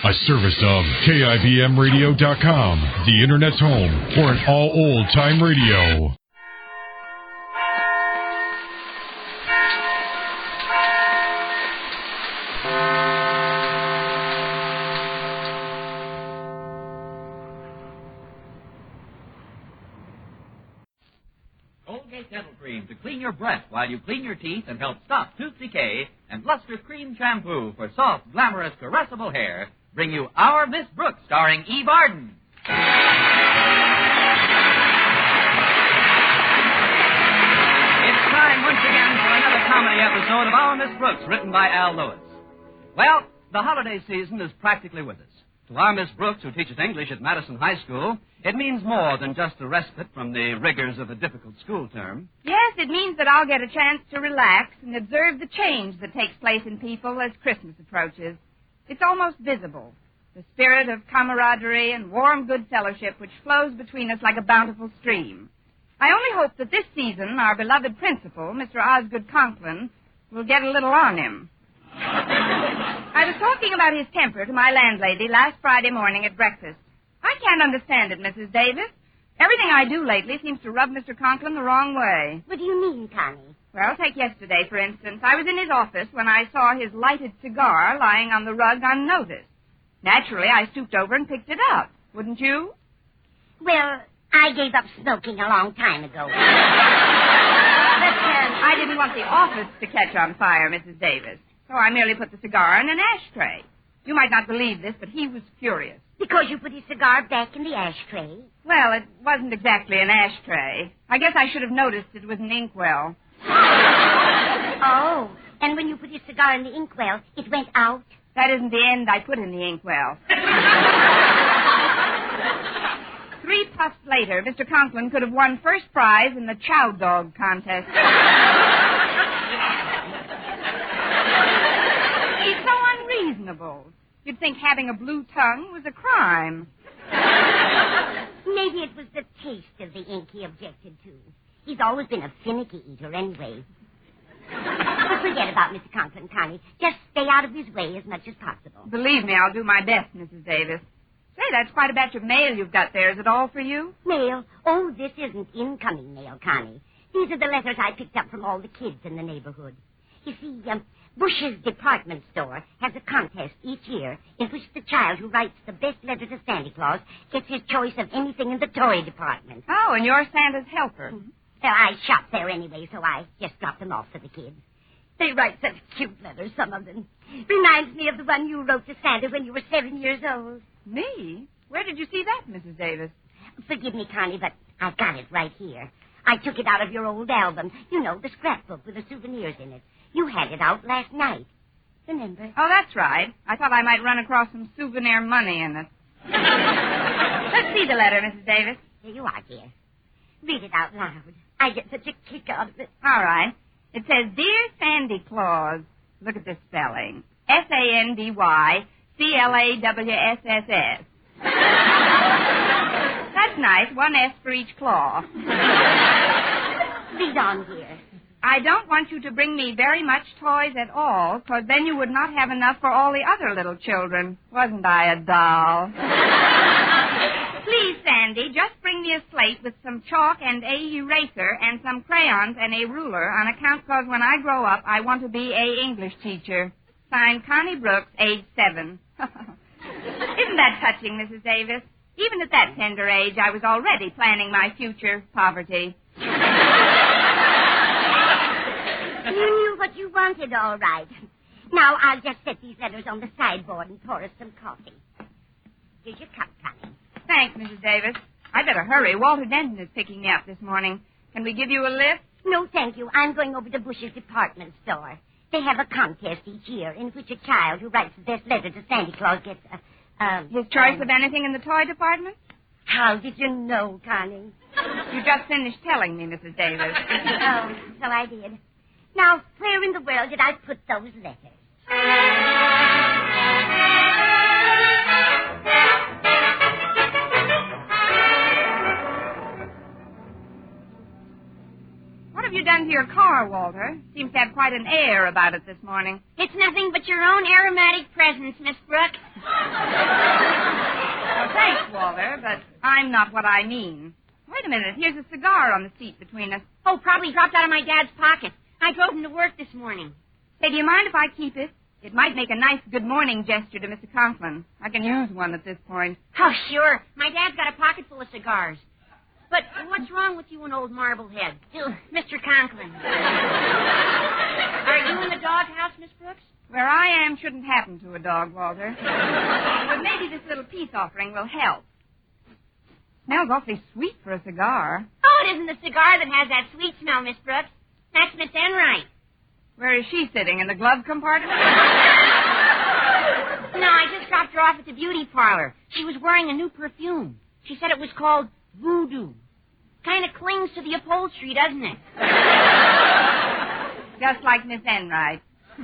A service of KIBMradio.com, the Internet's home for an all old-time radio. Colgate Dental Cream to clean your breath while you clean your teeth and help stop tooth decay, and Luster Cream Shampoo for soft, glamorous, caressable hair bring you Our Miss Brooks, starring Eve Arden. It's time once again for another comedy episode of Our Miss Brooks, written by Al Lewis. Well, the holiday season is practically with us. To our Miss Brooks, who teaches English at Madison High School, it means more than just a respite from the rigors of a difficult school term. Yes, it means that I'll get a chance to relax and observe the change that takes place in people as Christmas approaches. It's almost visible, the spirit of camaraderie and warm good fellowship which flows between us like a bountiful stream. I only hope that this season our beloved principal, Mr. Osgood Conklin, will get a little on him. I was talking about his temper to my landlady last Friday morning at breakfast. I can't understand it, Mrs. Davis. Everything I do lately seems to rub Mr. Conklin the wrong way. What do you mean, Connie? Well, take yesterday, for instance. I was in his office when I saw his lighted cigar lying on the rug unnoticed. Naturally, I stooped over and picked it up. Wouldn't you? Well, I gave up smoking a long time ago. But I didn't want the office to catch on fire, Mrs. Davis. So I merely put the cigar in an ashtray. You might not believe this, but he was furious. Because you put his cigar back in the ashtray? Well, it wasn't exactly an ashtray. I guess I should have noticed it was an inkwell. Oh, and when you put your cigar in the inkwell, it went out? That isn't the end I put in the inkwell. 3 puffs later, Mr. Conklin could have won first prize in the chow dog contest. He's so unreasonable. You'd think having a blue tongue was a crime. Maybe it was the taste of the ink he objected to. He's always been a finicky eater anyway. But forget about Mr. Conklin, Connie. Just stay out of his way as much as possible. Believe me, I'll do my best, Mrs. Davis. Say, that's quite a batch of mail you've got there. Is it all for you? Mail? Oh, this isn't incoming mail, Connie. These are the letters I picked up from all the kids in the neighborhood. You see, Bush's department store has a contest each year in which the child who writes the best letter to Santa Claus gets his choice of anything in the toy department. Oh, and you're Santa's helper. Mm-hmm. Well, I shop there anyway, so I just drop them off for the kids. They write such cute letters, some of them. Reminds me of the one you wrote to Santa when you were 7 years old. Me? Where did you see that, Mrs. Davis? Forgive me, Connie, but I've got it right here. I took it out of your old album. You know, the scrapbook with the souvenirs in it. You had it out last night. Remember? Oh, that's right. I thought I might run across some souvenir money in it. Let's see the letter, Mrs. Davis. Here you are, dear. Read it out loud. I get such a kick out of it. All right. It says, Dear Sandy Claus. Look at this spelling. SANDYCLAWSSS. That's nice. 1 S for each claw. Read on, dear. I don't want you to bring me very much toys at all, because then you would not have enough for all the other little children. Wasn't I a doll? Please, Sandy, just bring me a slate with some chalk and a eraser and some crayons and a ruler on account because when I grow up, I want to be a English teacher. Signed, Connie Brooks, age 7. Isn't that touching, Mrs. Davis? Even at that tender age, I was already planning my future poverty. You knew what you wanted, all right. Now, I'll just set these letters on the sideboard and pour us some coffee. Here's your cup, Connie. Thanks, Mrs. Davis. I'd better hurry. Walter Denton is picking me up this morning. Can we give you a lift? No, thank you. I'm going over to Bush's department store. They have a contest each year in which a child who writes the best letter to Santa Claus gets his choice of anything in the toy department? How did you know, Connie? You just finished telling me, Mrs. Davis. Oh, so I did. Now, where in the world did I put those letters? What have you done to your car, Walter. Seems to have quite an air about it this morning. It's nothing but your own aromatic presence, Miss Brooks. Well, thanks, Walter, but I'm not what I mean. Wait a minute. Here's a cigar on the seat between us. Oh, probably dropped out of my dad's pocket. I drove him to work this morning. Say, do you mind if I keep it? It might make a nice good morning gesture to Mr. Conklin. I can use one at this point. Oh, sure. My dad's got a pocket full of cigars. But what's wrong with you and old Marblehead? Mr. Conklin. Are you in the doghouse, Miss Brooks? Where I am shouldn't happen to a dog, Walter. But maybe this little peace offering will help. Smells awfully sweet for a cigar. Oh, it isn't the cigar that has that sweet smell, Miss Brooks. That's Miss Enright. Where is she sitting, in the glove compartment? No, I just dropped her off at the beauty parlor. She was wearing a new perfume. She said it was called Voodoo. Kind of clings to the upholstery, doesn't it? Just like Miss Enright. Oh,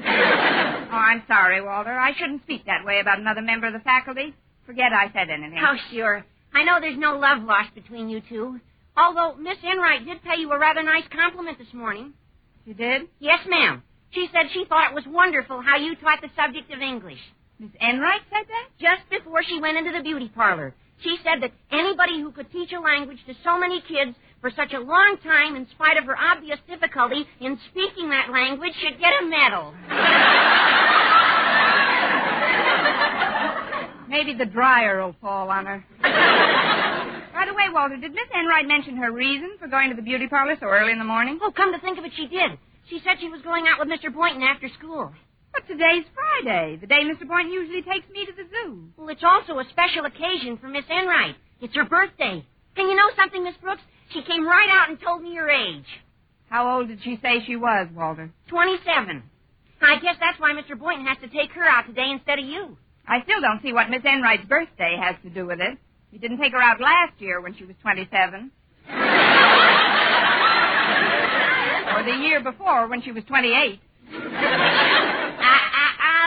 I'm sorry, Walter. I shouldn't speak that way about another member of the faculty. Forget I said anything. Oh, sure. I know there's no love lost between you two. Although Miss Enright did pay you a rather nice compliment this morning. She did? Yes, ma'am. She said she thought it was wonderful how you taught the subject of English. Miss Enright said that? Just before she went into the beauty parlor. She said that anybody who could teach a language to so many kids for such a long time, in spite of her obvious difficulty in speaking that language, should get a medal. Maybe the dryer will fall on her. By the way, Walter, did Miss Enright mention her reason for going to the beauty parlor so early in the morning? Oh, come to think of it, she did. She said she was going out with Mr. Boynton after school. But today's Friday, the day Mr. Boynton usually takes me to the zoo. Well, it's also a special occasion for Miss Enright. It's her birthday. And you know something, Miss Brooks? She came right out and told me her age. How old did she say she was, Walter? 27. I guess that's why Mr. Boynton has to take her out today instead of you. I still don't see what Miss Enright's birthday has to do with it. He didn't take her out last year when she was 27. Or the year before when she was 28.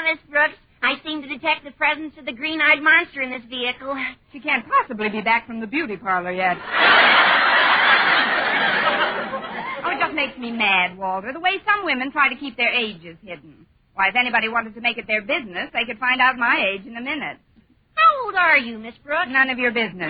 Miss Brooks, I seem to detect the presence of the green-eyed monster in this vehicle. She can't possibly be back from the beauty parlor yet. Oh, it just makes me mad, Walter, the way some women try to keep their ages hidden. Why, if anybody wanted to make it their business, they could find out my age in a minute. How old are you, Miss Brooks? None of your business.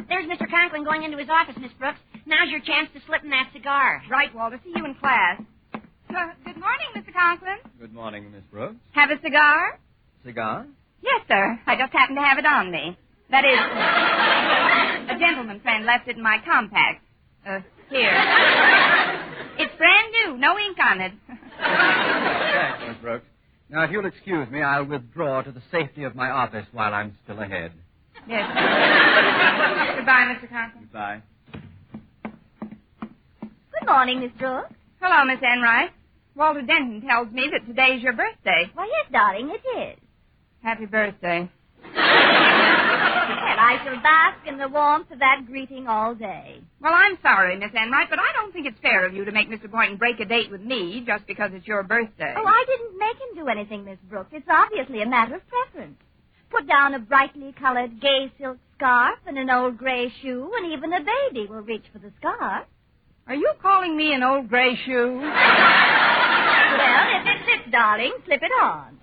There's Mr. Conklin going into his office, Miss Brooks. Now's your chance to slip in that cigar. Right, Walter. See you in class. Good morning, Mr. Conklin. Good morning, Miss Brooks. Have a cigar? Cigar? Yes, sir. I just happened to have it on me. That is, a gentleman friend left it in my compact. Here. It's brand new. No ink on it. Thanks, Miss Brooks. Now, if you'll excuse me, I'll withdraw to the safety of my office while I'm still ahead. Yes. Goodbye, Mr. Conklin. Goodbye. Good morning, Miss Brooks. Hello, Miss Enright. Walter Denton tells me that today's your birthday. Why, yes, darling, it is. Happy birthday. Well, I shall bask in the warmth of that greeting all day. Well, I'm sorry, Miss Enright, but I don't think it's fair of you to make Mr. Boynton break a date with me just because it's your birthday. Oh, I didn't make him do anything, Miss Brooks. It's obviously a matter of preference. Put down a brightly colored gay silk scarf and an old gray shoe, and even a baby will reach for the scarf. Are you calling me an old gray shoe? Well, if it fits, darling, slip it on.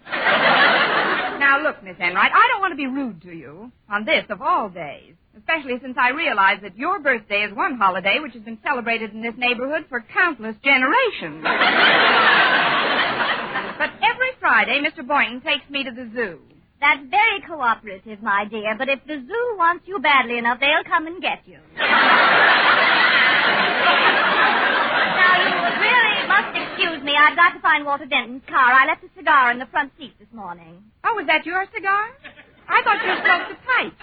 Now, look, Miss Enright, I don't want to be rude to you on this of all days, especially since I realize that your birthday is one holiday which has been celebrated in this neighborhood for countless generations. But every Friday, Mr. Boynton takes me to the zoo. That's very cooperative, my dear, but if the zoo wants you badly enough, they'll come and get you. Now, you really must excuse me. I've got to find Walter Denton's car. I left a cigar in the front seat this morning. Oh, was that your cigar? I thought you smoked a pipe.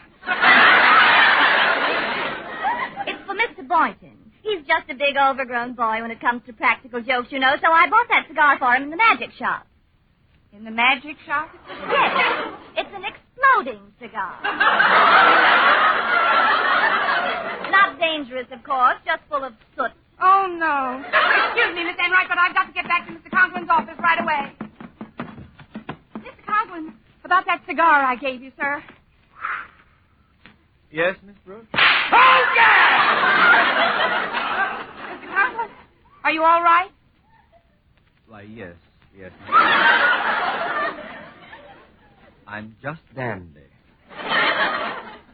It's for Mr. Boynton. He's just a big, overgrown boy when it comes to practical jokes, you know, so I bought that cigar for him in the magic shop. In the magic shop? Yes. It's an exploding cigar. Not dangerous, of course, just full of soot. Oh, no. Excuse me, Miss Enright, but I've got to get back to Mr. Conklin's office right away. Mr. Conklin, About that cigar I gave you, sir. Yes, Miss Brooks? Oh, yeah! Mr. Conklin, are you all right? Why, yes. I'm just dandy.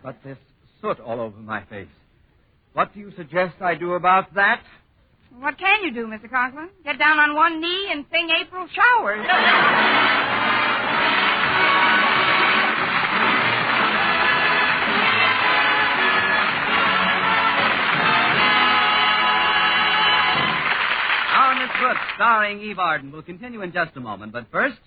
But this soot all over my face. What do you suggest I do about that? What can you do, Mr. Conklin? Get down on one knee and sing April Showers. Our Miss Brooks, starring Eve Arden, will continue in just a moment. But first,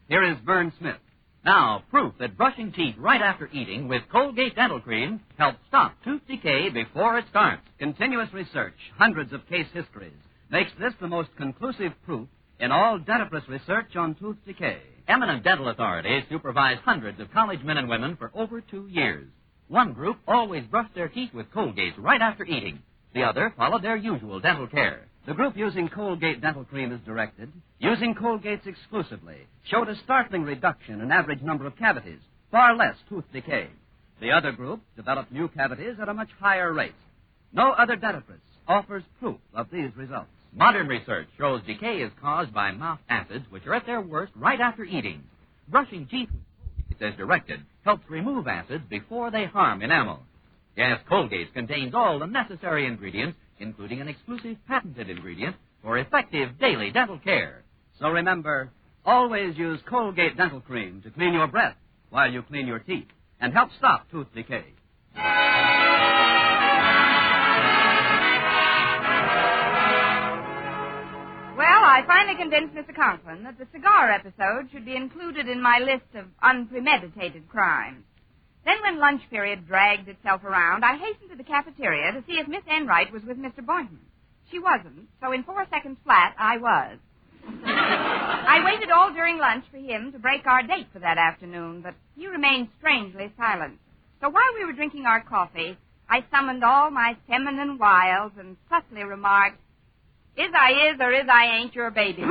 here is Vern Smith. Now, proof that brushing teeth right after eating with Colgate Dental Cream helps stop tooth decay before it starts. Continuous research, hundreds of case histories, makes this the most conclusive proof in all dentifrice research on tooth decay. Eminent dental authorities supervise hundreds of college men and women for over 2 years. One group always brushed their teeth with Colgate right after eating. The other followed their usual dental care. The group using Colgate Dental Cream as directed, using Colgates exclusively, showed a startling reduction in average number of cavities, far less tooth decay. The other group developed new cavities at a much higher rate. No other dentifrice offers proof of these results. Modern research shows decay is caused by mouth acids, which are at their worst right after eating. Brushing teeth with Colgate as directed helps remove acids before they harm enamel. Yes, Colgate contains all the necessary ingredients, including an exclusive patented ingredient for effective daily dental care. So remember, always use Colgate Dental Cream to clean your breath while you clean your teeth and help stop tooth decay. Well, I finally convinced Mr. Conklin that the cigar episode should be included in my list of unpremeditated crimes. Then when lunch period dragged itself around, I hastened to the cafeteria to see if Miss Enright was with Mr. Boynton. She wasn't, so in 4 seconds flat, I was. I waited all during lunch for him to break our date for that afternoon, but he remained strangely silent. So while we were drinking our coffee, I summoned all my feminine wiles and subtly remarked, "Is I is or is I ain't your baby?"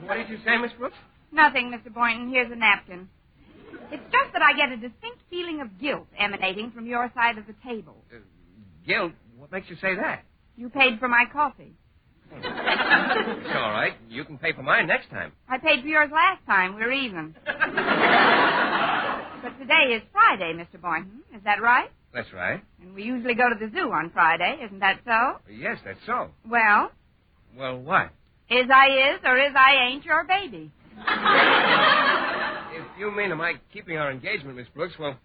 What did you say, Miss Brooks? Nothing, Mr. Boynton. Here's a napkin. It's just that I get a distinct feeling of guilt emanating from your side of the table. Guilt? What makes you say that? You paid for my coffee. It's all right. You can pay for mine next time. I paid for yours last time. We're even. But today is Friday, Mr. Boynton. Is that right? That's right. And we usually go to the zoo on Friday. Isn't that so? Yes, that's so. Well? Well, what? Is I is or is I ain't your baby? If you mean am I keeping our engagement, Miss Brooks, well,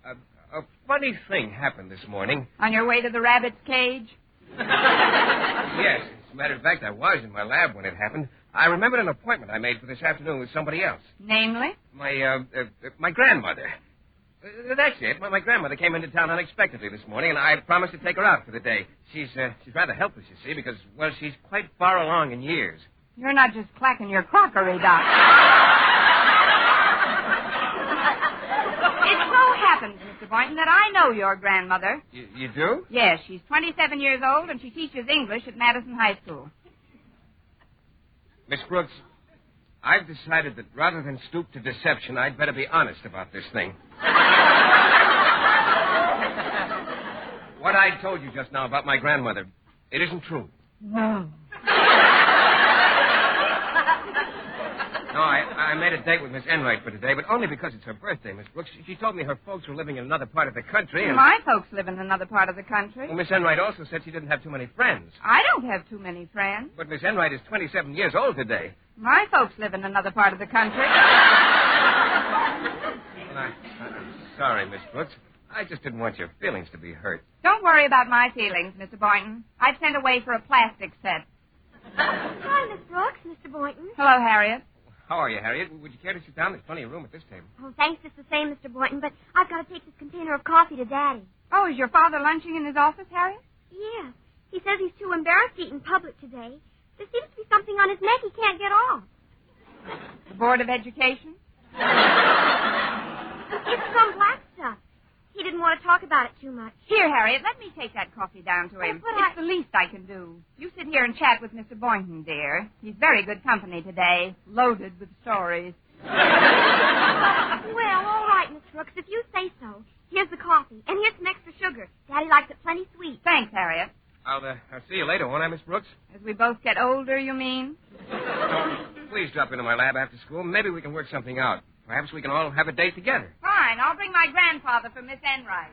a funny thing happened this morning. On your way to the rabbit's cage? Yes. As a matter of fact, I was in my lab when it happened. I remembered an appointment I made for this afternoon with somebody else. Namely? My grandmother. That's it. My grandmother came into town unexpectedly this morning, and I promised to take her out for the day. She's rather helpless, you see, because, well, she's quite far along in years. You're not just clacking your crockery, Doc. It so happens, Mr. Boynton, that I know your grandmother. You do? Yes, she's 27 years old, and she teaches English at Madison High School. Miss Brooks, I've decided that rather than stoop to deception, I'd better be honest about this thing. What I told you just now about my grandmother, it isn't true. No. No, I made a date with Miss Enright for today, but only because it's her birthday, Miss Brooks. She told me her folks were living in another part of the country. And... My folks live in another part of the country. Well, Miss Enright also said she didn't have too many friends. I don't have too many friends. But Miss Enright is 27 years old today. My folks live in another part of the country. Well, I'm sorry, Miss Brooks. I just didn't want your feelings to be hurt. Don't worry about my feelings, Mr. Boynton. I've sent away for a plastic set. Hi, Miss Brooks, Mr. Boynton. Hello, Harriet. How are you, Harriet? Would you care to sit down? There's plenty of room at this table. Oh, thanks just the same, Mr. Boynton, but I've got to take this container of coffee to Daddy. Oh, is your father lunching in his office, Harriet? Yeah. He says he's too embarrassed to eat in public today. There seems to be something on his neck he can't get off. The Board of Education? It's some black stuff. He didn't want to talk about about it too much. Here, Harriet, let me take that coffee down to him. But It's the least I can do. You sit here and chat with Mr. Boynton, dear. He's very good company today, loaded with stories. Well, all right, Miss Brooks, if you say so. Here's the coffee, and here's some extra sugar. Daddy likes it plenty sweet. Thanks, Harriet. I'll see you later, won't I, Miss Brooks? As we both get older, you mean? Please drop into my lab after school. Maybe we can work something out. Perhaps we can all have a date together. Fine. I'll bring my grandfather for Miss Enright.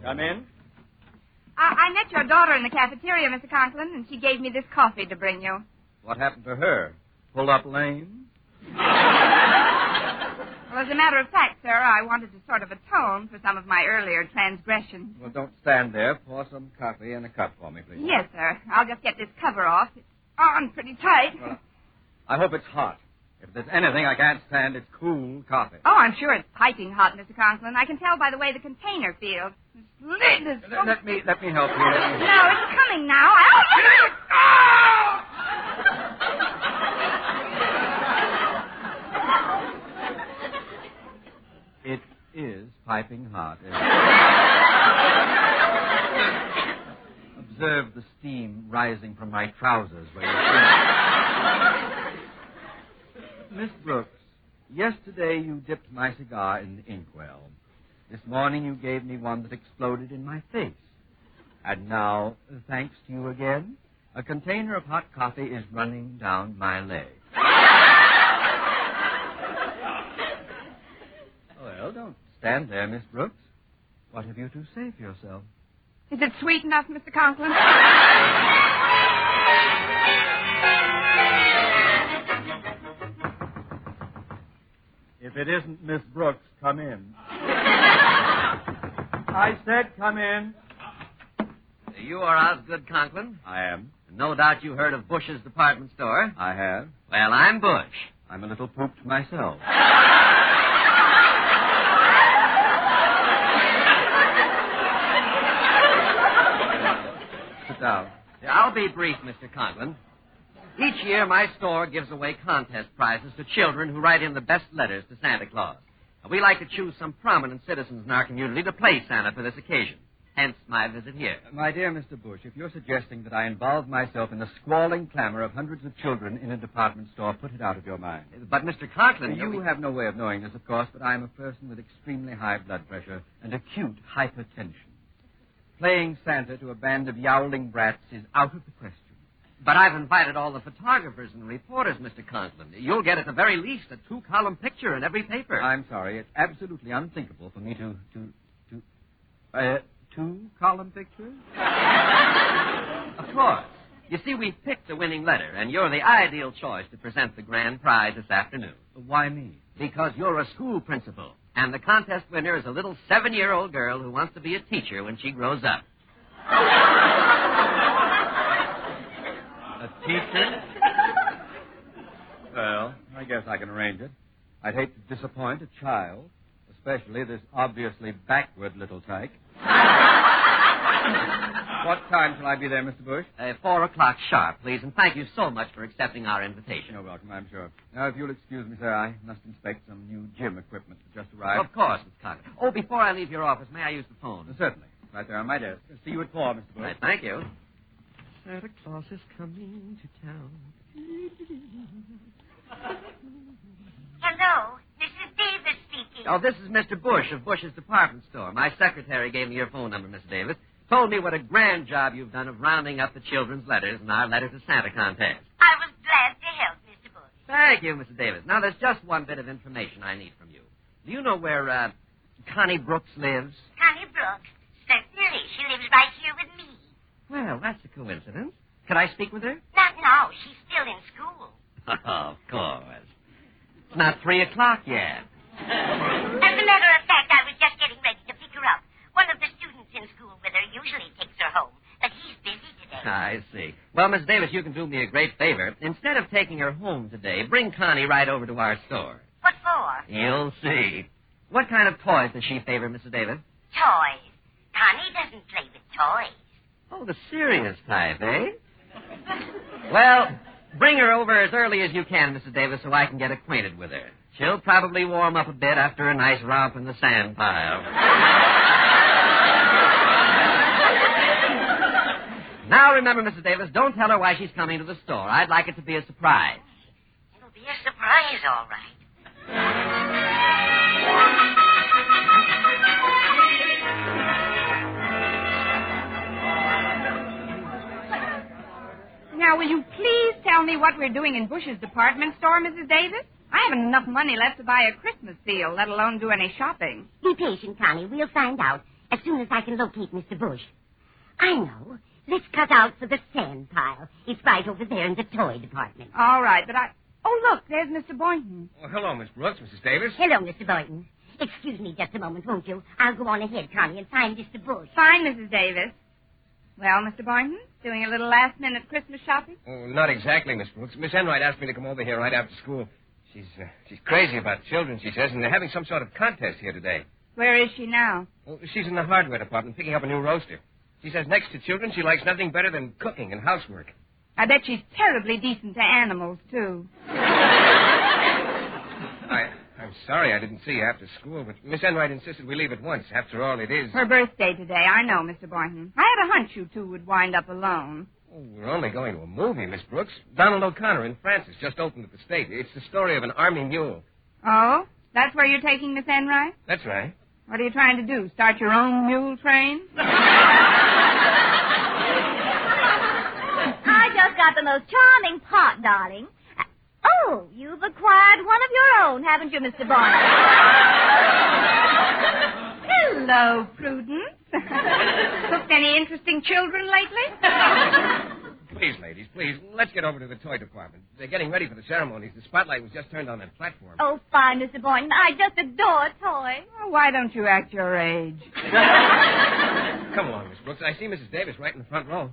Come in. I met your daughter in the cafeteria, Mr. Conklin, and she gave me this coffee to bring you. What happened to her? Pull up lame? Well, as a matter of fact, sir, I wanted to sort of atone for some of my earlier transgressions. Well, don't stand there. Pour some coffee in a cup for me, please. Yes, sir. I'll just get this cover off. It's on pretty tight. Well, I hope it's hot. If there's anything I can't stand, it's cool coffee. Oh, I'm sure it's piping hot, Mr. Conklin. I can tell by the way the container feels. This lid is so... Let me help you. No, it's coming now. It is piping hot. Observe the steam rising from my trousers where you Miss Brooks, yesterday you dipped my cigar in the inkwell. This morning you gave me one that exploded in my face. And now, thanks to you again, a container of hot coffee is running down my leg. Well, don't stand there, Miss Brooks. What have you to say for yourself? Is it sweet enough, Mr. Conklin? If it isn't Miss Brooks, come in. I said come in. You are Osgood Conklin? I am. No doubt you heard of Bush's department store. I have. Well, I'm Bush. I'm a little pooped myself. Sit down. I'll be brief, Mr. Conklin. Each year, my store gives away contest prizes to children who write in the best letters to Santa Claus. We like to choose some prominent citizens in our community to play Santa for this occasion. Hence my visit here. My dear Mr. Bush, if you're suggesting that I involve myself in the squalling clamor of hundreds of children in a department store, put it out of your mind. But, Mr. Conklin... You have no way of knowing this, of course, but I am a person with extremely high blood pressure and acute hypertension. Playing Santa to a band of yowling brats is out of the question. But I've invited all the photographers and reporters, Mr. Conklin. You'll get at the very least a 2-column picture in every paper. I'm sorry. It's absolutely unthinkable for me to 2-column picture? Of course. You see, we've picked a winning letter, and you're the ideal choice to present the grand prize this afternoon. Why me? Because you're a school principal, and the contest winner is a little 7-year-old girl who wants to be a teacher when she grows up. A teacher? Well, I guess I can arrange it. I'd hate to disappoint a child, especially this obviously backward little tyke. What time shall I be there, Mr. Bush? 4 o'clock sharp, please, and thank you so much for accepting our invitation. You're welcome, I'm sure. Now, if you'll excuse me, sir, I must inspect some new gym equipment that just arrived. Of course, Mr. Conklin. Oh, before I leave your office, may I use the phone? Certainly. Right there on my desk. See you at 4, Mr. Bush. Right, thank you. Santa Claus is coming to town. Hello, this is Davis speaking. Oh, this is Mr. Bush of Bush's department store. My secretary gave me your phone number, Miss Davis. Told me what a grand job you've done of rounding up the children's letters in our Letter to Santa contest. I was glad to help, Mr. Bush. Thank you, Mrs. Davis. Now, there's just one bit of information I need from you. Do you know where, Connie Brooks lives? Connie Brooks? Certainly. She lives right here with me. Well, that's a coincidence. Could I speak with her? Not now. She's still in school. Oh, of course. It's not 3 o'clock yet. As a matter of fact, I was just getting ready to pick her up. One of the students in school with her usually takes her home, but he's busy today. I see. Well, Miss Davis, you can do me a great favor. Instead of taking her home today, bring Connie right over to our store. What for? You'll see. What kind of toys does she favor, Mrs. Davis? Toys. Connie doesn't play with toys. Oh, the serious type, eh? Well, Bring her over as early as you can, Mrs. Davis, so I can get acquainted with her. She'll probably warm up a bit after a nice romp in the sand pile. Now, remember, Mrs. Davis, don't tell her why she's coming to the store. I'd like it to be a surprise. It'll be a surprise, all right. Now, will you please tell me what we're doing in Bush's department store, Mrs. Davis? I haven't enough money left to buy a Christmas seal, let alone do any shopping. Be patient, Connie. We'll find out as soon as I can locate Mr. Bush. I know. Let's cut out for the sand pile. It's right over there in the toy department. All right, but Oh, look, there's Mr. Boynton. Oh, hello, Miss Brooks, Mrs. Davis. Hello, Mr. Boynton. Excuse me just a moment, won't you? I'll go on ahead, Connie, and find Mr. Bush. Fine, Mrs. Davis. Well, Mr. Boynton, doing a little last-minute Christmas shopping? Oh, not exactly, Miss Brooks. Miss Enright asked me to come over here right after school. She's crazy about children, she says, and they're having some sort of contest here today. Where is she now? Well, she's in the hardware department picking up a new roaster. She says next to children, she likes nothing better than cooking and housework. I bet she's terribly decent to animals, too. I'm sorry I didn't see you after school, but Miss Enright insisted we leave at once. After all, it is... Her birthday today, I know, Mr. Boynton. I had a hunch you two would wind up alone. Oh, we're only going to a movie, Miss Brooks. Donald O'Connor in Francis just opened at the State. It's the story of an army mule. Oh? That's where you're taking Miss Enright? That's right. What are you trying to do, start your own mule train? I just got the most charming part, darling. Oh, you've acquired one of your own, haven't you, Mr. Boynton? Hello, Prudence. Cooked any interesting children lately? Please, ladies, please, let's get over to the toy department. They're getting ready for the ceremonies. The spotlight was just turned on that platform. Oh, fine, Mr. Boynton. I just adore toys. Oh, why don't you act your age? Come along, Miss Brooks. I see Mrs. Davis right in the front row.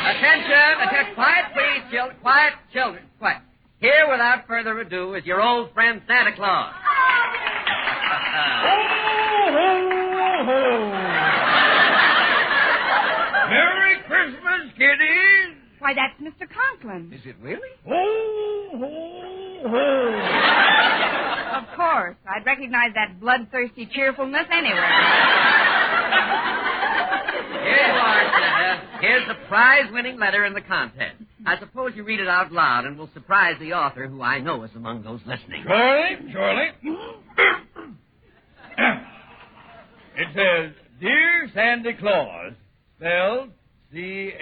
Attention, quiet, please, children. Quiet, children, quiet. Here, without further ado, is your old friend Santa Claus. Merry Christmas, kiddies! Why, that's Mr. Conklin. Is it really? Ho, ho, ho! Of course. I'd recognize that bloodthirsty cheerfulness anywhere. Here you are, Santa. Here's the prize-winning letter in the contest. I suppose you read it out loud and will surprise the author, who I know is among those listening. Charlie. It says, Dear Santa Claus, spelled C-L-A-W-S-S-S.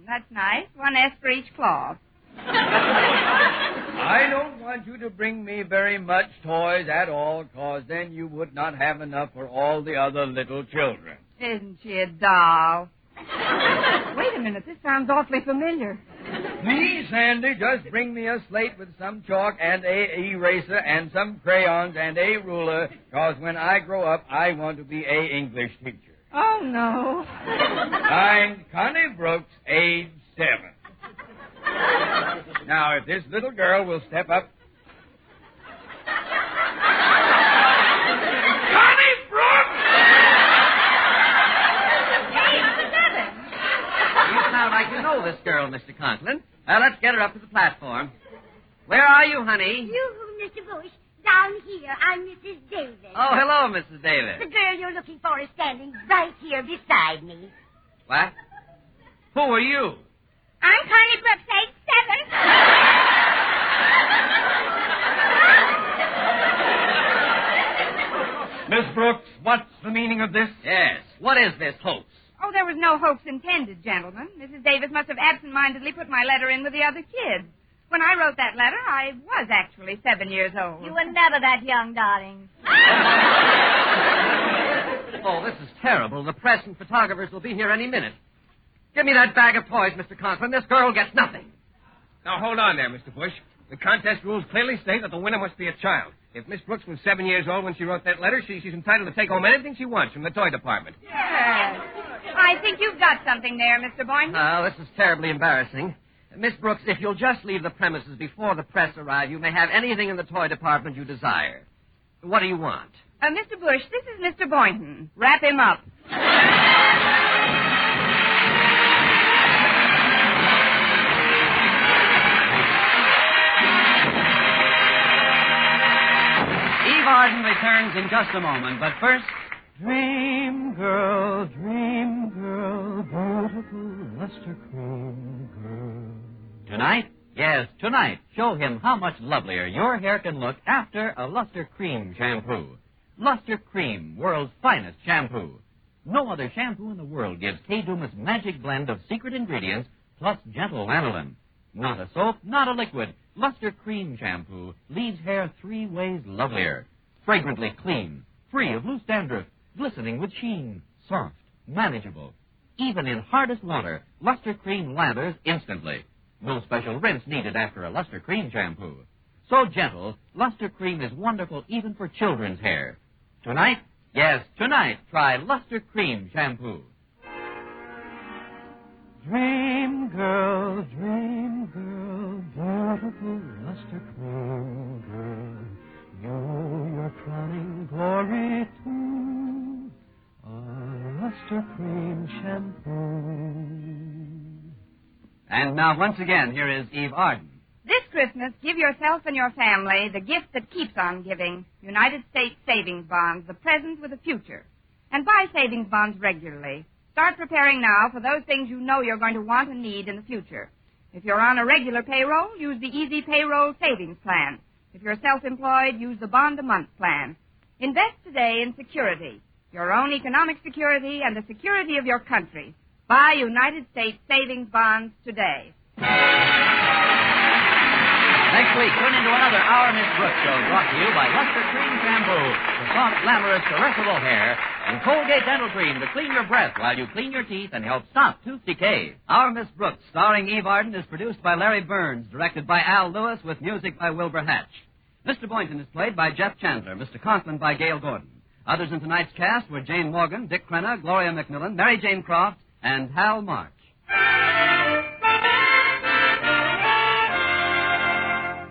That's nice. One S for each claw. I don't want you to bring me very much toys at all, cause then you would not have enough for all the other little children. Isn't she a doll? Wait a minute. This sounds awfully familiar. Please, Sandy, just bring me a slate with some chalk and a eraser and some crayons and a ruler, cause when I grow up, I want to be a English teacher. Oh, no. Signed, Connie Brooks, age 7. Now, if this little girl will step up. Connie Brooks! You sound like you know this girl, Mr. Conklin. Let's get her up to the platform. Where are you, honey? You, Mr. Bush, down here. I'm Mrs. Davis. Oh, hello, Mrs. Davis. The girl you're looking for is standing right here beside me. What? Who are you? I'm Connie Brooks, age 7. Miss Brooks, what's the meaning of this? Yes. What is this hoax? Oh, there was no hoax intended, gentlemen. Mrs. Davis must have absent-mindedly put my letter in with the other kids. When I wrote that letter, I was actually 7 years old. You were never that young, darling. Oh, this is terrible. The press and photographers will be here any minute. Give me that bag of toys, Mr. Conklin. This girl gets nothing. Now, hold on there, Mr. Bush. The contest rules clearly state that the winner must be a child. If Miss Brooks was 7 years old when she wrote that letter, she's entitled to take home anything she wants from the toy department. Yes. I think you've got something there, Mr. Boynton. Oh, this is terribly embarrassing. Miss Brooks, if you'll just leave the premises before the press arrive, you may have anything in the toy department you desire. What do you want? Mr. Bush, this is Mr. Boynton. Wrap him up. returns in just a moment, but first... Dream girl, beautiful luster cream girl. Tonight? Yes, tonight. Show him how much lovelier your hair can look after a Luster Cream shampoo. Luster Cream, world's finest shampoo. No other shampoo in the world gives K-Duma's magic blend of secret ingredients plus gentle lanolin. Not a soap, not a liquid. Luster Cream shampoo leaves hair 3 ways lovelier. Fragrantly clean, free of loose dandruff, glistening with sheen, soft, manageable. Even in hardest water, Luster Cream lathers instantly. No special rinse needed after a Luster Cream shampoo. So gentle, Luster Cream is wonderful even for children's hair. Tonight, yes, tonight, try Luster Cream shampoo. Dream girl, beautiful luster cream girl. Your crowning glory too, a luster cream shampoo. And now, once again, here is Eve Arden. This Christmas, give yourself and your family the gift that keeps on giving. United States savings bonds, the present with a future. And buy savings bonds regularly. Start preparing now for those things you know you're going to want and need in the future. If you're on a regular payroll, use the Easy Payroll Savings Plan. If you're self-employed, use the Bond-a-Month Plan. Invest today in security, your own economic security and the security of your country. Buy United States savings bonds today. Next week, tune into another Our Miss Brooks show brought to you by Luster Cream Shampoo, for soft, glamorous, caressable hair, and Colgate Dental Cream to clean your breath while you clean your teeth and help stop tooth decay. Our Miss Brooks, starring Eve Arden, is produced by Larry Burns, directed by Al Lewis, with music by Wilbur Hatch. Mr. Boynton is played by Jeff Chandler, Mr. Conklin by Gail Gordon. Others in tonight's cast were Jane Morgan, Dick Crenna, Gloria McMillan, Mary Jane Croft, and Hal March.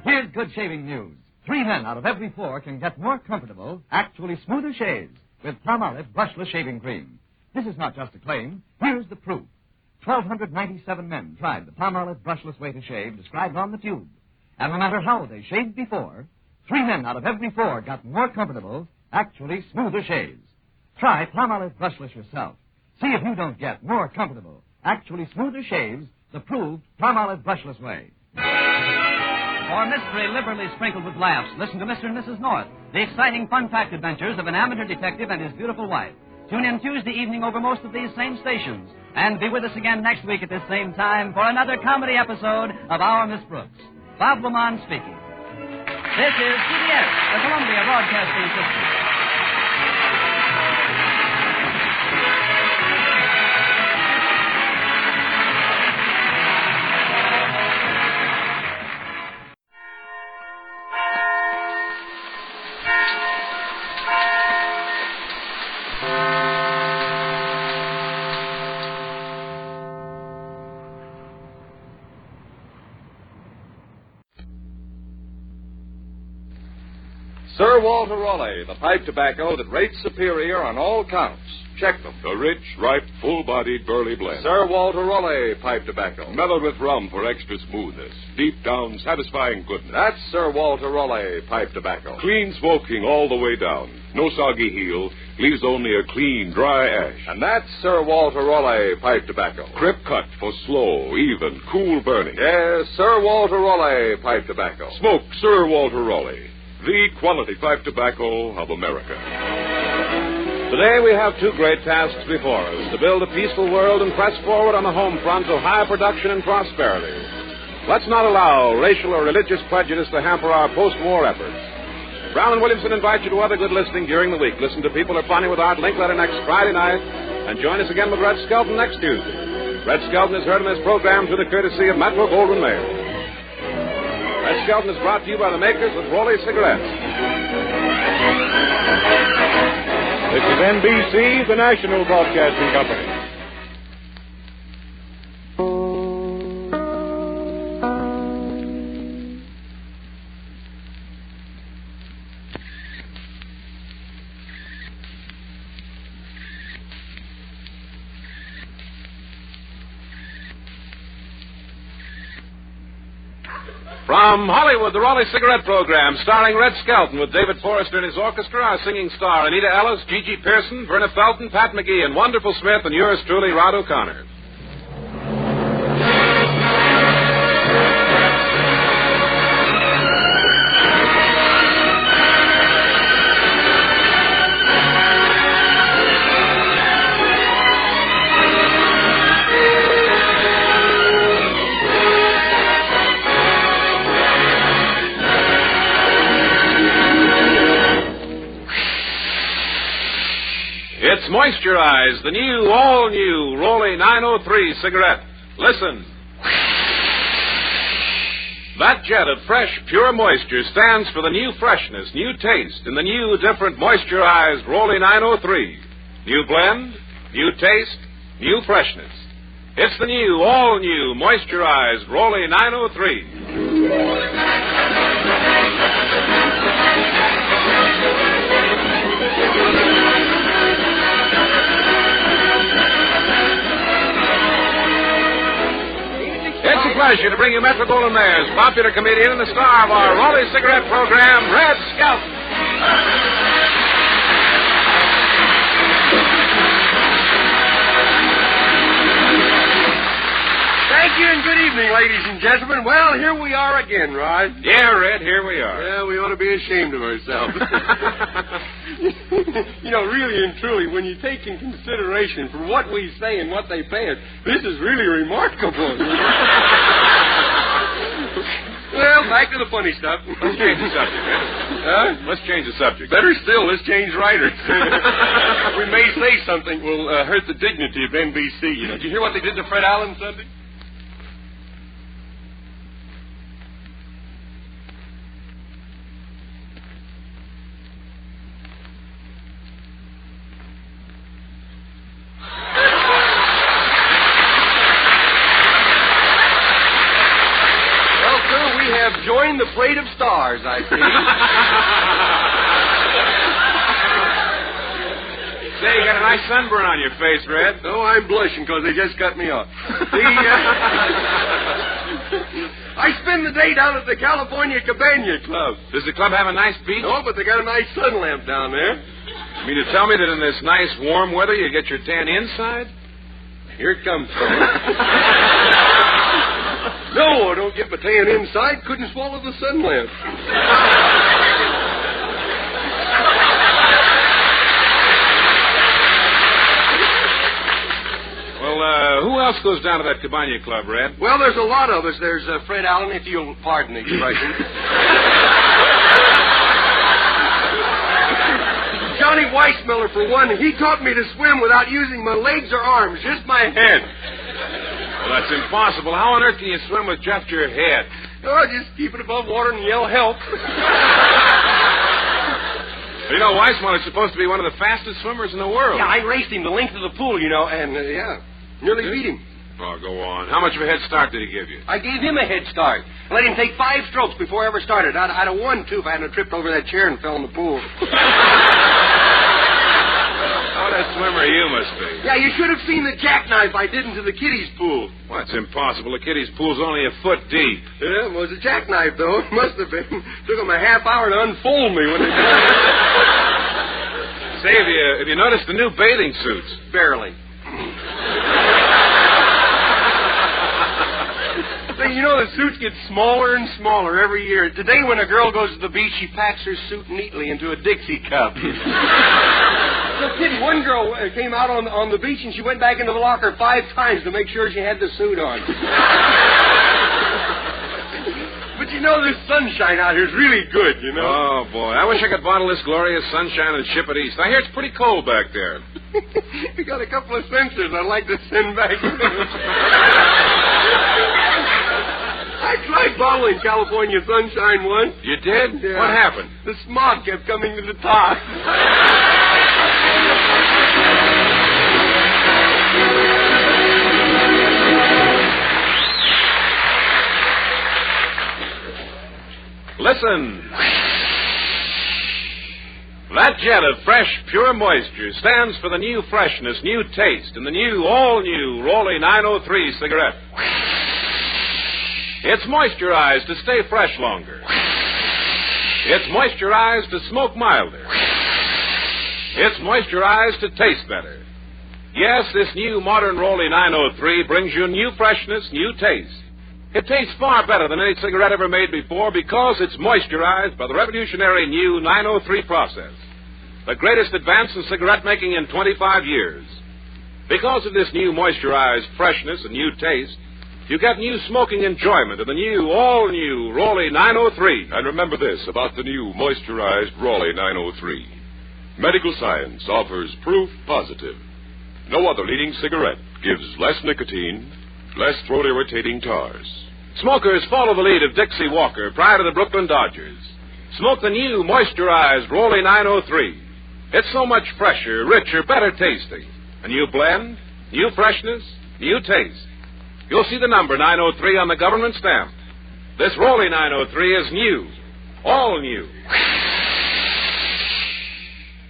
Here's good shaving news. 3 men out of every 4 can get more comfortable, actually smoother shaves with Palmolive brushless shaving cream. This is not just a claim. Here's the proof. 1,297 men tried the Palmolive brushless way to shave described on the tube. And no matter how they shaved before, 3 men out of every 4 got more comfortable, actually smoother shaves. Try Palmolive brushless yourself. See if you don't get more comfortable, actually smoother shaves the proved Palmolive brushless way. For mystery liberally sprinkled with laughs, listen to Mr. and Mrs. North, the exciting fun fact adventures of an amateur detective and his beautiful wife. Tune in Tuesday evening over most of these same stations. And be with us again next week at this same time for another comedy episode of Our Miss Brooks. Bob Lamont speaking. This is CBS, the Columbia Broadcasting System. Sir Walter Raleigh, the pipe tobacco that rates superior on all counts. Check them. The rich, ripe, full-bodied burley blend. Sir Walter Raleigh pipe tobacco. Mellowed with rum for extra smoothness. Deep down, satisfying goodness. That's Sir Walter Raleigh pipe tobacco. Clean smoking all the way down. No soggy heel. Leaves only a clean, dry ash. And that's Sir Walter Raleigh pipe tobacco. Crip cut for slow, even, cool burning. Yes, Sir Walter Raleigh pipe tobacco. Smoke Sir Walter Raleigh, the quality pipe tobacco of America. Today we have 2 great tasks before us, to build a peaceful world and press forward on the home front to high production and prosperity. Let's not allow racial or religious prejudice to hamper our post-war efforts. Brown and Williamson invite you to other good listening during the week. Listen to People Are Funny with Art Linkletter next Friday night, and join us again with Red Skelton next Tuesday. Red Skelton is heard in this program through the courtesy of Metro Goldwyn Mayer. Red Skelton is brought to you by the makers of Rollie cigarettes. This is NBC, the national broadcasting company. From Hollywood, the Raleigh Cigarette Program, starring Red Skelton with David Forrester and his orchestra, our singing star, Anita Ellis, Gigi Pearson, Verna Felton, Pat McGee, and Wonderful Smith, and yours truly, Rod O'Connor. It's Moisturize, the new, all-new Rolly 903 cigarette. Listen. That jet of fresh, pure moisture stands for the new freshness, new taste, in the new, different Moisturized Rolly 903. New blend, new taste, new freshness. It's the new, all-new Moisturized Rolly 903. It's a pleasure to bring you Metro-Goldwyn-Mayer's popular comedian and the star of our Raleigh Cigarette Program, Red Skelton. Thank you and good evening, ladies and gentlemen. Well, here we are again, Rod. Yeah, Red, here we are. Yeah, we ought to be ashamed of ourselves. You know, really and truly, when you take in consideration for what we say and what they pay us, this is really remarkable. Well, back to the funny stuff. Let's change the subject, man. Huh? Let's change the subject. Better still, let's change writers. We may say something will hurt the dignity of NBC. You know, did you hear what they did to Fred Allen Sunday? Join the parade of stars, I see. Say, you got a nice sunburn on your face, Red. Oh, I'm blushing because they just cut me off. I spend the day down at the California Cabana Club. Does the club have a nice beach? No, but they got a nice sun lamp down there. You mean to tell me that in this nice warm weather you get your tan inside? Here it comes, No, I don't get my tan inside. Couldn't swallow the sun lamp. Well, who else goes down to that Cabana Club, Red? Well, there's a lot of us. There's Fred Allen, if you'll pardon the expression. Johnny Weissmiller, for one. He taught me to swim without using my legs or arms, just my head. Well, that's impossible. How on earth can you swim with just your head? Oh, just keep it above water and yell help. You know, Weissmuller's supposed to be one of the fastest swimmers in the world. Yeah, I raced him the length of the pool, you know, and, nearly beat him. Oh, go on. How much of a head start did he give you? I gave him a head start. I let him take 5 strokes before I ever started. I'd have won, too, if I hadn't tripped over that chair and fell in the pool. What a swimmer you must be. Yeah, you should have seen the jackknife I did into the kiddies' pool. Well, it's impossible. The kiddies' pool's only a foot deep. Yeah, well, it was a jackknife, though. It must have been. Took them a half hour to unfold me when they did it. Say, have you noticed the new bathing suits? Barely. Say, you know, the suits get smaller and smaller every year. Today, when a girl goes to the beach, she packs her suit neatly into a Dixie cup. No kidding. One girl came out on the beach, and she went back into the locker 5 times to make sure she had the suit on. But you know, this sunshine out here is really good, you know. Oh, boy. I wish I could bottle this glorious sunshine and ship it east. I hear it's pretty cold back there. We got a couple of sensors I'd like to send back. I tried bottling California sunshine once. You did? Yeah. What happened? The smog kept coming to the top. Listen. That jet of fresh, pure moisture stands for the new freshness, new taste, in the new, all-new Rolly 903 cigarette. It's moisturized to stay fresh longer. It's moisturized to smoke milder. It's moisturized to taste better. Yes, this new modern Rolly 903 brings you new freshness, new taste. It tastes far better than any cigarette ever made before because it's moisturized by the revolutionary new 903 process, the greatest advance in cigarette making in 25 years. Because of this new moisturized freshness and new taste, you get new smoking enjoyment of the new, all-new Rolly 903. And remember this about the new moisturized Rolly 903. Medical science offers proof positive. No other leading cigarette gives less nicotine, less throat-irritating tars. Smokers follow the lead of Dixie Walker prior to the Brooklyn Dodgers. Smoke the new moisturized Rolly 903. It's so much fresher, richer, better tasting. A new blend, new freshness, new taste. You'll see the number 903 on the government stamp. This Rolly 903 is new, all new.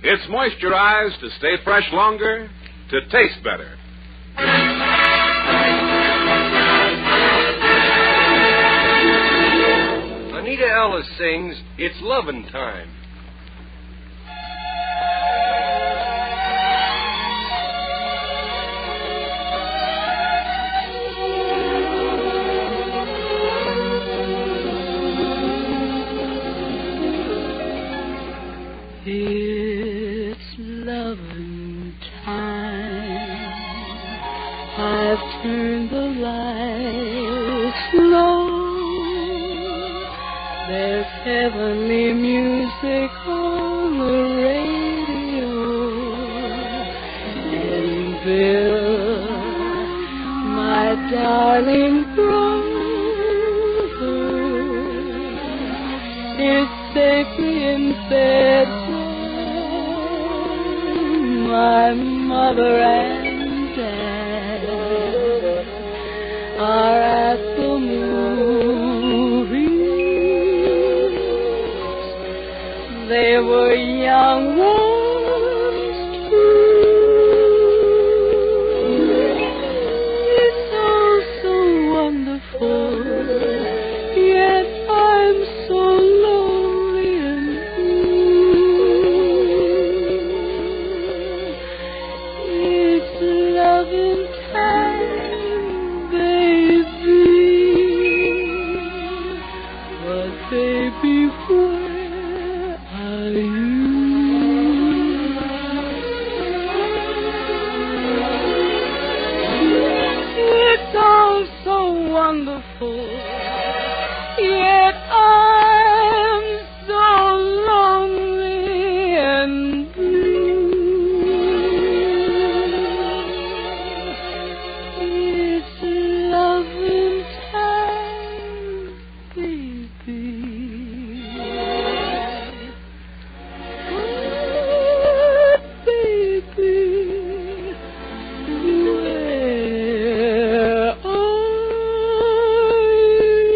It's moisturized to stay fresh longer, to taste better. Anita Ellis sings, "It's Lovin' Time." It's lovin' time. I've turned the lights low. There's heavenly music on the radio. And Bill, my darling brother, is safely in bed. My mother and dad are at the movies. They were young once too. It's all so wonderful, yet I'm so lonely and loving time, baby. But baby, where are you? It's all so wonderful, yet I'm so lonely and blue. It's loving time, baby. Oh, baby, where are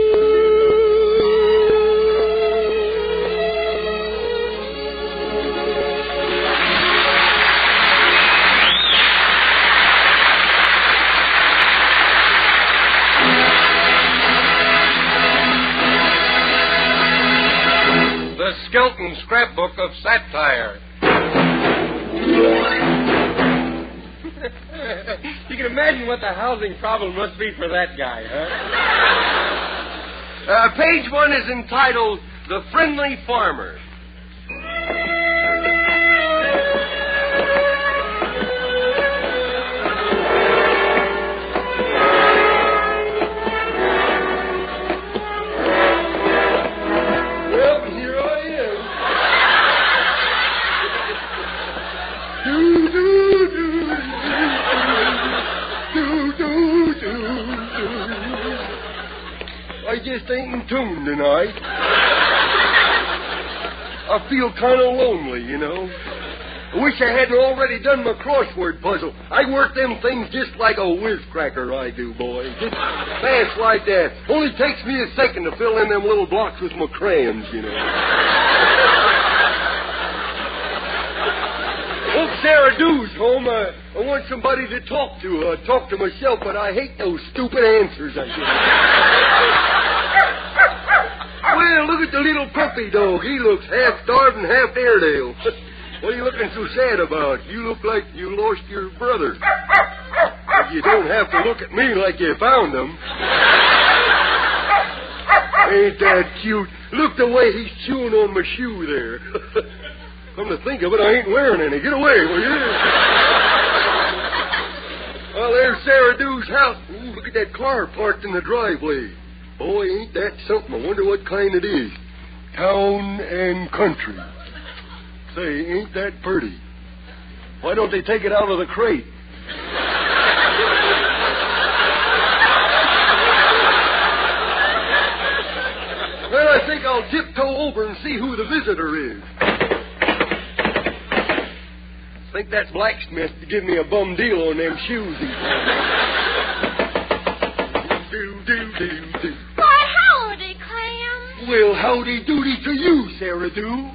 The Skelton Scrapbook of Satire. You can imagine what the housing problem must be for that guy, huh? Page 1 is entitled The Friendly Farmer. Well, here I am. I just ain't in tune tonight. I feel kind of lonely, you know. I wish I hadn't already done my crossword puzzle. I work them things just like a whiz-cracker, I do, boy. Just fast like that. Only takes me a second to fill in them little blocks with my crayons, you know. Old Sarah Dew's home. I want somebody to talk to. Talk to myself, but I hate those stupid answers I get. Well, look at the little puppy dog. He looks half starved and half Airedale. What are you looking so sad about? You look like you lost your brother. But you don't have to look at me like you found him. Ain't that cute? Look the way he's chewing on my shoe there. Come to think of it, I ain't wearing any. Get away, will you? Well, there's Sarah Dew's house. Ooh, look at that car parked in the driveway. Boy, ain't that something. I wonder what kind it is. Town and country. Say, ain't that pretty? Why don't they take it out of the crate? Well, I think I'll tiptoe over and see who the visitor is. I think that's Blacksmith to give me a bum deal on them shoes he's wearing. Why, howdy, Clam. Well, howdy doody to you, Sarah Dew.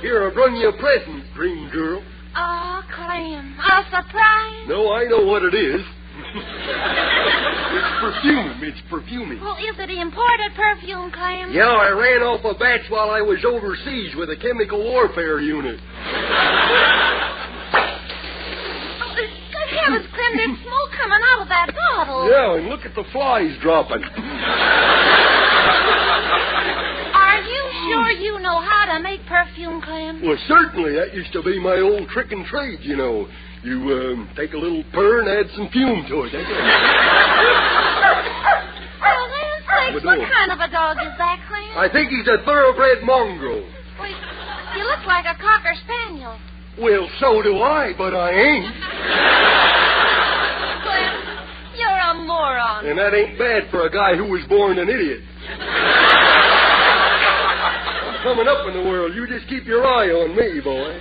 Here, I've run you a present, green girl. Oh, Clam, a surprise. No, I know what it is. It's perfume. It's perfuming. Well, is it imported perfume, Clam? Yeah, I ran off a batch while I was overseas with a chemical warfare unit. Good heavens, Clem, there's smoke coming out of that bottle. Yeah, and look at the flies dropping. Are you sure you know how to make perfume, Clem? Well, certainly. That used to be my old trick and trade, you know. You take a little purr and add some fume to it. Well, then, sakes, what kind of a dog is that, Clem? I think he's a thoroughbred mongrel. Well, you look like a Cocker Spaniel. Well, so do I, but I ain't. Clem, you're a moron. And that ain't bad for a guy who was born an idiot. I'm coming up in the world. You just keep your eye on me, boy.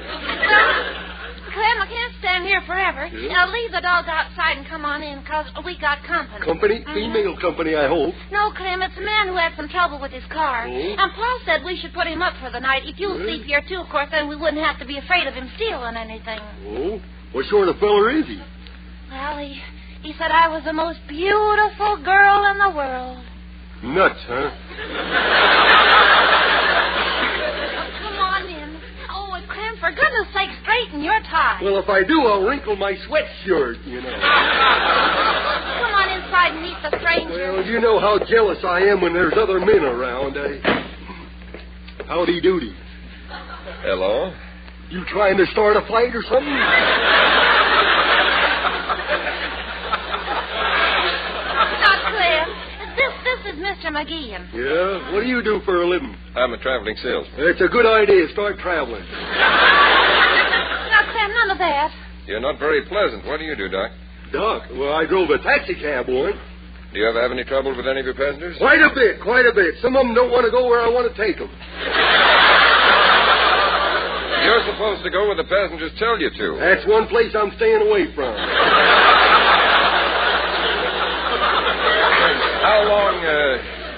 Clem, I can't stand here forever. Yeah? Leave the dog outside and come on in, because we got company. Company? Female company, I hope. No, Clem, it's a man who had some trouble with his car. Oh? And Paul said we should put him up for the night. If you'll sleep here, too, of course, then we wouldn't have to be afraid of him stealing anything. Oh? What sort of feller is he? Well, he said I was the most beautiful girl in the world. Nuts, huh? Come on in. Oh, and Clem, for goodness sake, straighten your tie. Well, if I do, I'll wrinkle my sweatshirt, you know. Come on inside and meet the stranger. Well, you know how jealous I am when there's other men around. Howdy doody. Hello? You trying to start a fight or something? Not Clem. This is Mr. McGeehan. Yeah? What do you do for a living? I'm a traveling salesman. It's a good idea. Start traveling. Now, Clem, none of that. You're not very pleasant. What do you do, Doc? Doc? Well, I drove a taxi cab once. Do you ever have any trouble with any of your passengers? Quite a bit. Some of them don't want to go where I want to take them. You're supposed to go where the passengers tell you to. That's one place I'm staying away from.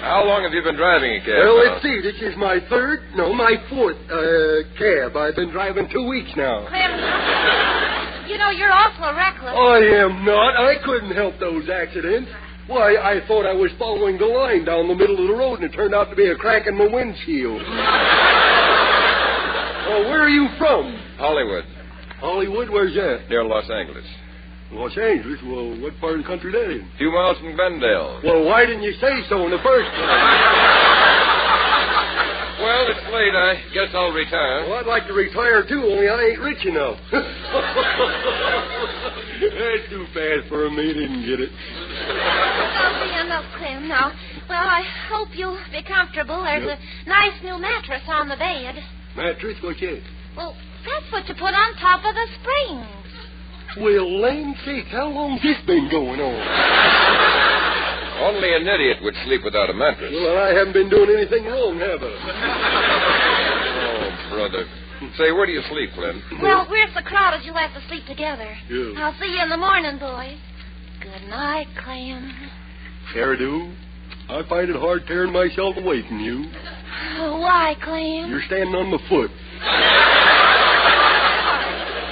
How long have you been driving a cab? Well, now? let's see. This is my fourth cab. I've been driving 2 weeks now. Clem, you know, you're awful reckless. I am not. I couldn't help those accidents. Why, I thought I was following the line down the middle of the road, and it turned out to be a crack in my windshield. Oh, where are you from? Hollywood. Hollywood? Where's that? Near Los Angeles. Los Angeles? Well, what part of the country that is? A few miles from Glendale. Well, why didn't you say so in the first place? Well, it's late. I guess I'll retire. Well, I'd like to retire, too, only I ain't rich enough. That's too fast for me. Didn't get it. That'll be enough, Clem, now. Well, I hope you'll be comfortable. There's a nice new mattress on the bed. Mattress? What's that? Well, that's what you put on top of the springs. Well, land sakes, how long's this been going on? Only an idiot would sleep without a mattress. Well, I haven't been doing anything wrong, have I? Oh, brother. Say, where do you sleep, Clem? Well, we're so crowded you'll have to sleep together. Yeah. I'll see you in the morning, boys. Good night, Clem. Sarah Dew, I find it hard tearing myself away from you. Oh, why, Clem? You're standing on my foot.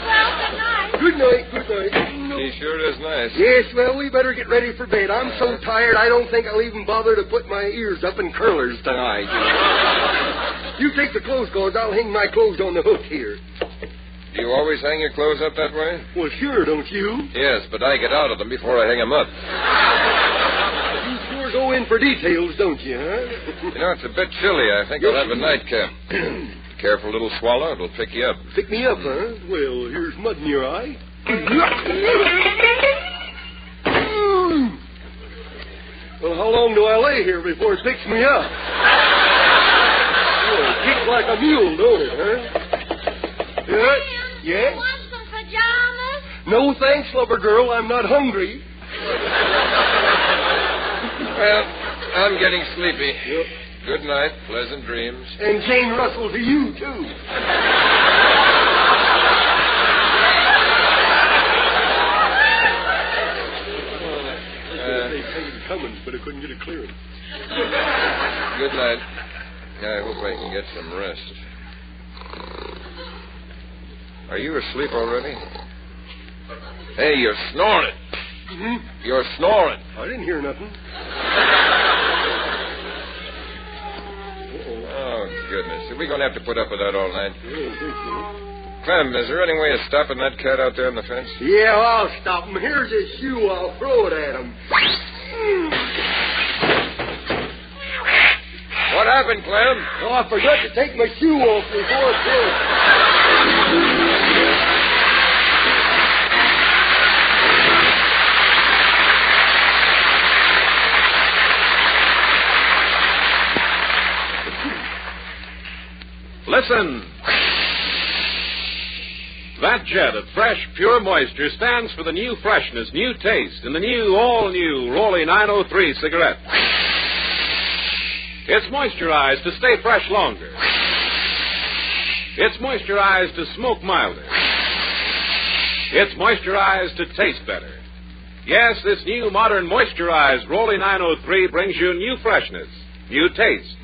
Well, good night. Good night, good night. See He sure is nice. Yes, well, we better get ready for bed. I'm so tired I don't think I'll even bother to put my ears up in curlers tonight. You take the clothes cores. I'll hang my clothes on the hook here. Do you always hang your clothes up that way? Well, sure, don't you? Yes, but I get out of them before I hang them up. You sure go in for details, don't you, huh? You know, it's a bit chilly. I think I'll have a nightcap. Careful, little swallow. It'll pick you up. Pick me up, huh? Well, here's mud in your eye. Well, how long do I lay here before it picks me up? Well, it kicks like a mule, don't it, huh? Yeah? Want some pajamas? No thanks, lover girl. I'm not hungry. Well, I'm getting sleepy. Yep. Good night. Pleasant dreams. And Jane Russell to you, too. They paid Cummins, but I couldn't get a clearance. Good night. I hope I can get some rest. Are you asleep already? Hey, you're snoring. Mm-hmm. You're snoring. I didn't hear nothing. Oh, goodness. Are we going to have to put up with that all night? I don't think so. Clem, is there any way of stopping that cat out there on the fence? Yeah, I'll stop him. Here's his shoe. I'll throw it at him. What happened, Clem? Oh, I forgot to take my shoe off before it broke. Listen. That jet of fresh, pure moisture stands for the new freshness, new taste in the new, all-new Rolly 903 cigarette. It's moisturized to stay fresh longer. It's moisturized to smoke milder. It's moisturized to taste better. Yes, this new, modern, moisturized Rolly 903 brings you new freshness, new taste.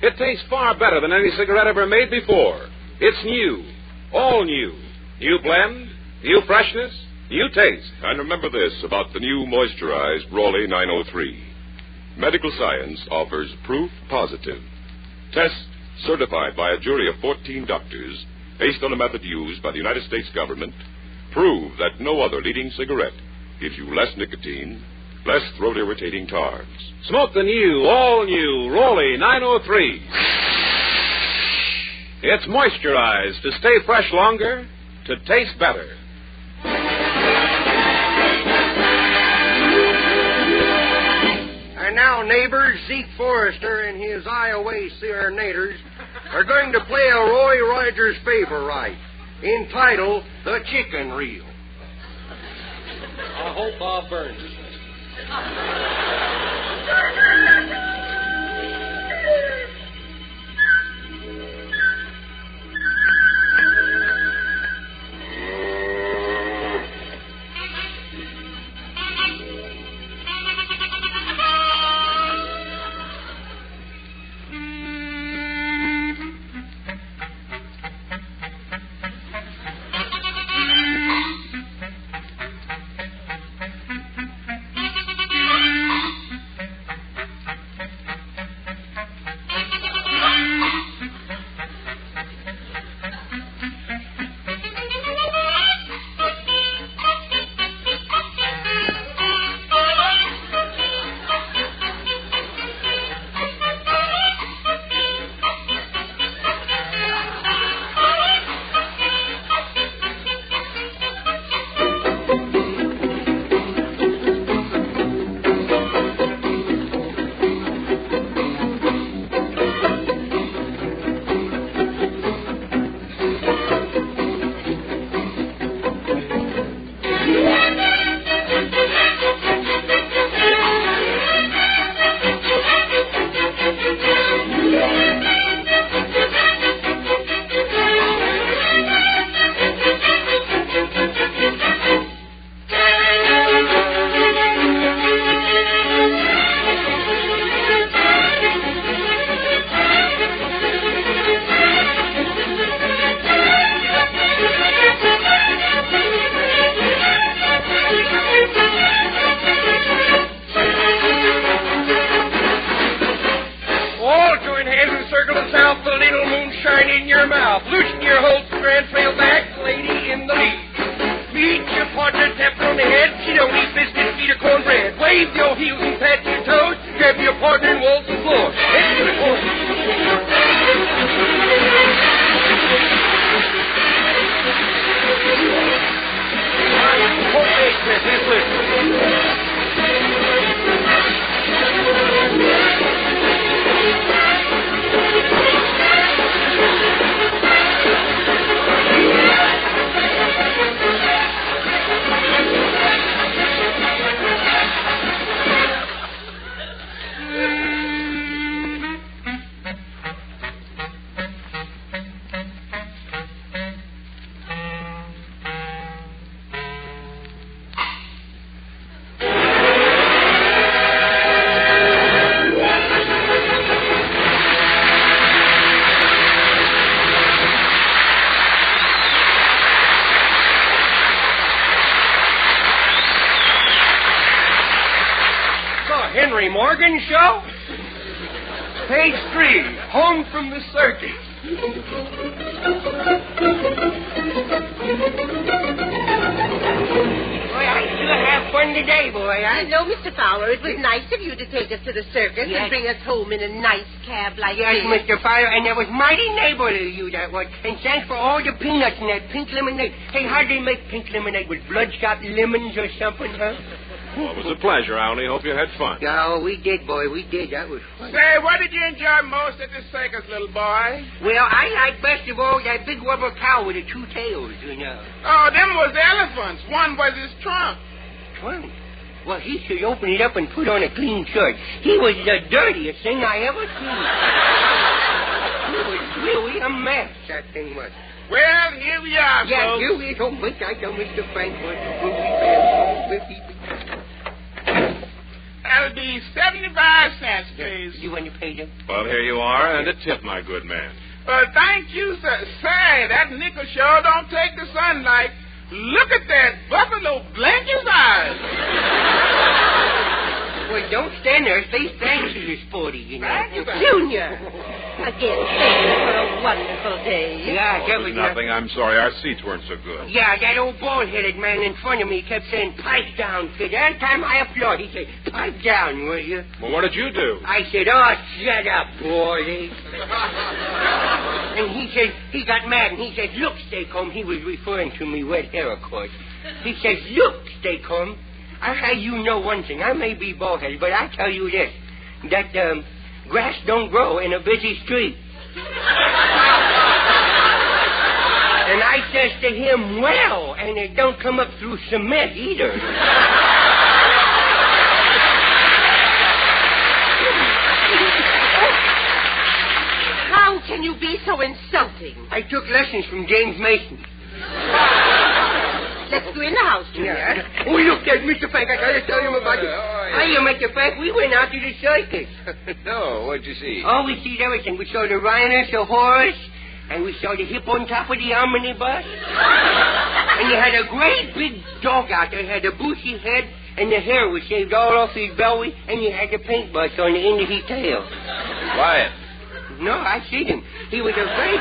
It tastes far better than any cigarette ever made before. It's new, all new. New blend, new freshness, new taste. And remember this about the new moisturized Rolly 903. Medical science offers proof positive. Test certified by a jury of 14 doctors based on a method used by the United States government prove that no other leading cigarette gives you less nicotine, less throat-irritating tars. Smoke the new, all-new Rolly 903. It's moisturized to stay fresh longer, to taste better. And now, neighbors, Zeke Forrester and his Iowa Serenaders are going to play a Roy Rogers favorite entitled The Chicken Reel. I hope Bob burns it. yourself a little moonshine in your mouth. Loosen your whole strand, trail back, lady in the lead. Meet your partner, tap her on the head. She don't eat biscuits, eat her cornbread. Wave your heels and pat your toes. Grab your partner and waltz the floor. Head to the floor. Okay, Chris, let's listen. Morgan show? Page 3, Home from the Circus. Boy, I sure have fun today, boy. I know, Mr. Fowler, it was nice of you to take us to the circus and bring us home in a nice cab like Yes, this. Mr. Fowler, and that was mighty neighborly of you, that was. And thanks for all the peanuts and that pink lemonade. Hey, how do they make pink lemonade? With bloodshot lemons or something, huh? Well, it was a pleasure, Auntie. Hope you had fun. Oh, we did, boy. We did. That was fun. Say, what did you enjoy most at the circus, little boy? Well, I like best of all that big rubber cow with the two tails, you know. Oh, them was elephants. One was his trunk. Trunk? Well, he should open it up and put on a clean shirt. He was the dirtiest thing I ever seen. He was really a mess, that thing was. Well, here we are, yeah, folks. here we go. I know Mr. Frank was. That'll be 75 cents, please. You want to pay them? Well, here you are, and a tip, my good man. Thank you, sir. Say, that nickel sure don't take the sunlight. Look at that buffalo blink his eyes. Well, don't stand there. Say thanks to you, sporty, you know. Thank you, Junior, again, thank you for a wonderful day. Yeah, that was Nothing. I'm sorry. Our seats weren't so good. Yeah, that old bald-headed man in front of me kept saying, pipe down, kid. Every time I applaud, he said, pipe down, will you? Well, what did you do? I said, oh, shut up, boy. And he said, he got mad, and he said, look, Staycomb. He was referring to me wet hair, of course. He says, look, Staycomb. I'll have you know one thing. I may be bald-headed, but I tell you this, that grass don't grow in a busy street. And I says to him, well, and it don't come up through cement either. How can you be so insulting? I took lessons from James Mason. Let's go in the house, Junior. Yeah. Oh, look, there's Mr. Frank. I gotta tell him about it. Mr. Frank, we went out to the circus. No, what'd you see? Oh, we see everything. We saw the rhinoceros, the horse, and we saw the hip on top of the omnibus. And you had a great big dog out there. He had a bushy head, and the hair was shaved all off his belly, and he had the paintbrush on the end of his tail. Wyatt. No, I seen him. He was a very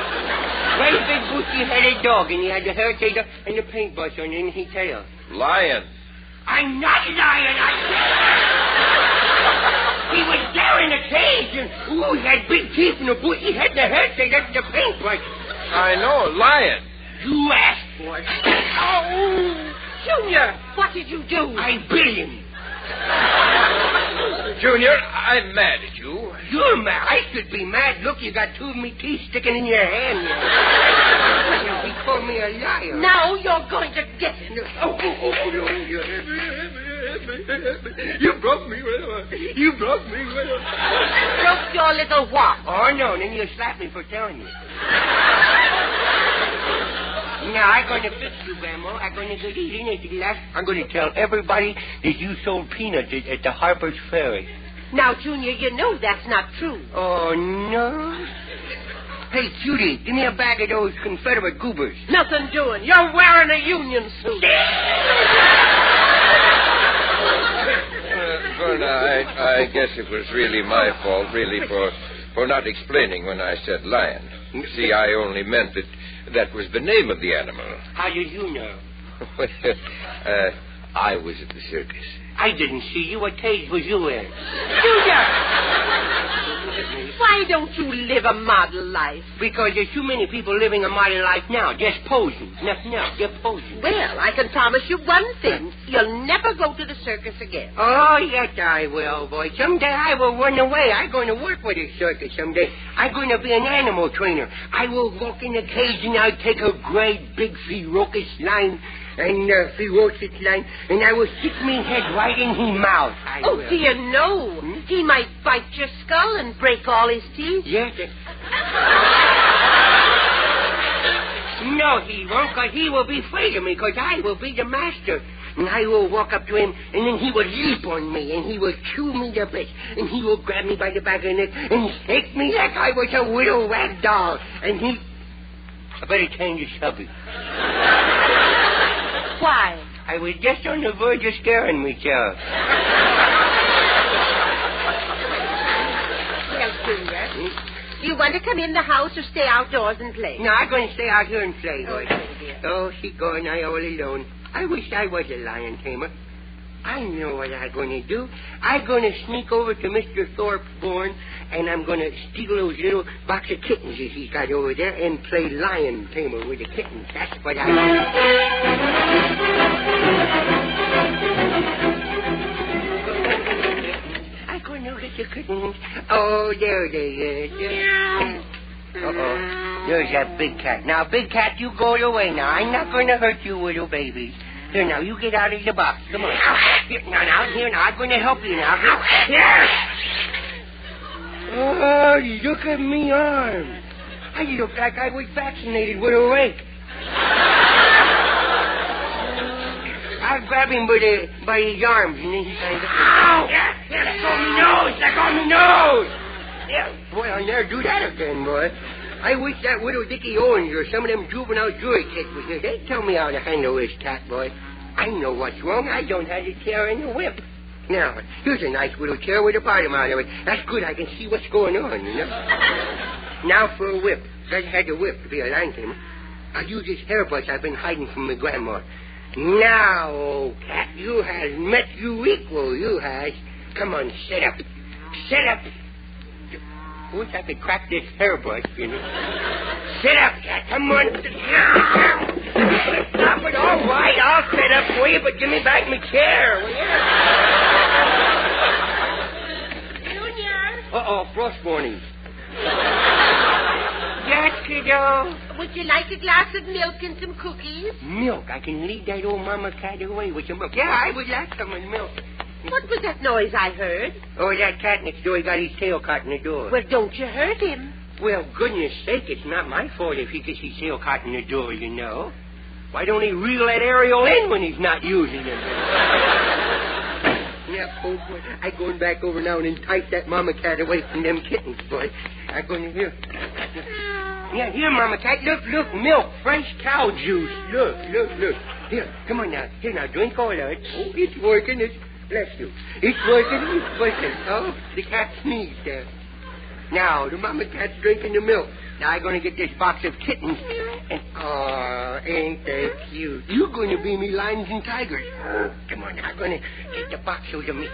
big bushy-headed dog, and he had the hair shaved off and the paintbrush on the end of his tail. Lying. I'm not lying, I said. He was there in the cage, and he had big teeth and a bushy head, the hair shaved off the paintbrush. I know, lying. You asked for it. Oh, Junior, what did you do? I bit him. Junior, I'm mad at you. You're mad. I should be mad. Look, you got two of me teeth sticking in your hand. He called me a liar. Now you're going to get it. Oh, no. You broke me, Will. You broke me, Will. Broke your little what? Oh, no, then you slapped me for telling you. Now, I'm going to fix you, Grandma. I'm going to get eating at the last. I'm going to tell everybody that you sold peanuts at the Harper's Ferry. Now, Junior, you know that's not true. Oh, no? Hey, Judy, give me a bag of those Confederate goobers. Nothing doing. You're wearing a Union suit. Well, now, I guess it was really my fault, for not explaining when I said lion. See, I only meant that was the name of the animal. How did you know? Well, I was at the circus. I didn't see you. What cage was you in? Junior! Why don't you live a model life? Because there's too many people living a modern life now, just posing. Nothing else, just posing. Well, I can promise you one thing. You'll never go to the circus again. Oh, yes, I will, boy. Someday I will run away. I'm going to work for the circus someday. I'm going to be an animal trainer. I will walk in the cage and I'll take a great big ferocious lion and and I will stick me head right in his mouth. I will. Dear, no. He might bite your skull and break all his teeth. Yes. No, he won't, because he will be afraid of me, because I will be the master. And I will walk up to him, and then he will leap on me, and he will chew me to bits, and he will grab me by the back of the neck and shake me like I was a little rag doll. And he... I better change the subject. Why? I was just on the verge of scaring myself. Well, Junior, do you want to come in the house or stay outdoors and play? No, I'm going to stay out here and play, boy. Oh, she's going now all alone. I wish I was a lion tamer. I know what I'm going to do. I'm going to sneak over to Mr. Thorpe's barn, and I'm going to steal those little box of kittens that he's got over there and play lion tamer with the kittens. That's what I'm going to do. I'm going to get the kittens. Oh, there they are. Uh-oh. There's that big cat. Now, big cat, you go your way now. I'm not going to hurt you little babies. Here, now, you get out of the box. Come on. Here, now, here, now. I'm going to help you now. Here. Oh, look at me arm. I look like I was vaccinated with a rake. I grab him by his arms, and then he kind of... Ow! Let go of me nose! Let go of me nose! Yeah. Boy, I'll never do that again, boy. I wish that widow Dickie Owens or some of them juvenile jury kids was here. They'd tell me how to handle this cat, boy. I know what's wrong. I don't have the chair and the whip. Now, here's a nice little chair with a bottom out of it. That's good. I can see what's going on, you know. Now for a whip. Doesn't have the whip to be a lion tamer. I'll use this hairbrush I've been hiding from my grandma. Now, old cat, you has met you equal, you has. Come on, sit up. Sit up. I wish I could crack this hairbrush, you know. Sit up, cat. Come on. Stop it. All right, I'll sit up for you, but give me back my chair, will you? Junior. Uh-oh, frost warning. Yes, kiddo. Would you like a glass of milk and some cookies? Milk? I can lead that old mama cat away with some milk. Yeah, I would like some milk. What was that noise I heard? Oh, that cat next door, he got his tail caught in the door. Well, don't you hurt him? Well, goodness sake, it's not my fault if he gets his tail caught in the door, you know. Why don't he reel that aerial in when he's not using it? Yeah, oh, boy. I'm going back over now and entice that mama cat away from them kittens, boy. I'm going to hear. Yeah, here, mama cat. Look, milk, fresh cow juice. Look. Here, come on now. Here, now, drink all of it. Oh, it's working. Bless you. It's working. Oh, the cat sneezed there. Now, the mama cat's drinking the milk. Now, I'm going to get this box of kittens. And, oh, ain't they cute? You're going to be me lions and tigers. Oh, come on, I'm going to get the box out of me.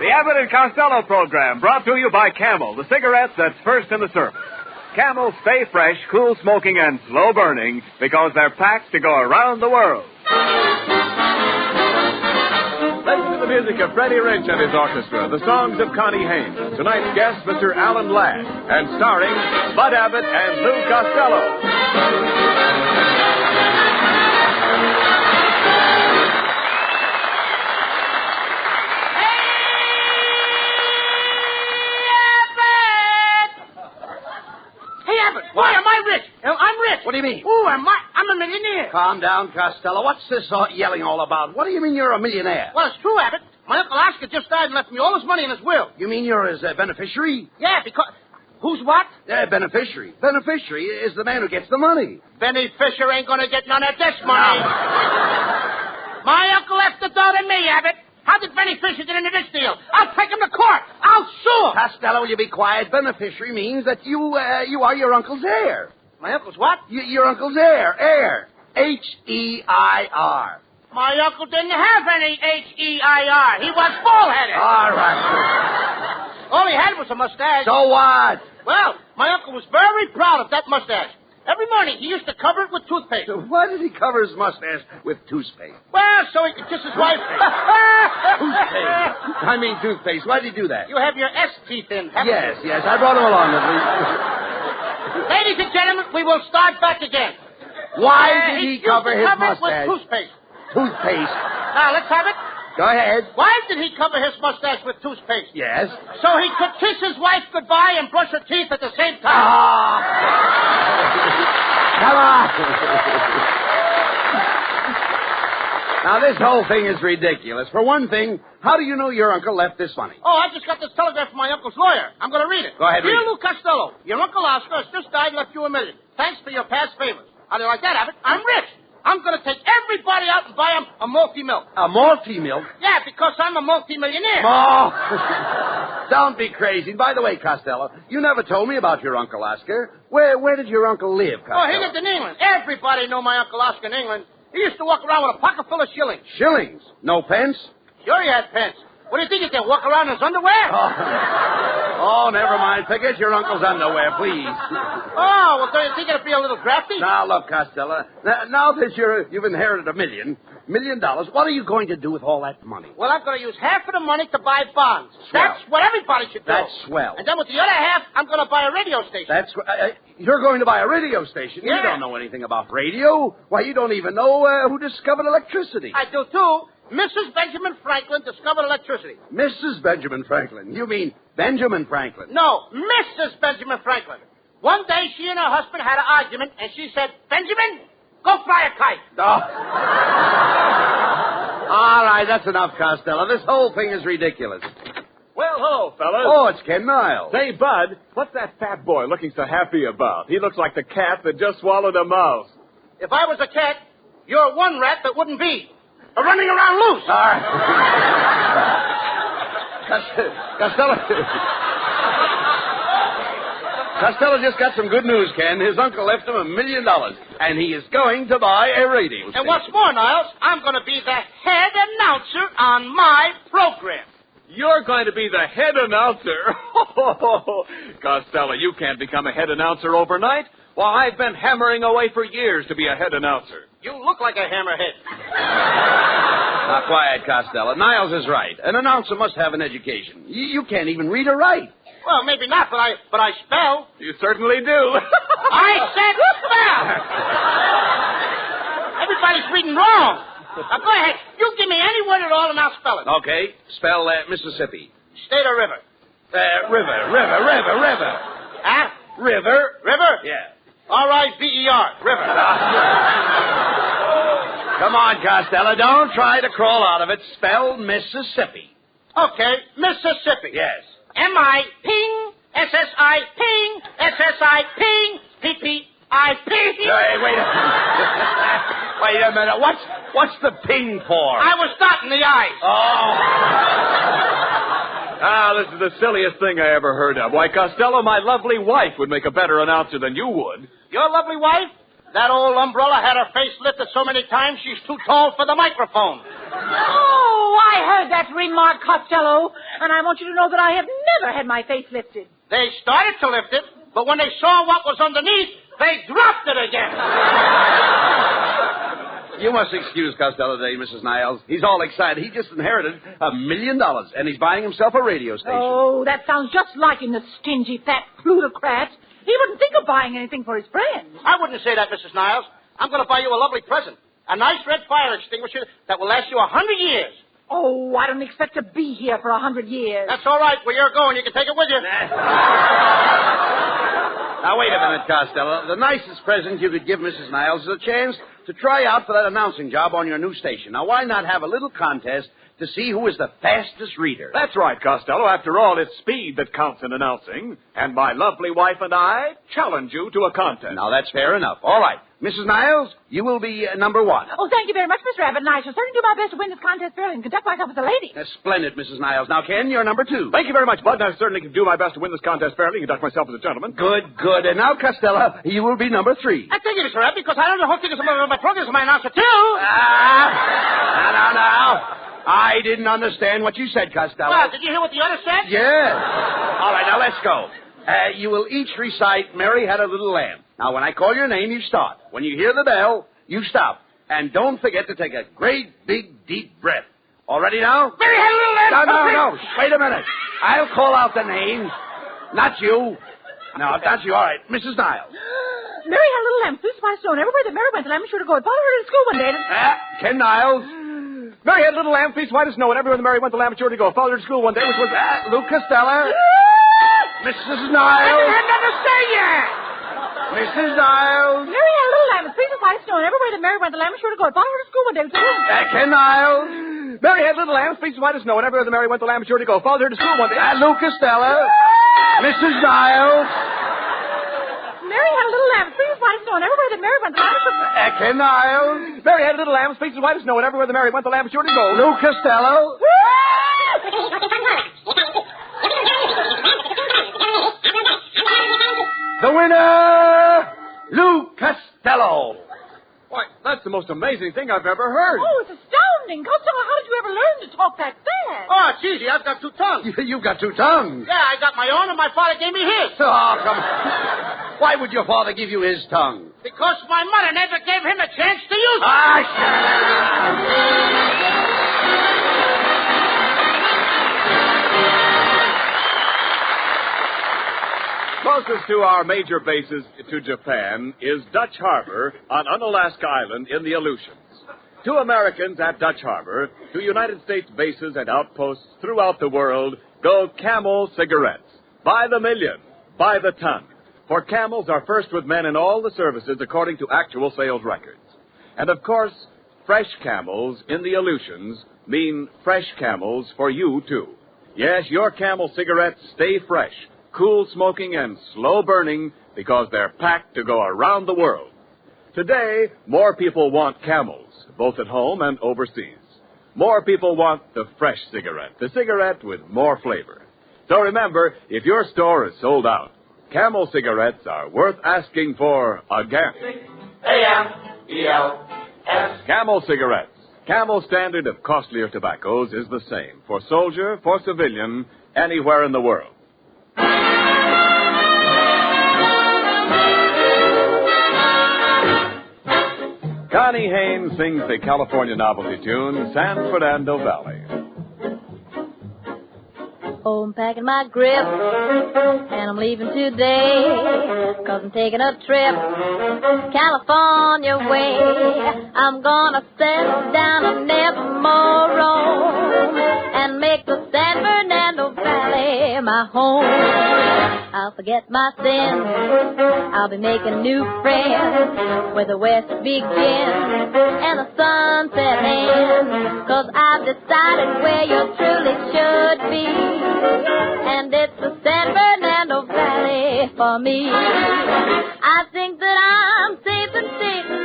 The Abbott Costello program brought to you by Camel, the cigarette that's first in the service. Camel stay fresh, cool smoking, and slow burning because they're packed to go around the world. Listen to the music of Freddie Rich and his orchestra, the songs of Connie Haynes, tonight's guest, Mr. Alan Ladd, and starring Bud Abbott and Lou Costello. What do you mean? Ooh, I'm a millionaire. Calm down, Costello. What's this yelling all about? What do you mean you're a millionaire? Well, it's true, Abbott. My Uncle Oscar just died and left me all his money in his will. You mean you're his beneficiary? Yeah, because... Who's what? Beneficiary. Beneficiary is the man who gets the money. Beneficiary ain't gonna get none of this money. My uncle left the dough to me, Abbott. How did beneficiary get into this deal? I'll take him to court. I'll sue him. Costello, will you be quiet? Beneficiary means that you are your uncle's heir. My uncle's what? Your uncle's heir. Heir. H-E-I-R. My uncle didn't have any H-E-I-R. He was bullheaded. All right. All he had was a mustache. So what? Well, my uncle was very proud of that mustache. Every morning he used to cover it with toothpaste. So why did he cover his mustache with toothpaste? Well, so he could kiss his wife. Toothpaste. I mean toothpaste. Why did he do that? You have your S teeth in, haven't you? Yes. I brought him along with me. Ladies and gentlemen, we will start back again. Why did he cover his mustache? With toothpaste. Toothpaste. Now, let's have it. Go ahead. Why did he cover his mustache with toothpaste? Yes. So he could kiss his wife goodbye and brush her teeth at the same time. Come on. Now, this whole thing is ridiculous. For one thing, how do you know your uncle left this money? Oh, I just got this telegram from my uncle's lawyer. I'm going to read it. Go ahead, read Dear it. Lou Costello, your Uncle Oscar has just died and left you $1 million. Thanks for your past favors. How do you like that, Abbott? I'm rich. I'm going to take everybody out and buy them a multi-milk. A multi-milk? Yeah, because I'm a multi-millionaire. Oh, don't be crazy. By the way, Costello, you never told me about your Uncle Oscar. Where did your uncle live, Costello? Oh, he lived in England. Everybody knew my Uncle Oscar in England. He used to walk around with a pocket full of shillings. Shillings? No pence? Sure he had pence. What do you think? He can walk around in his underwear? Oh, never mind. Forget your uncle's underwear, please. Oh, well, don't you think it'd be a little drafty? Now, look, Costello. Now that you've inherited $1 million, what are you going to do with all that money? Well, I'm going to use half of the money to buy bonds. Swell. That's what everybody should do. That's swell. And then with the other half, I'm going to buy a radio station. You're going to buy a radio station? Yeah. You don't know anything about radio. Why, you don't even know who discovered electricity. I do, too. Mrs. Benjamin Franklin discovered electricity. Mrs. Benjamin Franklin? You mean Benjamin Franklin? No, Mrs. Benjamin Franklin. One day, she and her husband had an argument, and she said, Benjamin, go fly a kite. Oh. All right, that's enough, Costello. This whole thing is ridiculous. Well, hello, fellas. Oh, it's Ken Niles. Say, Bud, what's that fat boy looking so happy about? He looks like the cat that just swallowed a mouse. If I was a cat, you're one rat that wouldn't be. Running around loose. All right. Costello just got some good news, Ken. His uncle left him $1 million, and he is going to buy a radio station. And what's more, Niles, I'm going to be the head announcer on my program. You're going to be the head announcer? Costello, you can't become a head announcer overnight. Why, I've been hammering away for years to be a head announcer. You look like a hammerhead. Now, quiet, Costello. Niles is right. An announcer must have an education. You can't even read or write. Well, maybe not, but I spell. You certainly do. I said spell. Everybody's reading wrong. Now, go ahead. You give me any word at all, and I'll spell it. Okay. Spell Mississippi. State or river? River. Huh? River. River? Yeah. R-I-V-E-R. River. Come on, Costello. Don't try to crawl out of it. Spell Mississippi. Okay. Mississippi. Yes. M-I-ping, S-S-I ping, S-S-I ping, P-P-I-P. Hey, wait a minute. Wait a minute. What's the ping for? I was dotting the I's. Oh. This is the silliest thing I ever heard of. Why, Costello, my lovely wife would make a better announcer than you would. Your lovely wife? That old umbrella had her face lifted so many times she's too tall for the microphone. Oh, I heard that remark, Costello, and I want you to know that I have never had my face lifted. They started to lift it, but when they saw what was underneath, they dropped it again. You must excuse Costello today, Mrs. Niles. He's all excited. He just inherited $1 million, and he's buying himself a radio station. Oh, that sounds just like him, the stingy, fat plutocrat. He wouldn't think of buying anything for his friends. I wouldn't say that, Mrs. Niles. I'm going to buy you a lovely present. A nice red fire extinguisher that will last you 100 years. Oh, I don't expect to be here for 100 years. That's all right. Where you're going, you can take it with you. Now, wait a minute, Costello. The nicest present you could give Mrs. Niles is a chance to try out for that announcing job on your new station. Now, why not have a little contest to see who is the fastest reader? That's right, Costello. After all, it's speed that counts in announcing. And my lovely wife and I challenge you to a contest. Now, that's fair enough. All right. Mrs. Niles, you will be number one. Oh, thank you very much, Mr. Abbott, and I shall certainly do my best to win this contest fairly and conduct myself as a lady. That's splendid, Mrs. Niles. Now, Ken, you're number two. Thank you very much, Bud. I certainly can do my best to win this contest fairly and conduct myself as a gentleman. Good, good. And now, Costello, you will be number three. I thank you, Mr. Abbott, because I don't know how to think of my progress of my announcer, too. Now. I didn't understand what you said, Costello. Well, did you hear what the other said? Yes. All right, now let's go. You will each recite Mary Had a Little Lamb. Now, when I call your name, you start. When you hear the bell, you stop. And don't forget to take a great, big, deep breath. All ready now? Mary Had a Little Lamb. No. Wait a minute. I'll call out the names. Not you. No, not you. All right. Mrs. Niles. Mary had a little lamb, sweet spice stone. Everywhere that Mary went, the lamb was sure to go. It followed her to school one day. Ken Niles. Mary had a little lamb, fleece white as snow, and everywhere Mary went, the lamb was sure to go. Followed her to school one day, which was... Luke Costello. Mrs. Niles. I didn't have nothing to say yet. Mrs. Niles. Mary had a little lamb, fleece white as snow, and everywhere that Mary went, the lamb was sure to go. It followed her to school one day. Ken Niles. Mary had little lambs, fleece white as snow, and everywhere Mary went, the lamb was sure to go. Followed her to school one day. Luke Costello. Mrs. Niles. Mary had a little lamb, fleece white as snow, and everywhere that Mary went, the lamb was sure to go. Ken Niles. Mary had little lambs, fleece white as snow, and everywhere Mary went, the lamb was sure to go. Luke Costello. The winner, Luke Costello. Why, that's the most amazing thing I've ever heard. Oh, it's astounding. Costello, how did you ever learn to talk that fast? Oh, it's easy. I've got two tongues. You've got two tongues. Yeah, I got my own, and my father gave me his. Oh, come on. Why would your father give you his tongue? Because my mother never gave him a chance to use it. Closest to our major bases to Japan is Dutch Harbor on Unalaska Island in the Aleutians. To Americans at Dutch Harbor, to United States bases and outposts throughout the world, go Camel cigarettes. By the million, by the ton. For Camels are first with men in all the services according to actual sales records. And of course, fresh Camels in the Aleutians mean fresh Camels for you, too. Yes, your Camel cigarettes stay fresh, cool smoking and slow burning because they're packed to go around the world. Today, more people want Camels, both at home and overseas. More people want the fresh cigarette, the cigarette with more flavor. So remember, if your store is sold out, Camel cigarettes are worth asking for again. A-M-E-L-S. Camel cigarettes. Camel standard of costlier tobaccos is the same for soldier, for civilian, anywhere in the world. Connie Haynes sings the California novelty tune, San Fernando Valley. Oh, I'm packing my grip, and I'm leaving today, 'cause I'm taking a trip California way. I'm gonna settle down and never more roam, and make the San Fernando Valley my home. I'll forget my sins, I'll be making new friends, where the west begins and the sunset ends, 'cause I've decided where you truly should be, and it's the San Fernando Valley for me. I think that I'm safe and Satan,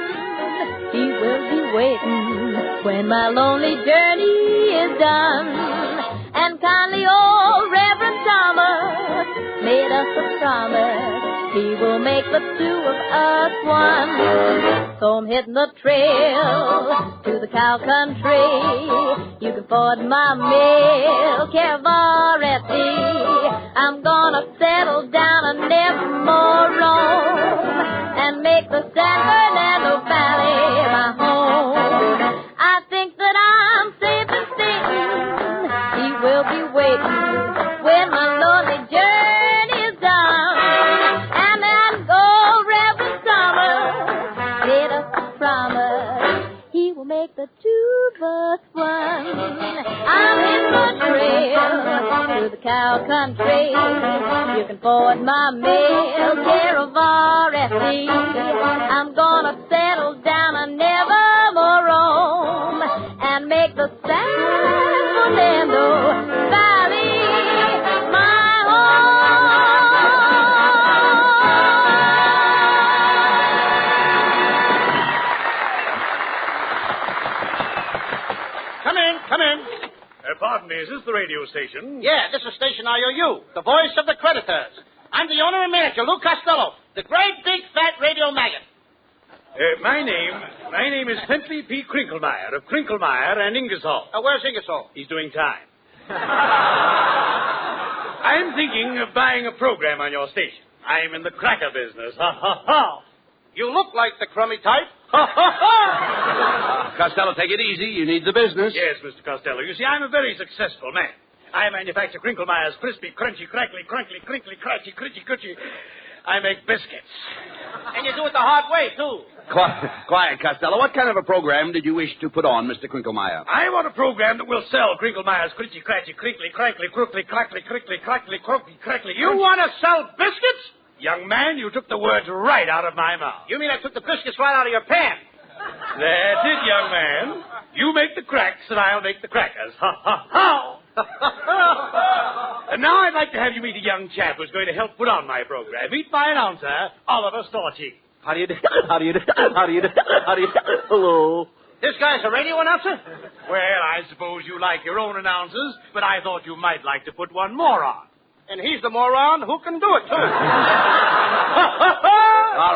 he will be waiting when my lonely journey is done. And kindly old Reverend Thomas made us a promise, he will make the two of us one. So I'm hitting the trail to the cow country, you can ford my mail, Cavaretti. I'm gonna settle down and never more roam, and make the San Fernando Valley my home. I think that I'm safe and Satan, he will be waiting when my lonely journey is done. And then go Reverend Thomas made us a promise, he will make the two of us one. I'm in the trail to the cow country. You can forward my mail, care of RFD. I'm gonna settle down and never more roam and make the San Fernando Valley my home. Come in. Pardon me, is this the radio station? Yeah, this is Station IOU, the voice of the creditors. I'm the owner and manager, Lou Costello, the great big fat radio maggot. My name is Bentley P. Crinklemeyer of Crinklemeyer and Ingersoll. Where's Ingersoll? He's doing time. I'm thinking of buying a program on your station. I'm in the cracker business. Ha, ha, ha. You look like the crummy type. Costello, take it easy. You need the business. Yes, Mr. Costello. You see, I'm a very successful man. I manufacture Crinklemeyer's crispy, crunchy, crackly, crunkly, crinkly, cratchy, critchy, critchy. I make biscuits. And you do it the hard way, too. Quiet, Costello. What kind of a program did you wish to put on, Mr. Crinklemeyer? I want a program that will sell Crinklemeyer's critchy, cratchy, crinkly, crackly, crookly, crackly, crickly, crackly, crookly, crackly. You want to sell biscuits? Young man, you took the words right out of my mouth. You mean I took the biscuits right out of your pan? That's it, young man. You make the cracks, and I'll make the crackers. Ha, ha, ha. And now I'd like to have you meet a young chap who's going to help put on my program. Meet my announcer, Oliver Storchy. How do you do? Hello. This guy's a radio announcer? Well, I suppose you like your own announcers, but I thought you might like to put one more on. And he's the moron who can do it, too. All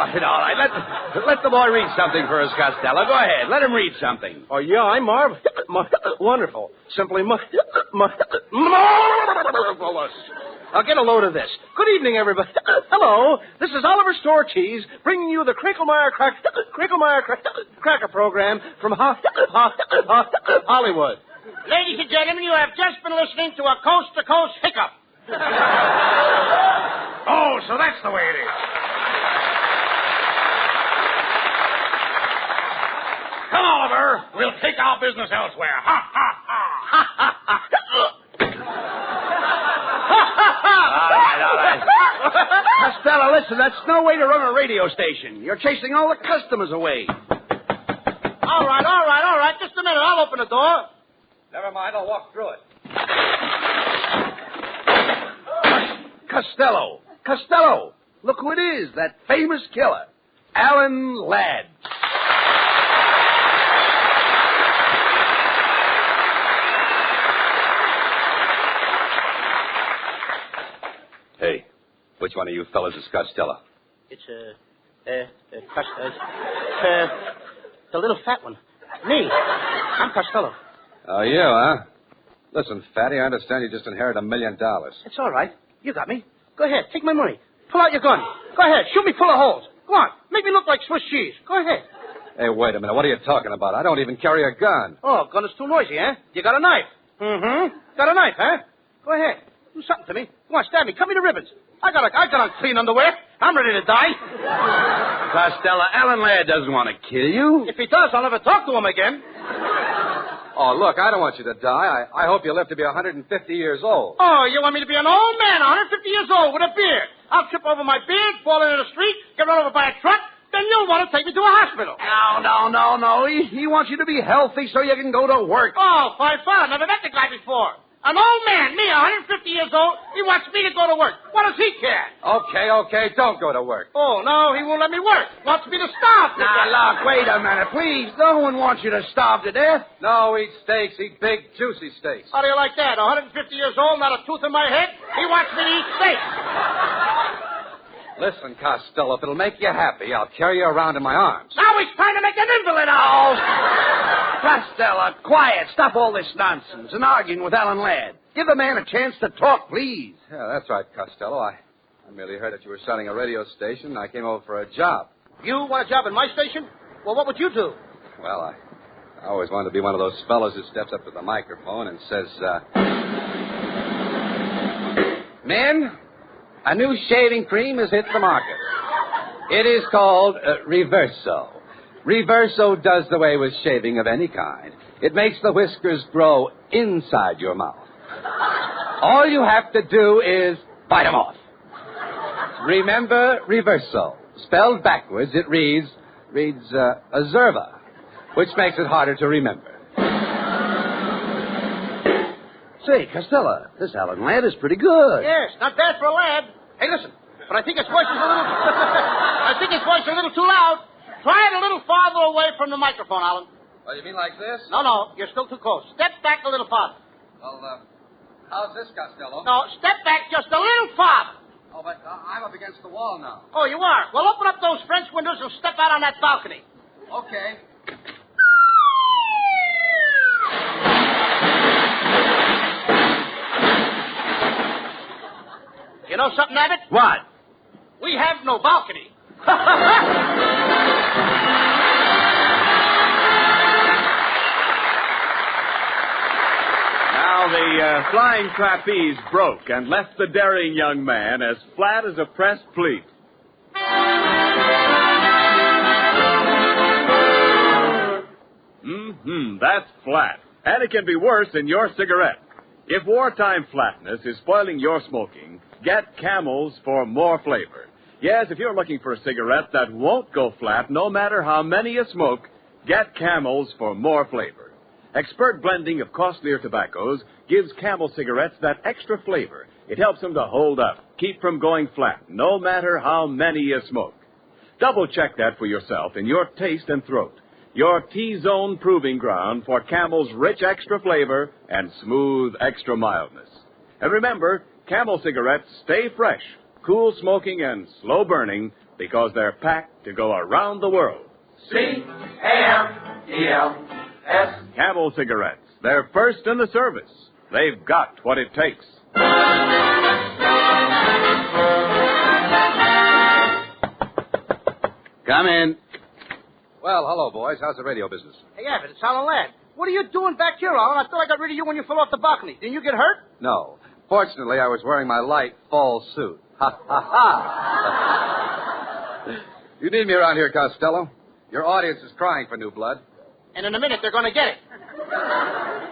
right. Let the boy read something for us, Costello. Go ahead. Let him read something. Oh, yeah, I'm wonderful. Simply marvelous. I'll get a load of this. Good evening, everybody. Hello, this is Oliver Storcheese bringing you the Crinklemeyer Cracker program from Hollywood. Ladies and gentlemen, you have just been listening to a coast-to-coast hiccup. Oh, so that's the way it is. Come, Oliver. We'll take our business elsewhere. Ha, ha, ha. Ha, ha, ha. All right. Costello, listen, that's no way to run a radio station. You're chasing all the customers away. All right. Just a minute. I'll open the door. Never mind. I'll walk through it. Costello, look who it is, that famous killer, Alan Ladd. Hey, which one of you fellas is Costello? It's the little fat one. Me. I'm Costello. Oh, you, huh? Listen, fatty, I understand you just inherited $1 million. It's all right. You got me. Go ahead. Take my money. Pull out your gun. Go ahead. Shoot me full of holes. Go on. Make me look like Swiss cheese. Go ahead. Hey, wait a minute. What are you talking about? I don't even carry a gun. Oh, gun is too noisy, huh? You got a knife. Mm-hmm. Got a knife, huh? Go ahead. Do something to me. Come on, stab me. Cut me to ribbons. I got on clean underwear. I'm ready to die. Costello, Alan Ladd doesn't want to kill you. If he does, I'll never talk to him again. Oh, look, I don't want you to die. I hope you live to be 150 years old. Oh, you want me to be an old man, 150 years old, with a beard? I'll trip over my beard, fall into the street, get run over by a truck, then you'll want to take me to a hospital. No. He wants you to be healthy so you can go to work. Oh, fine. Never met the guy before. An old man, me, 150 years old, he wants me to go to work. What does he care? Okay, don't go to work. Oh, no, he won't let me work. Wants me to starve to death. Now, look, wait a minute, please. No one wants you to starve to death. No, eat steaks. Eat big, juicy steaks. How do you like that? 150 years old, not a tooth in my head? He wants me to eat steak. Listen, Costello, if it'll make you happy, I'll carry you around in my arms. Now he's trying to make an invalid out. Costello, quiet. Stop all this nonsense and arguing with Alan Ladd. Give the man a chance to talk, please. Yeah, that's right, Costello. I merely heard that you were starting a radio station, and I came over for a job. You want a job in my station? Well, what would you do? Well, I always wanted to be one of those fellows who steps up to the microphone and says, Men, a new shaving cream has hit the market. It is called Reverso. Reverso does away with shaving of any kind. It makes the whiskers grow inside your mouth. All you have to do is bite them off. Remember Reverso. Spelled backwards, it reads Azerva, which makes it harder to remember. Say, Costello, this Alan Ladd is pretty good. Yes, not bad for a lad. Hey, listen, but I think his voice is a little... I think his voice is a little too loud. Try it a little farther away from the microphone, Alan. Oh, you mean like this? No, you're still too close. Step back a little farther. Well, how's this, Costello? No, step back just a little farther. Oh, but I'm up against the wall now. Oh, you are? Well, open up those French windows and step out on that balcony. Okay. You know something, Abbott? What? We have no balcony. Now the flying trapeze broke and left the daring young man as flat as a pressed pleat. That's flat. And it can be worse in your cigarette. If wartime flatness is spoiling your smoking, get Camels for more flavor. Yes, if you're looking for a cigarette that won't go flat no matter how many you smoke, get Camels for more flavor. Expert blending of costlier tobaccos gives Camel cigarettes that extra flavor. It helps them to hold up, keep from going flat, no matter how many you smoke. Double-check that for yourself in your taste and throat. Your T-Zone proving ground for Camel's rich extra flavor and smooth extra mildness. And remember, Camel cigarettes stay fresh, cool smoking, and slow burning because they're packed to go around the world. C-A-M-E-L-S. Camel cigarettes. They're first in the service. They've got what it takes. Come in. Well, hello, boys. How's the radio business? Hey, Abbott, it's Alan Ladd. What are you doing back here, Alan? I thought I got rid of you when you fell off the balcony. Didn't you get hurt? No. Fortunately, I was wearing my light fall suit. Ha, ha, ha. You need me around here, Costello. Your audience is crying for new blood. And in a minute, they're going to get it.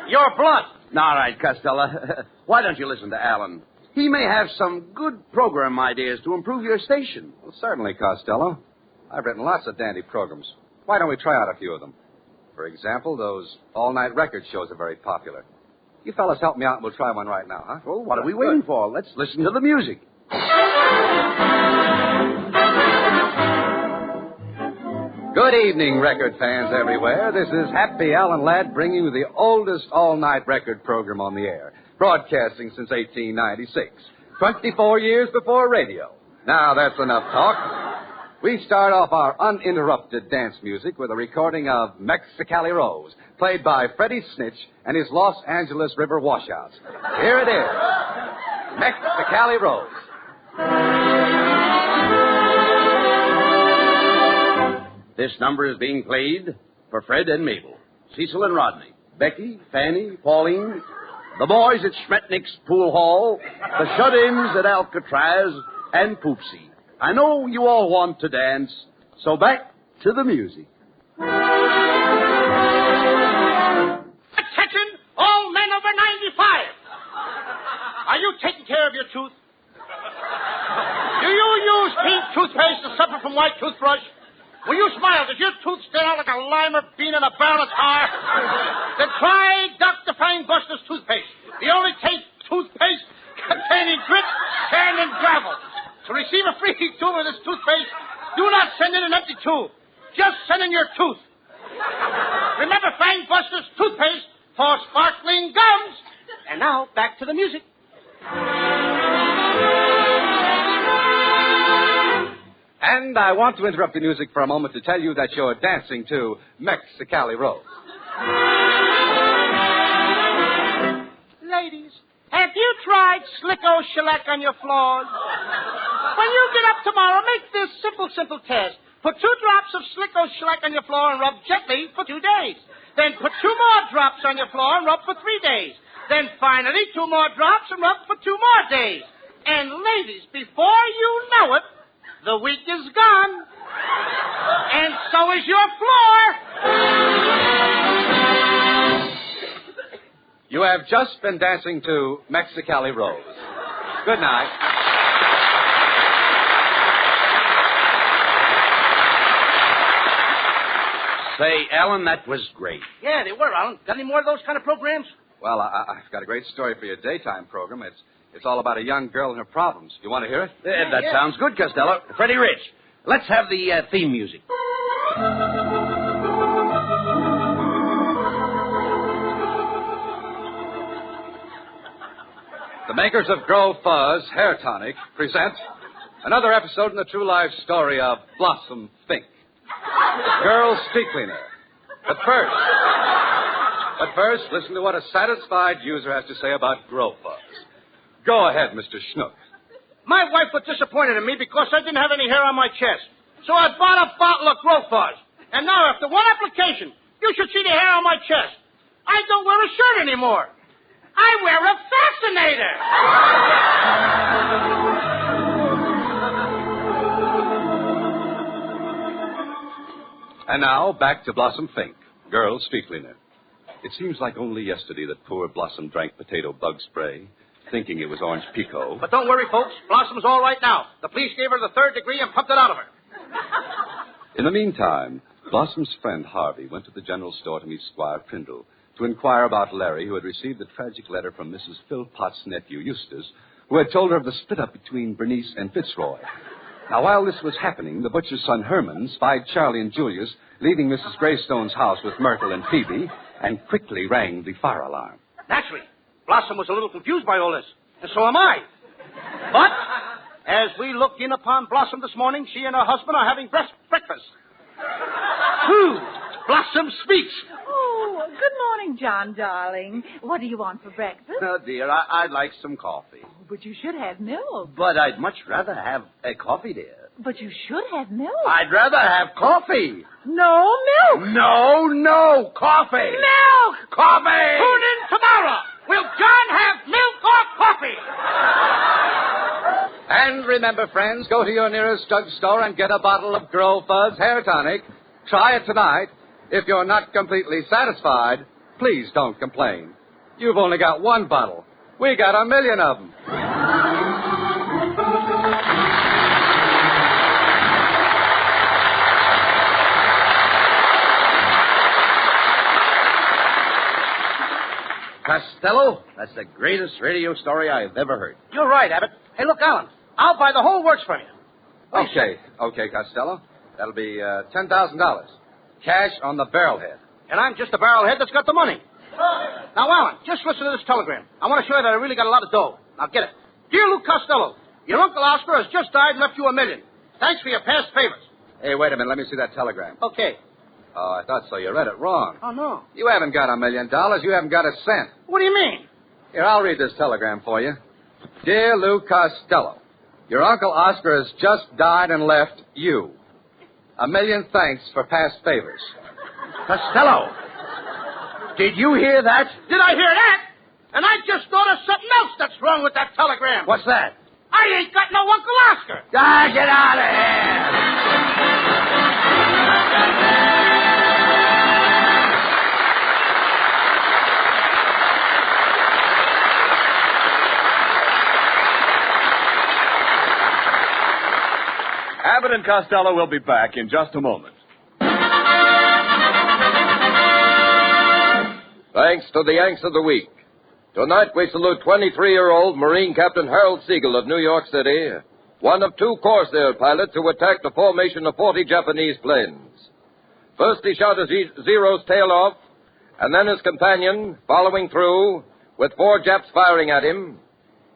Your blood. All right, Costello. Why don't you listen to Alan? He may have some good program ideas to improve your station. Well, certainly, Costello. I've written lots of dandy programs. Why don't we try out a few of them? For example, those all-night record shows are very popular. You fellas help me out and we'll try one right now, huh? Well, what are we waiting for? Let's listen to the music. Good evening, record fans everywhere. This is Happy Alan Ladd bringing you the oldest all-night record program on the air, broadcasting since 1896, 24 years before radio. Now, that's enough talk. We start off our uninterrupted dance music with a recording of Mexicali Rose, played by Freddie Snitch and his Los Angeles River Washouts. Here it is, Mexicali Rose. This number is being played for Fred and Mabel, Cecil and Rodney, Becky, Fanny, Pauline, the boys at Schmetnick's Pool Hall, the shut-ins at Alcatraz, and Poopsie. I know you all want to dance, so back to the music. Attention, all men over 95. Are you taking care of your tooth? Do you use pink toothpaste to suffer from white toothbrush? When you smile, does your tooth stand out like a lima bean in a barrel of tar? Then try Dr. Fangbuster's toothpaste. The only toothpaste containing grit, sand, and gravel. To receive a free tube of this toothpaste, do not send in an empty tube. Just send in your tooth. Remember Fangbuster's toothpaste for sparkling gums. And now, back to the music. And I want to interrupt the music for a moment to tell you that you're dancing to Mexicali Rose. Ladies, have you tried Slicko Shellac on your floors? When you get up tomorrow, make this simple test. Put 2 drops of Slicko Shellac on your floor and rub gently for 2 days. Then put 2 more drops on your floor and rub for 3 days. Then finally 2 more drops and rub for 2 more days. And ladies, before you know it, the week is gone. And so is your floor. You have just been dancing to Mexicali Rose. Good night. Say, Alan, that was great. Yeah, they were, Alan. Got any more of those kind of programs? Well, I've got a great story for your daytime program. It's all about a young girl and her problems. You want to hear it? That sounds good, Costello. Freddie Rich, let's have the theme music. The makers of Grow Fuzz Hair Tonic present another episode in the true life story of Blossom Fink, Girl Street Cleaner. But first, listen to what a satisfied user has to say about Grow Fuzz. Go ahead, Mr. Schnook. My wife was disappointed in me because I didn't have any hair on my chest. So I bought a bottle of Grow Fuzz. And now, after one application, you should see the hair on my chest. I don't wear a shirt anymore. I wear a fascinator. And now, back to Blossom Fink, Girl Street Cleaner. It seems like only yesterday that poor Blossom drank potato bug spray, thinking it was orange pico. But don't worry, folks. Blossom's all right now. The police gave her the 3rd degree and pumped it out of her. In the meantime, Blossom's friend Harvey went to the general store to meet Squire Prindle to inquire about Larry, who had received a tragic letter from Mrs. Philpott's nephew, Eustace, who had told her of the split-up between Bernice and Fitzroy. Now, while this was happening, the butcher's son Herman spied Charlie and Julius leaving Mrs. Greystone's house with Myrtle and Phoebe and quickly rang the fire alarm. Naturally, Blossom was a little confused by all this, and so am I. But as we look in upon Blossom this morning, she and her husband are having breakfast. Blossom speaks. Oh, good morning, John, darling. What do you want for breakfast? Oh, dear, I'd like some coffee. Oh, but you should have milk. But I'd much rather have a coffee, dear. But you should have milk. I'd rather have coffee. No milk. No, coffee. Milk. Coffee. Tune in tomorrow. Will John have milk or coffee? And remember, friends, go to your nearest drugstore and get a bottle of Grow Fuzz Hair Tonic. Try it tonight. If you're not completely satisfied, please don't complain. You've only got one bottle. We got 1 million of them. Costello, that's the greatest radio story I've ever heard. You're right, Abbott. Hey, look, Alan, I'll buy the whole works from you. Okay, Costello. That'll be $10,000. Cash on the barrelhead. And I'm just the barrelhead that's got the money. Now, Alan, just listen to this telegram. I want to show you that I really got a lot of dough. Now, get it. Dear Lou Costello, your Uncle Oscar has just died and left you $1 million. Thanks for your past favors. Hey, wait a minute. Let me see that telegram. Okay. Oh, I thought so. You read it wrong. Oh, no. You haven't got $1 million. You haven't got a cent. What do you mean? Here, I'll read this telegram for you. Dear Lou Costello, your Uncle Oscar has just died and left you $1 million thanks for past favors. Costello, did you hear that? Did I hear that? And I just thought of something else that's wrong with that telegram. What's that? I ain't got no Uncle Oscar. Ah, get out of Abbott and Costello will be back in just a moment. Thanks to the Yanks of the Week. Tonight we salute 23-year-old Marine Captain Harold Siegel of New York City, one of 2 Corsair pilots who attacked the formation of 40 Japanese planes. First he shot Zero's tail off, and then his companion, following through, with 4 Japs firing at him,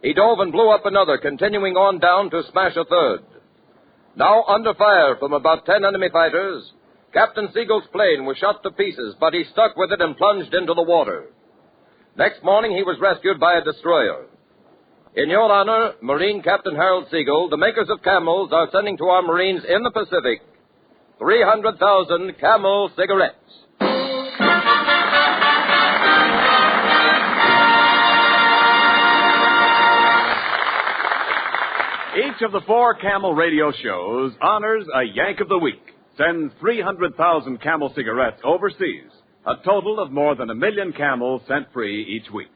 he dove and blew up another, continuing on down to smash a third. Now under fire from about 10 enemy fighters, Captain Siegel's plane was shot to pieces, but he stuck with it and plunged into the water. Next morning, he was rescued by a destroyer. In your honor, Marine Captain Harold Siegel, the makers of Camels are sending to our Marines in the Pacific 300,000 Camel cigarettes. Each of the 4 Camel radio shows honors a Yank of the Week, sends 300,000 Camel cigarettes overseas A total of more than 1 million camels sent free each week.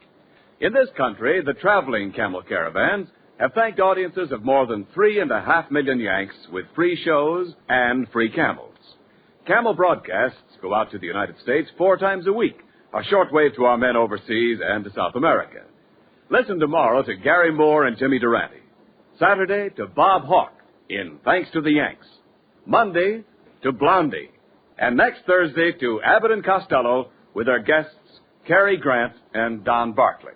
In this country, the traveling camel caravans have thanked audiences of more than 3.5 million Yanks with free shows and free camels. Camel broadcasts go out to the United States 4 times a week, a shortwave to our men overseas and to South America. Listen tomorrow to Gary Moore and Jimmy Durante. Saturday to Bob Hawke in Thanks to the Yanks. Monday to Blondie. And next Thursday to Abbott and Costello with their guests Cary Grant and Don Barclay.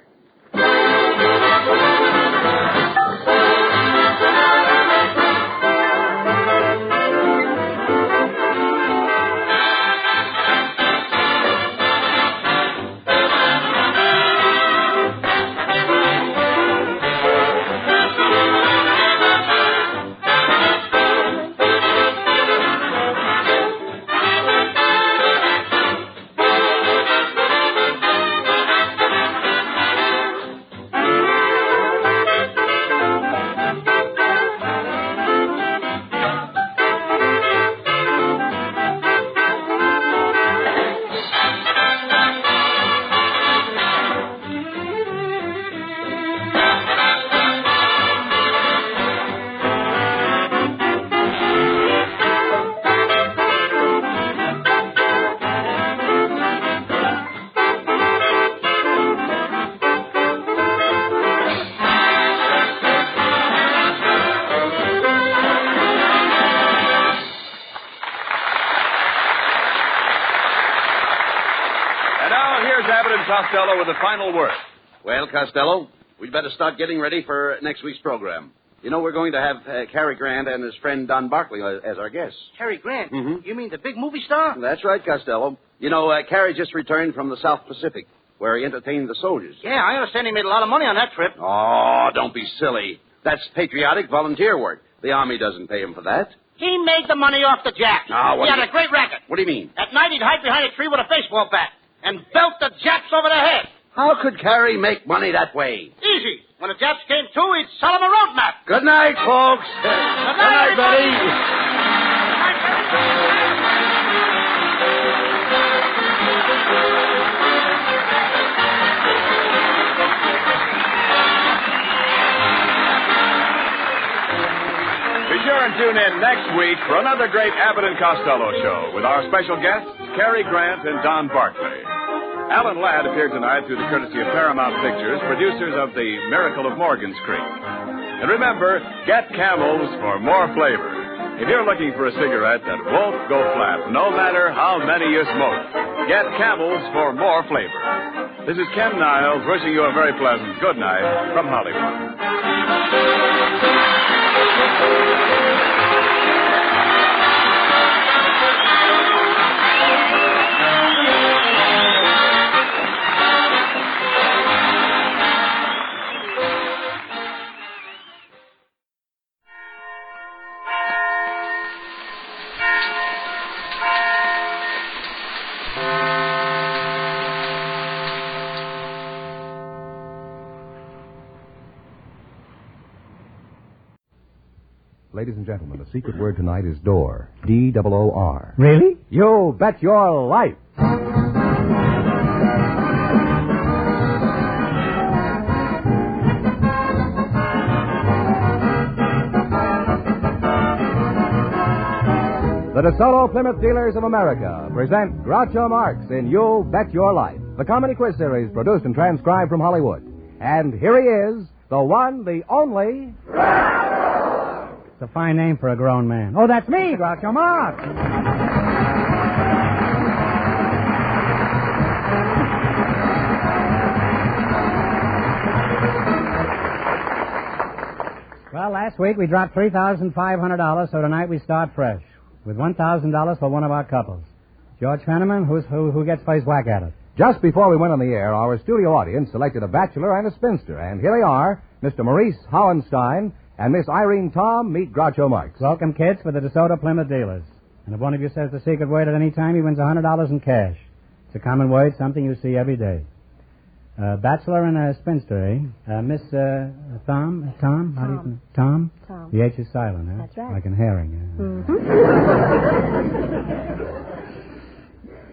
Costello with the final word. Well, Costello, we'd better start getting ready for next week's program. You know, we're going to have Cary Grant and his friend Don Barclay as our guests. Cary Grant? Mm-hmm. You mean the big movie star? That's right, Costello. You know, Cary just returned from the South Pacific, where he entertained the soldiers. Yeah, I understand he made a lot of money on that trip. Oh, don't be silly. That's patriotic volunteer work. The Army doesn't pay him for that. He made the money off the Japs. Oh, he had a great racket. What do you mean? At night, he'd hide behind a tree with a baseball bat and belt the Japs over the head. How could Cary make money that way? Easy. When the Japs came to, he'd sell them a road map. Good night, folks. Good night, buddy. Be sure and tune in next week for another great Abbott and Costello show with our special guests, Cary Grant and Don Barclay. Alan Ladd appeared tonight through the courtesy of Paramount Pictures, producers of The Miracle of Morgan's Creek. And remember, get Camels for more flavor. If you're looking for a cigarette that won't go flat, no matter how many you smoke, get Camels for more flavor. This is Ken Niles wishing you a very pleasant good night from Hollywood. Ladies and gentlemen, the secret word tonight is door. D-O-O-R. Really? You bet your life. The DeSoto Plymouth Dealers of America present Groucho Marx in You Bet Your Life, the comedy quiz series produced and transcribed from Hollywood. And here he is, the one, the only... It's a fine name for a grown man. Oh, that's me, Groucho Marx. Well, last week we dropped $3,500, so tonight we start fresh with $1,000 for one of our couples. George Fenneman, who gets first whack at it? Just before we went on the air, our studio audience selected a bachelor and a spinster, and here they are, Mr. Maurice Hohenstein and Miss Irene Tom. Meet Groucho Marx. Welcome, kids, for the DeSoto Plymouth Dealers. And if one of you says the secret word at any time, he wins $100 in cash. It's a common word, something you see every day. Bachelor and a spinster, eh? Miss Tom? How do you... Tom? Tom. The H is silent, huh? That's right. Like in herring.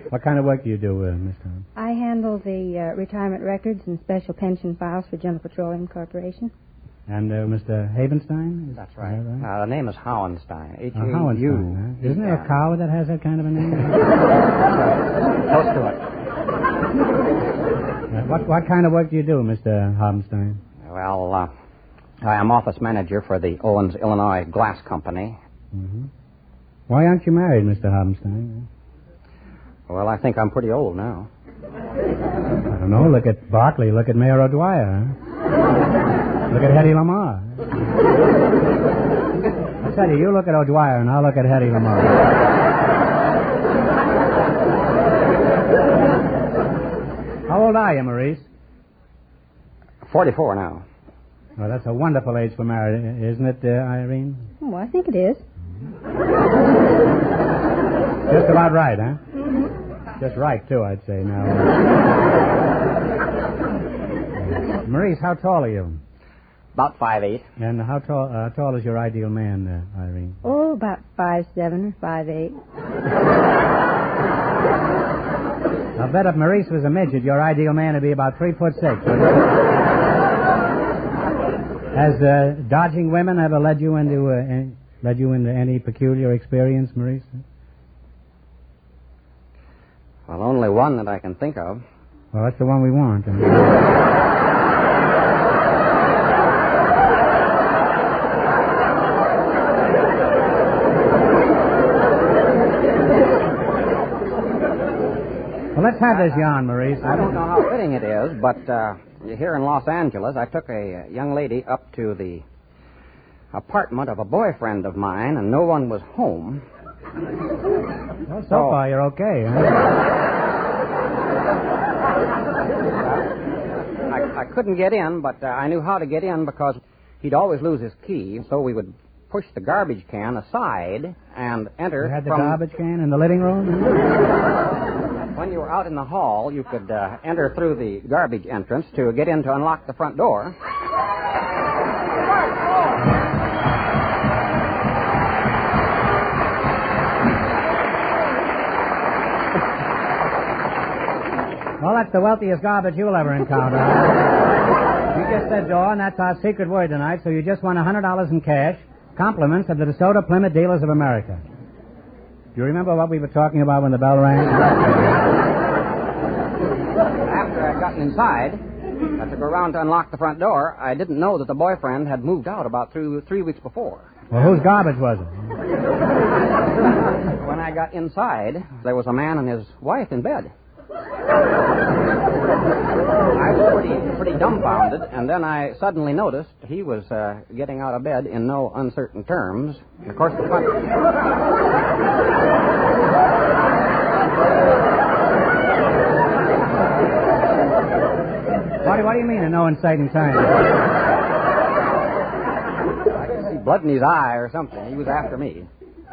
What kind of work do you do, Miss Tom? I handle the retirement records and special pension files for General Petroleum Corporation. And Mr. Havenstein? That's right. The name is Howenstein. Howenstein, huh? Isn't there a cow that has that kind of a name? Close to it. What kind of work do you do, Mr. Havenstein? Well, I am office manager for the Owens, Illinois Glass Company. Mm-hmm. Why aren't you married, Mr. Havenstein? Well, I think I'm pretty old now. I don't know. Look at Barkley. Look at Mayor O'Dwyer. Huh? Look at Hetty Lamar. I tell you, you look at O'Dwyer and I'll look at Hetty Lamar. How old are you, Maurice? 44 now. Well, that's a wonderful age for marriage, isn't it, Irene? Oh, I think it is. Just about right, huh? Just right, too, I'd say now. Maurice, how tall are you? About 5'8". And how tall is your ideal man, Irene? Oh, about 5'7" or 5'8". I'll bet if Maurice was a midget, your ideal man would be about 3'6". Has dodging women ever led you into any peculiar experience, Maurice? Well, only one that I can think of. Well, that's the one we want. Well, let's have this yarn, Maurice. I don't know how fitting it is, but here in Los Angeles, I took a young lady up to the apartment of a boyfriend of mine, and no one was home. Well, so far you're okay, huh? I couldn't get in, but I knew how to get in because he'd always lose his key, so we would push the garbage can aside and enter. You had the garbage can in the living room? When you were out in the hall, you could enter through the garbage entrance to get in to unlock the front door. Well, that's the wealthiest garbage you'll ever encounter. You just said door, and that's our secret word tonight, so you just won $100 in cash, compliments of the DeSoto Plymouth Dealers of America. Do you remember what we were talking about when the bell rang? After I'd gotten inside, I took her around to unlock the front door. I didn't know that the boyfriend had moved out about 3 weeks before. Well, whose garbage was it? When I got inside, there was a man and his wife in bed. I was pretty dumbfounded, and then I suddenly noticed he was getting out of bed in no uncertain terms. And of course, the front... What do you mean in no uncertain terms? I could see blood in his eye or something. He was after me.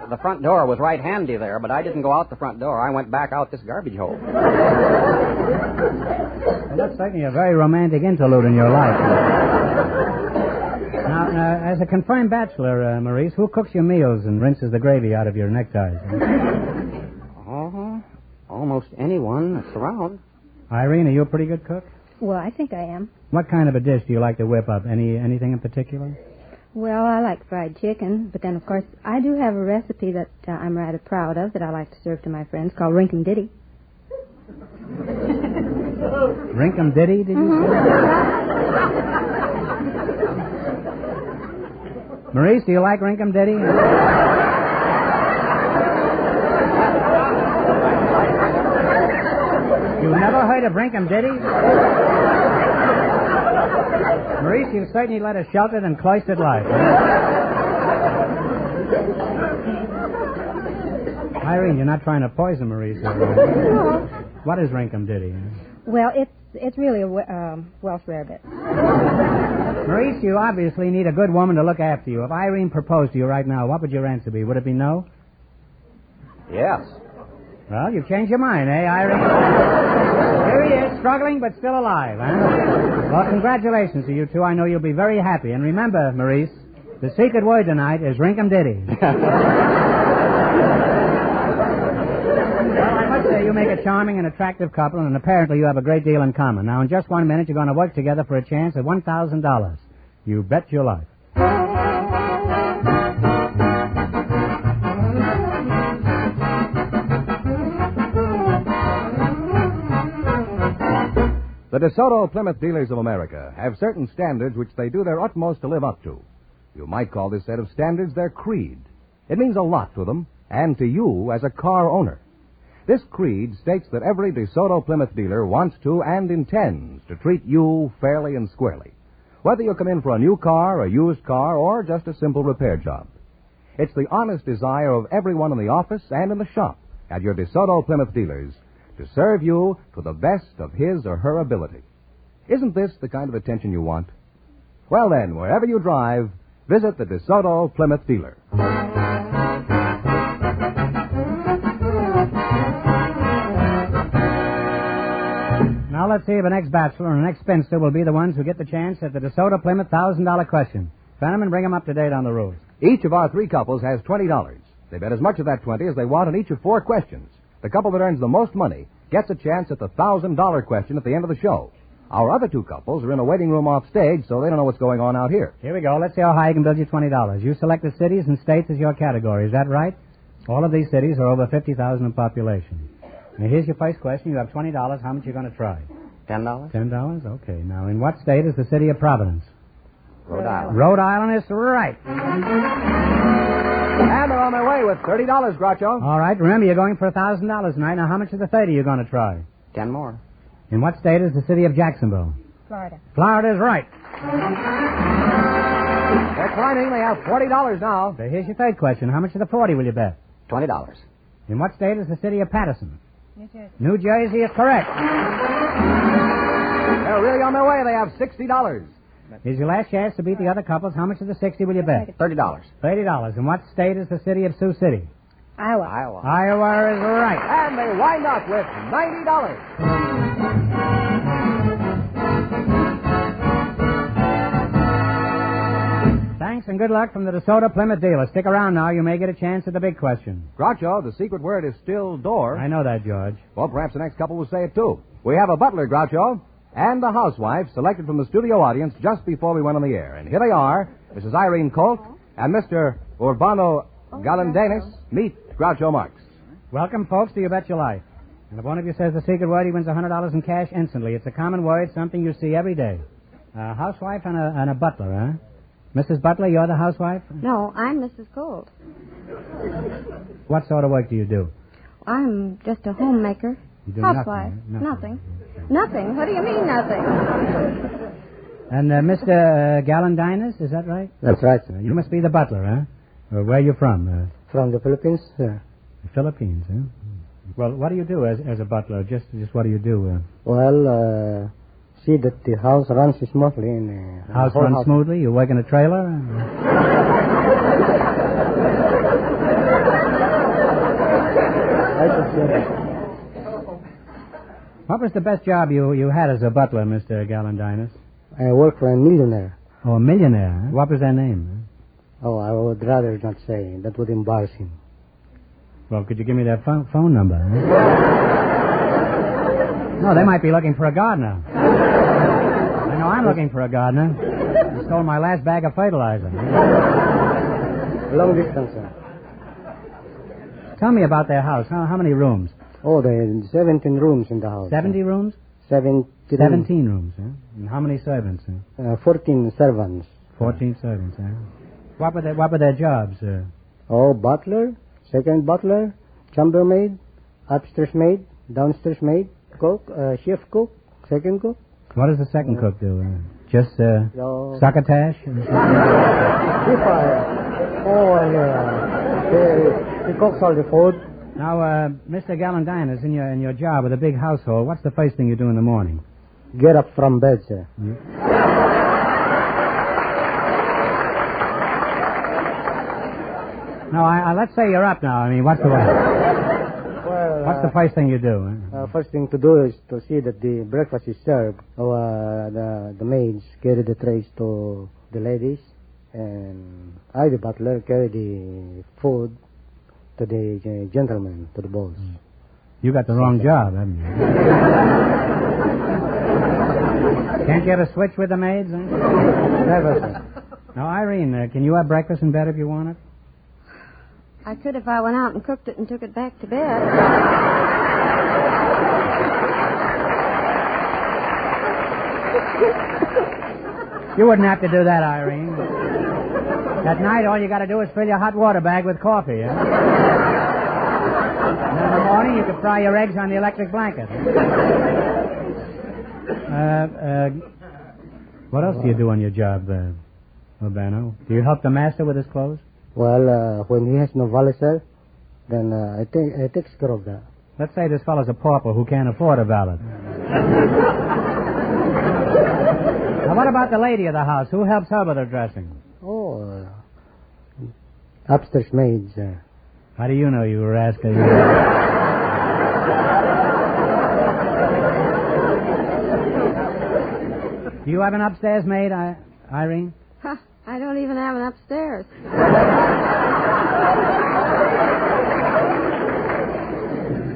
The front door was right handy there, but I didn't go out the front door. I went back out this garbage hole. Well, that's certainly a very romantic interlude in your life. Now, as a confirmed bachelor, Maurice, who cooks your meals and rinses the gravy out of your neckties? Oh, almost anyone that's around. Irene, are you a pretty good cook? Well, I think I am. What kind of a dish do you like to whip up? Anything in particular? Well, I like fried chicken, but then, of course, I do have a recipe that I'm rather proud of that I like to serve to my friends called Rinkum Ditty. Rinkum Ditty, did you say? Maurice, do you like Rinkum Ditty? You've never heard of Rinkum Ditty? Maurice, you've certainly led a sheltered and cloistered life. Irene, you're not trying to poison Maurice. What is Rinkum Ditty? Well, it's really a Welsh rarebit. Maurice, you obviously need a good woman to look after you. If Irene proposed to you right now, what would your answer be? Would it be no? Yes. Well, you've changed your mind, eh, Irene? Here he is, struggling but still alive, huh? Well, congratulations to you two. I know you'll be very happy. And remember, Maurice, the secret word tonight is Rinkum Ditty. Well, I must you make a charming and attractive couple, and apparently you have a great deal in common. Now, in just 1 minute, you're going to work together for a chance at $1,000. You bet your life. The DeSoto Plymouth Dealers of America have certain standards which they do their utmost to live up to. You might call this set of standards their creed. It means a lot to them and to you as a car owner. This creed states that every DeSoto Plymouth dealer wants to and intends to treat you fairly and squarely, whether you come in for a new car, a used car, or just a simple repair job. It's the honest desire of everyone in the office and in the shop at your DeSoto Plymouth dealers to serve you to the best of his or her ability. Isn't this the kind of attention you want? Well then, wherever you drive, visit the DeSoto Plymouth dealer. Now let's see if the next bachelor and the next spinster will be the ones who get the chance at the DeSoto Plymouth $1,000 question. Fenneman, bring them up to date on the rules. Each of our 3 couples has $20. They bet as much of that 20 as they want on each of 4 questions. The couple that earns the most money gets a chance at the $1,000 question at the end of the show. Our other 2 couples are in a waiting room off stage, so they don't know what's going on out here. Here we go. Let's see how high I can build you $20. You select the cities and states as your category. Is that right? All of these cities are over 50,000 in population. Now, here's your first question. You have $20. How much are you going to try? $10. $10? Okay. Now, in what state is the city of Providence? Rhode Island. Rhode Island is right. And they're on their way with $30, Groucho. All right. Remember, you're going for $1,000 tonight. Now, how much of the 30 are you going to try? 10 more. In what state is the city of Jacksonville? Florida. Florida is right. They're climbing. They have $40 now. Okay, here's your third question. How much of the 40 will you bet? $20. In what state is the city of Patterson? New Jersey. New Jersey is correct. They're really on their way. They have $60. Here's your last chance to beat the other couples. How much of the 60 will you bet? $30. $30. In what state is the city of Sioux City? Iowa. Iowa is right. And they wind up with $90. Thanks and good luck from the DeSoto Plymouth dealer. Stick around now. You may get a chance at the big question. Groucho, the secret word is still door. I know that, George. Well, perhaps the next couple will say it, too. We have a butler, Groucho, and a housewife selected from the studio audience just before we went on the air. And here they are, Mrs. Irene Colt and Mr. Urbano Galandanis. Meet Groucho Marx. Welcome, folks, to You Bet Your Life. And if one of you says the secret word, he wins $100 in cash instantly. It's a common word, something you see every day. A housewife and a butler, huh? Mrs. Butler, you're the housewife? No, I'm Mrs. Gold. What sort of work do you do? I'm just a homemaker. You do Housewife. Nothing. Nothing. What do you mean, nothing? And Mr. Galandinas, is that right? That's right, sir. You must be the butler, huh? Where are you from? From the Philippines, sir. The Philippines, huh? Well, what do you do as a butler? Just what do you do? Well, see that the house runs smoothly. House runs smoothly? You work in a trailer? What was the best job you had as a butler, Mr. Galandinas? I work for a millionaire. Oh, a millionaire? Huh? What was their name? Oh, I would rather not say. That would embarrass him. Well, could you give me their phone number? Huh? No, they might be looking for a gardener. I know I'm looking for a gardener. He stole my last bag of fertilizer. Long distance, sir. Tell me about their house. How many rooms? Oh, there are 17 rooms in the house. 70 rooms? 17 rooms, huh? And how many servants? Huh? 14 servants. 14 servants, huh? What were their jobs? Oh, butler, second butler, chambermaid, upstairs maid, downstairs maid, cook, chef cook, second cook. What does the second cook do? Just succotash? He cooks all the food. Now, Mr. Galandinas, in your job with a big household, what's the first thing you do in the morning? Get up from bed, sir. No, let's say you're up now. I mean, what's the first thing you do? First thing to do is to see that the breakfast is served. The maids carry the trays to the ladies, and I, the butler, carry the food to the gentlemen, to the boss. You got the wrong job, haven't you? Can't you have a switch with the maids? Eh? Never, sir. Now, Irene, can you have breakfast in bed if you want it? I could if I went out and cooked it and took it back to bed. You wouldn't have to do that, Irene. At night, all you got to do is fill your hot water bag with coffee, eh? And in the morning, you can fry your eggs on the electric blanket. What else do you do on your job, Urbano? Do you help the master with his clothes? Well, when he has no valet, sir, then I take care of that. Let's say this fellow's a pauper who can't afford a valet. Now, what about the lady of the house? Who helps her with her dressing? Oh, upstairs maids. How do you know, you rascal? Do you have an upstairs maid, Irene? Huh, I don't even have an upstairs.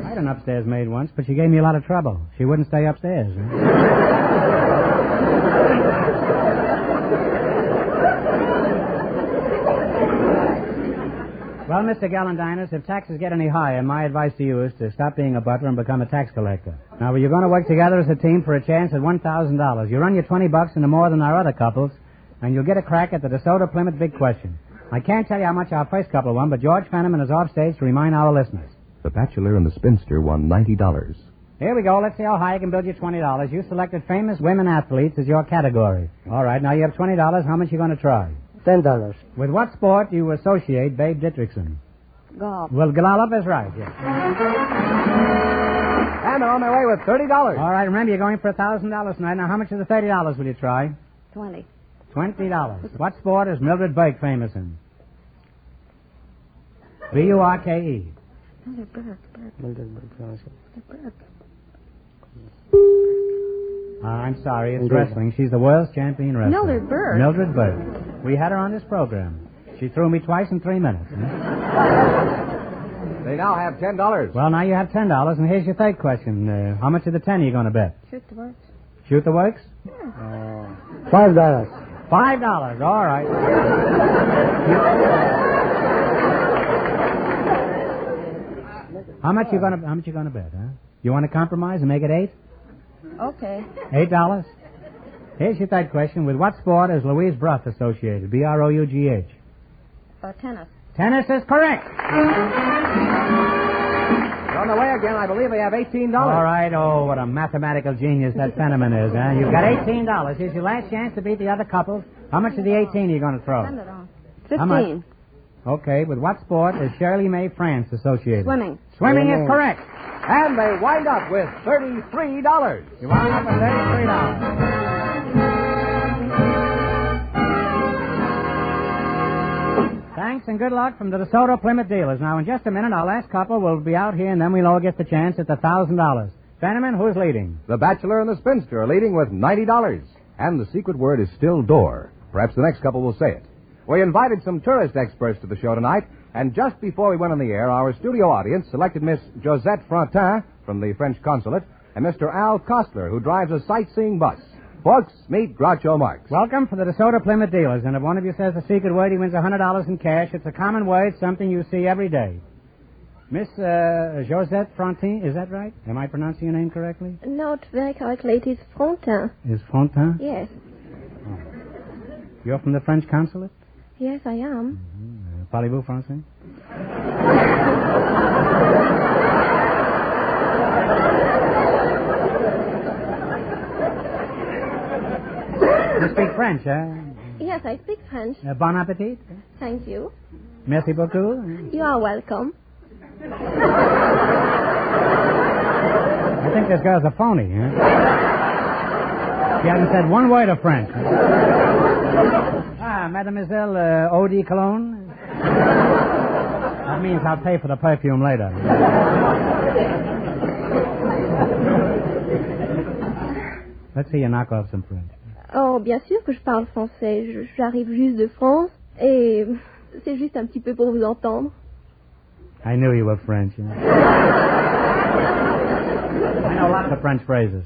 I had an upstairs maid once, but she gave me a lot of trouble. She wouldn't stay upstairs. Well, Mr. Gallandinus, if taxes get any higher, my advice to you is to stop being a butler and become a tax collector. Now, you're going to work together as a team for a chance at $1,000. You run your $20 into more than our other couples, and you'll get a crack at the DeSoto Plymouth Big Question. I can't tell you how much our first couple won, but George Fenneman is off stage to remind our listeners. The Bachelor and the Spinster won $90. Here we go. Let's see how high I can build you $20. You selected famous women athletes as your category. All right, now you have $20. How much are you going to try? $10. With what sport do you associate Babe Dietrichson? Golf. Well, Golf is right, yes. And they're on their way with $30. All right, remember, you're going for $1,000 tonight. Now, how much of the $30 will you try? 20. $20. What sport is Mildred Burke famous in? B-U-R-K-E. Mildred Burke. I'm sorry, it's wrestling. She's the world's champion wrestler. Mildred Burke. Mildred Burke. We had her on this program. She threw me twice in 3 minutes. They now have $10. Well, now you have $10, and here's your third question. How much of the 10 are you going to bet? Shoot the works. Shoot the works? $5. $5. All right. How much you gonna bet, huh? You want to compromise and make it $8? Okay. $8? Here's your third question. With what sport is Louise Brough associated? B-R-O-U-G-H. Tennis. Tennis is correct. They're on the way again. I believe they have $18. All right. Oh, what a mathematical genius that Fenneman is, huh? You've got $18. Here's your last chance to beat the other couples. How much of the 18 are you going to throw? Send it on. 15. How much? Okay. With what sport is Shirley Mae France associated? Swimming. Swimming is correct. And they wind up with $33. You wind up with $33. Thanks and good luck from the DeSoto Plymouth dealers. Now, in just a minute, our last couple will be out here, and then we'll all get the chance at the $1,000. Fenneman, who's leading? The Bachelor and the Spinster are leading with $90. And the secret word is still door. Perhaps the next couple will say it. We invited some tourist experts to the show tonight, and just before we went on the air, our studio audience selected Miss Josette Frontin from the French consulate and Mr. Al Costler, who drives a sightseeing bus. Folks, meet Groucho Marx. Welcome for the DeSoto Plymouth dealers, and if one of you says the secret word, he wins $100 in cash. It's a common word, something you see every day. Miss Josette Frontin, is that right? Am I pronouncing your name correctly? No, it's very correctly. It is Frontin. Is Frontin? Yes. Oh. You're from the French consulate? Yes, I am. Parlez-vous français? You speak French, huh? Yes, I speak French. Bon appetit. Thank you. Merci beaucoup. You are welcome. I think this girl's a phony, huh? She hasn't said one word of French. Mademoiselle Eau de Cologne? That means I'll pay for the perfume later. Let's see you knock off some French. Oh, bien sûr que je parle français. J'arrive juste de France et c'est juste un petit peu pour vous entendre. I knew you were French. You know? I know lots of French phrases.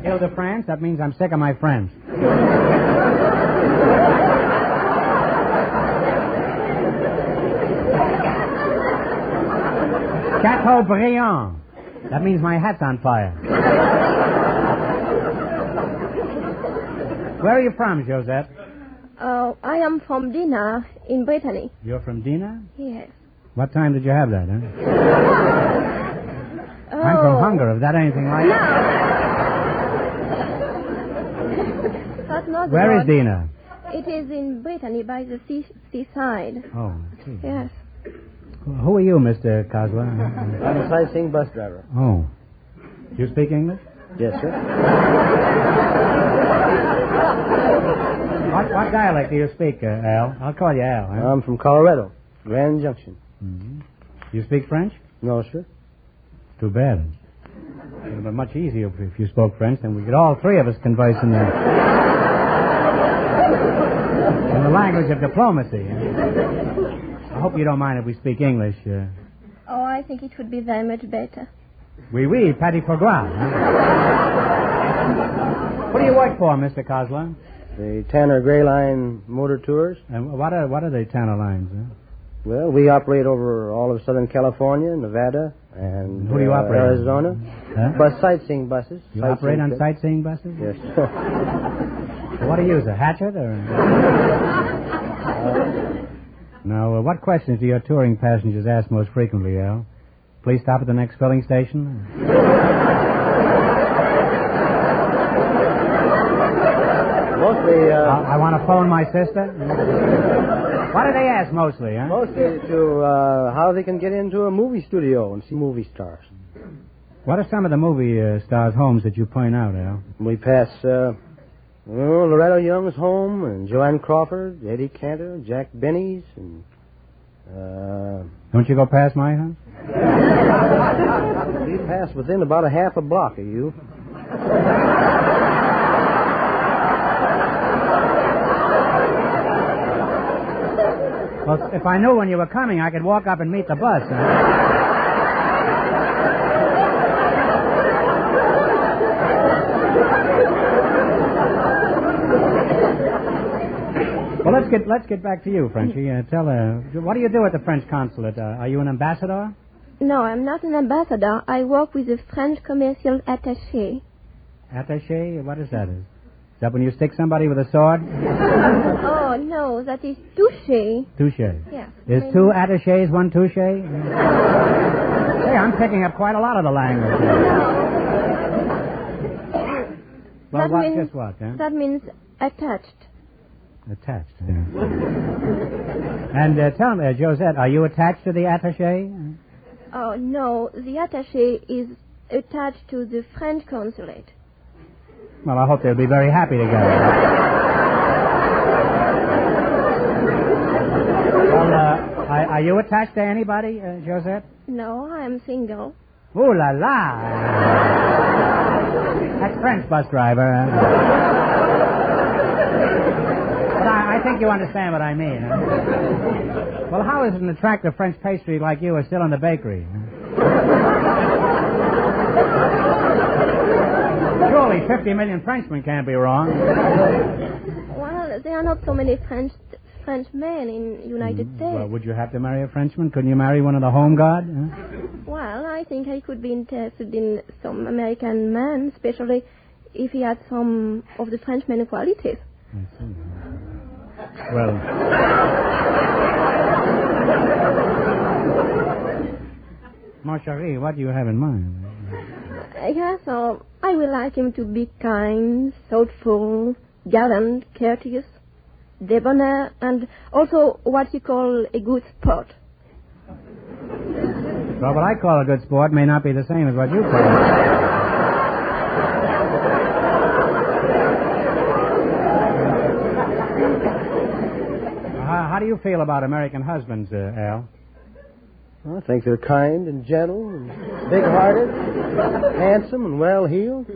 Ile de France, that means I'm sick of my friends. Chateaubriand, that means my hat's on fire. Where are you from, Josette? I am from Dinah in Brittany. You're from Dinah? Yes. What time did you have that, huh? I'm from Hungary. Is that anything like No. That's not Where is right. Dinah? It is in Brittany by the seaside. Oh, I see. Yes. Who are you, Mr. Coswell? I'm a sightseeing bus driver. Oh. You speak English? Yes, sir. What dialect do you speak, Al? I'll call you Al. Huh? I'm from Colorado, Grand Junction. Mm-hmm. You speak French? No, sir. Too bad. It would have been much easier if you spoke French, then we could all three of us converse in the language of diplomacy. I hope you don't mind if we speak English. Oh, I think it would be very much better. Oui, patty pour gras. Huh? What do you work for, Mr. Cosler? The Tanner Gray Line Motor Tours. And what are the Tanner lines? Huh? Well, we operate over all of Southern California, Nevada, and who do you operate? Arizona. Huh? Bus sightseeing buses. You operate on sightseeing buses? Yes. What do you use, a hatchet or? Now, what questions do your touring passengers ask most frequently, Al? Please stop at the next filling station. Mostly, I want to phone my sister. What do they ask mostly, huh? Mostly to how they can get into a movie studio and see movie stars. What are some of the movie stars' homes that you point out, Al? We pass Loretta Young's home, and Joanne Crawford, Eddie Cantor, Jack Benny's, and... Don't you go past my house? We pass within about a half a block of you. Well, if I knew when you were coming, I could walk up and meet the bus. Well, let's get back to you, Frenchie. What do you do at the French consulate? Are you an ambassador? No, I'm not an ambassador. I work with the French commercial attaché. Attaché? What is that? Is that when you stick somebody with a sword? Oh, no, that is touché. Touché. Yes. Is two attachés one touché? Hey, I'm picking up quite a lot of the language. Well, just what, huh? That means attached. Attached, yeah. And tell me, Josette, are you attached to the attaché? Oh, no, the attaché is attached to the French consulate. Well, I hope they'll be very happy together. Well, are you attached to anybody, Josette? No, I'm single. Ooh la la! That's French bus driver. But I think you understand what I mean. Huh? Well, how is an attractive French pastry like you still in the bakery? Surely 50 million Frenchmen can't be wrong. Well, there are not so many French men in United States. Well, would you have to marry a Frenchman? Couldn't you marry one of the home guard? Huh? Well, I think I could be interested in some American man, especially if he had some of the Frenchman qualities. I see. Well... Mon chéri, what do you have in mind? Yes, I would like him to be kind, thoughtful, gallant, courteous, debonair, and also what you call a good sport. Well, what I call a good sport may not be the same as what you call it. How do you feel about American husbands, Al? I think they're kind and gentle and big-hearted, handsome and well-heeled.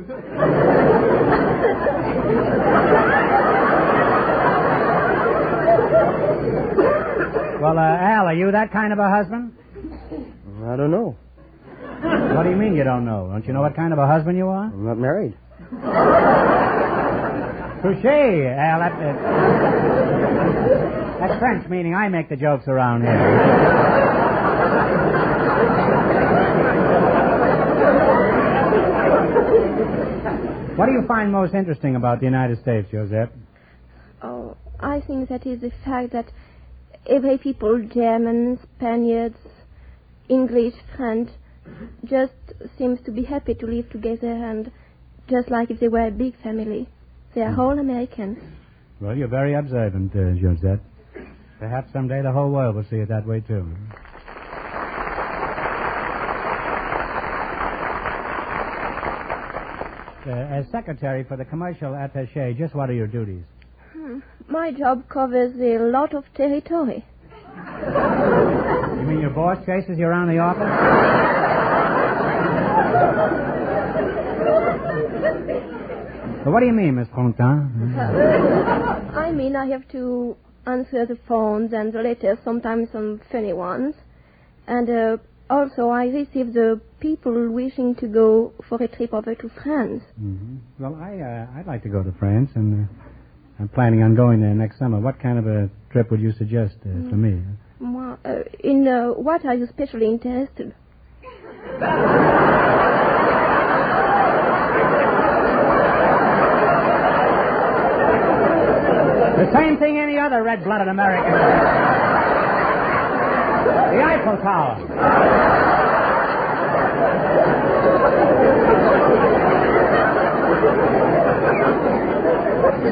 Well, Al, are you that kind of a husband? I don't know. What do you mean you don't know? Don't you know what kind of a husband you are? I'm not married. Touché. That's French, meaning I make the jokes around here. What do you find most interesting about the United States, Joseph? Oh, I think that is the fact that every people, Germans, Spaniards, English, French, just seems to be happy to live together and just like if they were a big family. They are all Americans. Well, you're very observant, Joseph. Perhaps someday the whole world will see it that way, too. As secretary for the commercial attaché, just what are your duties? My job covers a lot of territory. You mean your boss chases you around the office? Well, what do you mean, Miss Fontaine? I mean, I have to answer the phones and the letters, sometimes some funny ones. And also, I receive the people wishing to go for a trip over to France. Mm-hmm. Well, I'd like to go to France, and I'm planning on going there next summer. What kind of a trip would you suggest for me? Well, in what are you specially interested? The same thing any other red-blooded American. The Eiffel Tower.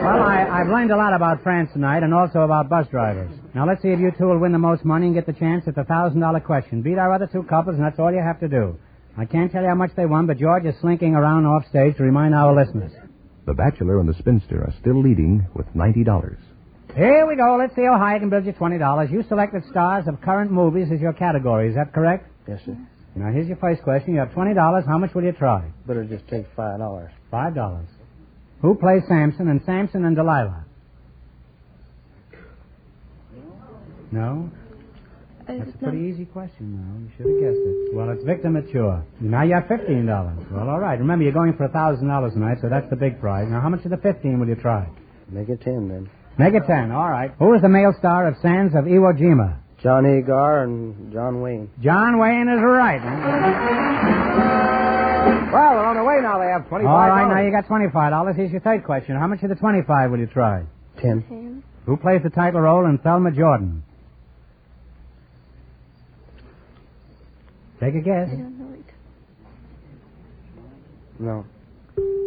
Well, I've learned a lot about France tonight and also about bus drivers. Now, let's see if you two will win the most money and get the chance at the $1,000 question. Beat our other two couples, and that's all you have to do. I can't tell you how much they won, but George is slinking around off stage to remind our listeners. The bachelor and the spinster are still leading with $90. Here we go. Let's see how high I can build you $20. You selected stars of current movies as your category. Is that correct? Yes, sir. Now, here's your first question. You have $20. How much will you try? Better just take $5. $5. Who plays Samson and Samson and Delilah? No? That's a pretty easy question, though. You should have guessed it. Well, it's Victor Mature. Now you have $15. Well, all right. Remember, you're going for $1,000 tonight, so that's the big prize. Now, how much of the 15 will you try? Make it 10, then. Make it 10. All right. Who is the male star of Sands of Iwo Jima? John Agar and John Wayne. John Wayne is right. Well, they're on their way now. They have $25. All right, now you got $25. Here's your third question. How much of the 25 will you try? 10. Who plays the title role in Thelma Jordan? Take a guess. I don't know it. No.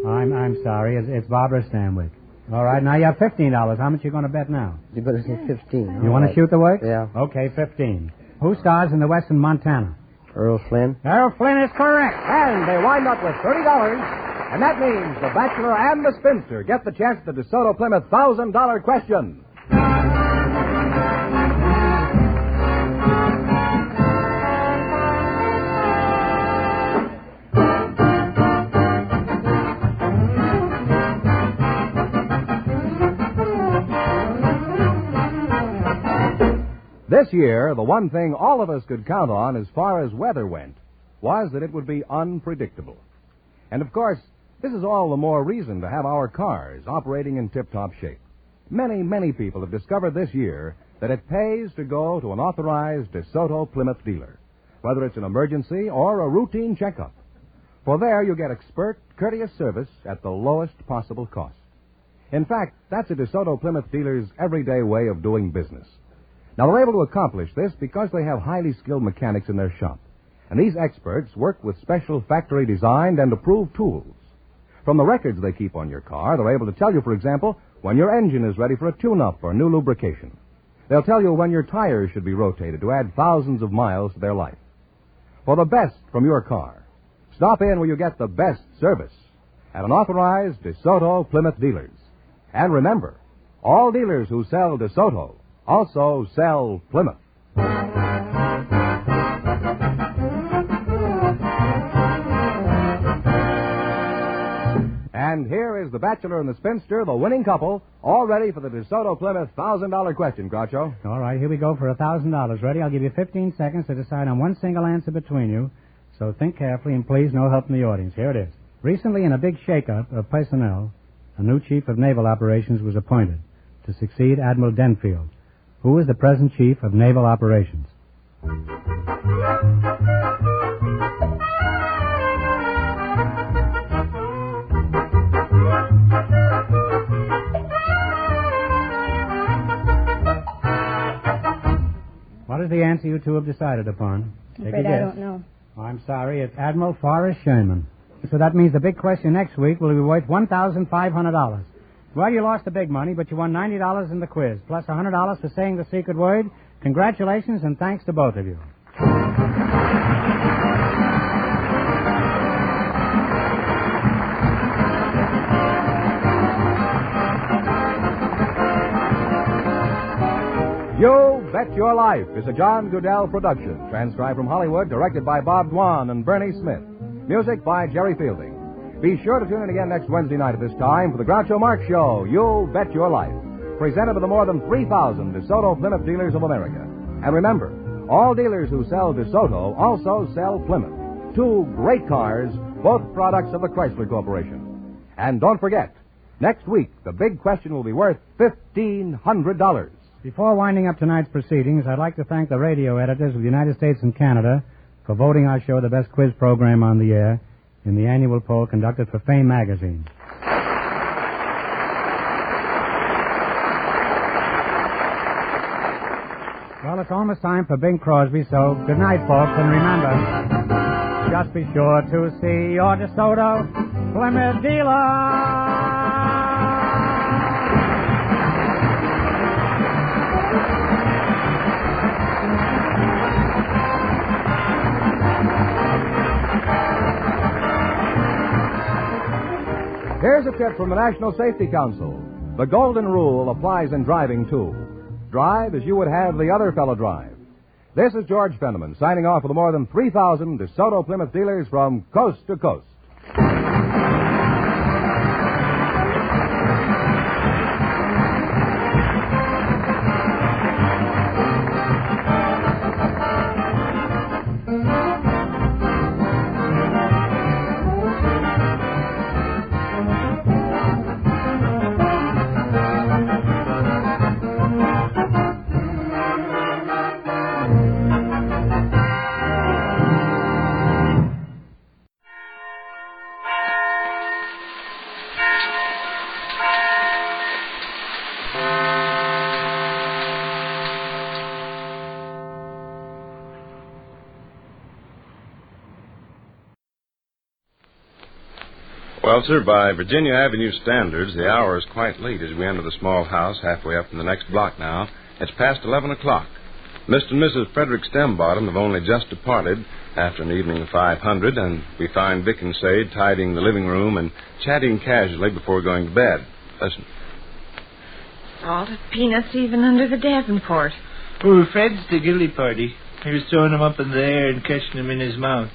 I'm sorry. It's Barbara Stanwyck. All right, now you have $15. How much are you going to bet now? You better say 15. You want to shoot the works? Yeah. Okay, 15. Who stars in The Western Montana? Earl Flynn. Earl Flynn is correct. And they wind up with $30. And that means the bachelor and the spinster get the chance at the DeSoto Plymouth $1,000 question. This year, the one thing all of us could count on as far as weather went was that it would be unpredictable. And, of course, this is all the more reason to have our cars operating in tip-top shape. Many people have discovered this year that it pays to go to an authorized DeSoto Plymouth dealer, whether it's an emergency or a routine checkup. For there you get expert, courteous service at the lowest possible cost. In fact, that's a DeSoto Plymouth dealer's everyday way of doing business. Now, they're able to accomplish this because they have highly skilled mechanics in their shop. And these experts work with special factory-designed and approved tools. From the records they keep on your car, they're able to tell you, for example, when your engine is ready for a tune-up or new lubrication. They'll tell you when your tires should be rotated to add thousands of miles to their life. For the best from your car, stop in where you get the best service at an authorized DeSoto Plymouth dealers. And remember, all dealers who sell DeSoto also sell Plymouth. And here is the bachelor and the spinster, the winning couple, all ready for the DeSoto Plymouth $1,000 question, Groucho. All right, here we go for $1,000. Ready? I'll give you 15 seconds to decide on one single answer between you. So think carefully and please no help from the audience. Here it is. Recently, in a big shake-up of personnel, a new chief of naval operations was appointed to succeed Admiral Denfield, who is the present chief of naval operations. What is the answer you two have decided upon? I'm afraid I don't know. Oh, I'm sorry. It's Admiral Forrest Sherman. So that means the big question next week will be worth $1,500. Well, you lost the big money, but you won $90 in the quiz, plus $100 for saying the secret word. Congratulations and thanks to both of you. You Bet Your Life is a John Goodell production, transcribed from Hollywood, directed by Bob Dwan and Bernie Smith. Music by Jerry Fielding. Be sure to tune in again next Wednesday night at this time for the Groucho Marx Show, You Bet Your Life, presented by the more than 3,000 DeSoto Plymouth dealers of America. And remember, all dealers who sell DeSoto also sell Plymouth. Two great cars, both products of the Chrysler Corporation. And don't forget, next week, the big question will be worth $1,500. Before winding up tonight's proceedings, I'd like to thank the radio editors of the United States and Canada for voting our show the best quiz program on the air in the annual poll conducted for Fame magazine. Well, it's almost time for Bing Crosby, so good night, folks, and remember, just be sure to see your DeSoto Plymouth dealer. Here's a tip from the National Safety Council. The golden rule applies in driving, too. Drive as you would have the other fellow drive. This is George Fenneman signing off for the more than 3,000 DeSoto Plymouth dealers from coast to coast. Well, sir, by Virginia Avenue standards, the hour is quite late as we enter the small house halfway up in the next block now. It's past 11 o'clock. Mr. and Mrs. Frederick Stembottom have only just departed after an evening of 500, and we find Vic and Sade tidying the living room and chatting casually before going to bed. Listen. Salted peanuts even under the Davenport. Oh, Fred's the guilty party. He was throwing them up in the air and catching them in his mouth.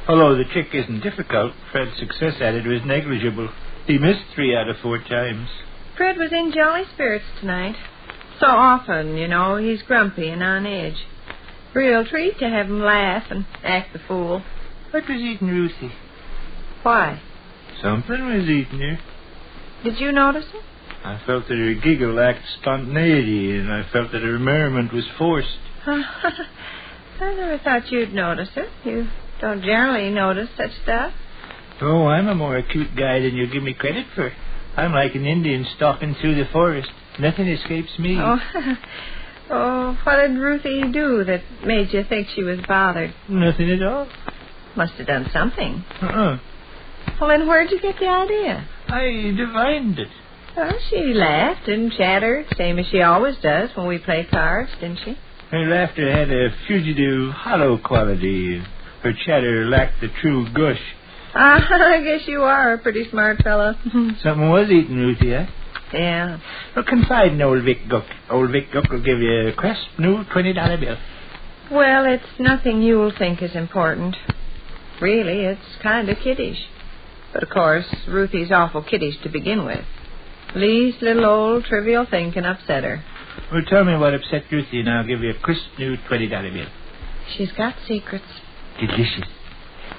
Although the trick isn't difficult, Fred's success at it was negligible. He missed 3 out of 4 times. Fred was in jolly spirits tonight. So often, you know, he's grumpy and on edge. Real treat to have him laugh and act the fool. What was eating Ruthie? Why? Something was eating her. Did you notice it? I felt that her giggle lacked spontaneity, and I felt that her merriment was forced. I never thought you'd notice it. You don't generally notice such stuff. Oh, I'm a more acute guy than you give me credit for. I'm like an Indian stalking through the forest. Nothing escapes me. Oh, what did Ruthie do that made you think she was bothered? Nothing at all. Must have done something. Uh-uh. Well, then where'd you get the idea? I divined it. Well, she laughed and chattered, same as she always does when we play cards, didn't she? Her laughter had a fugitive, hollow quality. Her chatter lacked the true gush. I guess you are a pretty smart fellow. Something was eating Ruthie, eh? Yeah. Well, confide in old Vic Guck. Old Vic Guck will give you a crisp new $20 bill. Well, it's nothing you'll think is important. Really, it's kind of kiddish. But, of course, Ruthie's awful kiddish to begin with. Least little old trivial thing can upset her. Well, tell me what upset Ruthie, and I'll give you a crisp new $20 bill. She's got secrets. Delicious.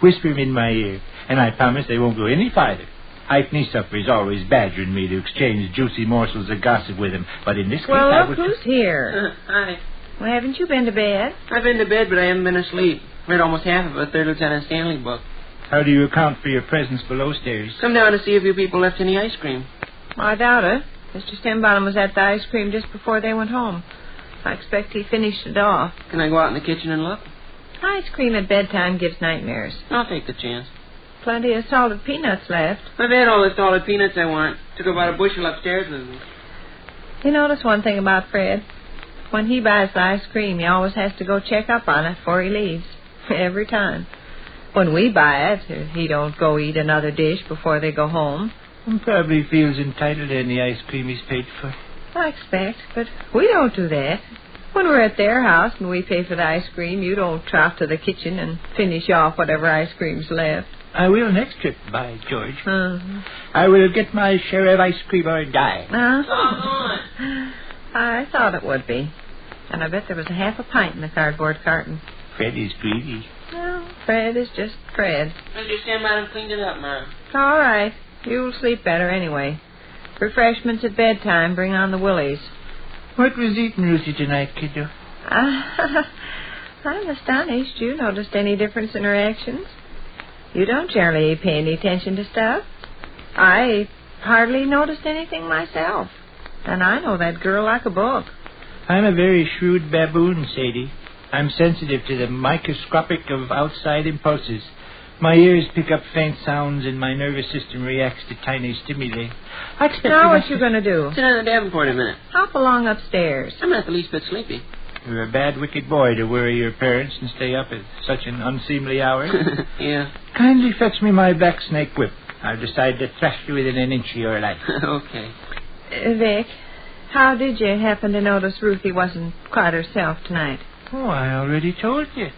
Whisper 'em in my ear, and I promise they won't go any farther. Ike Mixup is always badgering me to exchange juicy morsels of gossip with him, but in this case Well, I look was... who's here. Hi. Well, haven't you been to bed? I've been to bed, but I haven't been asleep. Read almost half of a Third Lieutenant Stanley book. How do you account for your presence below stairs? Come down to see if you people left any ice cream. I doubt it. Mr. Stembottom was at the ice cream just before they went home. I expect he finished it off. Can I go out in the kitchen and look? Ice cream at bedtime gives nightmares. I'll take the chance. Plenty of salted peanuts left. I've had all the salted peanuts I want. Took about a bushel upstairs with me. You notice one thing about Fred? When he buys the ice cream, he always has to go check up on it before he leaves. Every time. When we buy it, he don't go eat another dish before they go home. He probably feels entitled to any ice cream he's paid for. I expect, but we don't do that. When we're at their house and we pay for the ice cream, you don't trot to the kitchen and finish off whatever ice cream's left. I will next trip, by George. I will get my share of ice cream or die. I thought it would be. And I bet there was a half a pint in the cardboard carton. Fred is greedy. No, Fred is just Fred. Mr. Stembottom cleaned it up, Mom. All right. You'll sleep better anyway. Refreshments at bedtime. Bring on the willies. What was eating Ruthie tonight, kiddo? I'm astonished you noticed any difference in her actions. You don't generally pay any attention to stuff. I hardly noticed anything myself. And I know that girl like a book. I'm a very shrewd baboon, Sadie. I'm sensitive to the microscopic of outside impulses. My ears pick up faint sounds and my nervous system reacts to tiny stimuli. Now what you going to do? Sit on the Davenport a minute. Hop along upstairs. I'm not the least bit sleepy. You're a bad, wicked boy to worry your parents and stay up at such an unseemly hour. Yeah. Kindly fetch me my black snake whip. I'll decide to thrash you within an inch of your life. Okay. Vic, how did you happen to notice Ruthie wasn't quite herself tonight? Oh, I already told you.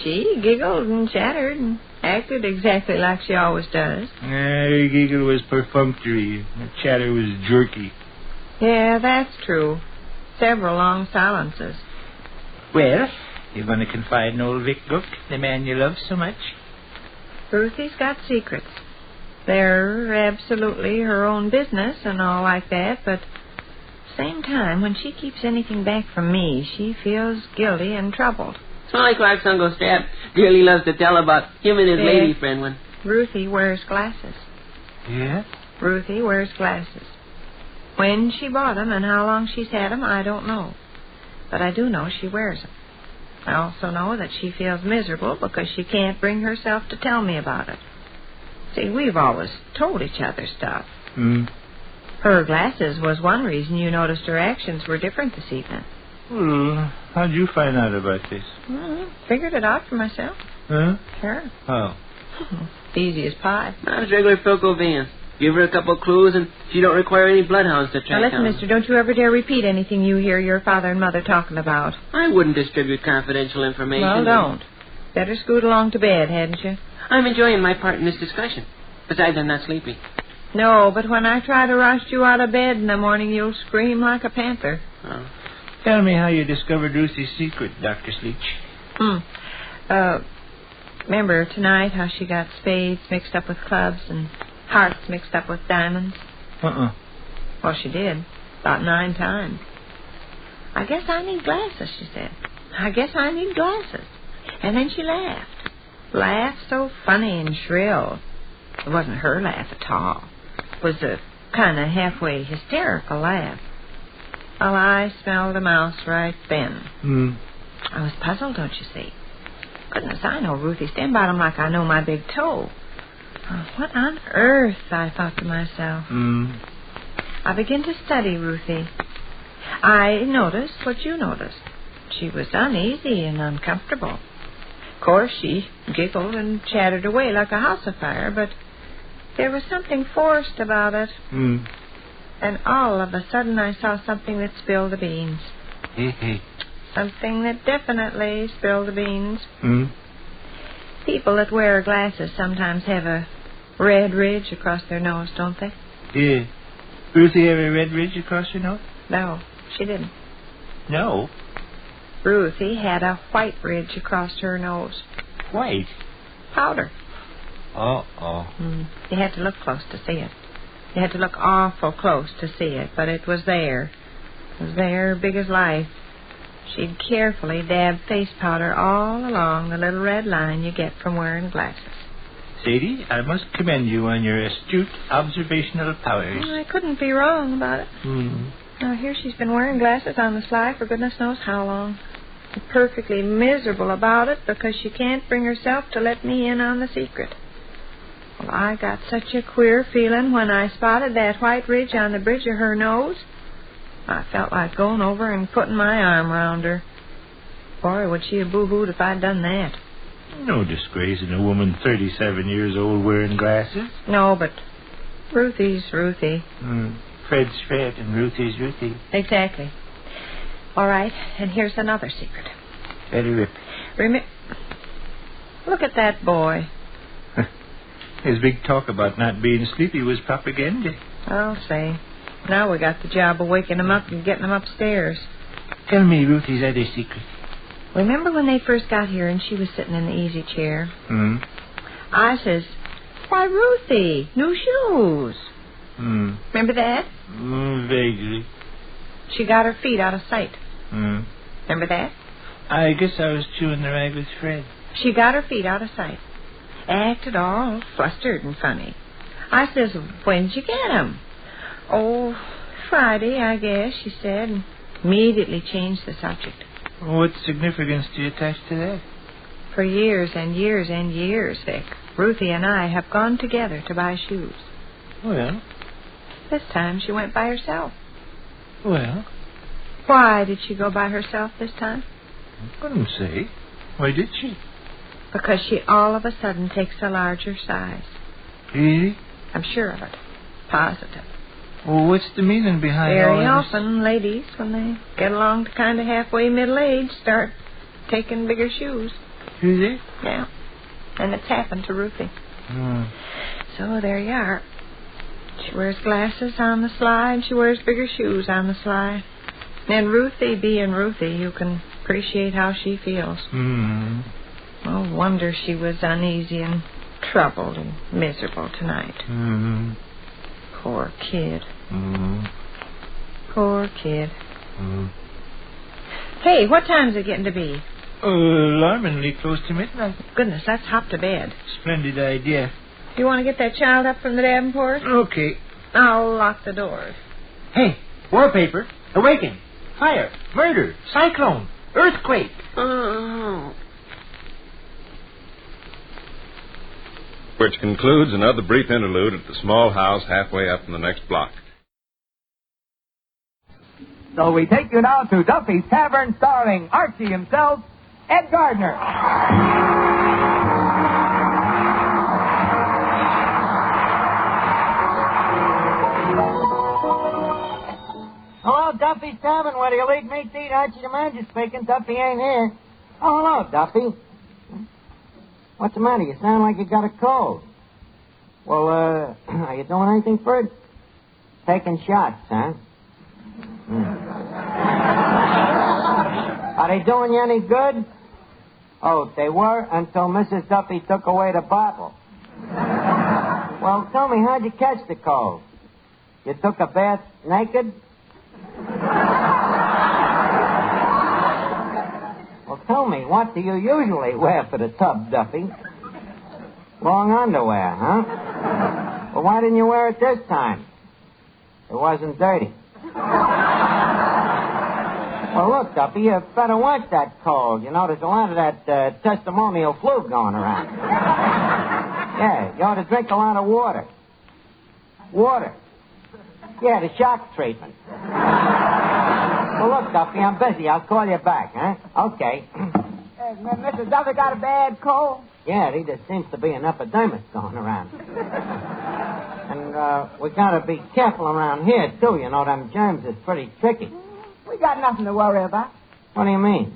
She giggled and chattered and acted exactly like she always does. Her giggle was perfunctory. The chatter was jerky. Yeah, that's true. Several long silences. Well, you're going to confide in old Vic Book, the man you love so much? Ruthie's got secrets. They're absolutely her own business and all like that, but at the same time, when she keeps anything back from me, she feels guilty and troubled. Sonny Clark's Uncle Stab really loves to tell about him and his lady friend when... Ruthie wears glasses. Yeah? Ruthie wears glasses. When she bought them and how long she's had them, I don't know. But I do know she wears them. I also know that she feels miserable because she can't bring herself to tell me about it. See, we've always told each other stuff. Her glasses was one reason you noticed her actions were different this evening. Well, how'd you find out about this? Figured it out for myself. Huh? Sure. Oh. Easy as pie. I was regular Philco Van. Give her a couple of clues and she don't require any bloodhounds to track Now listen, down. mister, don't you ever dare repeat anything you hear your father and mother talking about. I wouldn't distribute confidential information. Well, don't. Better scoot along to bed, hadn't you? I'm enjoying my part in this discussion. Besides, I'm not sleepy. No, but when I try to rush you out of bed in the morning, you'll scream like a panther. Oh. Tell me how you discovered Ruthie's secret, Dr. Sleech. Remember tonight how she got spades mixed up with clubs and hearts mixed up with diamonds? Well, she did. About 9 times. I guess I need glasses, she said. I guess I need glasses. And then she laughed. Laughed so funny and shrill. It wasn't her laugh at all. It was a kind of halfway hysterical laugh. Well, I smelled a mouse right then. I was puzzled, don't you see? Goodness, I know Ruthie Stembottom like I know my big toe. Oh, what on earth, I thought to myself. I began to study Ruthie. I noticed what you noticed. She was uneasy and uncomfortable. Of course, she giggled and chattered away like a house afire, but there was something forced about it. And all of a sudden I saw something that spilled the beans. Something that definitely spilled the beans. People that wear glasses sometimes have a red ridge across their nose, don't they? Yeah. Ruthie have a red ridge across her nose? No, she didn't. No? Ruthie had a white ridge across her nose. White? powder. You had to look close to see it. You had to look awful close to see it, but it was there. It was there, big as life. She'd carefully dabbed face powder all along the little red line you get from wearing glasses. Sadie, I must commend you on your astute observational powers. I couldn't be wrong about it. Now, here she's been wearing glasses on the sly for goodness knows how long. And perfectly miserable about it because she can't bring herself to let me in on the secret. Well, I got such a queer feeling when I spotted that white ridge on the bridge of her nose. I felt like going over and putting my arm around her. Boy, would she have boo-hooed if I'd done that. No disgrace in a woman 37 years old wearing glasses. No, but Ruthie's Ruthie. Fred's Fred and Ruthie's Ruthie. Exactly. All right, and here's another secret. Better rip. Look at that boy. His big talk about not being sleepy was propaganda. I'll say. Now we got the job of waking him up and getting him upstairs. Tell me Ruthie's other secret. Remember when they first got here and she was sitting in the easy chair? I says, "Why, Ruthie, new shoes." Remember that? Vaguely. She got her feet out of sight. Remember that? I guess I was chewing the rag with Fred. She got her feet out of sight. Acted all flustered and funny. I says, "When'd you get 'em?" "Oh, Friday, I guess," she said, and immediately changed the subject. What significance do you attach to that? For years and years and years, Vic, Ruthie and I have gone together to buy shoes. Well? This time she went by herself. Well? Why did she go by herself this time? I couldn't say. Why did she? Because she all of a sudden takes a larger size. Really? I'm sure of it. Positive. Well, what's the meaning behind all Very this? often, ladies, when they get along to kind of halfway middle age, start taking bigger shoes. Do they? Yeah. And it's happened to Ruthie. So there you are. She wears glasses on the sly, and she wears bigger shoes on the sly. And Ruthie being Ruthie, you can appreciate how she feels. No wonder she was uneasy and troubled and miserable tonight. Poor kid. Poor kid. Hey, what time's it getting to be? Alarmingly close to midnight. Goodness, let's hop to bed. Splendid idea. You want to get that child up from the Davenport? Okay. I'll lock the doors. Hey, wallpaper, awaken, fire, murder, cyclone, earthquake. Which concludes another brief interlude at the small house halfway up in the next block. So we take you now to Duffy's Tavern, starring Archie himself, Ed Gardner. Hello, Duffy's Tavern. Where do you lead me to eat? Archie the manager speaking. Duffy ain't here. Oh, hello, Duffy. What's the matter? You sound like you got a cold. Well, are you doing anything for it? Taking shots, huh? Are they doing you any good? Oh, they were until Mrs. Duffy took away the bottle. Well, tell me, how'd you catch the cold? You took a bath naked? Well, tell me, what do you usually wear for the tub, Duffy? Long underwear, huh? Well, why didn't you wear it this time? It wasn't dirty. Well, look, Duffy, you better watch that cold. You know, there's a lot of that testimonial flu going around. Yeah, you ought to drink a lot of water. Water. Yeah, the shock treatment. Well, look, Duffy, I'm busy. I'll call you back, huh? Okay. Mr. Duffy got a bad cold? Yeah, there just seems to be an epidemic going around. And we gotta be careful around here, too. You know, them germs is pretty tricky. We got nothing to worry about. What do you mean?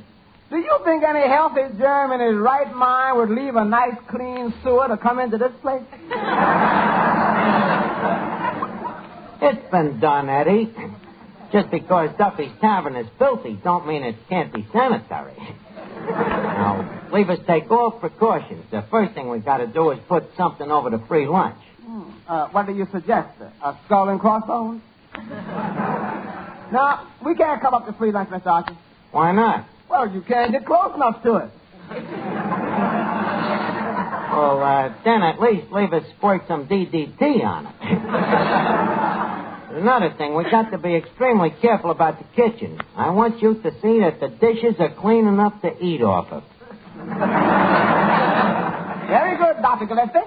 Do you think any healthy germ in his right mind would leave a nice, clean sewer to come into this place? It's been done, Eddie. Just because Duffy's Tavern is filthy don't mean it can't be sanitary. Now, leave us take all precautions. The first thing we got to do is put something over the free lunch. What do you suggest, sir? A skull and crossbones? No, we can't come up to free lunch, Mr. Archie. Why not? Well, you can't get close enough to it. Well, then at least leave us squirt some DDT on it. Another thing, we got to be extremely careful about the kitchen. I want you to see that the dishes are clean enough to eat off of. Very good, Dr. Gillespie.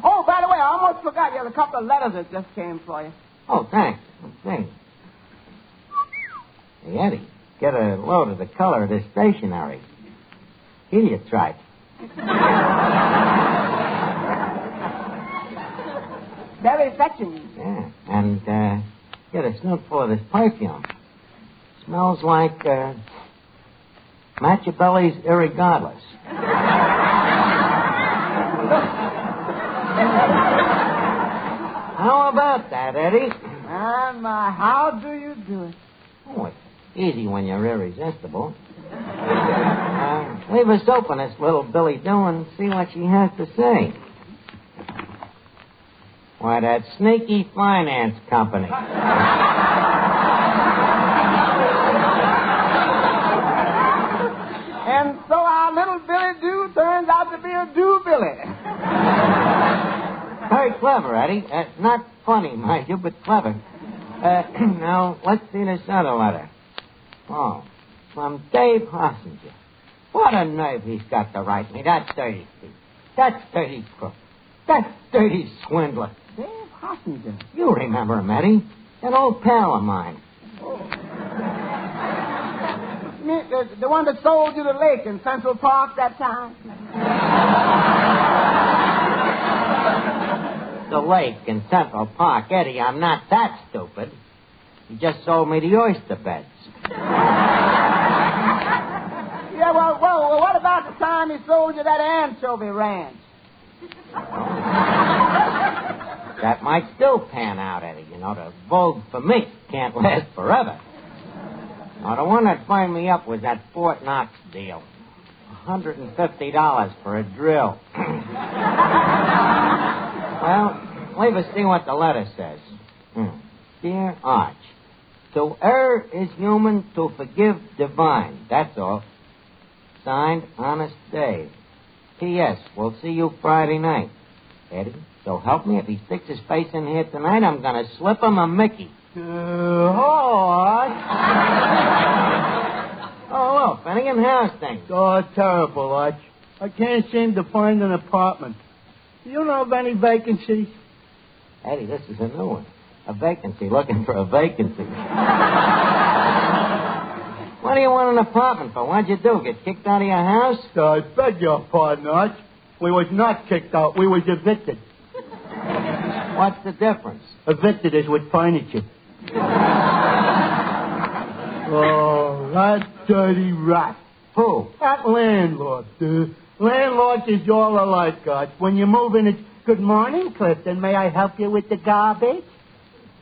Oh, by the way, I almost forgot. You had a couple of letters that just came for you. Oh, thanks. Okay. Hey, Eddie, get a load of the color of this stationery. Heliotrope. Very fetching. Yeah, and get a snootful of this perfume. Smells like Machiavelli's Irregardless. How about that, Eddie? And how do you do it? Oh, it's easy when you're irresistible. Leave us open this little Billy Doo and see what she has to say. Why, that sneaky finance company. And so our little Billy Doo turns out to be a Doo-Billy. Very clever, Eddie. Not funny, mind you, but clever. Now, let's see this other letter. Oh, from Dave Hossinger. What a nerve he's got to write me. That dirty thief. That dirty crook. That dirty swindler. Dave Hossinger. You remember him, Eddie. That old pal of mine. You mean the one that sold you the lake in Central Park that time? The lake in Central Park. Eddie, I'm not that stupid. He just sold me the oyster beds. Yeah, well, what about the time he sold you that anchovy ranch? That might still pan out, Eddie. You know, the vogue for me can't last forever. Now, the one that burned me up was that Fort Knox deal. $150 for a drill. Well, leave us see what the letter says. Dear Arch, to err is human, to forgive divine. That's all. Signed, Honest Dave. P.S. We'll see you Friday night. Eddie, so help me, if he sticks his face in here tonight, I'm going to slip him a Mickey. Arch. Oh, hello, Finnegan. How's things? Oh, terrible, Arch. I can't seem to find an apartment. Do you know of any vacancies? Eddie, this is a new one. A vacancy, looking for a vacancy. What do you want an apartment for? What'd you do, get kicked out of your house? I beg your pardon, Arch. We was not kicked out. We was evicted. What's the difference? Evicted is with furniture. Oh, that dirty rat. Who? That landlord. Landlords is all alike, Arch. When you move in, it's, good morning, Clifton. May I help you with the garbage?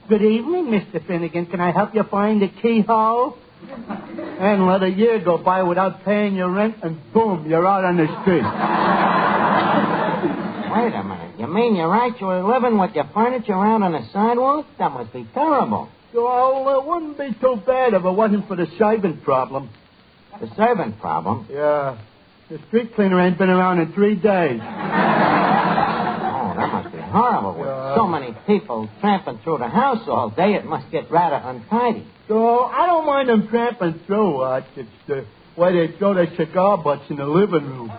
Good evening, Mr. Finnegan. Can I help you find the keyhole? And let a year go by without paying your rent, and boom, you're out on the street. Wait a minute. You mean you're actually living with your furniture out on the sidewalk? That must be terrible. Well, it wouldn't be too bad if it wasn't for the servant problem. The servant problem? Yeah. The street cleaner ain't been around in 3 days. Oh, that must be horrible. With so many people tramping through the house all day, it must get rather untidy. So, I don't mind them tramping through, Arch. It's the way they throw their cigar butts in the living room.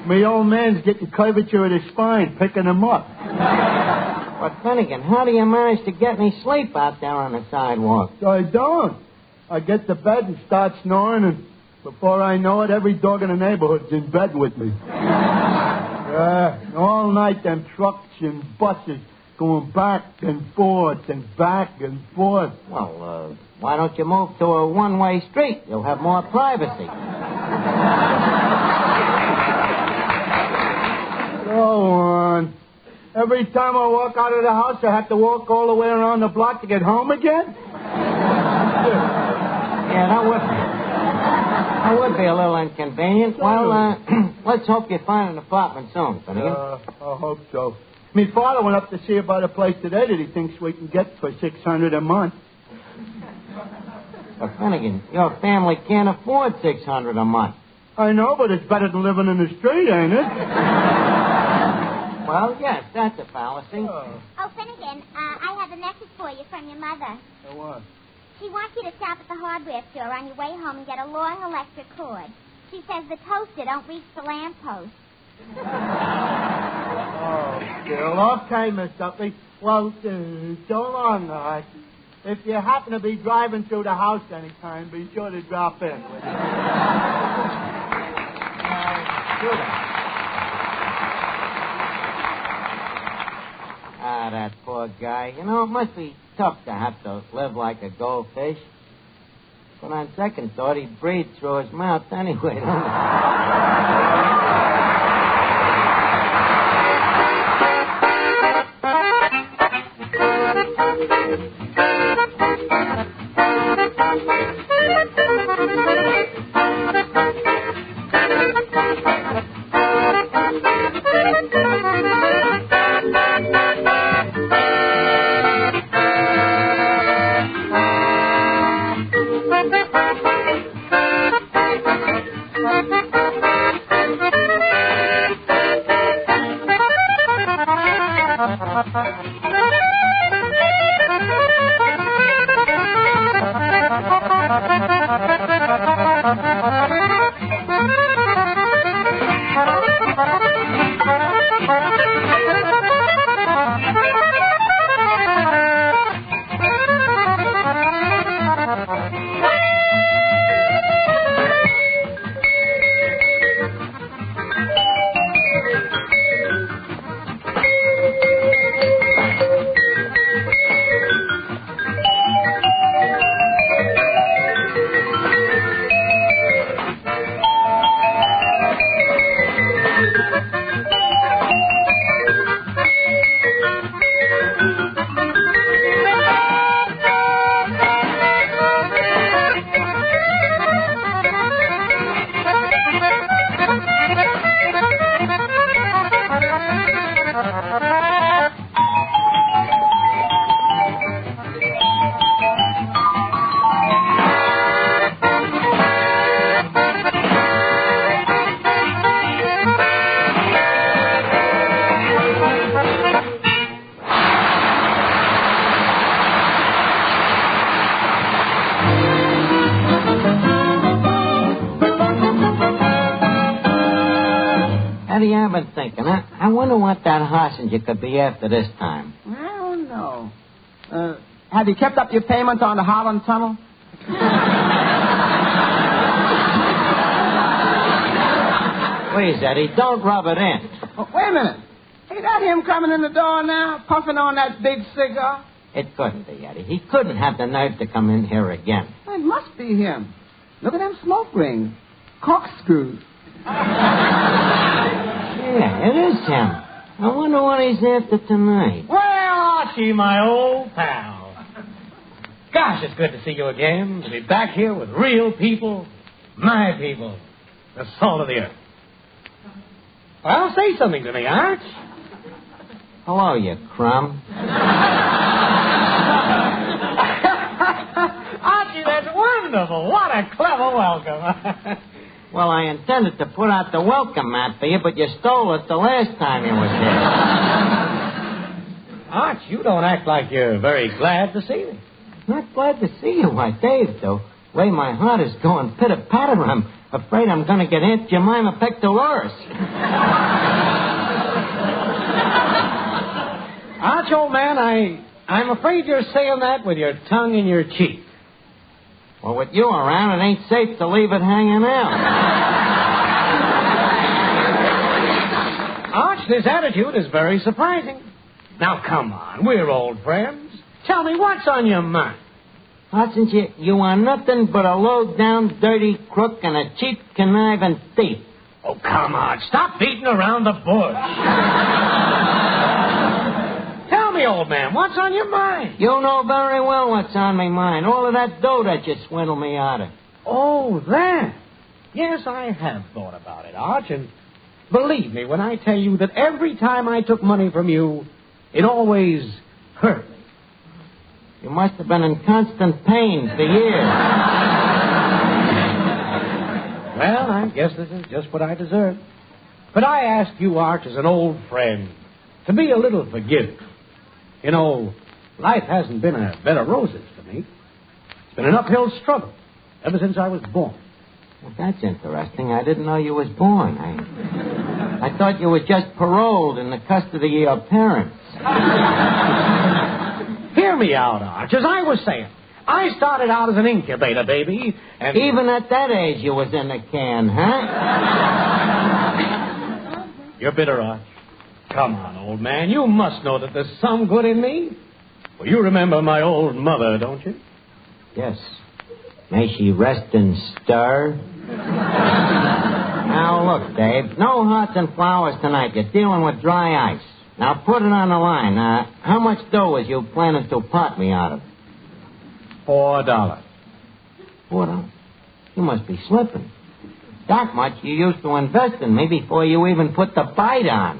Me old man's getting curvature of the spine, picking them up. But, Finnegan, how do you manage to get any sleep out there on the sidewalk? I don't. I get to bed and start snoring, and before I know it, every dog in the neighborhood's in bed with me. All night, them trucks and buses going back and forth and back and forth. Well, why don't you move to a one-way street? You'll have more privacy. Go on. Every time I walk out of the house, I have to walk all the way around the block to get home again? Yeah, that That would be a little inconvenient. Well, let's hope you find an apartment soon, Finnegan. I hope so. My father went up to see about a place today that he thinks we can get for $600 a month. But Finnegan, your family can't afford $600 a month. I know, but it's better than living in the street, ain't it? Well, yes, that's a fallacy. Oh, Finnegan, I have a message for you from your mother. What? She wants you to stop at the hardware store on your way home and get a long electric cord. She says the toaster don't reach the lamppost. Oh, still. Okay, Miss Duffy. Well, so long, all right. If you happen to be driving through the house anytime, be sure to drop in. That poor guy. You know, it must be tough to have to live like a goldfish. But on second thought, he'd breathe through his mouth anyway, don't he? I've been thinking. I wonder what that hostage could be after this time. I don't know. Have you kept up your payments on the Holland Tunnel? Please, Eddie, don't rub it in. Oh, wait a minute. Ain't that him coming in the door now, puffing on that big cigar? It couldn't be, Eddie. He couldn't have the nerve to come in here again. It must be him. Look at them smoke rings. Corkscrews. Yeah, it is him. I wonder what he's after tonight. Well, Archie, my old pal. Gosh, it's good to see you again. To be back here with real people. My people. The salt of the earth. Well, say something to me, Arch. Hello, you crumb. Archie, that's wonderful. What a clever welcome. Well, I intended to put out the welcome mat for you, but you stole it the last time you was here. Arch, you don't act like you're very glad to see me. Not glad to see you. Why, Dave, though. Way my heart is going pitter-patter. I'm afraid I'm going to get Aunt Jemima pectoralis. Arch, old man, I'm afraid you're saying that with your tongue in your cheek. Well, with you around, it ain't safe to leave it hanging out. Arch, this attitude is very surprising. Now, come on. We're old friends. Tell me, what's on your mind? Hudson, you are nothing but a low-down, dirty crook and a cheap, conniving thief. Oh, come on. Stop beating around the bush. Tell me, old man, what's on your mind? You know very well what's on my mind. All of that dough that you swindled me out of. Oh, that. Yes, I have thought about it, Arch, and believe me when I tell you that every time I took money from you, it always hurt me. You must have been in constant pain for years. Well, I guess this is just what I deserve. But I ask you, Arch, as an old friend, to be a little forgiving. You know, life hasn't been a bed of roses for me. It's been an uphill struggle ever since I was born. Well, that's interesting. I didn't know you was born. I thought you were just paroled in the custody of your parents. Hear me out, Arch. As I was saying, I started out as an incubator baby, and... Even at that age you was in the can, huh? You're bitter, Arch. Come on, old man. You must know that there's some good in me. Well, you remember my old mother, don't you? Yes. May she rest and stir. Now, look, Dave. No hearts and flowers tonight. You're dealing with dry ice. Now, put it on the line. How much dough was you planning to pot me out of? $4. $4? You must be slipping. That much you used to invest in me before you even put the bite on.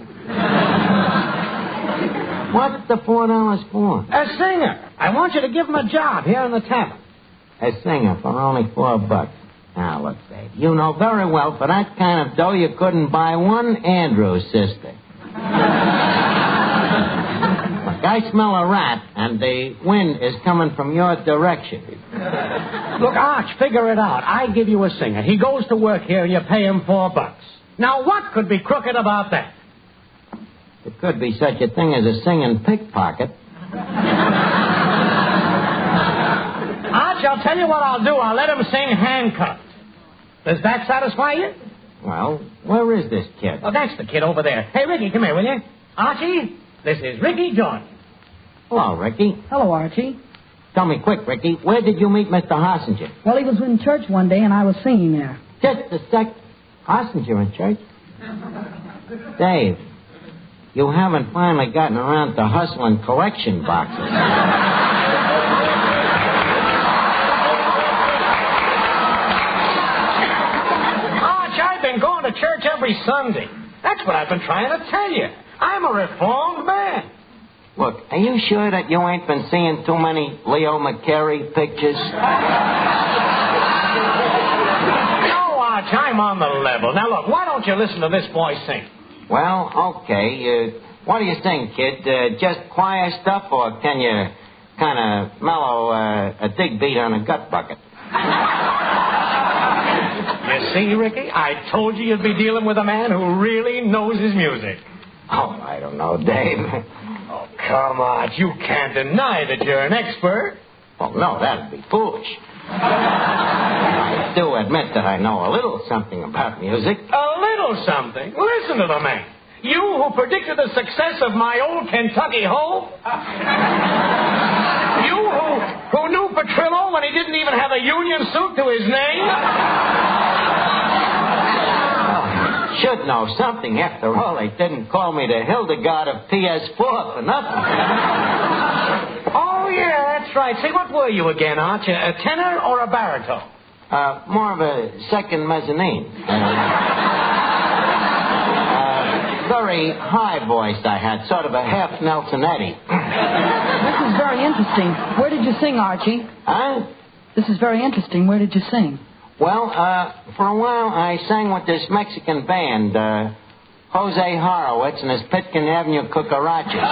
What's the $4 for? A singer. I want you to give him a job here in the tavern. A singer for only $4. Now, look, Dave, you know very well for that kind of dough you couldn't buy one Andrews sister. Look, I smell a rat, and the wind is coming from your direction. Look, Arch, figure it out. I give you a singer. He goes to work here, and you pay him $4. Now, what could be crooked about that? There could be such a thing as a singing pickpocket. Arch, I'll tell you what I'll do. I'll let him sing handcuffed. Does that satisfy you? Well, where is this kid? Oh, that's the kid over there. Hey, Ricky, come here, will you? Archie, this is Ricky Jordan. Hello, Ricky. Hello, Archie. Tell me quick, Ricky, where did you meet Mr. Hossinger? Well, he was in church one day, and I was singing there. Just a sec. Hossinger in church? Dave, you haven't finally gotten around to hustling collection boxes. Going to church every Sunday. That's what I've been trying to tell you. I'm a reformed man. Look, are you sure that you ain't been seeing too many Leo McCarey pictures? No, Arch, I'm on the level. Now, look, why don't you listen to this boy sing? Well, okay. What do you sing, kid? Just choir stuff, or can you kind of mellow a dig beat on a gut bucket? You see, Ricky, I told you you'd be dealing with a man who really knows his music. Oh, I don't know, Dave. Oh, come on. You can't deny that you're an expert. Oh, no, that'd be foolish. I do admit that I know a little something about music. A little something? Listen to the man. You who predicted the success of my old Kentucky Hope? You who knew Petrillo when he didn't even have a union suit to his name? Should know something. After all, they didn't call me the Hildegard of PS4 for nothing. Oh, yeah, that's right. Say, what were you again, Arch? A tenor or a baritone? More of a second mezzanine. Very high voice I had, sort of a half Nelson Eddy. This is very interesting. Where did you sing, Archie? Huh? This is very interesting. Where did you sing? Well, for a while I sang with this Mexican band, Jose Horowitz and his Pitkin Avenue Cucarachas.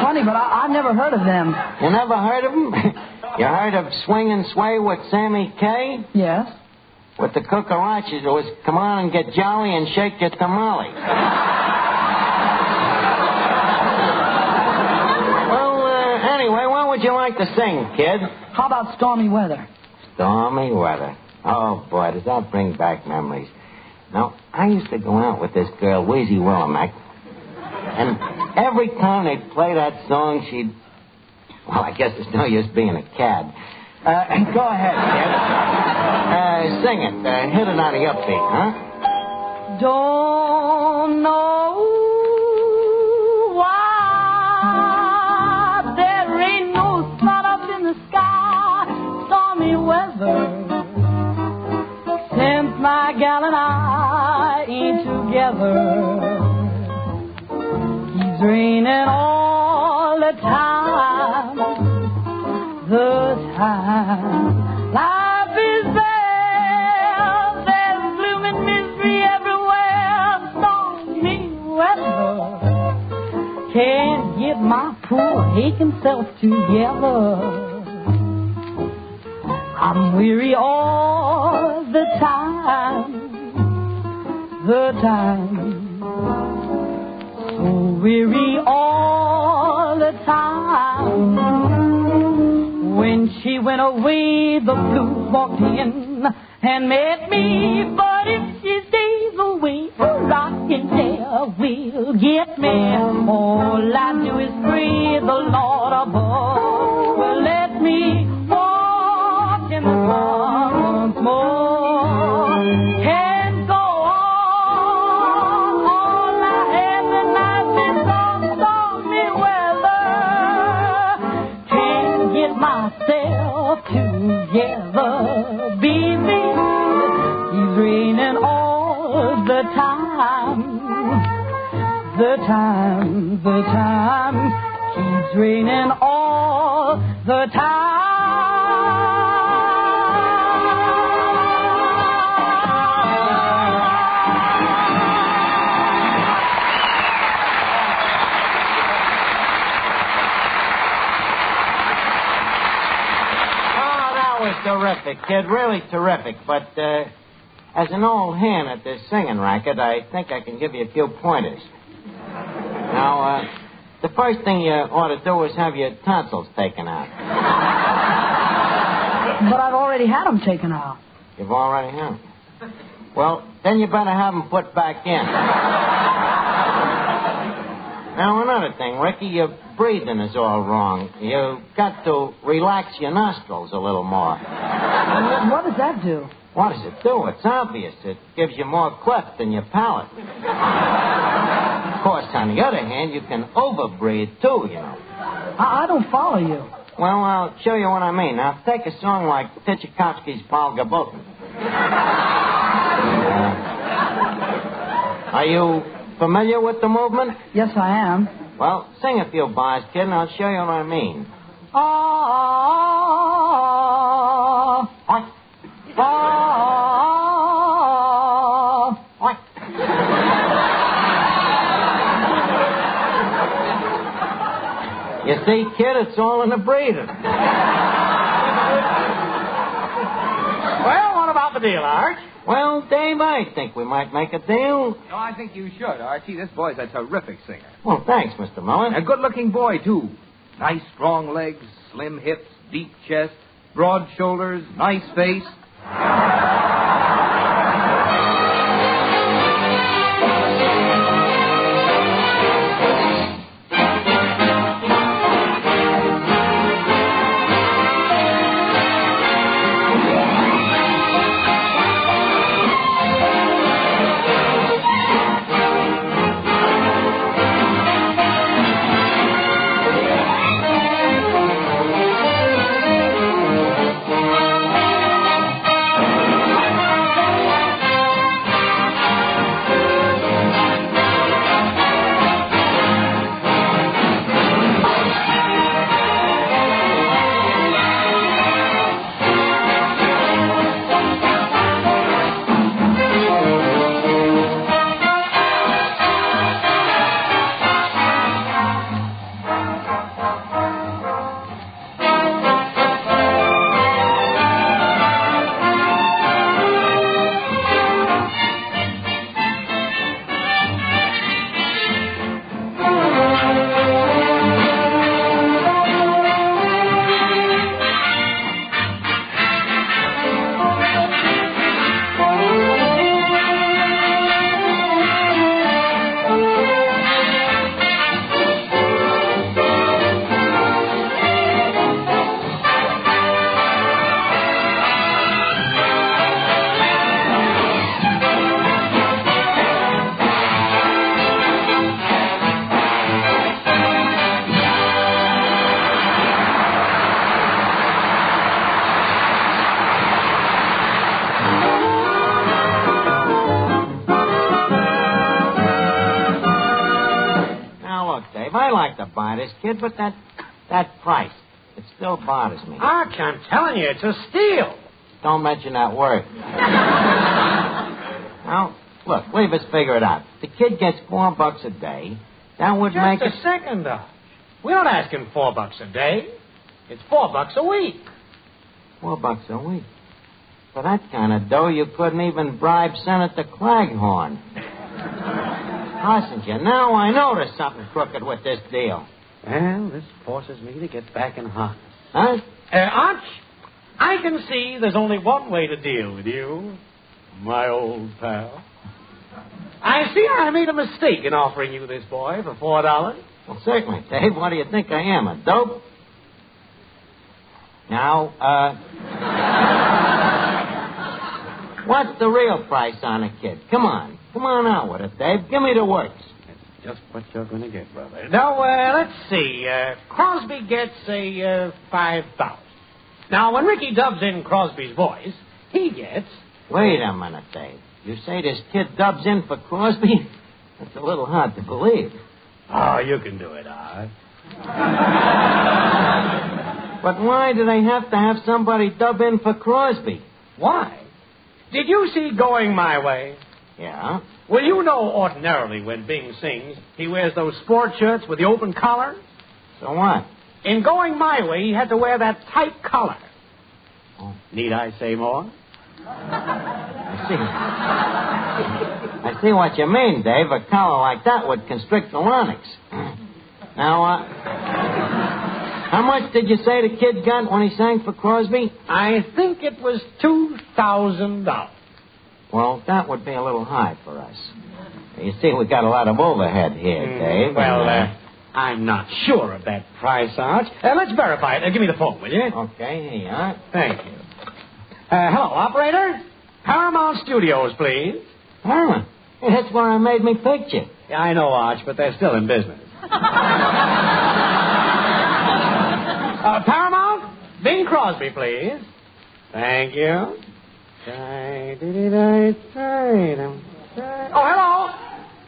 Funny, but I've never heard of them. You never heard of them? You heard of Swing and Sway with Sammy Kaye? Yes. With the Cucarachas, it was come on and get jolly and shake your tamale. Anyway, what would you like to sing, kid? How about Stormy Weather? Stormy Weather. Oh, boy, does that bring back memories. Now, I used to go out with this girl, Wheezy Willamette, and every time they'd play that song, she'd... Well, I guess it's no use being a cad. Go ahead, kid. Sing it. Hit it on the upbeat, huh? Don't know why. There ain't no sun up in the sky. Stormy weather Since my gal and I ain't together, keeps raining all the time. Life is bad, there's gloom and misery everywhere, stormy weather. Can't get my poor aching self together. I'm weary all the time, so weary all the time. When she went away, the blues walked in and met me. But if she stays away, a rocking chair will get me. All I do is pray the Lord above will let me walk in the dark once more. Can't go on all I have and I've been stormy weather. Can't get myself together, baby. He's raining all the time. Keeps raining all the time. Terrific, kid, really terrific. But as an old hand at this singing racket, I think I can give you a few pointers. Now, the first thing you ought to do is have your tonsils taken out. But I've already had them taken out. You've already had them? Well, then you better have them put back in. Now, another thing, Ricky, your breathing is all wrong. You've got to relax your nostrils a little more. What does that do? What does it do? It's obvious. It gives you more cleft in your palate. Of course, on the other hand, you can overbreathe, too, you know. I don't follow you. Well, I'll show you what I mean. Now, take a song like Tchaikovsky's Paul Gabotin. Are you familiar with the movement? Yes, I am. Well, sing a few bars, kid, and I'll show you what I mean. You see, kid, it's all in the breathing. Well, what about the deal, Art? Well, Dave, I think we might make a deal. No, I think you should, Archie. This boy's a terrific singer. Well, thanks, Mr. Mullen. A good-looking boy, too. Nice, strong legs, slim hips, deep chest, broad shoulders, nice face. I like to buy this, kid, but that price, it still bothers me. Arch, I'm telling you, it's a steal. Don't mention that word. Now, look, leave us figure it out. The kid gets $4 a day. That would make it... Just a second, Arch. We don't ask him $4 a day. It's $4 a week. $4 a week? For that kind of dough, you couldn't even bribe Senator Claghorn. Passenger, now I know there's something crooked with this deal. Well, this forces me to get back in harness. Huh? Arch, I can see there's only one way to deal with you, my old pal. I see I made a mistake in offering you this boy for $4. Well, certainly, Dave. What do you think I am, a dope? Now, what's the real price on a kid? Come on out with it, Dave. Give me the works. Just what you're going to get, brother. Now, let's see. Crosby gets a $5,000. Now, when Ricky dubs in Crosby's voice, he gets... Wait a minute, Dave. You say this kid dubs in for Crosby? That's a little hard to believe. Oh, you can do it, Art. But why do they have to have somebody dub in for Crosby? Why? Did you see Going My Way? Yeah. Well, you know ordinarily when Bing sings, he wears those sport shirts with the open collar. So what? In Going My Way, he had to wear that tight collar. Oh. Need I say more? I see what you mean, Dave. A collar like that would constrict the larynx. Now, how much did you say the kid got when he sang for Crosby? I think it was $2,000. Well, that would be a little high for us. You see, we got a lot of overhead here, Dave. Well, I'm not sure of that price, Arch. Let's verify it. Give me the phone, will you? Okay, here you are. Thank you. Hello, operator. Paramount Studios, please. Paramount? Hey, that's where I made me picture. Yeah, I know, Arch, but they're still in business. Paramount, Bing Crosby, please. Thank you. Oh, hello.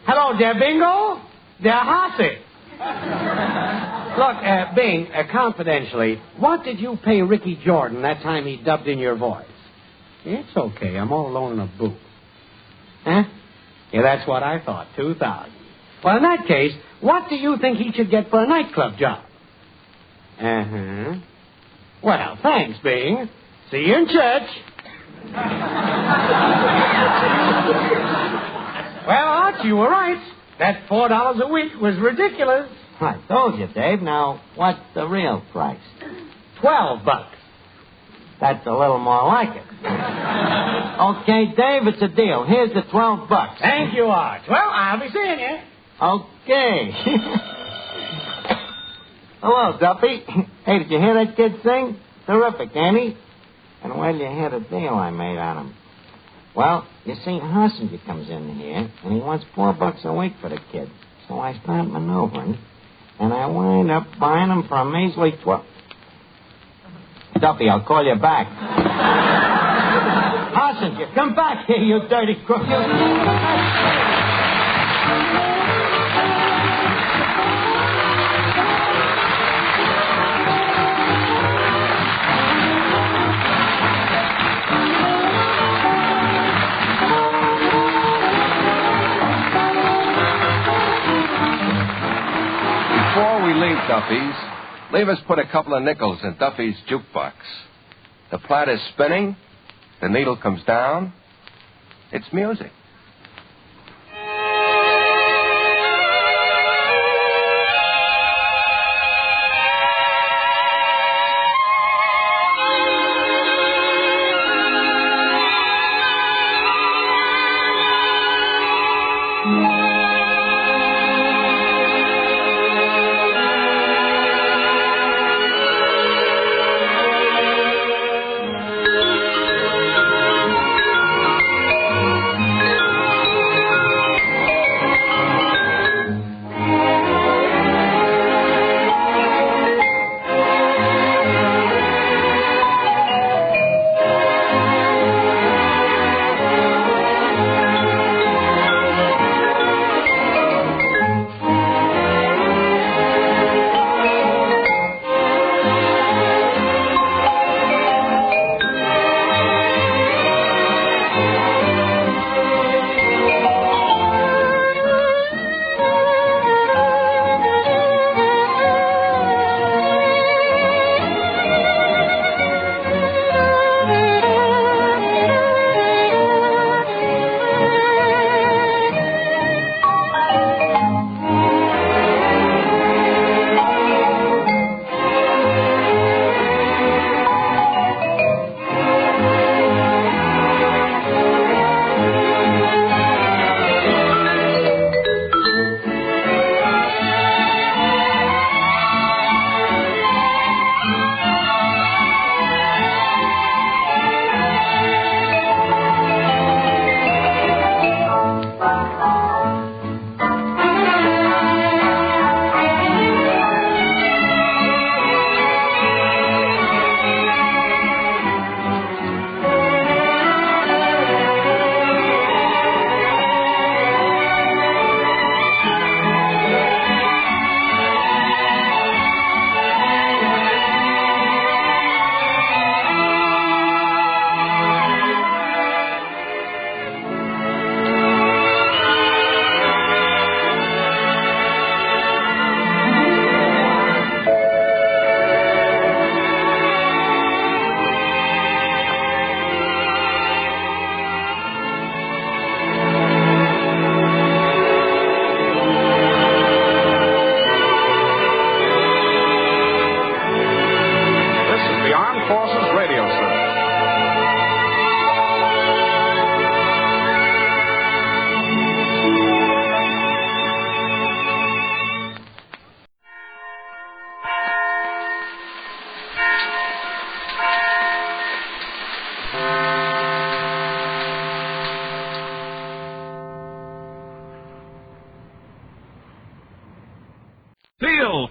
Hello, dear Bingo. Dear Hossy. Look, Bing, confidentially, what did you pay Ricky Jordan that time he dubbed in your voice? It's okay. I'm all alone in a booth. Huh? Yeah, that's what I thought. $2,000. Well, in that case, what do you think he should get for a nightclub job? Uh-huh. Well, thanks, Bing. See you in church. Well, Arch, you were right. That $4 a week was ridiculous. I told you, Dave. Now, what's the real price? $12. That's a little more like it. Okay, Dave, it's a deal. Here's the $12. Thank you, Arch. Well, I'll be seeing you. Okay. Hello, Duffy. Hey, did you hear that kid sing? Terrific, ain't he? And where did you hear the deal I made on him? Well, you see, Hassinger comes in here, and he wants $4 a week for the kid. So I start maneuvering, and I wind up buying him for a measly 12. Duffy, I'll call you back. Hassinger, come back here, you dirty crook. Before we leave Duffy's, leave us put a couple of nickels in Duffy's jukebox. The plat is spinning, the needle comes down. It's music.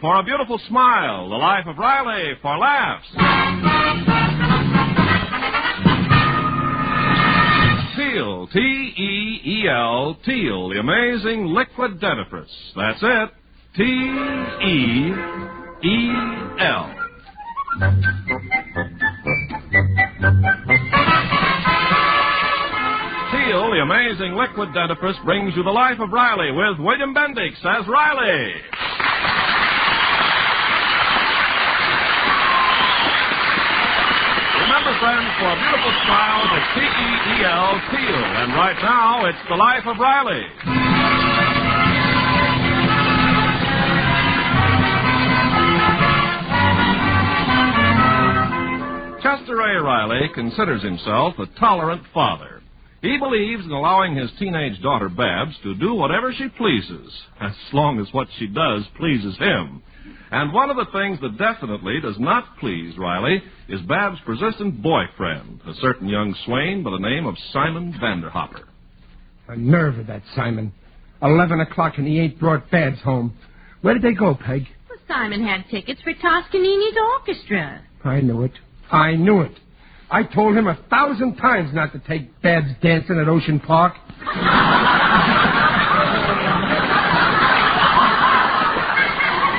for a beautiful smile. The Life of Riley for laughs. Teal, T-E-E-L, Teal, the amazing liquid dentifrice. That's it, T-E-E-L. Teal, the amazing liquid dentifrice, brings you The Life of Riley with William Bendix as Riley. Remember, friends, for a beautiful smile, it's T-E-E-L, Teal. And right now, it's The Life of Riley. Chester A. Riley considers himself a tolerant father. He believes in allowing his teenage daughter, Babs, to do whatever she pleases, as long as what she does pleases him. And one of the things that definitely does not please Riley is Babs' persistent boyfriend, a certain young swain by the name of Simon Vanderhopper. The nerve of that Simon. 11 o'clock and he ain't brought Babs home. Where did they go, Peg? Well, Simon had tickets for Toscanini's orchestra. I knew it. I knew it. I told him 1,000 times not to take Babs dancing at Ocean Park.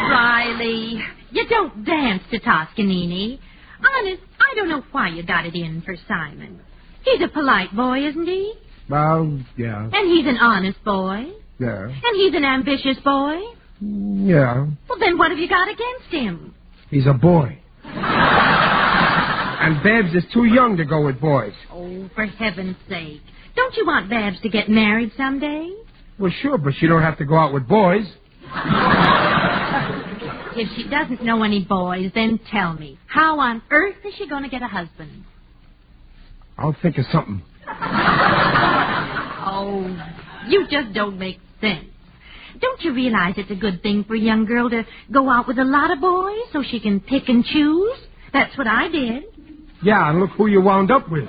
Riley, you don't dance to Toscanini. Honest, I don't know why you got it in for Simon. He's a polite boy, isn't he? Well, yeah. And he's an honest boy. Yeah. And he's an ambitious boy. Yeah. Well, then what have you got against him? He's a boy. And Babs is too young to go with boys. Oh, for heaven's sake. Don't you want Babs to get married someday? Well, sure, but she don't have to go out with boys. If she doesn't know any boys, then tell me, how on earth is she going to get a husband? I'll think of something. Oh, you just don't make sense. Don't you realize it's a good thing for a young girl to go out with a lot of boys so she can pick and choose? That's what I did. Yeah, and look who you wound up with.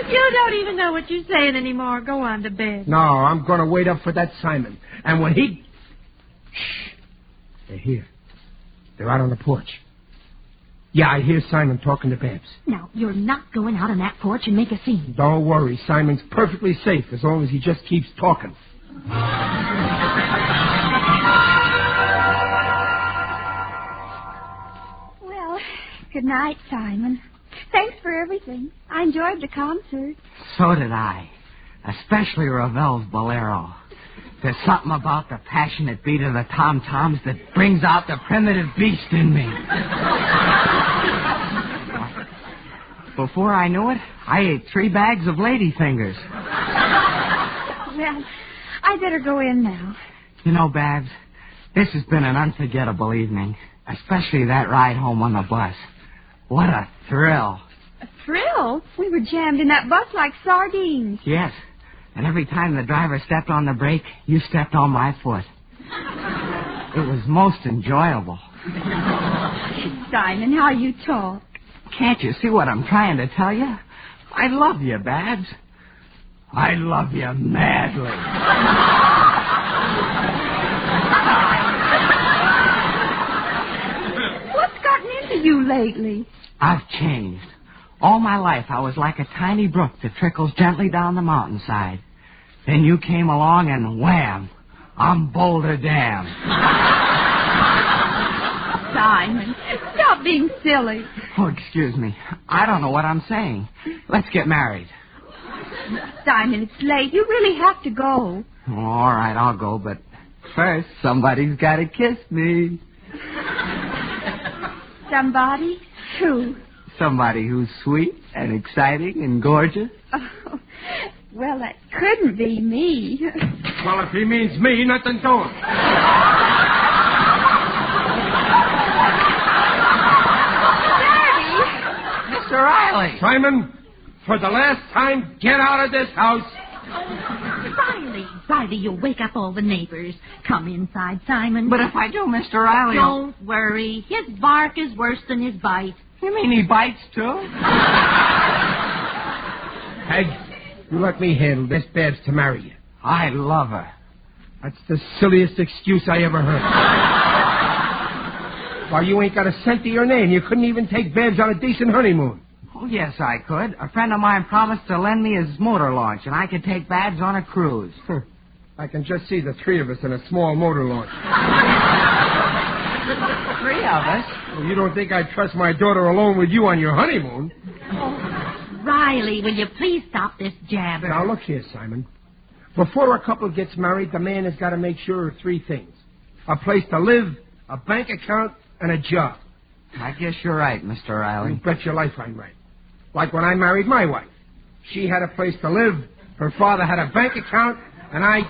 You don't even know what you're saying anymore. Go on to bed. No, I'm going to wait up for that Simon. And when he... Shh. They're here. They're out on the porch. Yeah, I hear Simon talking to Babs. Now, you're not going out on that porch and make a scene. Don't worry. Simon's perfectly safe as long as he just keeps talking. Well, good night, Simon. Thanks for everything. I enjoyed the concert. So did I. Especially Ravel's Bolero. There's something about the passionate beat of the tom-toms that brings out the primitive beast in me. Before I knew it, I ate 3 bags of ladyfingers. Well, I better go in now. You know, Babs, this has been an unforgettable evening. Especially that ride home on the bus. What a thrill. A thrill? We were jammed in that bus like sardines. Yes. And every time the driver stepped on the brake, you stepped on my foot. It was most enjoyable. Simon, how you talk. Can't you see what I'm trying to tell you? I love you, Babs. I love you madly. What's gotten into you lately? I've changed. All my life, I was like a tiny brook that trickles gently down the mountainside. Then you came along and wham, I'm Boulder Dam. Simon, stop being silly. Oh, excuse me. I don't know what I'm saying. Let's get married. Simon, it's late. You really have to go. Oh, all right, I'll go, but first, somebody's got to kiss me. Somebody? Who? Somebody who's sweet and exciting and gorgeous. Oh, well, that couldn't be me. Well, if he means me, nothing to him. Daddy! Mr. Riley! Simon, for the last time, get out of this house. Riley, you'll wake up all the neighbors. Come inside, Simon. But if I do, Mr. Riley... Don't worry. His bark is worse than his bite. You mean he bites, too? Peg, you let me handle this. Babs to marry you. I love her. That's the silliest excuse I ever heard. Why, you ain't got a cent to your name. You couldn't even take Babs on a decent honeymoon. Oh, yes, I could. A friend of mine promised to lend me his motor launch, and I could take Babs on a cruise. I can just see the three of us in a small motor launch. Three of us? Well, you don't think I'd trust my daughter alone with you on your honeymoon? Oh, Riley, will you please stop this jabber? Now, look here, Simon. Before a couple gets married, the man has got to make sure of three things. A place to live, a bank account, and a job. I guess you're right, Mr. Riley. You bet your life I'm right. Like when I married my wife. She had a place to live, her father had a bank account, and I...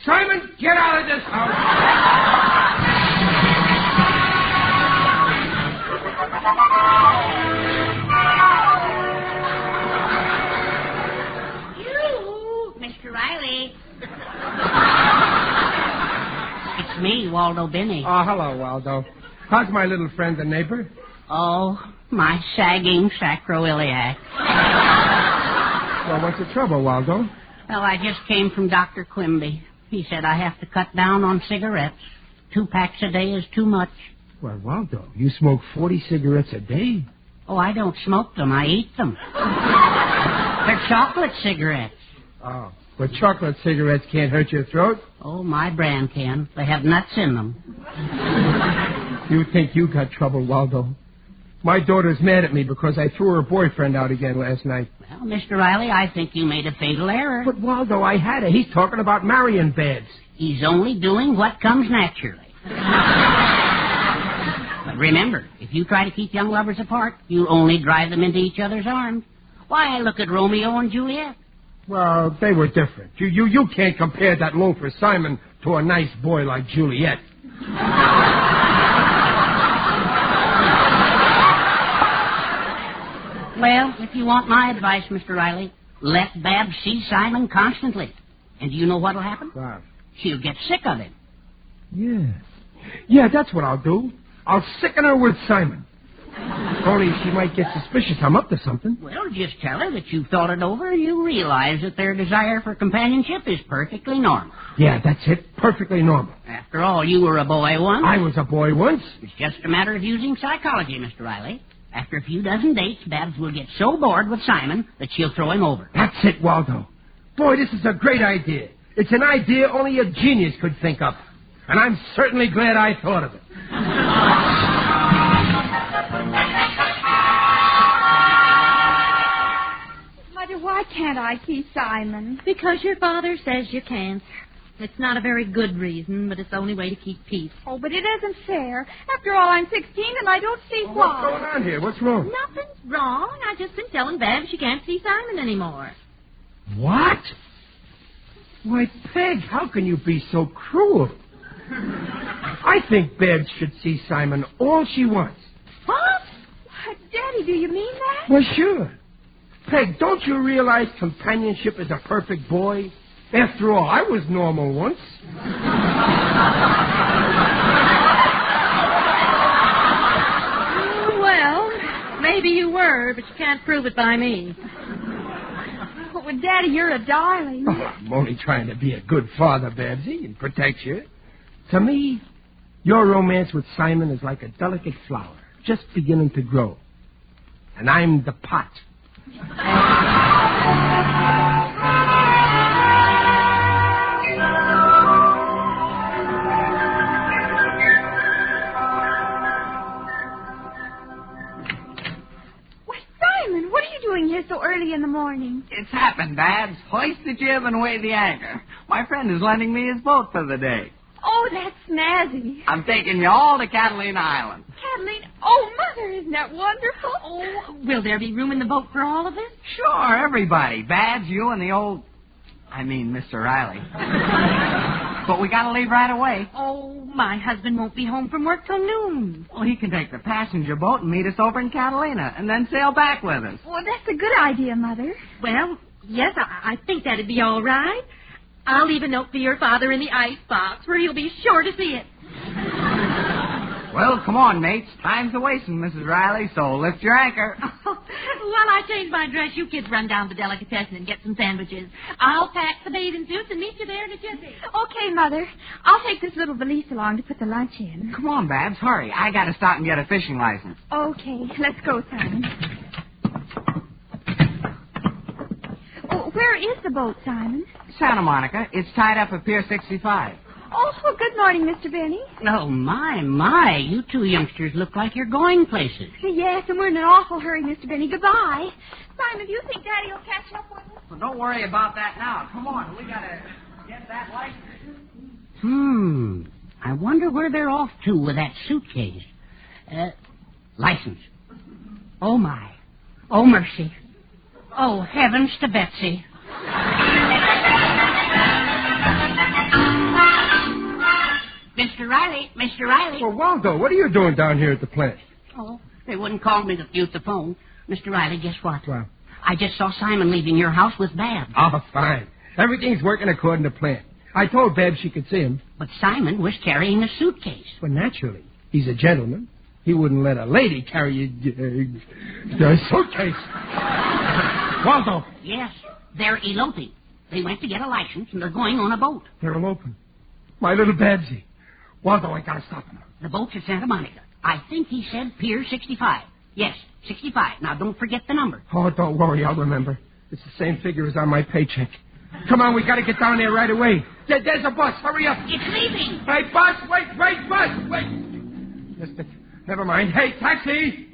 Simon, get out of this house! You, Mr. Riley. It's me, Waldo Binney. Oh, hello, Waldo. How's my little friend and neighbor? Oh, my sagging sacroiliac. Well, what's the trouble, Waldo? Well, I just came from Dr. Quimby. He said I have to cut down on cigarettes. 2 packs a day is too much. Well, Waldo, you smoke 40 cigarettes a day? Oh, I don't smoke them. I eat them. They're chocolate cigarettes. Oh, but chocolate cigarettes can't hurt your throat? Oh, my brand can. They have nuts in them. You think you got trouble, Waldo? My daughter's mad at me because I threw her boyfriend out again last night. Well, Mr. Riley, I think you made a fatal error. But, Waldo, I had her. He's talking about marrying Babs. He's only doing what comes naturally. But remember, if you try to keep young lovers apart, you'll only drive them into each other's arms. Why, look at Romeo and Juliet. Well, they were different. You can't compare that loafer Simon to a nice boy like Juliet. Well, if you want my advice, Mr. Riley, let Babs see Simon constantly. And do you know what'll happen? Wow. She'll get sick of him. Yeah, that's what I'll do. I'll sicken her with Simon. Only she might get suspicious I'm up to something. Well, just tell her that you've thought it over and you realize that their desire for companionship is perfectly normal. Yeah, that's it. Perfectly normal. After all, you were a boy once. I was a boy once. It's just a matter of using psychology, Mr. Riley. After a few dozen dates, Babs will get so bored with Simon that she'll throw him over. That's it, Waldo. Boy, this is a great idea. It's an idea only a genius could think of. And I'm certainly glad I thought of it. Mother, why can't I see Simon? Because your father says you can't. It's not a very good reason, but it's the only way to keep peace. Oh, but it isn't fair. After all, I'm 16 and I don't see why. What's going on here? What's wrong? Nothing's wrong. I've just been telling Babs she can't see Simon anymore. What? Why, Peg, how can you be so cruel? I think Babs should see Simon all she wants. What? Daddy, do you mean that? Well, sure. Peg, don't you realize companionship is a perfect boy? After all, I was normal once. Well, maybe you were, but you can't prove it by me. Oh, well, Daddy, you're a darling. Oh, I'm only trying to be a good father, Babsy, and protect you. To me, your romance with Simon is like a delicate flower, just beginning to grow. And I'm the pot. Here so early in the morning. It's happened, Babs. Hoist the jib and weigh the anchor. My friend is lending me his boat for the day. Oh, that's snazzy. I'm taking you all to Catalina Island. Catalina? Oh, Mother, isn't that wonderful? Oh, will there be room in the boat for all of us? Sure, everybody. Babs, you, and the old... Mr. Riley. But we gotta leave right away. Oh, my husband won't be home from work till noon. Well, he can take the passenger boat and meet us over in Catalina, and then sail back with us. Well, that's a good idea, Mother. Well, yes, I think that'd be all right. I'll leave a note for your father in the icebox, where he'll be sure to see it. Well, come on, mates. Time's a-wasting, Mrs. Riley, so lift your anchor. While I change my dress, you kids run down to Delicatessen and get some sandwiches. I'll pack the bathing suits and meet you there in a jiffy. Okay, Mother. I'll take this little valise along to put the lunch in. Come on, Babs, hurry. I gotta stop and get a fishing license. Okay, let's go, Simon. Oh, where is the boat, Simon? Santa Monica. It's tied up at Pier 65. Oh, well, good morning, Mr. Benny. Oh, my. You two youngsters look like you're going places. Yes, and we're in an awful hurry, Mr. Benny. Goodbye. Simon, do you think Daddy will catch up with us? Well, don't worry about that now. Come on, we gotta get that license. I wonder where they're off to with that suitcase. License. Oh, my. Oh, mercy. Oh, heavens to Betsy. Mr. Riley. Well, Waldo, what are you doing down here at the plant? Oh, they wouldn't call me to use the phone. Mr. Riley, guess what? What? I just saw Simon leaving your house with Babs. Oh, fine. Everything's working according to plan. I told Babs she could see him. But Simon was carrying a suitcase. Well, naturally. He's a gentleman. He wouldn't let a lady carry a suitcase. Waldo. Yes, they're eloping. They went to get a license, and they're going on a boat. They're eloping. My little Babsy. Waldo, I gotta stop him. The boat's at Santa Monica. I think he said Pier 65. Yes, 65. Now, don't forget the number. Oh, don't worry. I'll remember. It's the same figure as on my paycheck. Come on, we gotta get down there right away. There's a bus. Hurry up. It's leaving. Hey, bus. Wait, bus. Wait. Never mind. Hey, taxi.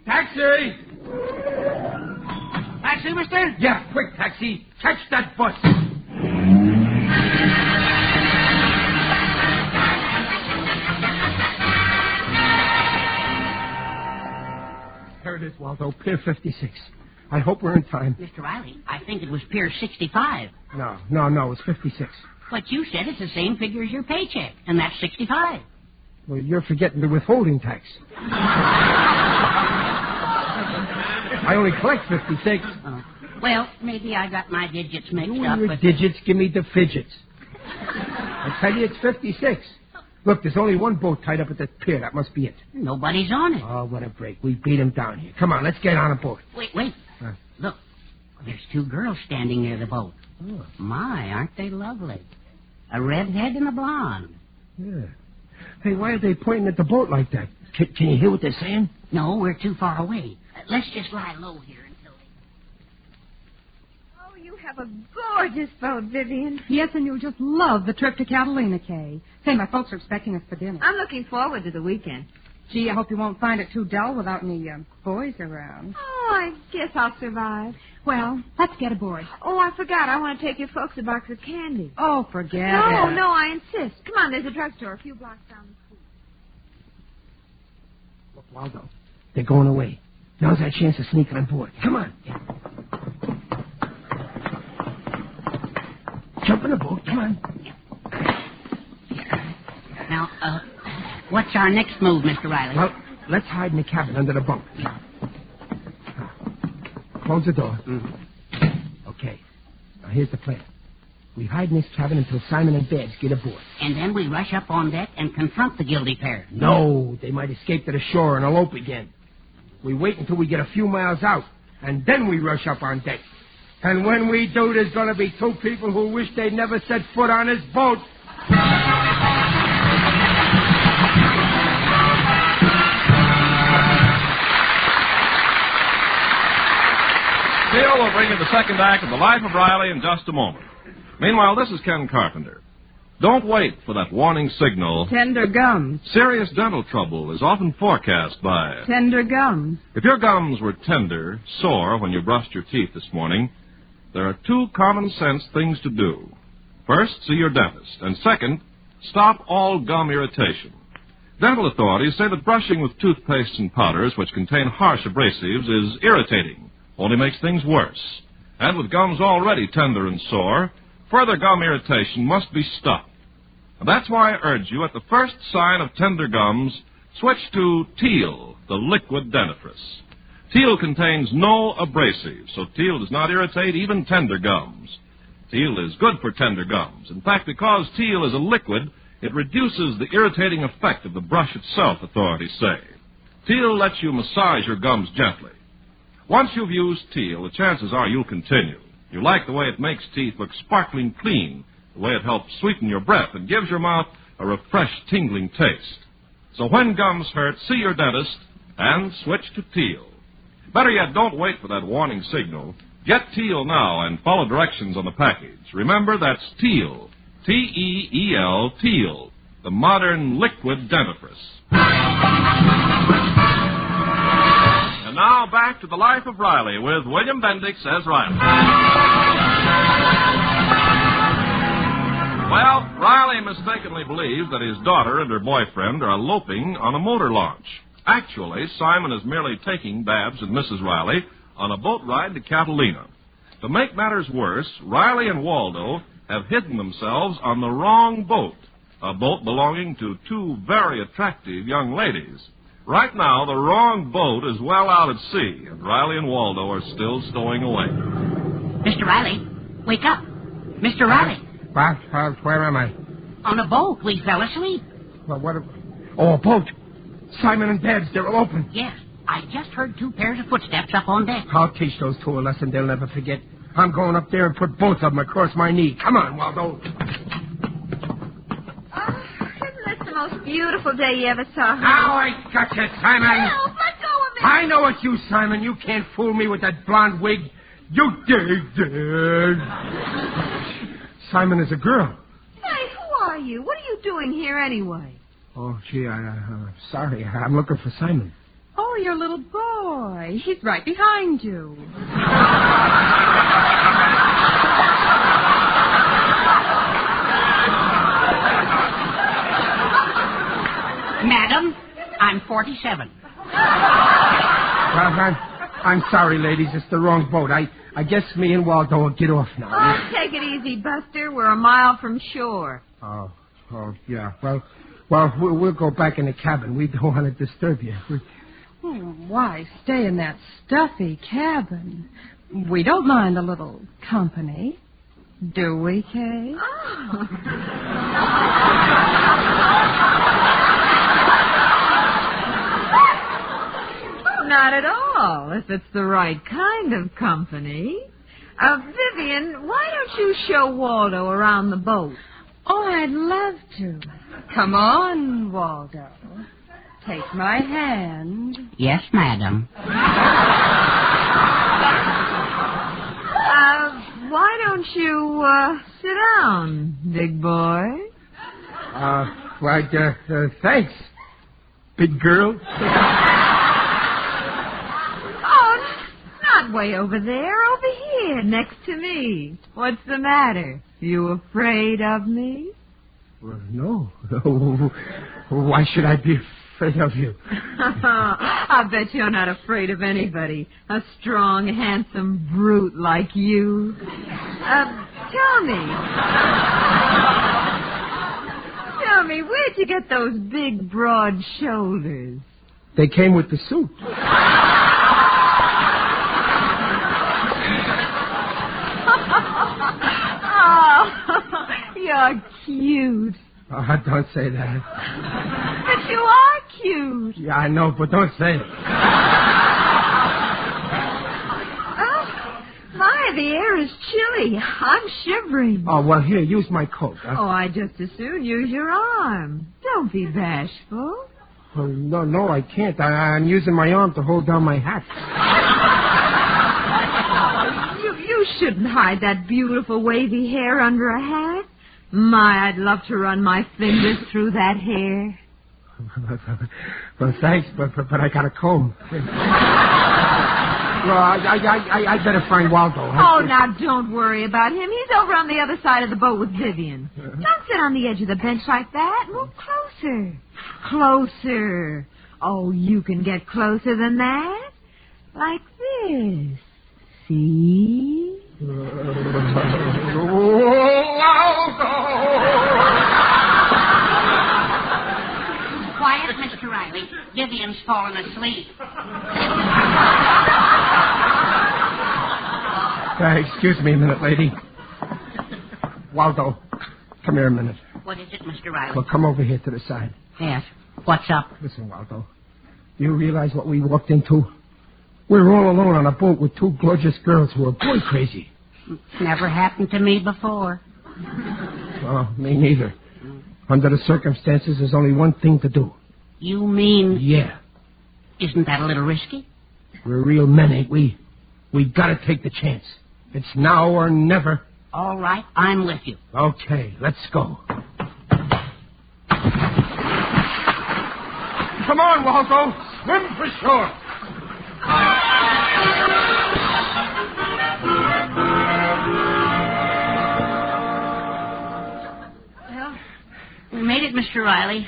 Taxi, mister? Yeah, quick, taxi. Catch that bus. There it is, Waldo. Pier 56. I hope we're in time. Mr. Riley, I think it was Pier 65. No, it's 56. But you said it's the same figure as your paycheck, and that's 65. Well, you're forgetting the withholding tax. I only collect 56. Well, maybe I got my digits mixed You up, and your but... digits, give me the fidgets. I tell you, it's 56. Look, there's only one boat tied up at that pier. That must be it. Nobody's on it. Oh, what a break. We beat him down here. Come on, let's get on a boat. Wait. Look, there's two girls standing near the boat. Oh. My, aren't they lovely? A redhead and a blonde. Yeah. Hey, why are they pointing at the boat like that? Can you hear what they're saying? No, we're too far away. Let's just lie low here until they... Oh, you have a gorgeous boat, Vivian. Yes, and you'll just love the trip to Catalina, Kay. Say, my folks are expecting us for dinner. I'm looking forward to the weekend. Gee, I hope you won't find it too dull without any boys around. Oh, I guess I'll survive. Well, let's get aboard. Oh, I forgot. I want to take your folks a box of candy. Oh, forget it. No, I insist. Come on, there's a drugstore a few blocks down the street. Look, Waldo, they're going away. Now's our chance to sneak on board. Come on. Jump in the boat. Come on. Now, what's our next move, Mr. Riley? Well, let's hide in the cabin under the bunk. Close the door. Mm-hmm. Okay. Now, here's the plan. We hide in this cabin until Simon and Babs get aboard. And then we rush up on deck and confront the guilty pair. No, they might escape to the shore and elope again. We wait until we get a few miles out, and then we rush up on deck. And when we do, there's going to be two people who wish they'd never set foot on this boat. Bill will bring you the second act of The Life of Riley in just a moment. Meanwhile, this is Ken Carpenter. Don't wait for that warning signal. Tender gums. Serious dental trouble is often forecast by... Tender gums. If your gums were tender, sore when you brushed your teeth this morning, there are two common-sense things to do. First, see your dentist. And second, stop all gum irritation. Dental authorities say that brushing with toothpastes and powders which contain harsh abrasives is irritating, only makes things worse. And with gums already tender and sore, further gum irritation must be stopped. And that's why I urge you, at the first sign of tender gums, switch to Teal, the liquid dentifrice. Teal contains no abrasives, so Teal does not irritate even tender gums. Teal is good for tender gums. In fact, because Teal is a liquid, It reduces the irritating effect of the brush itself, authorities say. Teal lets you massage your gums gently. Once you've used Teal, the chances are you'll continue. You like the way it makes teeth look sparkling clean, the way it helps sweeten your breath and gives your mouth a refreshed, tingling taste. So when gums hurt, see your dentist and switch to Teal. Better yet, don't wait for that warning signal. Get Teal now and follow directions on the package. Remember, that's Teal, T-E-E-L, Teal, the modern liquid dentifrice. And now back to the life of Riley with William Bendix as Riley. Well, Riley mistakenly believes that his daughter and her boyfriend are eloping on a motor launch. Actually, Simon is merely taking Babs and Mrs. Riley on a boat ride to Catalina. To make matters worse, Riley and Waldo have hidden themselves on the wrong boat, a boat belonging to two very attractive young ladies. Right now, the wrong boat is well out at sea, and Riley and Waldo are still stowing away. Mr. Riley, wake up. Mr. Riley. Where am I? On a boat. We fell asleep. Well, what? Oh, a boat. Simon and Babs, they're open. Yes. I just heard two pairs of footsteps up on deck. I'll teach those two a lesson they'll never forget. I'm going up there and put both of them across my knee. Come on, Waldo. Oh, isn't this the most beautiful day you ever saw? Now I got you, Simon. Help, let go of me. I know it's you, Simon. You can't fool me with that blonde wig. You did. Simon is a girl. Hey, who are you? What are you doing here anyway? Oh, gee, I'm sorry. I'm looking for Simon. Oh, your little boy. He's right behind you. Madam, I'm 47. I'm sorry, ladies. It's the wrong boat. I guess me and Waldo will get off now. Oh, take it easy, Buster. We're a mile from shore. Oh, yeah. Well, we'll go back in the cabin. We don't want to disturb you. Why stay in that stuffy cabin? We don't mind a little company. Do we, Kay? Oh. Not at all, if it's the right kind of company. Vivian, why don't you show Waldo around the boat? Oh, I'd love to. Come on, Waldo. Take my hand. Yes, madam. Why don't you, sit down, big boy? Thanks, big girl. Oh, not way over there, over here, next to me. What's the matter? You afraid of me? Well, no. Why should I be afraid of you? I bet you're not afraid of anybody. A strong, handsome brute like you. Tell me, where'd you get those big, broad shoulders? They came with the suit. Oh, you're cute. Oh, don't say that. But you are cute. Yeah, I know, but don't say it. Oh, my, the air is chilly. I'm shivering. Oh, well, here, use my coat. Oh, I'd just as soon use your arm. Don't be bashful. Oh, no, I can't. I'm using my arm to hold down my hat. You shouldn't hide that beautiful wavy hair under a hat. My, I'd love to run my fingers through that hair. Well, thanks, but I got a comb. Well, I better find Waldo. Oh, now don't worry about him. He's over on the other side of the boat with Vivian. Don't sit on the edge of the bench like that. Move closer. Closer. Oh, you can get closer than that. Like this. See? Quiet, Mr. Riley. Vivian's fallen asleep. Excuse me a minute, lady. Waldo, come here a minute. What is it, Mr. Riley? Well, come over here to the side. Yes. What's up? Listen, Waldo. Do you realize what we walked into? We're all alone on a boat with two gorgeous girls who are boy crazy. It's never happened to me before. Oh, me neither. Under the circumstances, there's only one thing to do. You mean... Yeah. Isn't that a little risky? We're real men, ain't we? We gotta take the chance. It's now or never. All right, I'm with you. Okay, let's go. Come on, Waldo. Swim for shore. Well, we made it, Mr. Riley.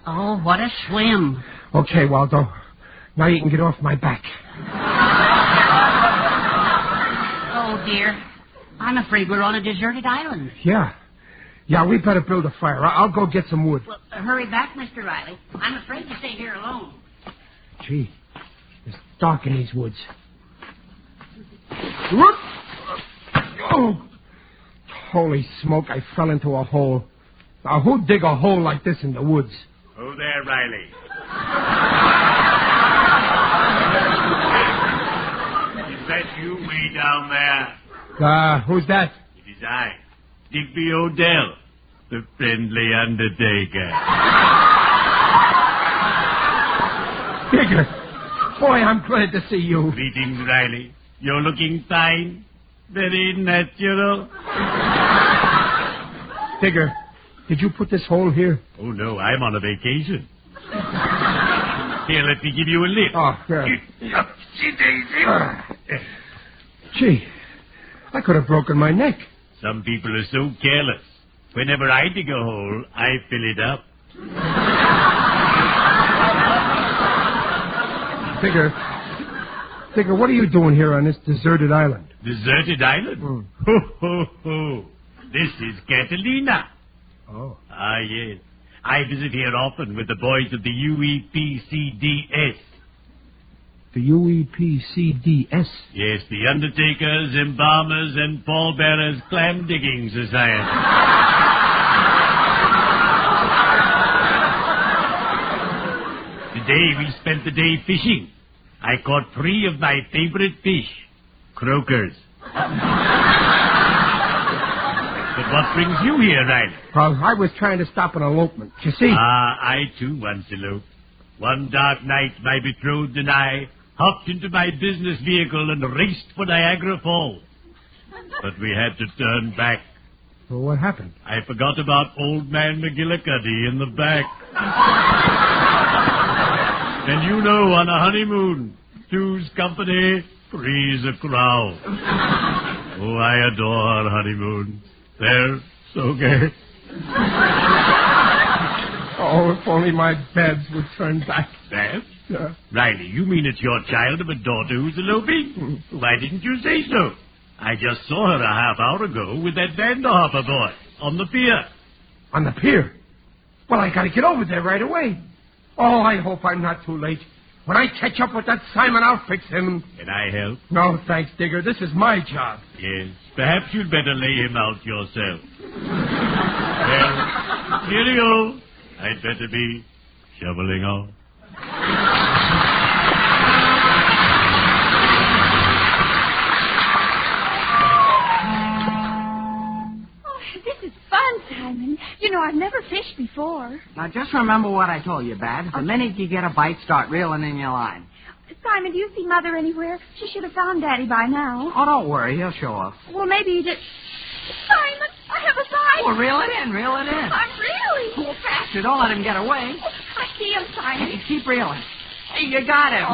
Oh, what a swim. Okay, Waldo. Now you can get off my back. Oh, dear. I'm afraid we're on a deserted island. Yeah, we better build a fire. I'll go get some wood. Well, hurry back, Mr. Riley. I'm afraid to stay here alone. Gee, it's dark in these woods. Whoop! Oh, holy smoke, I fell into a hole. Now, who'd dig a hole like this in the woods? Oh, there, Riley. Is that you way down there? Who's that? It is I, Digby Odell, the friendly undertaker. Digger, boy, I'm glad to see you. Greetings, Riley. You're looking fine. Very natural. Digger, did you put this hole here? Oh, no, I'm on a vacation. Here, let me give you a lift. Oh, good. Gee, I could have broken my neck. Some people are so careless. Whenever I dig a hole, I fill it up. Digger, what are you doing here on this deserted island? Deserted island? Ho, ho, ho. This is Catalina. Oh. Ah, yes. I visit here often with the boys of the UEPCDS. The UEPCDS? Yes, the Undertakers, Embalmers, and Pallbearers Clam Digging Society. Today we spent the day fishing. I caught 3 of my favorite fish, croakers. But what brings you here, Riley? Well, I was trying to stop an elopement. You see? I too once eloped. One dark night, my betrothed and I hopped into my business vehicle and raced for Niagara Falls. But we had to turn back. Well, what happened? I forgot about old man McGillicuddy in the back. And you know, on a honeymoon, 2's company, 3's a crowd. Oh, I adore honeymoons. They're so gay. Oh, if only my Babs would turn back. Babs? Yeah. Riley, you mean it's your child of a daughter who's eloping? Why didn't you say so? I just saw her a half hour ago with that Vanderhopper boy on the pier. On the pier? Well, I gotta get over there right away. Oh, I hope I'm not too late. When I catch up with that Simon, I'll fix him. Can I help? No, thanks, Digger. This is my job. Yes. Perhaps you'd better lay him out yourself. Well, cheerio. I'd better be shoveling off. This is fun, Simon. You know, I've never fished before. Now, just remember what I told you, Babs. The minute you get a bite, start reeling in your line. Simon, do you see Mother anywhere? She should have found Daddy by now. Oh, don't worry. He'll show up. Well, maybe he did. Simon, I have a sight. Oh, reel it in. I'm reeling. Pull faster. Don't let him get away. I see him, Simon. Hey, keep reeling. Hey, you got him.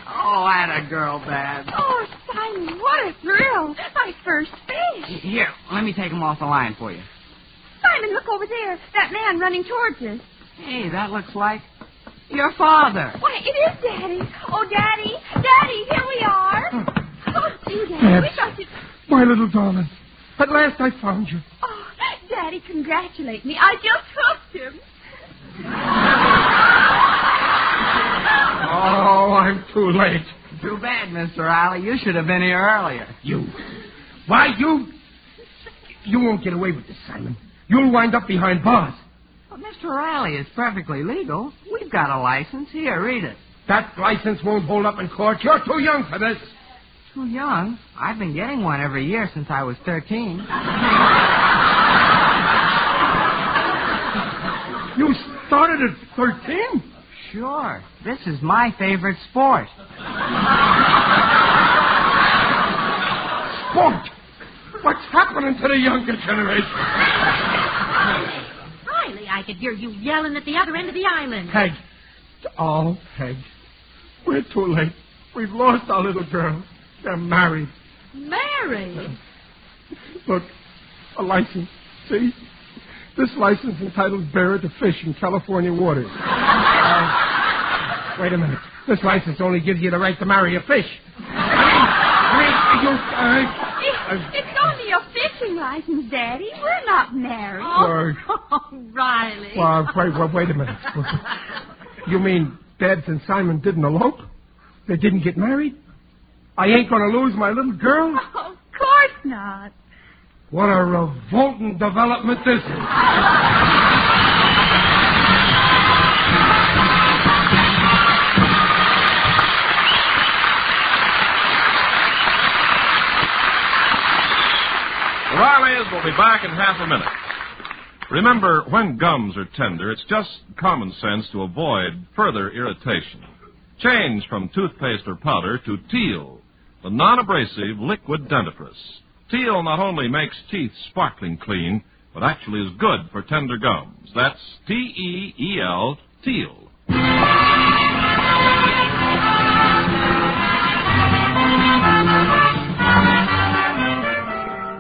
Oh, atta girl, Babs. Oh, Simon, what a thrill. My first fish. Here, let me take him off the line for you. Simon, look over there. That man running towards us. Hey, that looks like your father. Why, it is Daddy. Oh, Daddy. Daddy, here we are. Oh, gee, Daddy, Babs, we thought you... my little darling. At last I found you. Oh, Daddy, congratulate me. I just hooked him. Oh, I'm too late. Too bad, Mr. Riley. You should have been here earlier. You? Why, you won't get away with this, Simon. You'll wind up behind bars. Well, Mr. Riley, it's perfectly legal. We've got a license. Here, read it. That license won't hold up in court. You're too young for this. Too young? I've been getting one every year since I was 13. You started at 13? Sure. This is my favorite sport. Sport? What's happening to the younger generation? Riley, I could hear you yelling at the other end of the island. Peg. Oh, Peg. We're too late. We've lost our little girl. They're married. Married? Look, a license. See? This license entitles Bearer to fish in California waters. Wait a minute. This license only gives you the right to marry a fish. It's only a fishing license, Daddy. We're not married. Oh, Riley. Wait a minute. You mean Babs and Simon didn't elope? They didn't get married? I ain't going to lose my little girl? Oh, of course not. What a revolting development this is. The Rileys will be back in half a minute. Remember, when gums are tender, it's just common sense to avoid further irritation. Change from toothpaste or powder to Teal, the non-abrasive liquid dentifrice. Teal not only makes teeth sparkling clean, but actually is good for tender gums. That's T-E-E-L, Teal.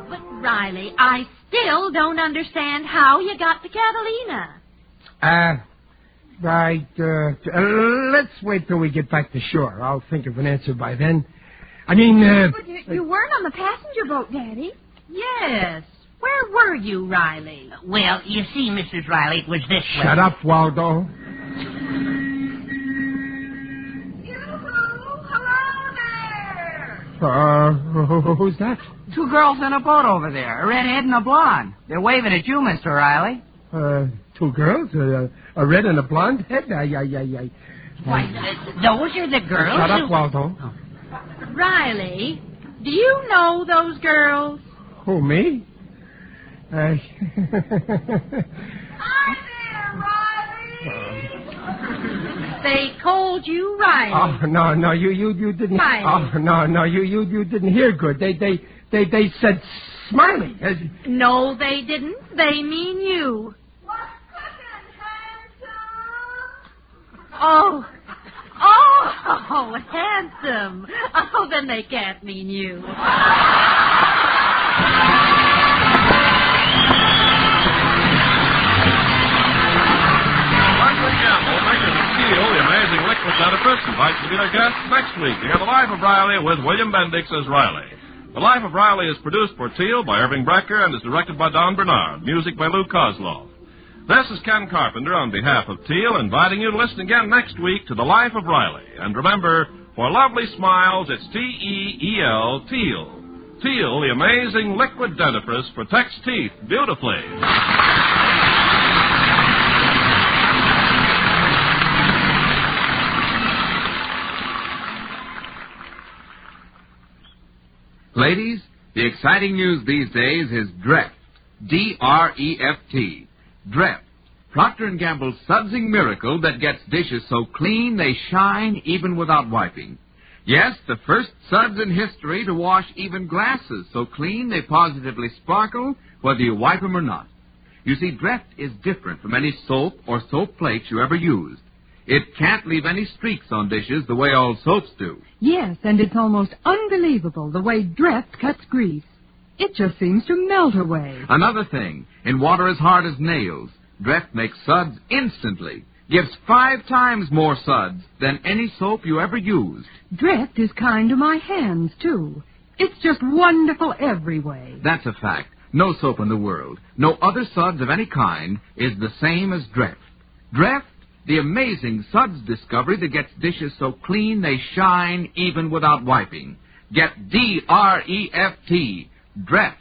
But, Riley, I still don't understand how you got to Catalina. Let's wait till we get back to shore. I'll think of an answer by then. I mean, But you weren't on the passenger boat, Daddy. Yes. Where were you, Riley? Well, you see, Mrs. Riley, it was this way. Shut up, Waldo. Who's that? Two girls in a boat over there, a redhead and a blonde. They're waving at you, Mr. Riley. Two girls? A red and a blonde head? Why, those are the girls. Shut up, Waldo. Oh. Riley, do you know those girls? Who, me? Hi there, Riley. They called you Riley. Oh, no, you didn't. Riley. Oh, no, you didn't hear good. They said Smiley. No, they didn't. They mean you. What's cooking, handsome? Oh, handsome. Oh, then they can't mean you. Teal, the amazing liquid dentifrice, invites you to be their guests next week to hear The Life of Riley with William Bendix as Riley. The Life of Riley is produced for Teal by Irving Brecker and is directed by Don Bernard. Music by Lou Kozloff. This is Ken Carpenter on behalf of Teal, inviting you to listen again next week to The Life of Riley. And remember, for lovely smiles, it's T-E-E-L, Teal. Teal, the amazing liquid dentifrice, protects teeth beautifully. Ladies, the exciting news these days is Dreft. D-R-E-F-T. Dreft. Procter & Gamble's sudsing miracle that gets dishes so clean they shine even without wiping. Yes, the first suds in history to wash even glasses so clean they positively sparkle whether you wipe them or not. You see, Dreft is different from any soap or soap plates you ever used. It can't leave any streaks on dishes the way all soaps do. Yes, and it's almost unbelievable the way Dreft cuts grease. It just seems to melt away. Another thing, in water as hard as nails, Dreft makes suds instantly. Gives 5 times more suds than any soap you ever used. Dreft is kind to my hands, too. It's just wonderful every way. That's a fact. No soap in the world, no other suds of any kind, is the same as Dreft. Dreft, the amazing suds discovery that gets dishes so clean they shine even without wiping. Get D-R-E-F-T, Dreft.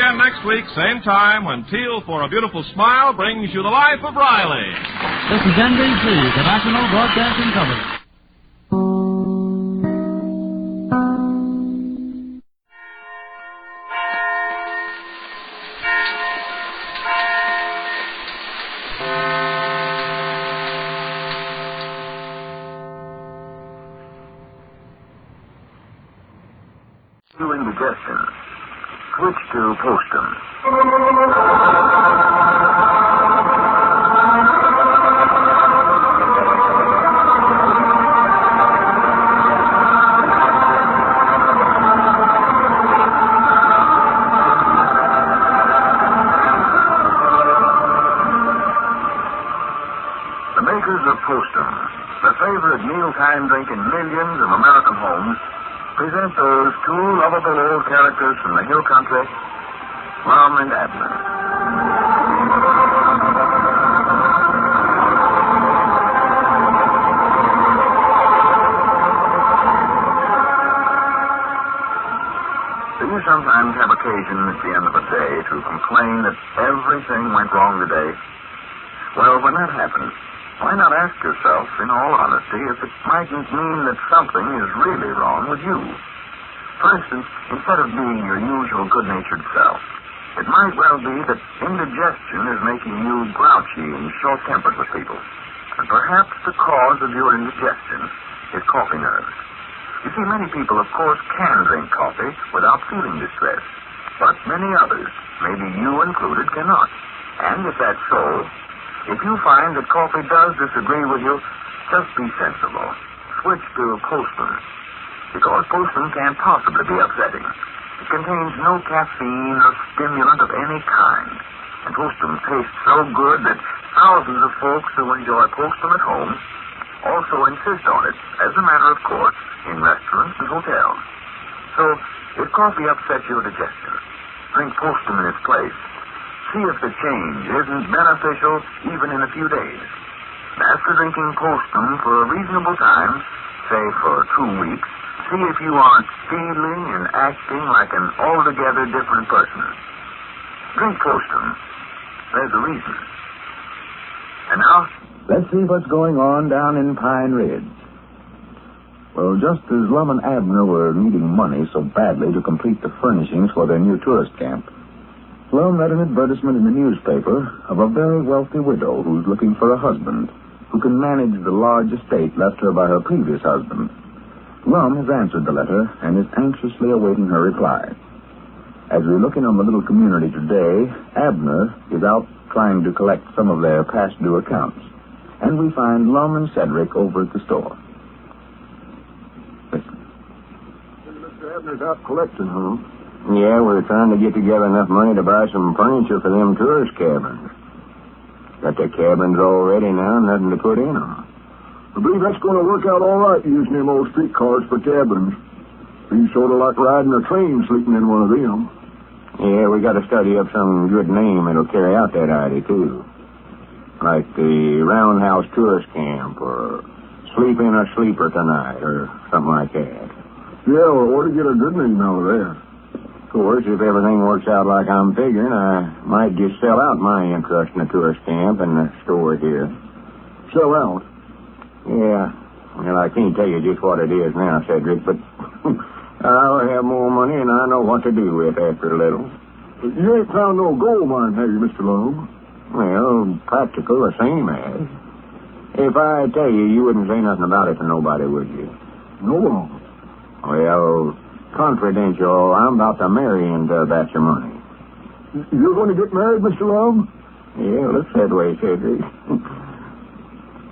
again next week, same time, when Teal for a Beautiful Smile brings you the life of Riley. This is NBC, the National Broadcasting Company. To indigestion. Switch to Postum. The makers of Postum, the favorite mealtime drink in millions of American homes, present those two lovable old characters from the hill country, Lum and Abner. Do you sometimes have occasion at the end of a day to complain that everything went wrong today? Well, when that happens, why not ask yourself, in all honesty, if it mightn't mean that something is really wrong with you? For instance, instead of being your usual good-natured self, it might well be that indigestion is making you grouchy and short-tempered with people. And perhaps the cause of your indigestion is coffee nerves. You see, many people, of course, can drink coffee without feeling distress. But many others, maybe you included, cannot. And if that's so, if you find that coffee does disagree with you, just be sensible. Switch to Postum. Because Postum can't possibly be upsetting. It contains no caffeine or stimulant of any kind. And Postum tastes so good that thousands of folks who enjoy Postum at home also insist on it, as a matter of course, in restaurants and hotels. So, if coffee upsets your digestion, drink Postum in its place. See if the change isn't beneficial even in a few days. After drinking Postum for a reasonable time, say for 2 weeks, see if you aren't feeling and acting like an altogether different person. Drink Postum. There's a reason. And now, let's see what's going on down in Pine Ridge. Well, just as Lum and Abner were needing money so badly to complete the furnishings for their new tourist camp, Lum read an advertisement in the newspaper of a very wealthy widow who's looking for a husband who can manage the large estate left her by her previous husband. Lum has answered the letter and is anxiously awaiting her reply. As we look in on the little community today, Abner is out trying to collect some of their past due accounts, and we find Lum and Cedric over at the store. Listen. Mr. Abner's out collecting, huh? Yeah, we're trying to get together enough money to buy some furniture for them tourist cabins. Got the cabins all ready now, nothing to put in them. I believe that's going to work out all right, using them old streetcars for cabins. Be sort of like riding a train sleeping in one of them. Yeah, we got to study up some good name that'll carry out that idea, too. Like the Roundhouse Tourist Camp, or Sleep in a Sleeper Tonight, or something like that. Yeah, well, ought to get a good name out of that. Of course, if everything works out like I'm figuring, I might just sell out my interest in the tourist camp and the store here. Sell out? Yeah. Well, I can't tell you just what it is now, Cedric, but I'll have more money and I know what to do with after a little. You ain't found no gold mine, have you, Mr. Lum? Well, practical, the same as. If I tell you, you wouldn't say nothing about it to nobody, would you? No. Well, confidential, I'm about to marry into that your money. You're going to get married, Mr. Lum? Yeah, looks that way, Cedric.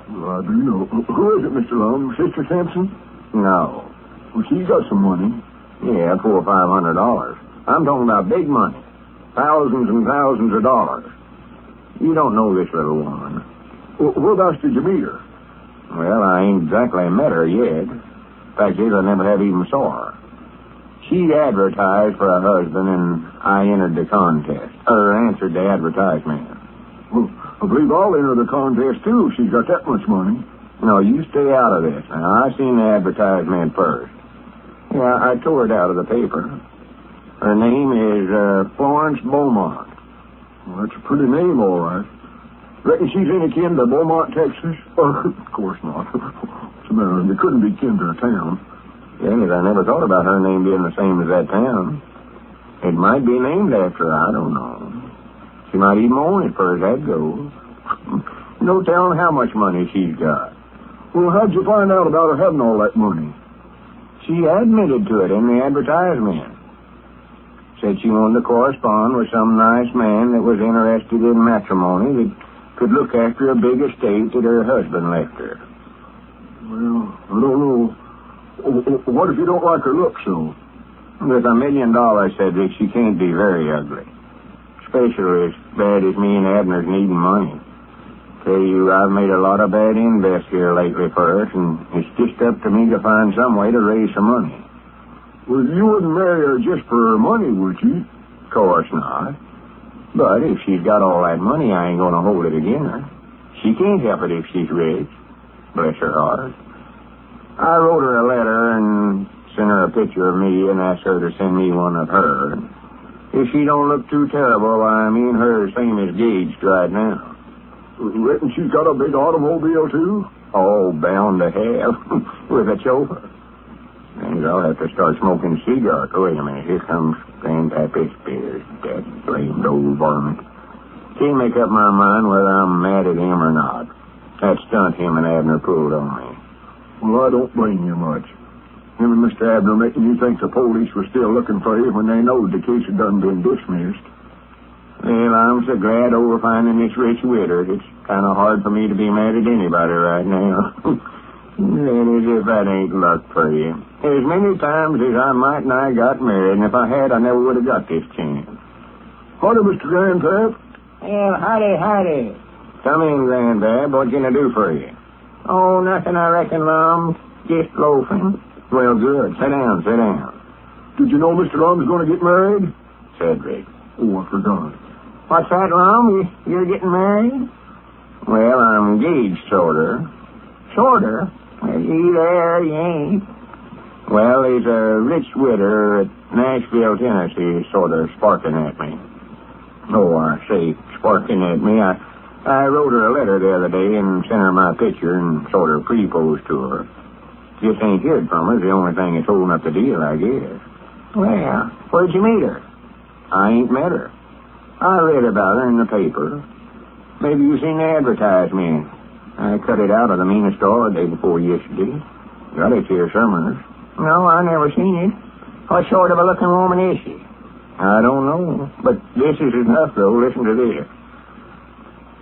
Well, I do know. Who is it, Mr. Lum? Sister Sampson? No. Well, she's got some money. Yeah, $400 or $500. I'm talking about big money. Thousands and thousands of dollars. You don't know this little woman. Well, whereabouts did you meet her? Well, I ain't exactly met her yet. Fact is, I never have even saw her. She advertised for a husband, and I entered the contest. Or answered the advertisement. Well, I believe I'll enter the contest, too, if she's got that much money. No, you stay out of this. Now, I seen the advertisement first. Yeah, I tore it out of the paper. Her name is Florence Beaumont. Well, that's a pretty name, all right. Reckon she's any kin to Beaumont, Texas? Of course not. What's the matter? They couldn't be kin to a town. Yeah, but I never thought about her name being the same as that town. It might be named after her, I don't know. She might even own it, far as that goes. No telling how much money she's got. Well, how'd you find out about her having all that money? She admitted to it in the advertisement. Said she wanted to correspond with some nice man that was interested in matrimony that could look after a big estate that her husband left her. Well, I don't know. What if you don't like her looks, so? With $1 million, said Vic, she can't be very ugly. Especially as bad as me and Abner's needing money. Tell you, I've made a lot of bad invests here lately for us, and it's just up to me to find some way to raise some money. Well, you wouldn't marry her just for her money, would you? Of course not. But if she's got all that money, I ain't going to hold it against her. She can't help it if she's rich. Bless her heart. I wrote her a letter and sent her a picture of me and asked her to send me one of her. If she don't look too terrible, I mean her same as gauged right now. Reckon she's got a big automobile, too? Oh, bound to have. With a chauffeur. And I'll have to start smoking cigars. Oh, wait a minute. Here comes Grandpappy Spears. That blamed old varmint. Can't make up my mind whether I'm mad at him or not. That stunt him and Abner pulled on me. Well, I don't blame you much. Him and Mr. Abner making you think the police were still looking for you when they know the case had done been dismissed. Well, I'm so glad over finding this rich widow. It's kind of hard for me to be mad at anybody right now. That is if that ain't luck for you. As many times as I might and I got married, and if I had, I never would have got this chance. Howdy, Mr. Grandpap. Well, howdy. Come in, Grandpap. What can I do for you? Oh, nothing, I reckon, Lum. Just loafing. Well, good. Sit down. Did you know Mr. Lum's going to get married? Said Vic. Oh, I forgot. What's that, Lum? You're getting married? Well, I'm engaged, sorter. Sorter? Well, you there, you ain't. Well, there's a rich widow at Nashville, Tennessee, sort of sparking at me. Oh, I say, sparking at me. I wrote her a letter the other day and sent her my picture and sort of proposed to her. Just ain't heard from her. The only thing that's holding up the deal, I guess. Well, where'd you meet her? I ain't met her. I read about her in the paper. Maybe you seen the advertisement. I cut it out of the Mina Star the day before yesterday. Got it here somewhere. No, I never seen it. What sort of a looking woman is she? I don't know. But this is enough, though. Listen to this.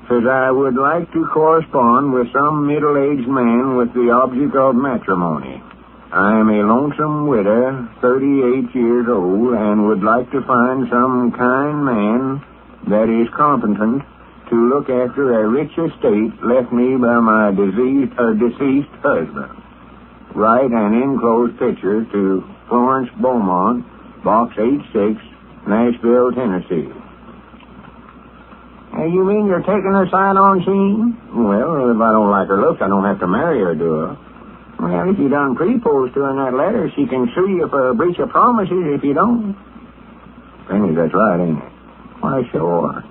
Says, I would like to correspond with some middle-aged man with the object of matrimony. I am a lonesome widow, 38 years old, and would like to find some kind man that is competent to look after a rich estate left me by my deceased husband. Write an enclosed picture to Florence Beaumont, Box 86, Nashville, Tennessee. You mean you're taking her sight on scene? Well, if I don't like her looks, I don't have to marry her, do I? Well, if you done proposed to her in that letter, she can sue you for a breach of promises if you don't. Penny, that's right, ain't it? Why, sure.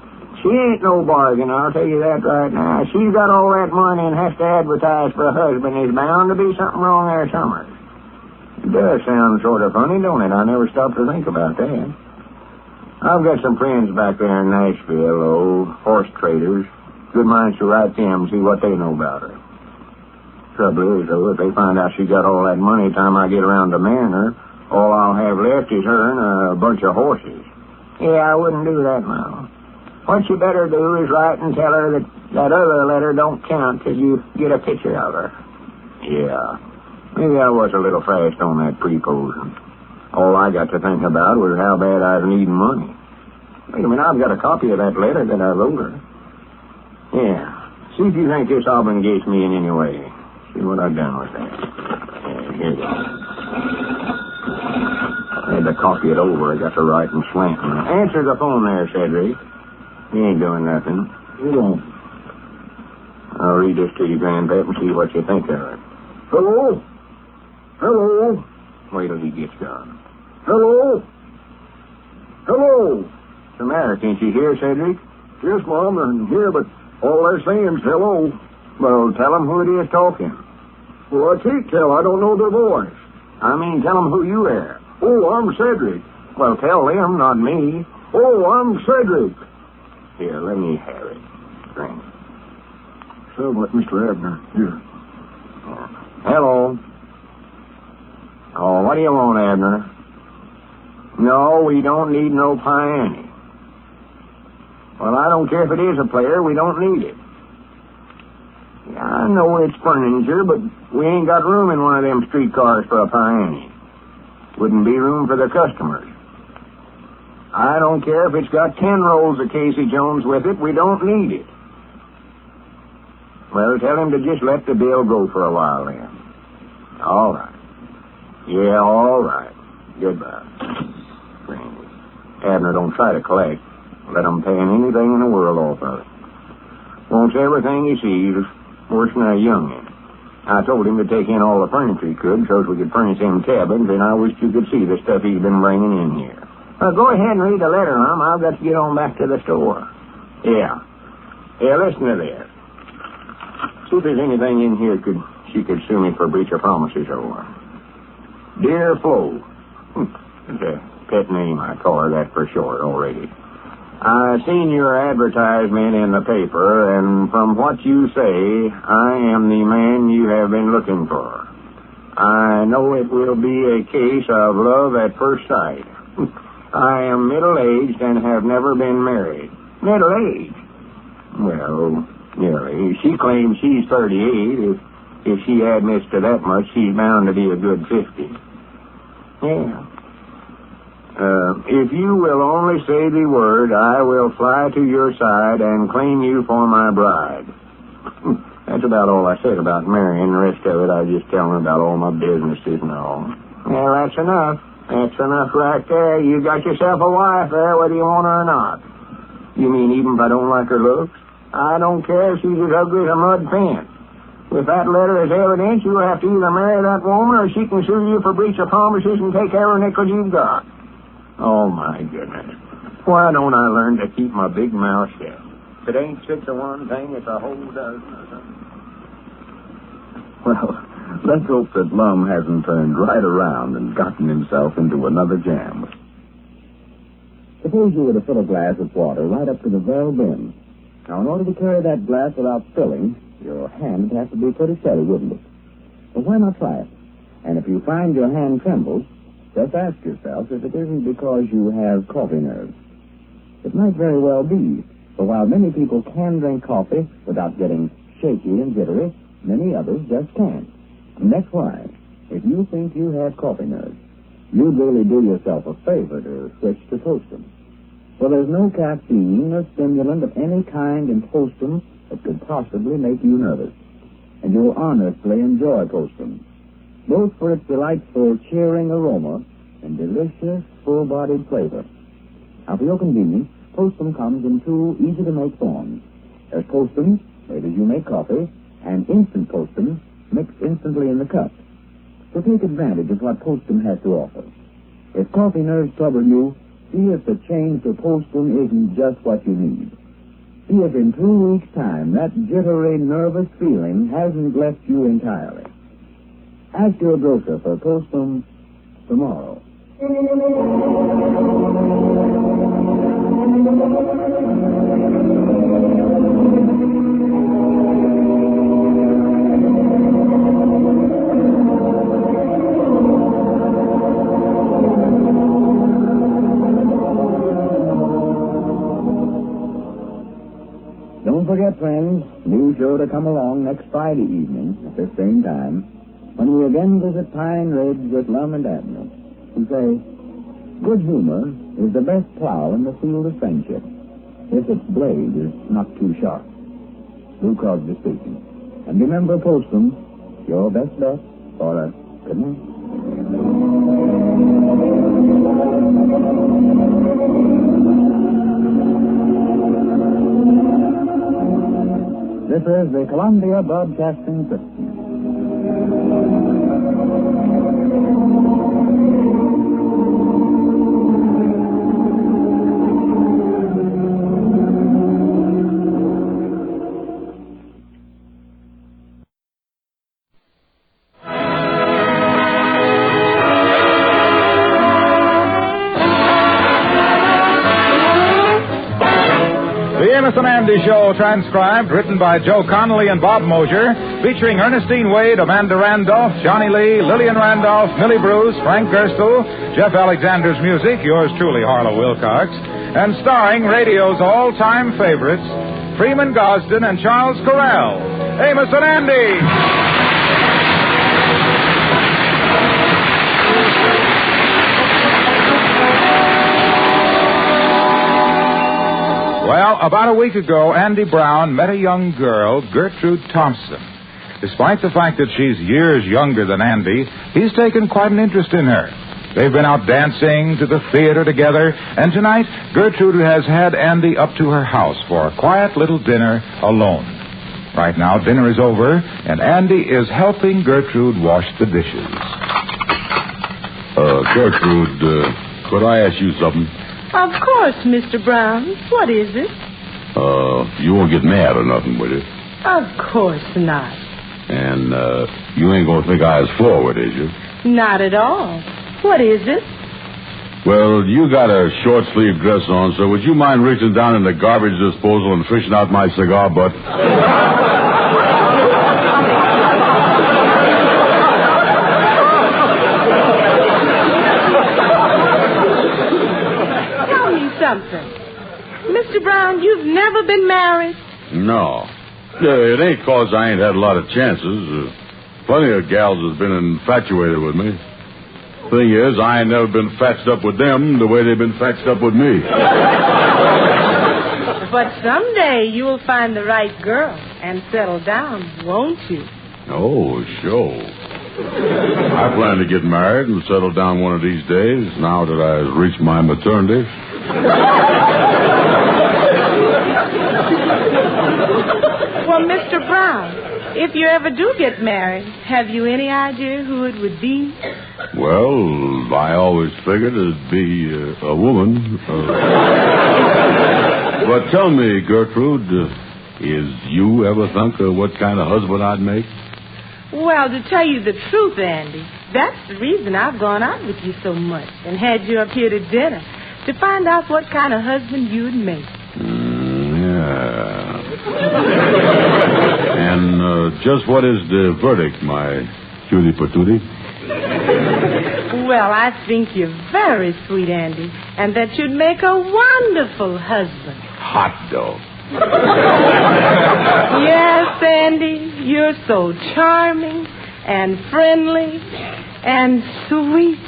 She ain't no bargain, I'll tell you that right now. She's got all that money and has to advertise for a husband. There's bound to be something wrong there somewhere. It does sound sort of funny, don't it? I never stopped to think about that. I've got some friends back there in Nashville, old horse traders. Good minds to write them and see what they know about her. Trouble is, though, if they find out she got all that money time I get around to marrying her, all I'll have left is her and a bunch of horses. Yeah, I wouldn't do that now. What you better do is write and tell her that other letter don't count till you get a picture of her. Yeah, maybe I was a little fast on that proposing. All I got to think about was how bad I was needing money. Wait a minute, I've got a copy of that letter that I wrote her. Yeah, see if you think this obligates me in any way. See what I've done with that. Yeah, here you go. I had to copy it over. I got to write and slant. Answer the phone there, Cedric. He ain't doing nothing. You don't. I'll read this to you, Grandpap, and see what you think of it. Hello? Hello? Wait till he gets gone. Hello? Hello. What's the matter? Can't you hear, Cedric? Yes, Mom, I'm here, but all they're saying is hello. Well, tell them who it is talking. Well, I can't tell. I don't know their voice. I mean, tell them who you are. Oh, I'm Cedric. Well, tell them, not me. Oh, I'm Cedric. Here, let me have it. Drink. So, what, Mr. Abner? Here. Hello. Oh, what do you want, Abner? No, we don't need no piany. Well, I don't care if it is a player. We don't need it. Yeah, I know it's furniture, but we ain't got room in one of them streetcars for a piany. Wouldn't be room for the customers. I don't care if it's got 10 rolls of Casey Jones with it. We don't need it. Well, tell him to just let the bill go for a while, then. All right. Yeah, all right. Goodbye. Abner, don't try to collect. Let him paying anything in the world off of it. Wants everything he sees, worse than a youngin. I told him to take in all the furniture he could so we could furnish him cabins, and I wish you could see the stuff he's been bringing in here. Go ahead and read the letter, Mom. I've got to get on back to the store. Yeah. Yeah, listen to this. See if there's anything in here she could sue me for breach of promises over. Dear Flo. It's a pet name I call her that for short already. I seen your advertisement in the paper, and from what you say, I am the man you have been looking for. I know it will be a case of love at first sight. I am middle-aged and have never been married. Middle-aged? Well, nearly. She claims she's 38. If she admits to that much, she's bound to be a good 50. Yeah. If you will only say the word, I will fly to your side and claim you for my bride. That's about all I said about marrying. The rest of it, I just tell her about all my businesses and all. Well, that's enough. That's enough right there. You got yourself a wife there, whether you want her or not. You mean even if I don't like her looks? I don't care if she's as ugly as a mud pen. If that letter is evidence, you'll have to either marry that woman or she can sue you for breach of promises and take every nickel you've got. Oh, my goodness. Why don't I learn to keep my big mouth shut? If it ain't 6 of one thing, it's a whole dozen or something. Well, let's hope that Lum hasn't turned right around and gotten himself into another jam. Suppose you were to fill a glass with water right up to the very brim. Now, in order to carry that glass without spilling, your hand would have to be pretty steady, wouldn't it? Well, why not try it? And if you find your hand trembles, just ask yourself if it isn't because you have coffee nerves. It might very well be, for while many people can drink coffee without getting shaky and jittery, many others just can't. And that's why, if you think you have coffee nerves, you'd really do yourself a favor to switch to Postum. For there's no caffeine or stimulant of any kind in Postum that could possibly make you nervous. And you'll honestly enjoy Postum, both for its delightful, cheering aroma and delicious, full-bodied flavor. Now, for your convenience, Postum comes in 2 easy-to-make forms. There's Postum, made as you make coffee, and instant Postum, mixed instantly in the cup. So take advantage of what Postum has to offer. If coffee nerves trouble you, see if the change to Postum isn't just what you need. See if in 2 weeks' time that jittery, nervous feeling hasn't left you entirely. Ask your grocer for Postum tomorrow. Don't forget, friends, be sure to come along next Friday evening at the same time when we again visit Pine Ridge with Lum and Abner, who say, good humor is the best plow in the field of friendship, if its blade is not too sharp. Blue Crosby speaking. And remember, Postum, your best bet for a good night. This is the Columbia Broadcasting System. Andy Show transcribed, written by Joe Connolly and Bob Mosier, featuring Ernestine Wade, Amanda Randolph, Johnny Lee, Lillian Randolph, Millie Bruce, Frank Gerstle, Jeff Alexander's music, yours truly, Harlow Wilcox, and starring radio's all-time favorites, Freeman Gosden and Charles Correll. Amos and Andy! Well, about a week ago, Andy Brown met a young girl, Gertrude Thompson. Despite the fact that she's years younger than Andy, he's taken quite an interest in her. They've been out dancing, to the theater together, and tonight, Gertrude has had Andy up to her house for a quiet little dinner alone. Right now, dinner is over, and Andy is helping Gertrude wash the dishes. Gertrude, could I ask you something? Of course, Mr. Brown. What is it? You won't get mad or nothing, will you? Of course not. And, you ain't gonna think I was forward, is you? Not at all. What is it? Well, you got a short-sleeved dress on, so would you mind reaching down in the garbage disposal and fishing out my cigar butt? Something. Mr. Brown, you've never been married? No. It ain't 'cause I ain't had a lot of chances. Plenty of gals has been infatuated with me. Thing is, I ain't never been fatched up with them the way they've been fatched up with me. But someday you'll find the right girl and settle down, won't you? Oh, sure. I plan to get married and settle down one of these days, now that I've reached my maternity. Well, Mr. Brown, if you ever do get married, have you any idea who it would be? Well, I always figured it'd be a woman. But tell me, Gertrude, is you ever think of what kind of husband I'd make? Well, to tell you the truth, Andy, that's the reason I've gone out with you so much and had you up here to dinner, to find out what kind of husband you'd make. Yeah. And just what is the verdict, my cutie patootie? Well, I think you're very sweet, Andy, and that you'd make a wonderful husband. Hot dog. Yes, Andy, you're so charming and friendly and sweet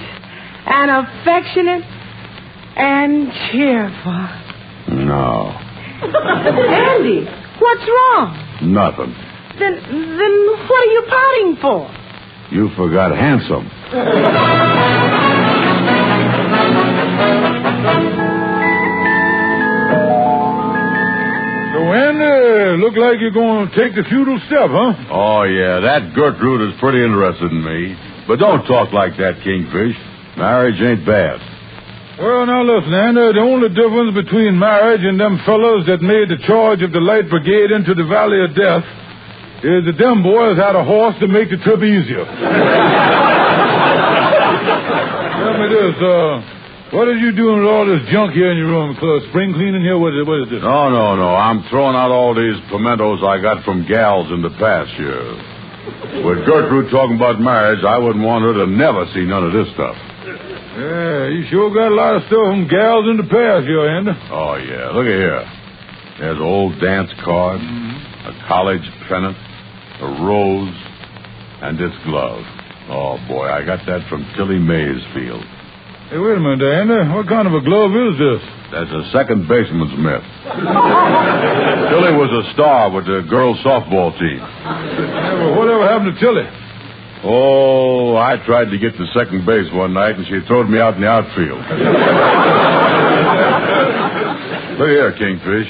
and affectionate and cheerful. No. Andy, what's wrong? Nothing. Then what are you pouting for? You forgot handsome. So, Andy, look like you're going to take the feudal step, huh? Oh, yeah, that Gertrude is pretty interested in me. But don't talk like that, Kingfish. Marriage ain't bad. Well, now listen, Andy, the only difference between marriage and them fellows that made the charge of the Light Brigade into the Valley of Death is that them boys had a horse to make the trip easier. Tell me this, what are you doing with all this junk here in your room? Spring cleaning here? What is this? No. I'm throwing out all these pimentos I got from gals in the past here. With Gertrude talking about marriage, I wouldn't want her to never see none of this stuff. Yeah, you sure got a lot of stuff from gals in the past here, Andy. Oh, yeah. Look at here. There's an old dance card, a college pennant, a rose, and this glove. Oh, boy, I got that from Tilly Maysfield. Hey, wait a minute, Andy. What kind of a glove is this? That's a second baseman's mitt. Tilly was a star with the girls' softball team. Yeah, well, whatever happened to Tilly? Oh, I tried to get to second base one night, and she throwed me out in the outfield. Look here, Kingfish.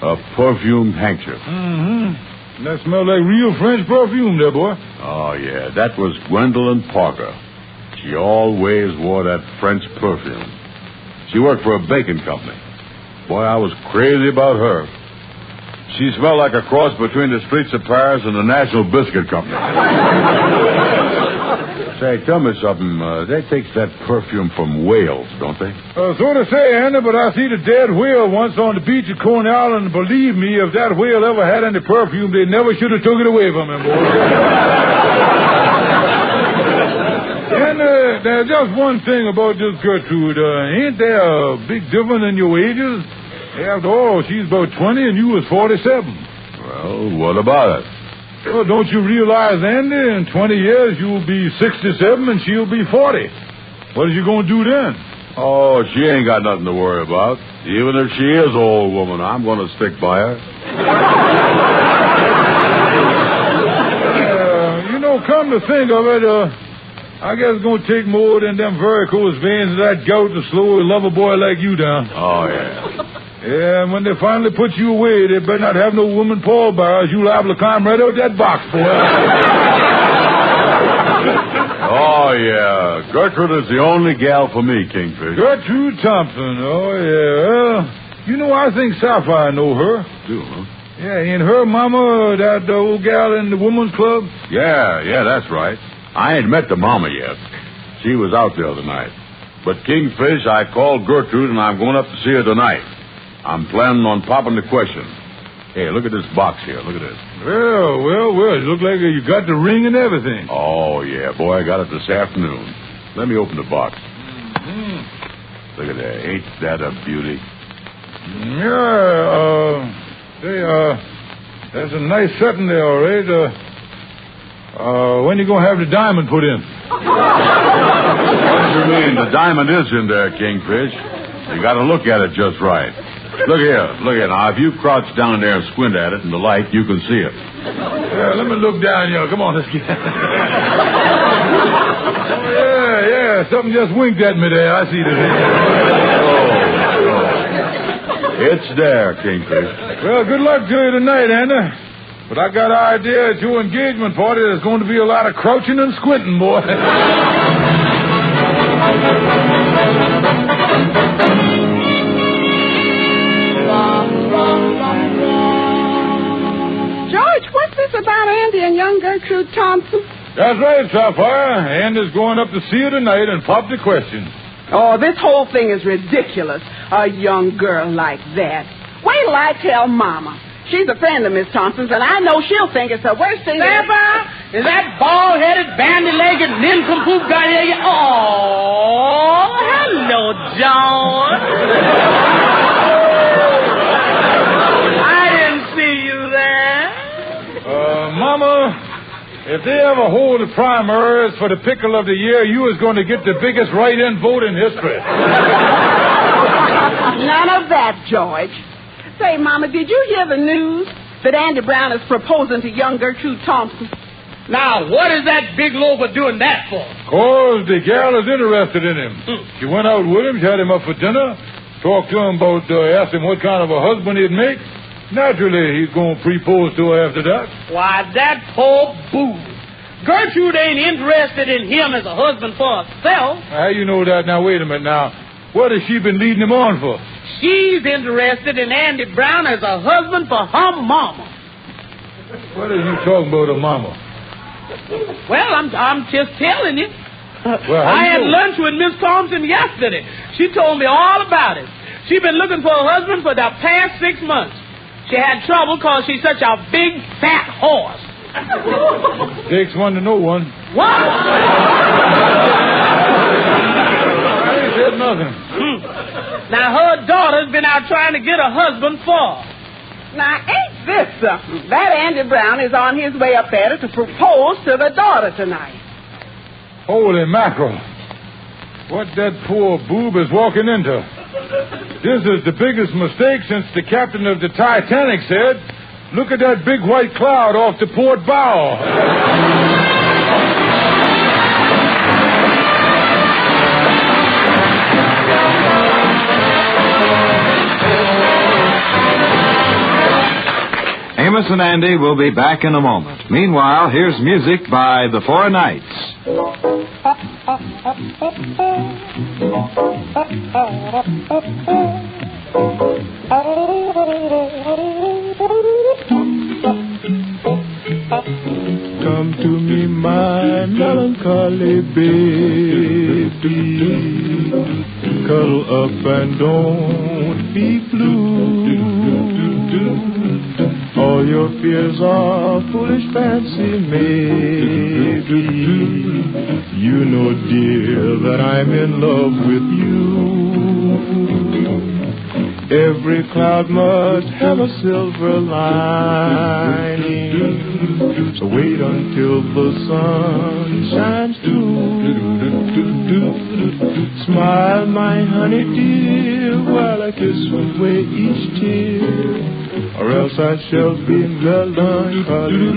A perfumed handkerchief. Mm-hmm. That smells like real French perfume there, boy. Oh, yeah. That was Gwendolyn Parker. She always wore that French perfume. She worked for a baking company. Boy, I was crazy about her. She smelled like a cross between the streets of Paris and the National Biscuit Company. Say, tell me something. They take that perfume from whales, don't they? So to say, Andy, but I see the dead whale once on the beach at Coney Island, and believe me, if that whale ever had any perfume, they never should have took it away from him, boy. And there's just one thing about this Gertrude. Ain't there a big difference in your ages? After all, she's about 20 and you was 47. Well, what about it? Well, don't you realize, Andy, in 20 years you'll be 67 and she'll be 40. What are you going to do then? Oh, she ain't got nothing to worry about. Even if she is an old woman, I'm going to stick by her. Come to think of it, I guess it's going to take more than them varicose veins of that gout to slow a lover boy like you down. Oh, yeah. Yeah, and when they finally put you away, they better not have no woman pallbearers. You'll liable to climb right out that box, boy. Oh, yeah. Gertrude is the only gal for me, Kingfish. Gertrude Thompson. Oh, yeah. Well, I think Sapphire know her. Do, huh? Yeah, ain't her mama that old gal in the woman's club? Yeah, that's right. I ain't met the mama yet. She was out the other night. But Kingfish, I called Gertrude, and I'm going up to see her tonight. I'm planning on popping the question. Hey, look at this box here. Look at this. Well. It looks like you got the ring and everything. Oh, yeah, boy, I got it this afternoon. Let me open the box. Mm-hmm. Look at that. Ain't that a beauty? Yeah, that's a nice setting there, all right. When you going to have the diamond put in? What do you mean? The diamond is in there, Kingfish. You got to look at it just right. Look here. Now, if you crouch down there and squint at it in the light, you can see it. Yeah, let me look down here. Come on, let's get... Yeah, something just winked at me there. I see this. It's there, Kingfish. Well, good luck to you tonight, Anna. But I got an idea at your engagement party there's going to be a lot of crouching and squinting, boy. George, what's this about Andy and young Gertrude Thompson? That's right, Sapphire. Andy's going up to see her tonight and pop the question. Oh, this whole thing is ridiculous. A young girl like that. Wait till I tell Mama. She's a friend of Miss Thompson's, and I know she'll think it's the worst thing. Is that bald-headed, bandy-legged nincompoop guy here? Oh, hello, John. I didn't see you there. Mama, if they ever hold the primaries for the pickle of the year, you is going to get the biggest write-in vote in history. None of that, George. Say, Mama, did you hear the news that Andy Brown is proposing to young Gertrude Thompson? Now, what is that big loafer doing that for? 'Cause the gal is interested in him. She went out with him, she had him up for dinner, talked to him about, asked him what kind of a husband he'd make. Naturally, he's going to propose to her after that. Why, that poor boob. Gertrude ain't interested in him as a husband for herself. How you know that? Now, wait a minute now. What has she been leading him on for? She's interested in Andy Brown as a husband for her mama. What are you talking about, her mama? Well, I'm just telling you. Well, I had lunch with Miss Thompson yesterday. She told me all about it. She's been looking for a husband for the past 6 months. She had trouble because she's such a big, fat horse. Takes one to know one. What? I ain't said nothing. Now, her daughter's been out trying to get a husband for her. Now, ain't this something? That Andy Brown is on his way up there to propose to the daughter tonight. Holy mackerel. What that poor boob is walking into. This is the biggest mistake since the captain of the Titanic said, "Look at that big white cloud off the port bow." Amos and Andy will be back in a moment. Meanwhile, here's music by the Four Knights. come to me, my melancholy baby. Cuddle up and don't be blue. All your fears are foolish fancy, maybe. You know, dear, that I'm in love with you. Every cloud must have a silver lining. So wait until the sun shines through. Smile, my honey dear, while I kiss away each tear, or else I shall be melancholy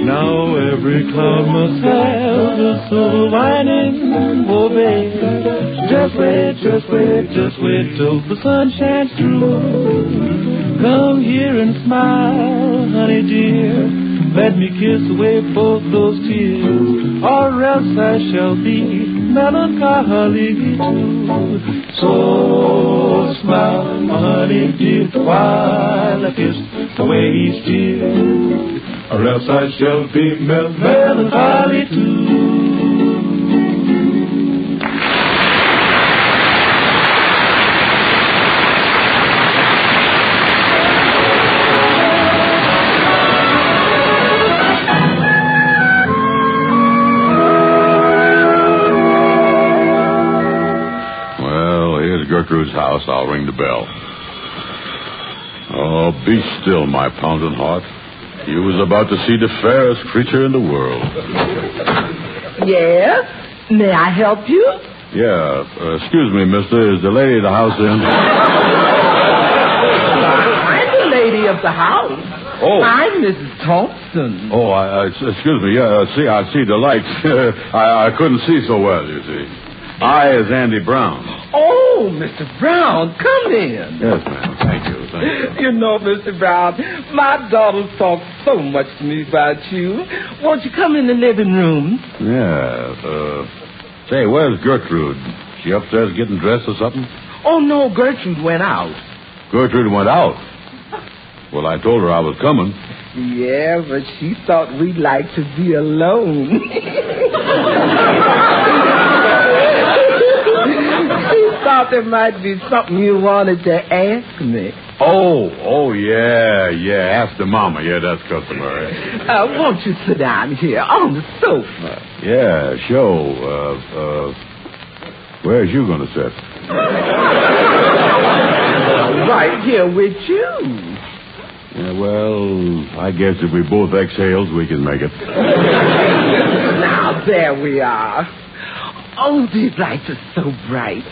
Now every cloud must have a silver lining, oh babe. Just wait, just wait, just wait till the sun shines through. Come here and smile, honey dear. Let me kiss away both those tears, or else I shall be melancholy too. So smile, honey dear, while I kiss away each tear, or else I shall be melancholy too. Gertrude's house. I'll ring the bell. Oh, be still, my pounding heart. You was about to see the fairest creature in the world. Yes? May I help you? Yeah. Excuse me, mister. Is the lady of the house in? I'm the lady of the house. Oh. I'm Mrs. Thompson. Oh, excuse me. Yeah, I see the lights. I couldn't see so well, you see. I is Andy Brown. Oh, Mr. Brown, come in. Yes, ma'am. Thank you. You know, Mr. Brown, my daughters talk so much to me about you. Won't you come in the living room? Yeah. Say, where's Gertrude? She upstairs getting dressed or something? Oh, no, Gertrude went out. Gertrude went out? Well, I told her I was coming. Yeah, but she thought we'd like to be alone. She thought there might be something you wanted to ask me. Oh, yeah. Ask the mama. Yeah, that's customary. Won't you sit down here on the sofa? Yeah, sure. Where's you going to sit? Right here with you. Yeah, well, I guess if we both exhales, we can make it. Now, there we are. Oh, these lights are so bright.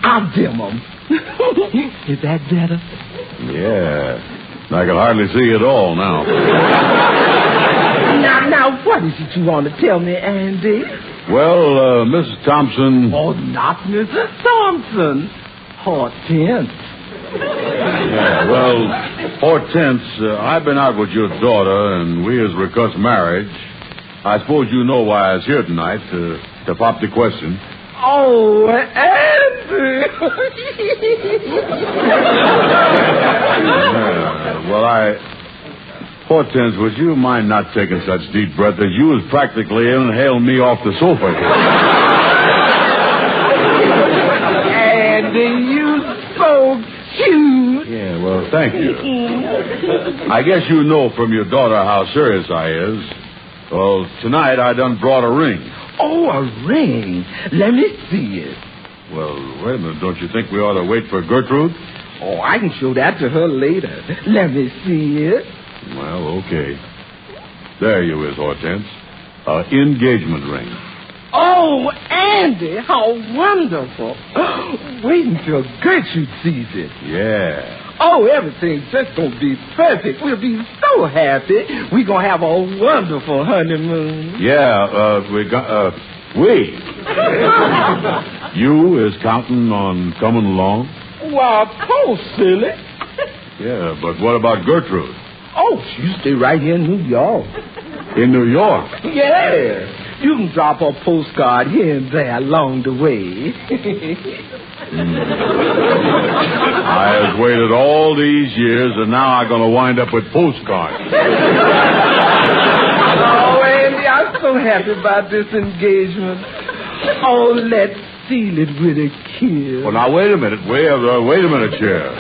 I'll dim them. Is that better? Yeah. I can hardly see it all now. Now, what is it you want to tell me, Andy? Well, Mrs. Thompson... Oh, not Mrs. Thompson. Hortense. Yeah, well, Hortense, I've been out with your daughter, and we has recussed marriage. I suppose you know why I was here tonight, to pop the question. Oh, Andy! Hortense, would you mind not taking such deep breath as you was practically inhaling me off the sofa here? Andy, you so cute. Yeah, well, thank you. I guess you know from your daughter how serious I is. Well, tonight I done brought a ring. Oh, a ring. Let me see it. Well, wait a minute. Don't you think we ought to wait for Gertrude? Oh, I can show that to her later. Let me see it. Well, okay. There you is, Hortense. Engagement ring. Oh, Andy, how wonderful. Wait until Gertrude sees it. Yeah. Oh, everything's just going to be perfect. We'll be so happy. We're going to have a wonderful honeymoon. Yeah, we got... You is counting on coming along? Why, of course, silly. Yeah, but what about Gertrude? Oh, she stay right here in New York. In New York? Yeah. You can drop a postcard here and there along the way. I have waited all these years, and now I'm going to wind up with postcards. Oh, Andy, I'm so happy about this engagement. Oh, let's seal it with a kiss. Well, now, wait a minute. Wait a minute, Chair.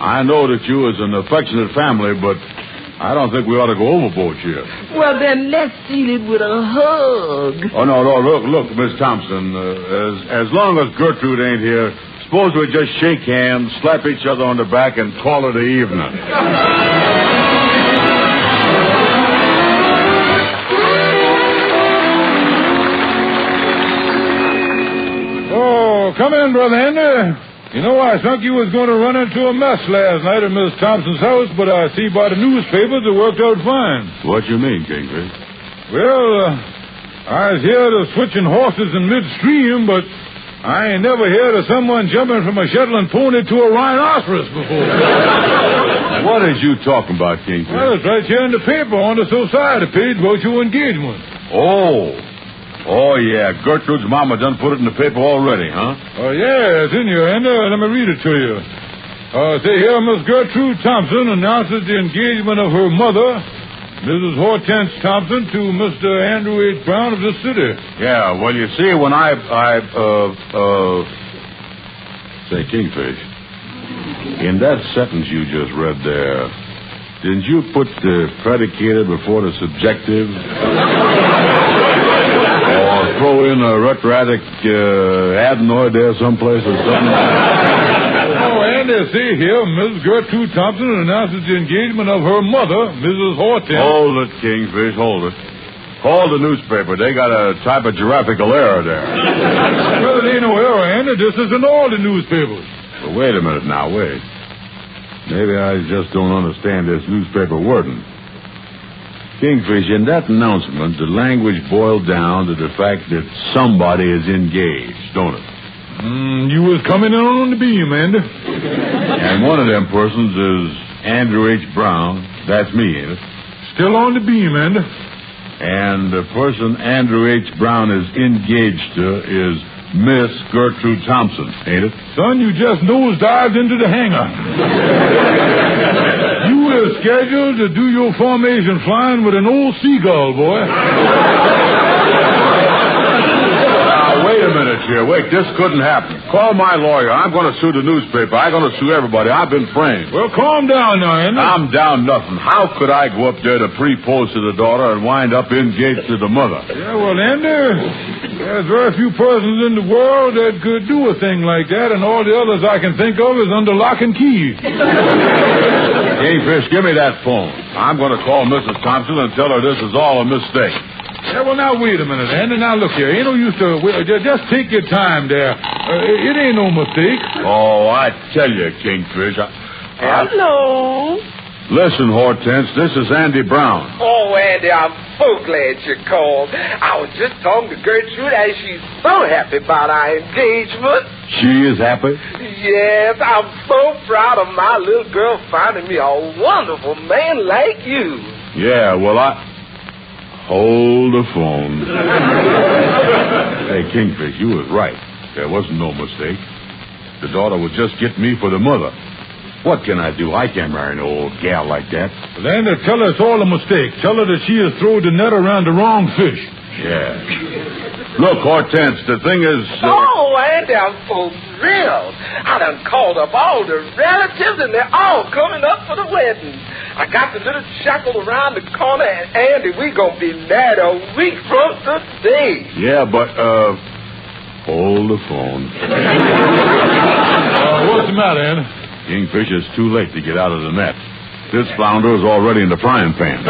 I know that you is an affectionate family, but I don't think we ought to go overboard here. Well, then let's seal it with a hug. Oh, no, look, Miss Thompson. As long as Gertrude ain't here, suppose we just shake hands, slap each other on the back, and call it an evening. Oh, come in, Brother Andy. You know, I thought you was going to run into a mess last night at Miss Thompson's house, but I see by the newspapers it worked out fine. What you mean, Kingfish? Well, I was here to switching horses in midstream, but I ain't never heard of someone jumping from a Shetland pony to a rhinoceros before. What is you talking about, Kingfish? Well, it's right here in the paper on the society page about your engagement. Oh, yeah. Gertrude's mama done put it in the paper already, huh? Oh, yeah, it's in here, and let me read it to you. Say here, Miss Gertrude Thompson announces the engagement of her mother, Mrs. Hortense Thompson, to Mr. Andrew H. Brown of this city. Yeah, well, you see, when say, Kingfish, in that sentence you just read there, didn't you put the predicated before the subjective? Or throw in a retroactive adenoid there someplace or something? Oh, and see here, Miss Gertrude Thompson announces the engagement of her mother, Mrs. Hortense. Hold it, Kingfish, hold it. Call the newspaper. They got a typographical error there. Well, it ain't no error, Andy. This is in all the newspapers. Well, wait a minute now, wait. Maybe I just don't understand this newspaper wording. Kingfish, in that announcement, the language boiled down to the fact that somebody is engaged, don't it? You was coming in on the beam, Andy. And one of them persons is Andrew H. Brown. That's me, ain't it? Still on the beam, Andy. And the person Andrew H. Brown is engaged to is Miss Gertrude Thompson, ain't it? Son, you just nosedived into the hangar. You were scheduled to do your formation flying with an old seagull, boy. Now, wait a minute here. Wait, this couldn't happen. Call my lawyer. I'm going to sue the newspaper. I'm going to sue everybody. I've been framed. Well, calm down now, Andy. I'm down nothing. How could I go up there to pre-pose to the daughter and wind up engaged to the mother? Yeah, well, Andy, there's very few persons in the world that could do a thing like that, and all the others I can think of is under lock and key. Kingfish, give me that phone. I'm going to call Mrs. Thompson and tell her this is all a mistake. Yeah, well, now, wait a minute, Andy. Now, look here. Ain't no use to... just take your time there. It ain't no mistake. Oh, I tell you, Kingfish. Hello. Listen, Hortense, this is Andy Brown. Oh, Andy, I'm so glad you called. I was just talking to Gertrude, and she's so happy about our engagement. She is happy? Yes, I'm so proud of my little girl finding me a wonderful man like you. Yeah, well, Hold the phone. Hey, Kingfish, you was right. There wasn't no mistake. The daughter was just getting me for the mother. What can I do? I can't marry an old gal like that. Well, then tell her it's all a mistake. Tell her that she has thrown the net around the wrong fish. Yeah. Look, Hortense, the thing is... Oh, Andy, I'm so thrilled. I done called up all the relatives, and they're all coming up for the wedding. I got the little shackle around the corner, and Andy, we gonna be married a week from today. Yeah, but, hold the phone. What's the matter, Andy? Kingfish, it's too late to get out of the net. This flounder is already in the frying pan.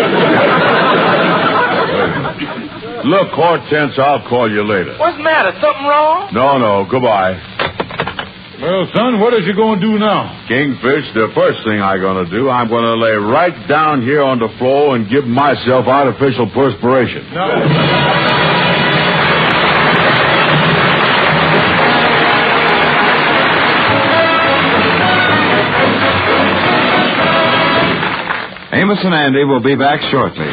Look, Hortense, I'll call you later. What's the matter? Something wrong? No, goodbye. Well, son, what is you going to do now? Kingfish, the first thing I'm going to do, I'm going to lay right down here on the floor and give myself artificial perspiration. No. Amos and Andy will be back shortly.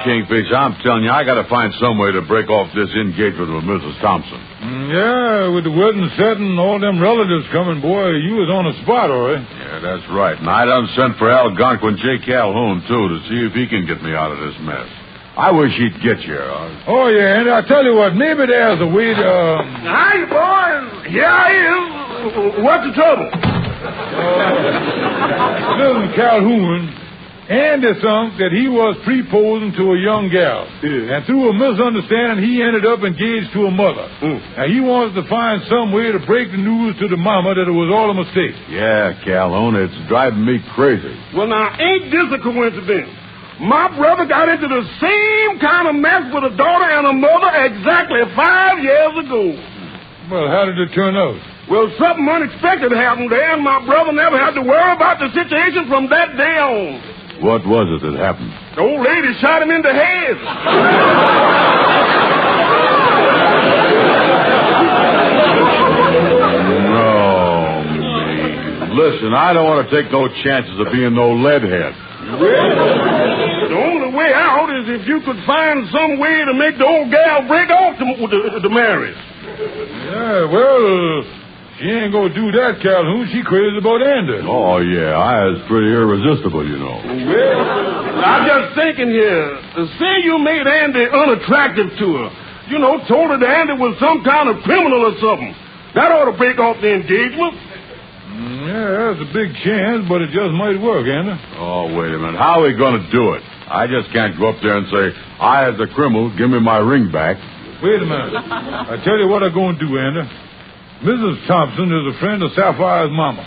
Kingfish, I'm telling you, I got to find some way to break off this engagement with Mrs. Thompson. Yeah, with the wedding set and all them relatives coming, boy, you was on the spot, all right. Yeah, that's right. And I done sent for Algonquin J. Calhoun, too, to see if he can get me out of this mess. I wish he'd get you. Oh, yeah, and I tell you what, maybe there's a way to... Hi, boys. Here I am. What's the trouble? Listen, Calhoun... Andy thunk that he was proposing to a young gal. Yeah. And through a misunderstanding, he ended up engaged to a mother. Now, he wants to find some way to break the news to the mama that it was all a mistake. Yeah, Calhoun, it's driving me crazy. Well, now, ain't this a coincidence? My brother got into the same kind of mess with a daughter and a mother exactly 5 years ago. Well, how did it turn out? Well, something unexpected happened there, and my brother never had to worry about the situation from that day on. What was it that happened? The old lady shot him in the head. No, me. Listen, I don't want to take no chances of being no leadhead. Well, the only way out is if you could find some way to make the old gal break off the marriage. Yeah, well... She ain't gonna do that, Calhoun. She crazy about Andy. Oh, yeah. I was pretty irresistible, you know. Well, I'm just thinking here. Say you made Andy unattractive to her. You know, told her that Andy was some kind of criminal or something. That ought to break off the engagement. Yeah, that's a big chance, but it just might work, Andy. Oh, wait a minute. How are we gonna do it? I just can't go up there and say, I, as a criminal, give me my ring back. Wait a minute. I tell you what I'm gonna do, Andy. Mrs. Thompson is a friend of Sapphire's mama.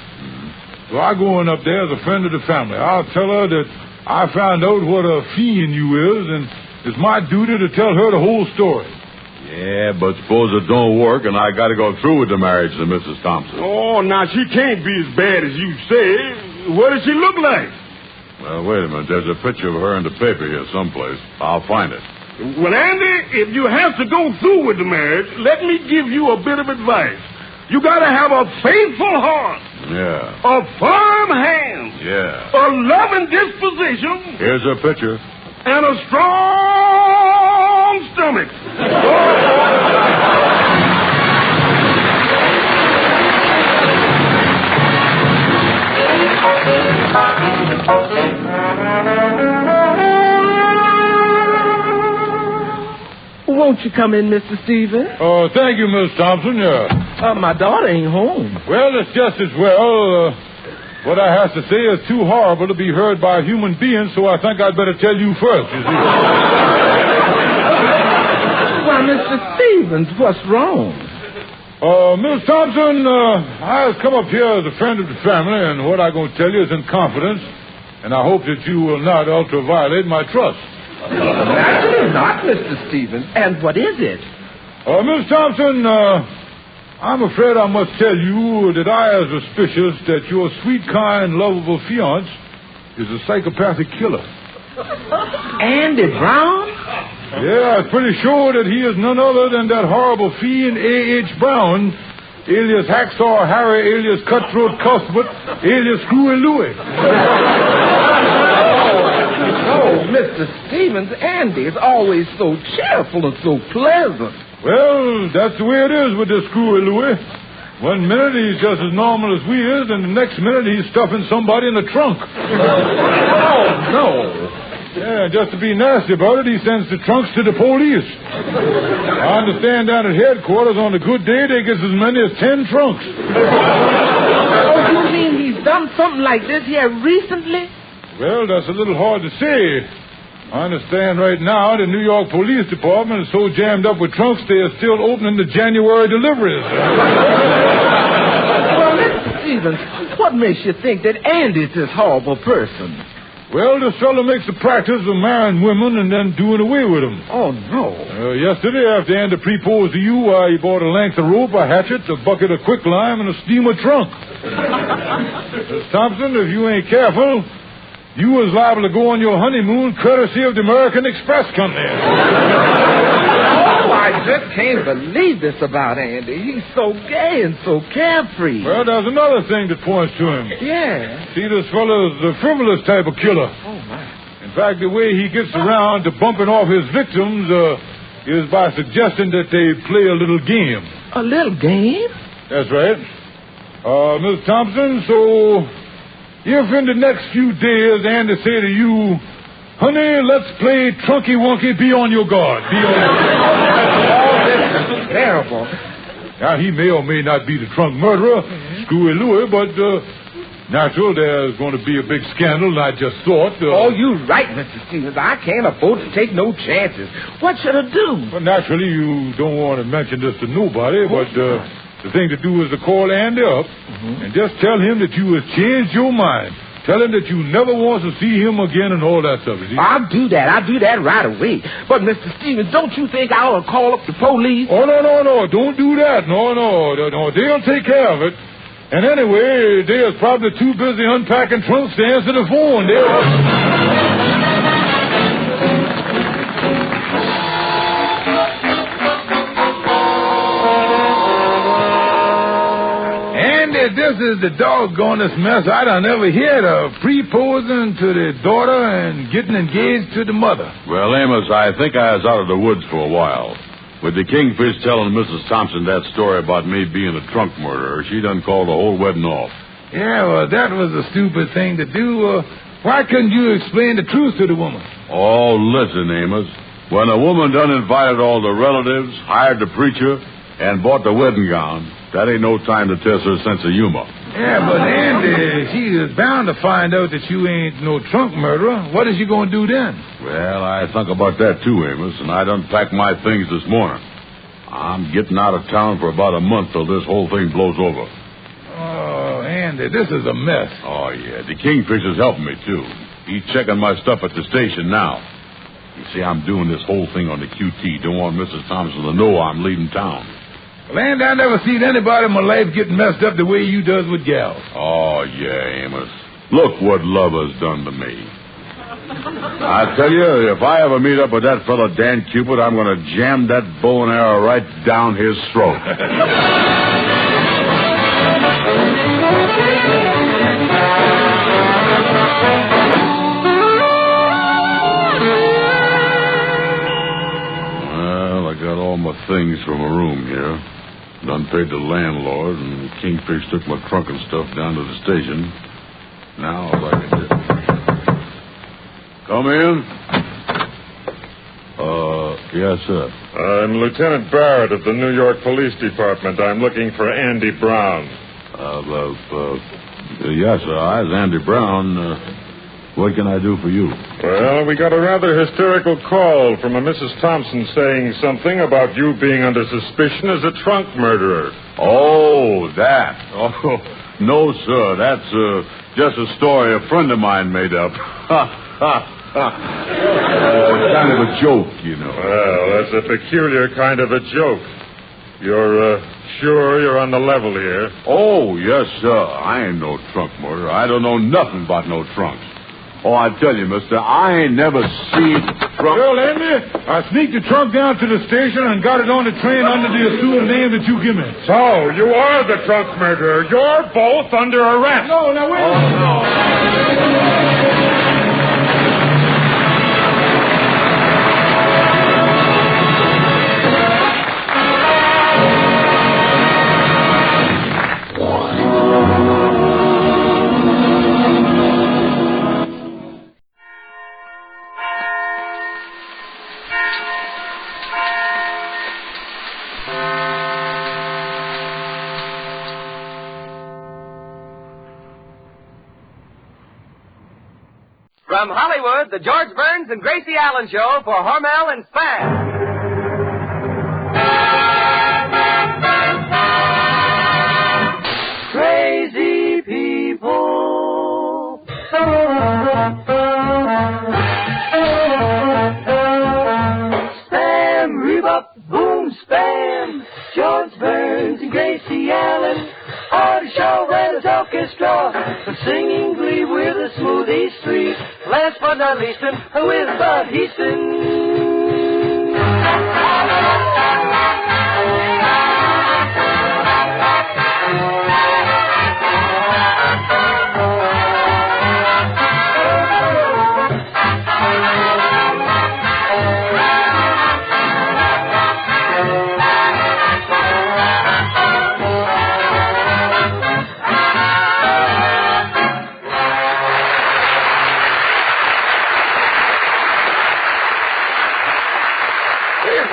So I go in up there as a friend of the family. I'll tell her that I found out what a fiend you is, and it's my duty to tell her the whole story. Yeah, but suppose it don't work, and I got to go through with the marriage to Mrs. Thompson. Oh, now, she can't be as bad as you say. What does she look like? Well, wait a minute. There's a picture of her in the paper here someplace. I'll find it. Well, Andy, if you have to go through with the marriage, let me give you a bit of advice. You gotta have a faithful heart. Yeah. A firm hand. Yeah. A loving disposition. Here's her picture. And a strong stomach. Won't you come in, Mr. Stevens? Oh, thank you, Miss Thompson. Yeah. My daughter ain't home. Well, it's just as well. What I have to say is too horrible to be heard by a human being, so I think I'd better tell you first, you see. Why, Mr. Stevens, what's wrong? Miss Thompson, I have come up here as a friend of the family, and what I'm going to tell you is in confidence, and I hope that you will not ultra-violate my trust. Naturally not, Mr. Stevens. And what is it? Miss Thompson, I'm afraid I must tell you that I am suspicious that your sweet, kind, lovable fiance is a psychopathic killer. Andy Brown? Yeah, I'm pretty sure that he is none other than that horrible fiend A.H. Brown, alias Hacksaw Harry, alias Cutthroat Cuthbert, alias Screwy Louie. Oh, Mr. Stevens, Andy is always so cheerful and so pleasant. Well, that's the way it is with this Screwy Louie. One minute he's just as normal as we is, and the next minute he's stuffing somebody in the trunk. Oh, no. Yeah, just to be nasty about it, he sends the trunks to the police. I understand down at headquarters on a good day they get as many as 10 trunks. Oh, you mean he's done something like this here recently? Well, that's a little hard to say. I understand right now the New York Police Department is so jammed up with trunks they are still opening the January deliveries. Well, Mr. Stevens, what makes you think that Andy's this horrible person? Well, this fellow makes a practice of marrying women and then doing away with them. Oh, no. Yesterday, after Andy proposed to you, he bought a length of rope, a hatchet, a bucket of quicklime, and a steamer trunk. Miss Thompson, if you ain't careful, you was liable to go on your honeymoon courtesy of the American Express Company. just can't believe this about Andy. He's so gay and so carefree. Well, there's another thing that points to him. Yeah. See, this fellow's the frivolous type of killer. Oh, my. In fact, the way he gets around to bumping off his victims is by suggesting that they play a little game. A little game? That's right. Miss Thompson, so if in the next few days Andy say to you, honey, let's play Trunky Wonky, be on your guard. Be on your guard. Oh, this is terrible. Now, he may or may not be the trunk murderer, Screwy Louie, but natural, there's going to be a big scandal, and I just thought... Oh, you're right, Mr. Stevens. I can't afford to take no chances. What should I do? Well, naturally, you don't want to mention this to nobody, but the thing to do is to call Andy up and just tell him that you have changed your mind. Tell him that you never want to see him again and all that stuff. I'll do that. I'll do that right away. But, Mr. Stevens, don't you think I ought to call up the police? Oh, no. Don't do that. No. They'll take care of it. And anyway, they're probably too busy unpacking trunks to answer the phone. This is the doggonest mess I done ever heard of. Proposing to the daughter and getting engaged to the mother. Well, Amos, I think I was out of the woods for a while. With the Kingfish telling Mrs. Thompson that story about me being a trunk murderer, she done called the whole wedding off. Yeah, well, that was a stupid thing to do. Why couldn't you explain the truth to the woman? Oh, listen, Amos. When a woman done invited all the relatives, hired the preacher, and bought the wedding gown, that ain't no time to test her sense of humor. Yeah, but Andy, she is bound to find out that you ain't no trunk murderer. What is she going to do then? Well, I think about that too, Amos, and I done packed my things this morning. I'm getting out of town for about a month till this whole thing blows over. Oh, Andy, this is a mess. Oh, yeah, the Kingfish is helping me, too. He's checking my stuff at the station now. You see, I'm doing this whole thing on the QT. Don't want Mrs. Thompson to know I'm leaving town. Well, Andy, I never seen anybody in my life getting messed up the way you does with gals. Oh, yeah, Amos. Look what love has done to me. I tell you, if I ever meet up with that fellow Dan Cupid, I'm going to jam that bow and arrow right down his throat. Well, I got all my things from a room here. Done paid the landlord, and Kingfish took my trunk and stuff down to the station. Now, if I can just... Come in. Yes, sir. I'm Lieutenant Barrett of the New York Police Department. I'm looking for Andy Brown. Yes, sir. I'm Andy Brown. What can I do for you? Well, we got a rather hysterical call from a Mrs. Thompson saying something about you being under suspicion as a trunk murderer. Oh, that. Oh, no, sir. That's just a story a friend of mine made up. Kind of a joke, you know. Well, that's a peculiar kind of a joke. You're sure you're on the level here? Oh, yes, sir. I ain't no trunk murderer. I don't know nothing about no trunks. Oh, I tell you, mister, I ain't never seen trunk... Well, Andy, I sneaked the trunk down to the station and got it on the train under the assumed name that you give me. So, you are the trunk murderer. You're both under arrest. No, now wait a minute. No. From Hollywood, the George Burns and Gracie Allen Show for Hormel and Spam. Crazy people. Spam, Rebop, boom, spam. George Burns and Gracie Allen. On the show where the orchestra singing glee with a smooth East Street. Last but not least, with Bud Easton.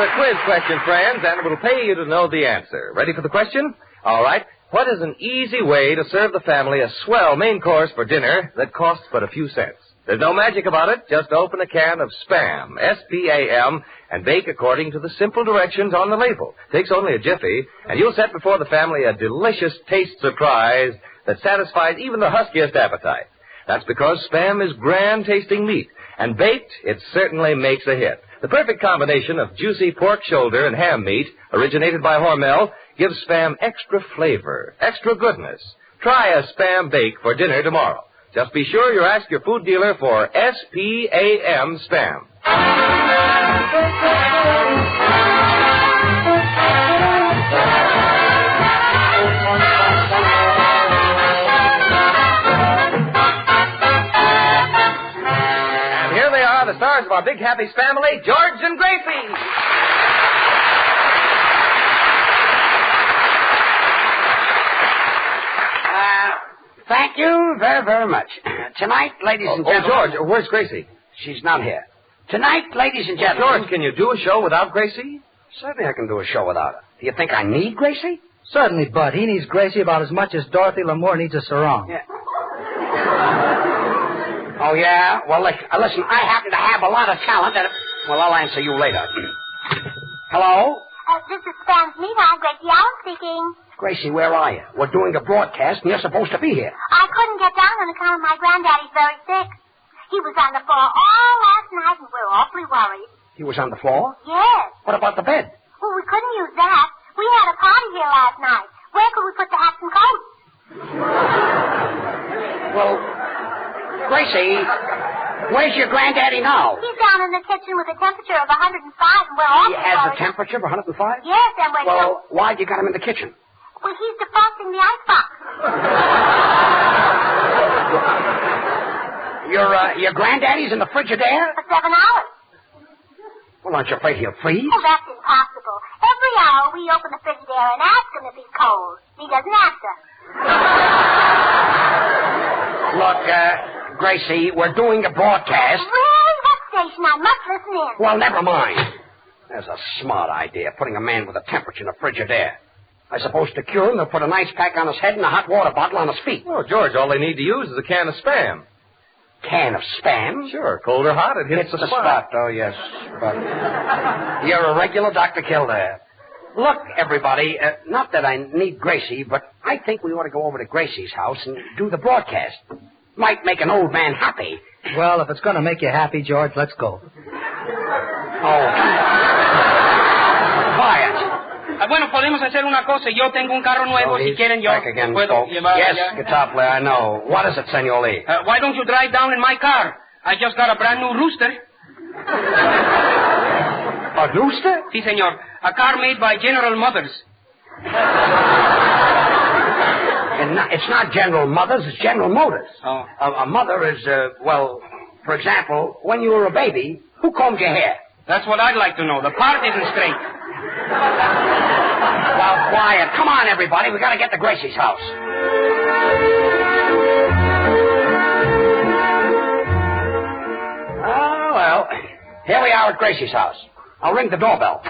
a quiz question, friends, and it will pay you to know the answer. Ready for the question? All right. What is an easy way to serve the family a swell main course for dinner that costs but a few cents? There's no magic about it. Just open a can of Spam, S-P-A-M, and bake according to the simple directions on the label. Takes only a jiffy, and you'll set before the family a delicious taste surprise that satisfies even the huskiest appetite. That's because Spam is grand-tasting meat, and baked, it certainly makes a hit. The perfect combination of juicy pork shoulder and ham meat, originated by Hormel, gives Spam extra flavor, extra goodness. Try a Spam bake for dinner tomorrow. Just be sure you ask your food dealer for S-P-A-M Spam. And here they are, the stars of our Big Happy's family, George and Gracie. Thank you very, very much. Tonight, ladies and gentlemen... Oh, George, where's Gracie? She's not here. Tonight, ladies and gentlemen... George, can you do a show without Gracie? Certainly I can do a show without her. Do you think I need Gracie? Certainly, Bud. He needs Gracie about as much as Dorothy Lamour needs a sarong. Yeah. Oh, yeah? Well, listen, I happen to have a lot of talent and... Well, I'll answer you later. Hello? This is Spam's meetup. Gracie Allen speaking. Gracie, where are you? We're doing a broadcast, and you're supposed to be here. I couldn't get down on account of my granddaddy's very sick. He was on the floor all last night, and we're awfully worried. He was on the floor? Yes. What about the bed? Well, we couldn't use that. We had a party here last night. Where could we put the hats and coats? Well, Gracie, where's your granddaddy now? He's down in the kitchen with a temperature of 105, and we're awfully He has worried. a temperature of 105? Yes, and we're... Well, why'd you got him in the kitchen? Well, he's defrosting the icebox. Your granddaddy's in the Frigidaire? For 7 hours. Well, aren't you afraid he'll freeze? Oh, that's impossible. Every hour we open the Frigidaire and ask him if he's cold. He doesn't answer. Look, Gracie, we're doing a broadcast. Really? What station? I must listen in. Well, never mind. There's a smart idea, putting a man with a temperature in a Frigidaire. I suppose to cure him, they'll put an ice pack on his head and a hot water bottle on his feet. Oh, George, all they need to use is a can of Spam. Can of Spam? Sure, cold or hot, it hits the spot. Oh, yes. But you're a regular Dr. Kildare. Look, everybody, not that I need Gracie, but I think we ought to go over to Gracie's house and do the broadcast. Might make an old man happy. Well, if it's going to make you happy, George, let's go. Oh. Quiet. Bueno, podemos hacer una cosa. Yo tengo un carro nuevo. Si quieren, yo puedo llevar Yes, allá. guitar player, I know. What is it, Senor Lee? Why don't you drive down in my car? I just got a brand new rooster. A rooster? Si, senor. A car made by General Motors. It's not General Motors, it's General Motors. Oh. A mother is, well, for example, when you were a baby, who combed your hair? That's what I'd like to know. The part isn't straight. Well, quiet. Come on, everybody. We got to get to Gracie's house. Oh, well. Here we are at Gracie's house. I'll ring the doorbell.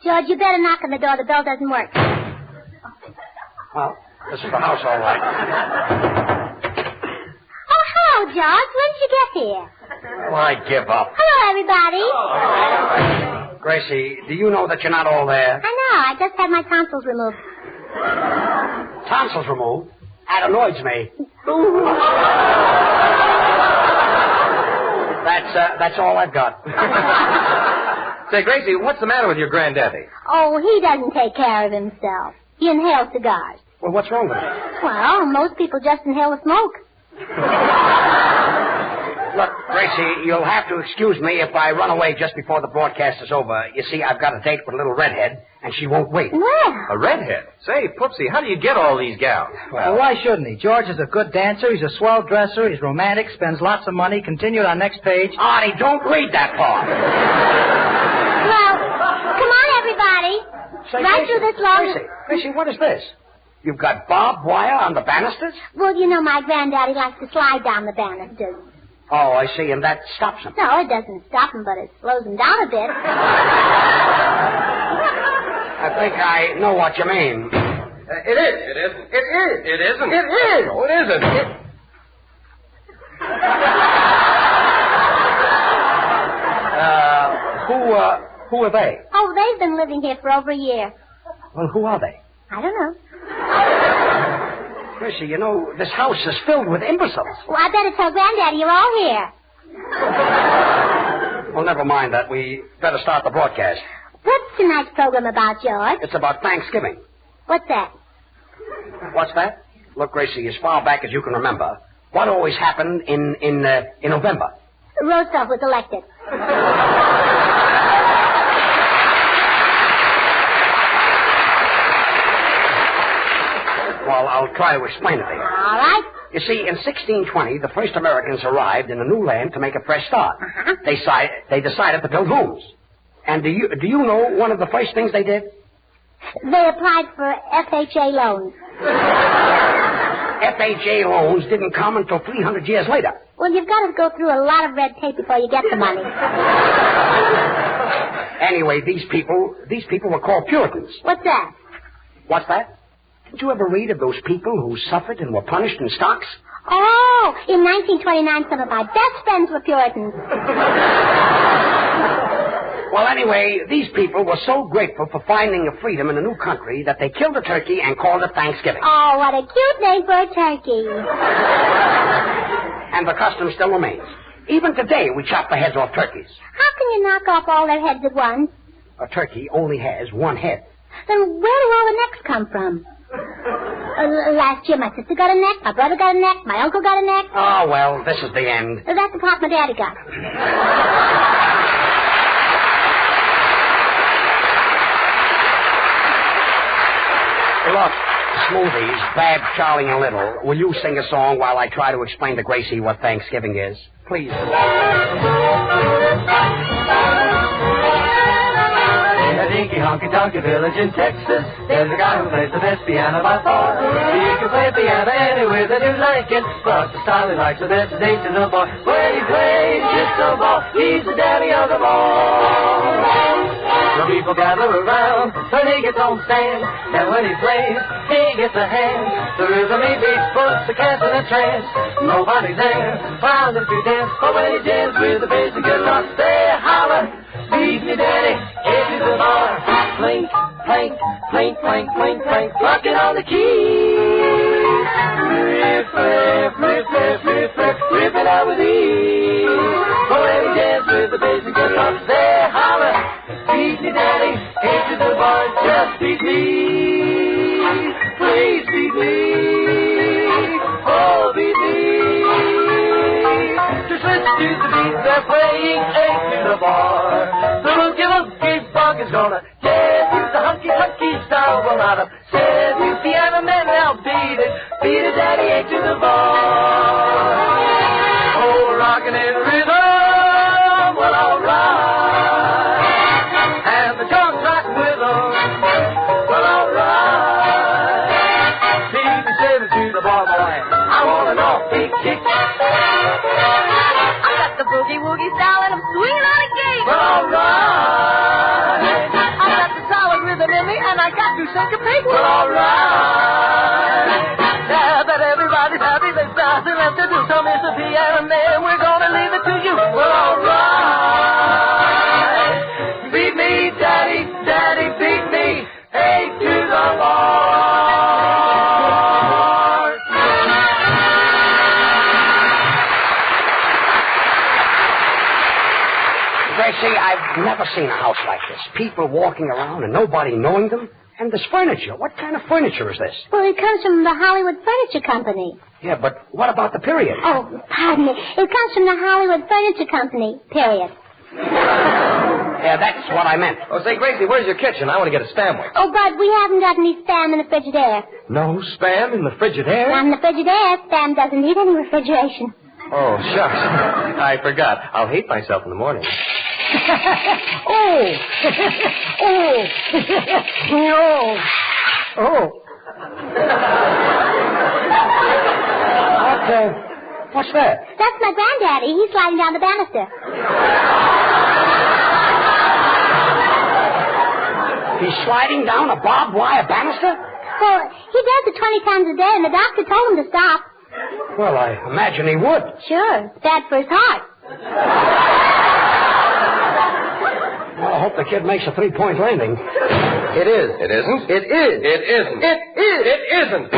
George, you better knock on the door. The bell doesn't work. Well, this is the house, all right. Oh, hello, George. When did you get here? Well, I give up. Hello, everybody. Gracie, do you know that you're not all there? I know. I just had my tonsils removed. Tonsils removed? That annoys me. That's all I've got. Say, Gracie, what's the matter with your granddaddy? Oh, he doesn't take care of himself. He inhales cigars. Well, what's wrong with him? Well, most people just inhale the smoke. Look, Gracie, you'll have to excuse me if I run away just before the broadcast is over. You see, I've got a date with a little redhead, and she won't wait. Where? A redhead? Say, Poopsie, how do you get all these gowns? Well, why shouldn't he? George is a good dancer. He's a swell dresser. He's romantic, spends lots of money. Continue on next page. Artie, don't read that part. Well, come on, everybody. Right through this long... Gracie, what is this? You've got barbed wire on the banisters? Well, you know my granddaddy likes to slide down the banisters. Oh, I see, and that stops him. No, it doesn't stop him, but it slows him down a bit. I think I know what you mean. It is. It isn't. It is. It isn't. It is. No, it isn't. Who are they? Oh, they've been living here for over a year. Well, who are they? I don't know. Gracie, you know, this house is filled with imbeciles. Well, I better tell Granddaddy you're all here. Well, never mind that. We better start the broadcast. What's tonight's program about, George? It's about Thanksgiving. What's that? What's that? Look, Gracie, as far back as you can remember, what always happened in November? Roosevelt was elected. Well, I'll try to explain it to you. All right. You see, in 1620, the first Americans arrived in a new land to make a fresh start. Uh-huh. They decided to build homes. And do you know one of the first things they did? They applied for FHA loans. FHA loans didn't come until 300 years later. Well, you've got to go through a lot of red tape before you get the money. Anyway, these people were called Puritans. What's that? What's that? Did you ever read of those people who suffered and were punished in stocks? Oh, in 1929, some of my best friends were Puritans. Well, anyway, these people were so grateful for finding a freedom in a new country that they killed a turkey and called it Thanksgiving. Oh, what a cute name for a turkey. And the custom still remains. Even today, we chop the heads off turkeys. How can you knock off all their heads at once? A turkey only has one head. Then where do all the necks come from? Last year, my sister got a neck, my brother got a neck, my uncle got a neck. Oh, well, this is the end. That's the part my daddy got. Look, Smoothies, Bab, Charlie, and Little, will you sing a song while I try to explain to Gracie what Thanksgiving is? Please. In a dinky honky-tonky village in Texas, there's a guy who plays the best piano by far. He can play piano anywhere that you like it, but the style he likes the best is 8 to the bar. When he plays just a ball, he's the daddy of them all. The people gather around when he gets on stand, and when he plays, he gets a hand. The rhythm he beats puts the cats in a trance. Nobody's there, proud if you dance, but when he jams with the bass and guitar, they holler, beat me daddy, into the bar. Clink, clank, clink, clank, clink, clank, rocking on the keys. Riff, riff, riff, riff, riff, riff, rip it out with ease. But when he jams with the bass and guitar, they holler, beat me, daddy, into the bar, just beat me. Please beat me. Oh, beat me. Just listen to the beat they're playing, ain't to the bar. The boogie bug is gonna give you the hunky style rollout. Said you piano man, now beat it, daddy, ain't to the bar. Oh, rockin' in rhythm, well, alright. Boogie style and I'm swinging on a gate. Well, all right. I got the solid rhythm in me and I got to syncopate. Well, all right. Now that everybody's happy, there's nothing left to do. So, Mr. Piano Man, we're gonna leave it to you. Well, all right. Beat me, daddy, daddy, beat me. Hey, to the bar. Gracie, I've never seen a house like this. People walking around and nobody knowing them. And this furniture. What kind of furniture is this? Well, it comes from the Hollywood Furniture Company. Yeah, but what about the period? Oh, pardon me. It comes from the Hollywood Furniture Company, period. Yeah, that's what I meant. Oh, say, Gracie, where's your kitchen? I want to get a sandwich. Oh, Bud, we haven't got any Spam in the Frigidaire. No Spam in the Frigidaire? Not in the Frigidaire. Spam doesn't need any refrigeration. Oh, shucks. I forgot. I'll hate myself in the morning. Oh! Oh! No! Oh! What's that? That's my granddaddy. He's sliding down the banister. He's sliding down a barbed wire banister? Well, he does it 20 times a day, and the doctor told him to stop. Well, I imagine he would. Sure. It's bad for his heart. Well, I hope the kid makes a 3-point landing. It is. It isn't. It is. It isn't. It is. It isn't.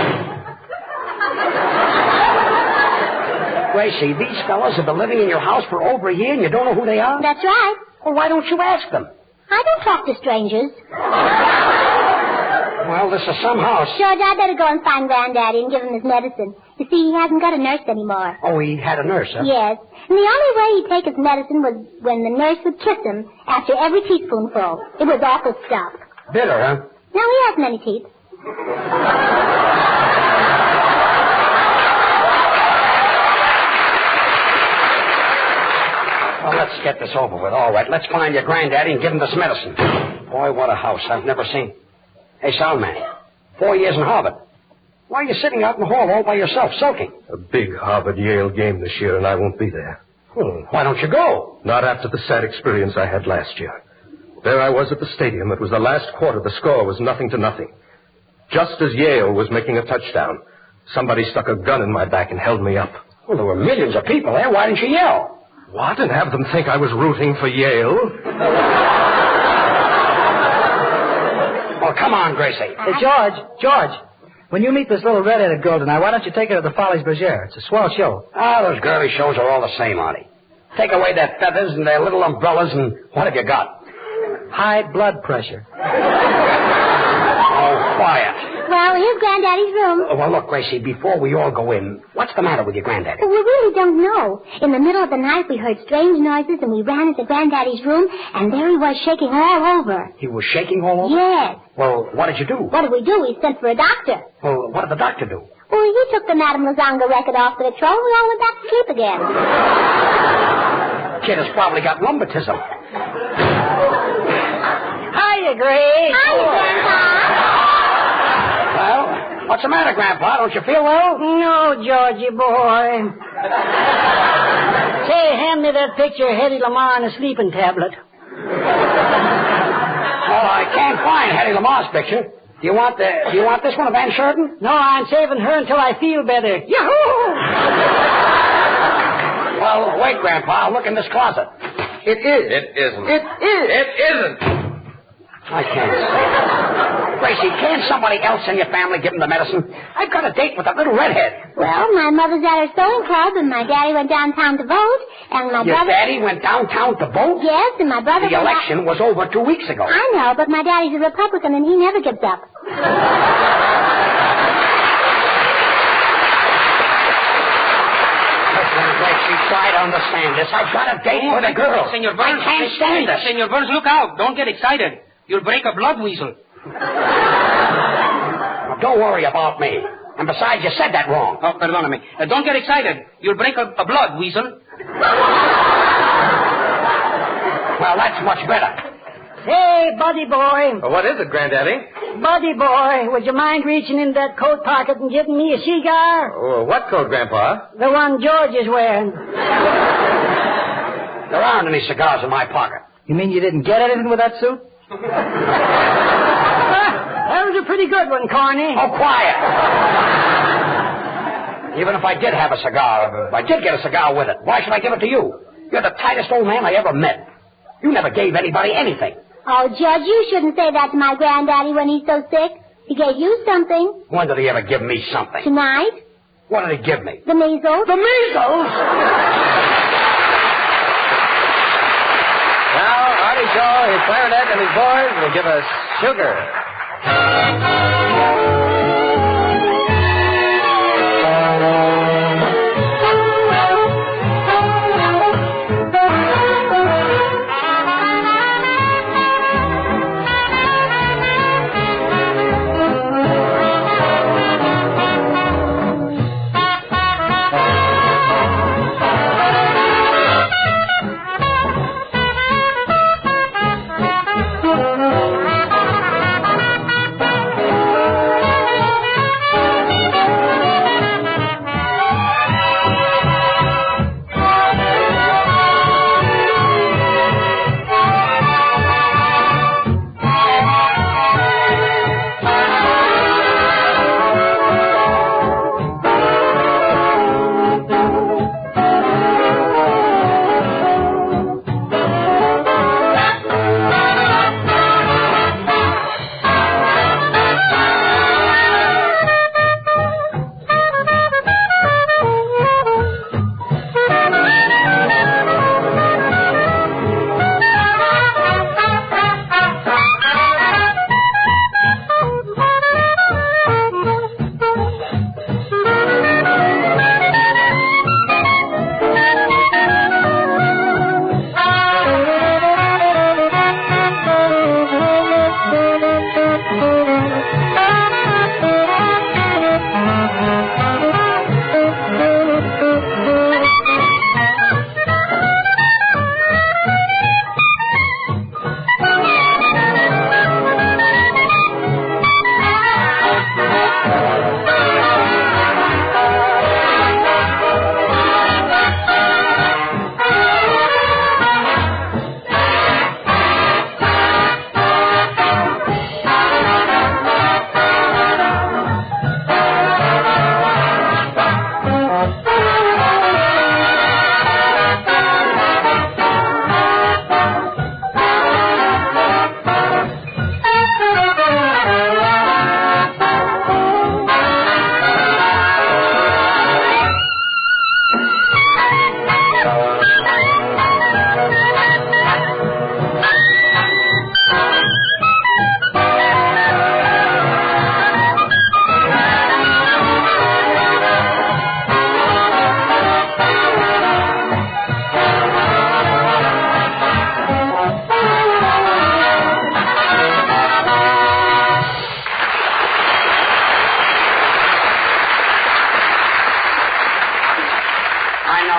Gracie, these fellas have been living in your house for over a year and you don't know who they are? That's right. Well, why don't you ask them? I don't talk to strangers. Well, this is some house. George, I better go and find Granddaddy and give him his medicine. You see, he hasn't got a nurse anymore. Oh, he had a nurse, huh? Yes. And the only way he'd take his medicine was when the nurse would kiss him after every teaspoonful. It was awful stuff. Bitter, huh? No, he has many teeth. Well, let's get this over with. All right, let's find your granddaddy and give him this medicine. Boy, what a house. I've never seen. Hey, Soundman, 4 years in Harvard. Why are you sitting out in the hall all by yourself, sulking? A big Harvard-Yale game this year, and I won't be there. Well, why don't you go? Not after the sad experience I had last year. There I was at the stadium. It was the last quarter. The score was 0-0. Just as Yale was making a touchdown, somebody stuck a gun in my back and held me up. Well, there were millions of people there. Why didn't you yell? What? And have them think I was rooting for Yale? Oh, come on, Gracie. Hey, George, when you meet this little red-headed girl tonight, why don't you take her to the Follies Bergère? It's a swell show. Ah, those girly shows are all the same, Artie. Take away their feathers and their little umbrellas, and what have you got? High blood pressure. Oh, quiet. Well, here's Granddaddy's room. Well, look, Gracie, before we all go in, what's the matter with your granddaddy? Well, we really don't know. In the middle of the night, we heard strange noises, and we ran into Granddaddy's room, and there he was shaking all over. He was shaking all over? Yes. Well, what did you do? What did we do? We sent for a doctor. Well, what did the doctor do? Well, he took the Madame Lazanga record off the control, and we all went back to sleep again. Kid has probably got lumbatism. Hiya, Grace. Hiya, Grandpa. Well, what's the matter, Grandpa? Don't you feel well? No, Georgie boy. Say, hand me that picture of Hedy Lamarr on a sleeping tablet. Well, I can't find Hedy Lamarr's picture. Do you want this one of Ann Sheridan? No, I'm saving her until I feel better. Yahoo! Well, wait, Grandpa. I'll look in this closet. It is. It isn't. It is. It isn't. I can't say. Gracie, can't somebody else in your family give him the medicine? I've got a date with that little redhead. Well, my mother's at her sewing club, and my daddy went downtown to vote, and my Your brother... daddy went downtown to vote? Yes, and my brother... The election was over 2 weeks ago. I know, but my daddy's a Republican, and he never gives up. Gracie, try to understand this. I've got a date with a girl. Senor Burns, I can't stand this. Senor Burns, look out. Don't get excited. You'll break a blood weasel. Well, don't worry about me. And besides, you said that wrong. Oh, perdóname. Don't get excited. You'll break a blood weasel. Well, that's much better. Hey, buddy boy. Well, what is it, Granddaddy? Buddy boy, would you mind reaching in that coat pocket and giving me a cigar? Oh, what coat, Grandpa? The one George is wearing. There aren't any cigars in my pocket. You mean you didn't get anything with that suit? That was a pretty good one, Corny. Oh, quiet. Even if I did have a cigar, if I did get a cigar with it, why should I give it to you? You're the tightest old man I ever met. You never gave anybody anything. Oh, Judge, you shouldn't say that to my granddaddy when he's so sick. He gave you something. When did he ever give me something? Tonight. What did he give me? The measles. The measles? Now, Artie Shaw, his clarinet, and his boys will give us Sugar.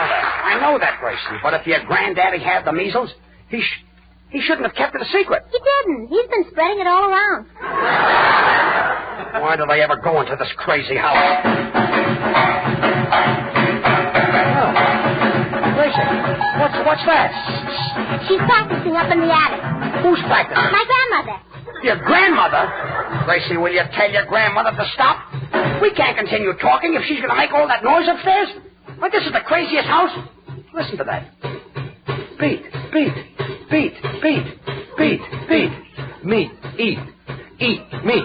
I know that, Gracie. But if your granddaddy had the measles, he shouldn't have kept it a secret. He didn't. He's been spreading it all around. Why did I ever go into this crazy house? Oh. Gracie, what's that? She's practicing up in the attic. Who's practicing? My grandmother. Your grandmother? Gracie, will you tell your grandmother to stop? We can't continue talking if she's going to make all that noise upstairs. Why, this is the craziest house. Listen to that. Beat, beat, beat, beat, beat, beat. Meat, eat, meat.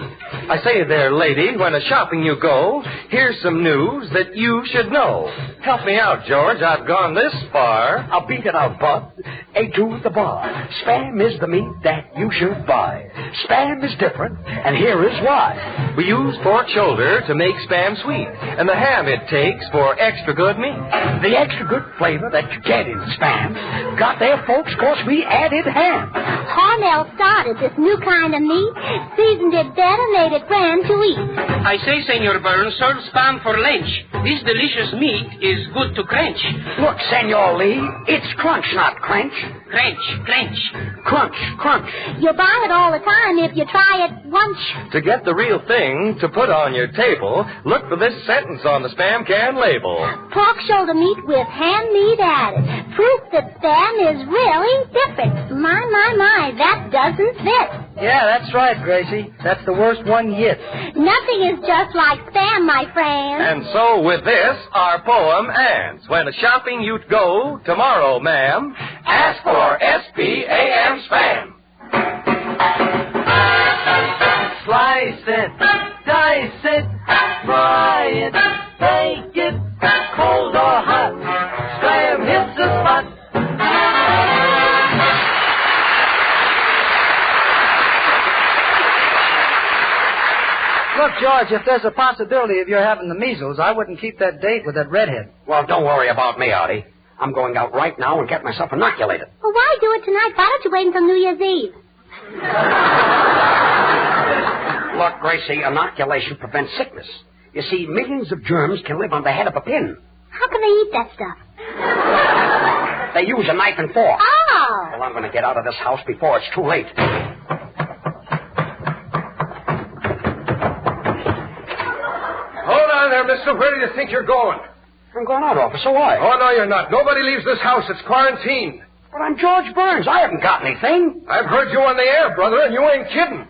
I say there, lady, when a shopping you go, here's some news that you should know. Help me out, George. I've gone this far. I'll beat it out, bud. A to the bar. Spam is the meat that you should buy. Spam is different, and here is why. We use pork shoulder to make Spam sweet, and the ham it takes for extra good meat. The extra good flavor that you get in Spam got there, folks, 'cause we added ham. Hormel started this new kind of meat, seasoned it better, made it grand to eat. I say, Senor Burns, serve Spam for lunch. This delicious meat is good to crunch. Look, Senor Lee, it's crunch, not crunch. Crunch, crunch. Crunch, crunch. You'll buy it all the time if you try it once. To get the real thing to put on your table, look for this sentence on the Spam can label. Pork shoulder meat with ham meat added. Proof that Spam is really different. My, that doesn't fit. Yeah, that's right, Gracie. That's the worst one yet. Nothing is just like Spam, my friend. And so with this, our poem ends. When a shopping you'd go tomorrow, ma'am, ask for S-P-A-M Spam. Slice it, dice it, fry it, bake it, cold or hot. Spam hits the spot. Look, George, if there's a possibility of your having the measles, I wouldn't keep that date with that redhead. Well, don't worry about me, Artie. I'm going out right now and get myself inoculated. Well, why do it tonight? Why don't you wait until New Year's Eve? Look, Gracie, inoculation prevents sickness. You see, millions of germs can live on the head of a pin. How can they eat that stuff? They use a knife and fork. Oh! Well, I'm going to get out of this house before it's too late. Hold on there, mister. Where do you think you're going? I'm going out, officer. Why? Oh, no, you're not. Nobody leaves this house. It's quarantined. But I'm George Burns. I haven't got anything. I've heard you on the air, brother, and you ain't kidding.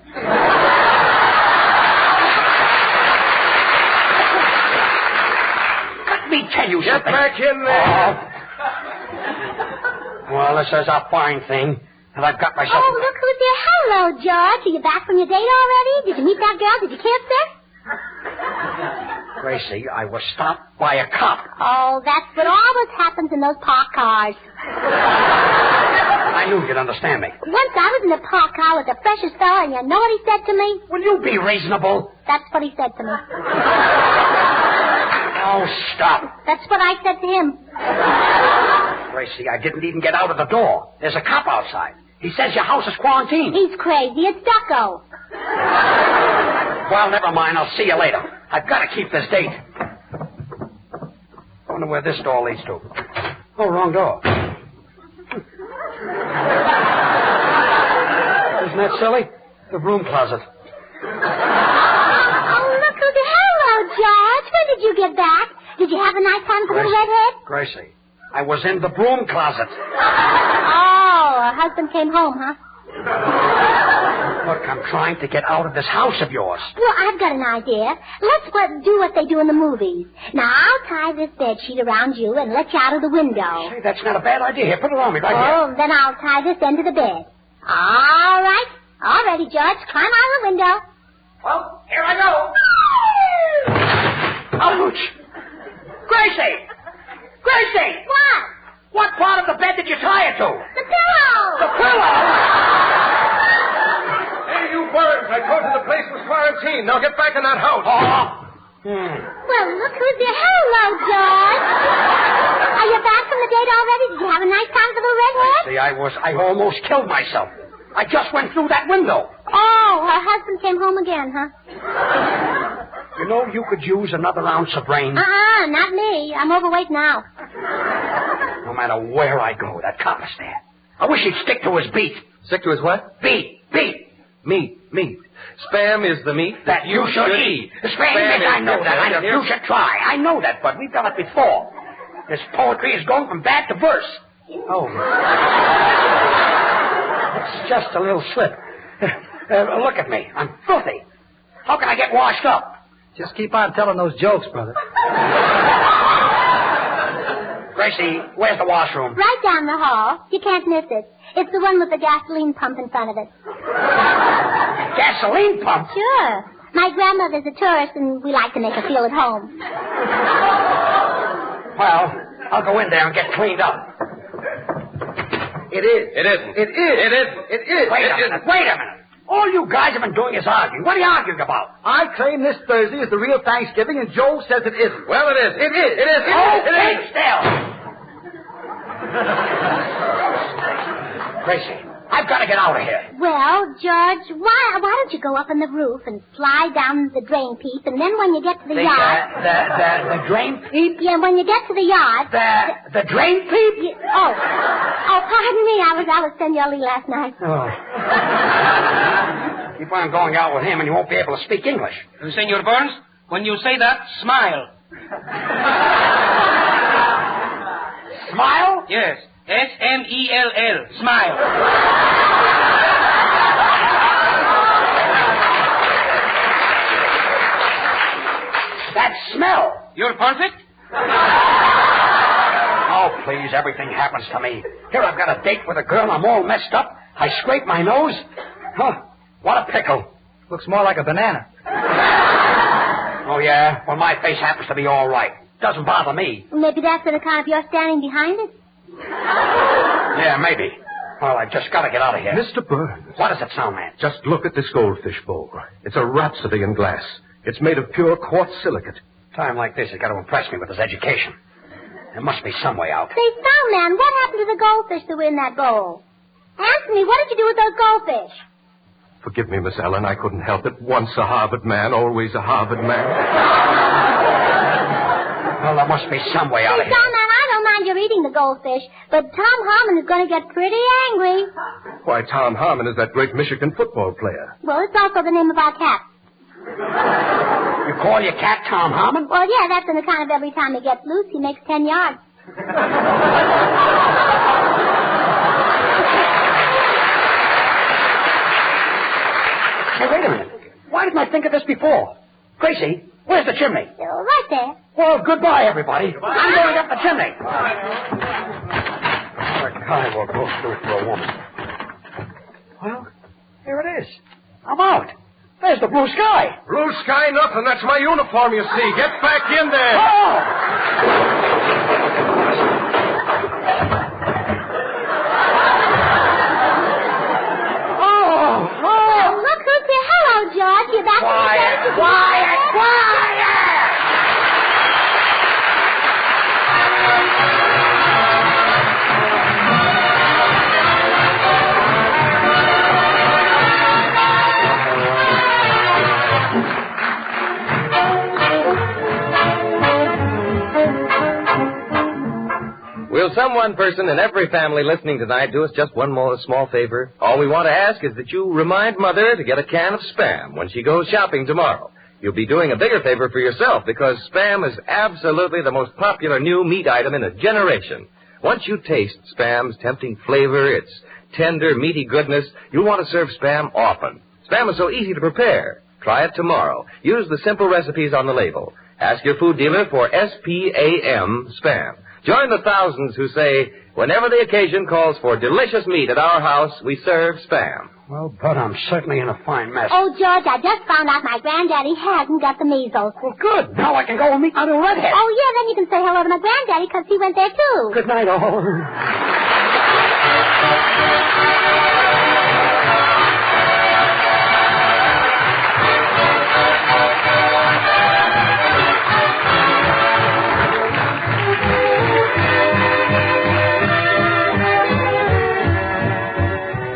Let me tell you Get something. back in there. Well, this is a fine thing. And I've got myself... Oh, look who's there. Hello, George. Are you back from your date already? Did you meet that girl? Did you kiss her? Gracie, I was stopped by a cop. Oh, that's what always happens in those parked cars. I knew you'd understand me. Once I was in a parked car with the freshest fella, and you know what he said to me? Will you be reasonable? That's what he said to me. Oh, stop. That's what I said to him. Gracie, I didn't even get out of the door. There's a cop outside. He says your house is quarantined. He's crazy. It's Ducko. Well, never mind. I'll see you later. I've got to keep this date. I wonder where this door leads to. Oh, wrong door. Isn't that silly? The broom closet. Oh, look who's there. Hello, George. When did you get back? Did you have a nice time with the little redhead? Gracie, I was in the broom closet. Oh, her husband came home, huh? Look, I'm trying to get out of this house of yours. Well, I've got an idea. Let's do what they do in the movies. Now, I'll tie this bed sheet around you and let you out of the window. Hey, that's not a bad idea. Here, put it on me right here. Oh, then I'll tie this end to the bed. All right. All ready, George. Climb out of the window. Well, here I go. Ouch! Gracie! Gracie! What? What part of the bed did you tie it to? The pillow! The pillow! Hey, you Burns, I told you the place was quarantined. Now get back in that house. Well, look who's there. Hello, George. Are you back from the date already? Did you have a nice time with the redhead? See, I almost killed myself. I just went through that window. Oh, her husband came home again, huh? You know, you could use another ounce of brain. Not me. I'm overweight now. matter where I go, that compass there. I wish he'd stick to his beat. Stick to his what? Beat. Meat. Spam is the meat that you should eat. Spam is, I know that. You should try. I know that, but we've done it before. This poetry is going from bad to verse. Oh. It's just a little slip. Look at me. I'm filthy. How can I get washed up? Just keep on telling those jokes, brother. Gracie, where's the washroom? Right down the hall. You can't miss it. It's the one with the gasoline pump in front of it. Gasoline pump? Sure. My grandmother's a tourist, and we like to make her feel at home. Well, I'll go in there and get cleaned up. It is. It isn't. It is. It isn't. It is. Wait a minute. All you guys have been doing is arguing. What are you arguing about? I claim this Thursday is the real Thanksgiving, and Joe says it isn't. Well, it is. It is. It is. Okay, still. Gracie, I've got to get out of here. Well, George, why don't you go up on the roof and fly down the drain pipe, and then when you get to the yard... The drain pipe? Yeah, when you get to the yard... The drain pipe? Oh, pardon me. I was Senor Lee last night. Oh. Keep on going out with him, and you won't be able to speak English. Senor Burns, when you say that, smile. Smile? Yes. S-M-E-L-L. Smile. That smell. You're perfect? Oh, please, everything happens to me. Here I've got a date with a girl, I'm all messed up. I scrape my nose. Huh, what a pickle. Looks more like a banana. Oh, yeah? Well, my face happens to be all right. Doesn't bother me. Maybe that's on account of your standing behind it? Yeah, maybe. Well, I've just got to get out of here. Mr. Burns. What does it sound, man? Just look at this goldfish bowl. It's a rhapsody in glass. It's made of pure quartz silicate. Time like this has got to impress me with his education. There must be some way out. Say, Soundman, what happened to the goldfish that were in that bowl? Answer me, what did you do with those goldfish? Forgive me, Miss Ellen, I couldn't help it. Once a Harvard man, always a Harvard man. Well, there must be some way out of here. Soundman, I don't mind your eating the goldfish, but Tom Harmon is going to get pretty angry. Why, Tom Harmon is that great Michigan football player. Well, it's also the name of our cat. You call your cat Tom Harmon? Well, yeah, that's on account of every time he gets loose, he makes 10 yards. Hey, wait a minute. Why didn't I think of this before? Gracie, where's the chimney? Right there. Well, goodbye, everybody. I'm going up the chimney. A guy will go through for a woman. Well, here it is. I'm out. There's the blue sky. Blue sky, nothing. That's my uniform, you see. Get back in there. Oh! Oh, look who's here. Hello, George. You're back Quiet. Will some one person in every family listening tonight do us just one more small favor? All we want to ask is that you remind Mother to get a can of Spam when she goes shopping tomorrow. You'll be doing a bigger favor for yourself because Spam is absolutely the most popular new meat item in a generation. Once you taste Spam's tempting flavor, its tender, meaty goodness, you'll want to serve Spam often. Spam is so easy to prepare. Try it tomorrow. Use the simple recipes on the label. Ask your food dealer for S-P-A-M Spam. Join the thousands who say, whenever the occasion calls for delicious meat at our house, we serve Spam. Well, but I'm certainly in a fine mess. Oh, George, I just found out my granddaddy hasn't got the measles. Well, good. Now I can go and meet my new redhead. Oh, yeah, then you can say hello to my granddaddy because he went there, too. Good night, all.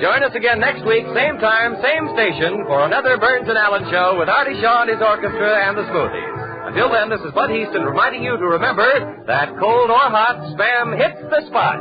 Join us again next week, same time, same station, for another Burns and Allen show with Artie Shaw and his orchestra and the Smoothies. Until then, this is Bud Easton reminding you to remember that cold or hot, Spam hits the spot.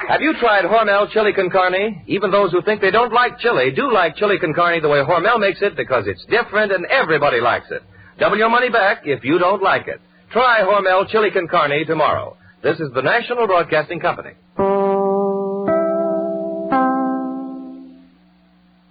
Have you tried Hormel chili con carne? Even those who think they don't like chili do like chili con carne the way Hormel makes it because it's different and everybody likes it. Double your money back if you don't like it. Try Hormel chili con carne tomorrow. This is the National Broadcasting Company.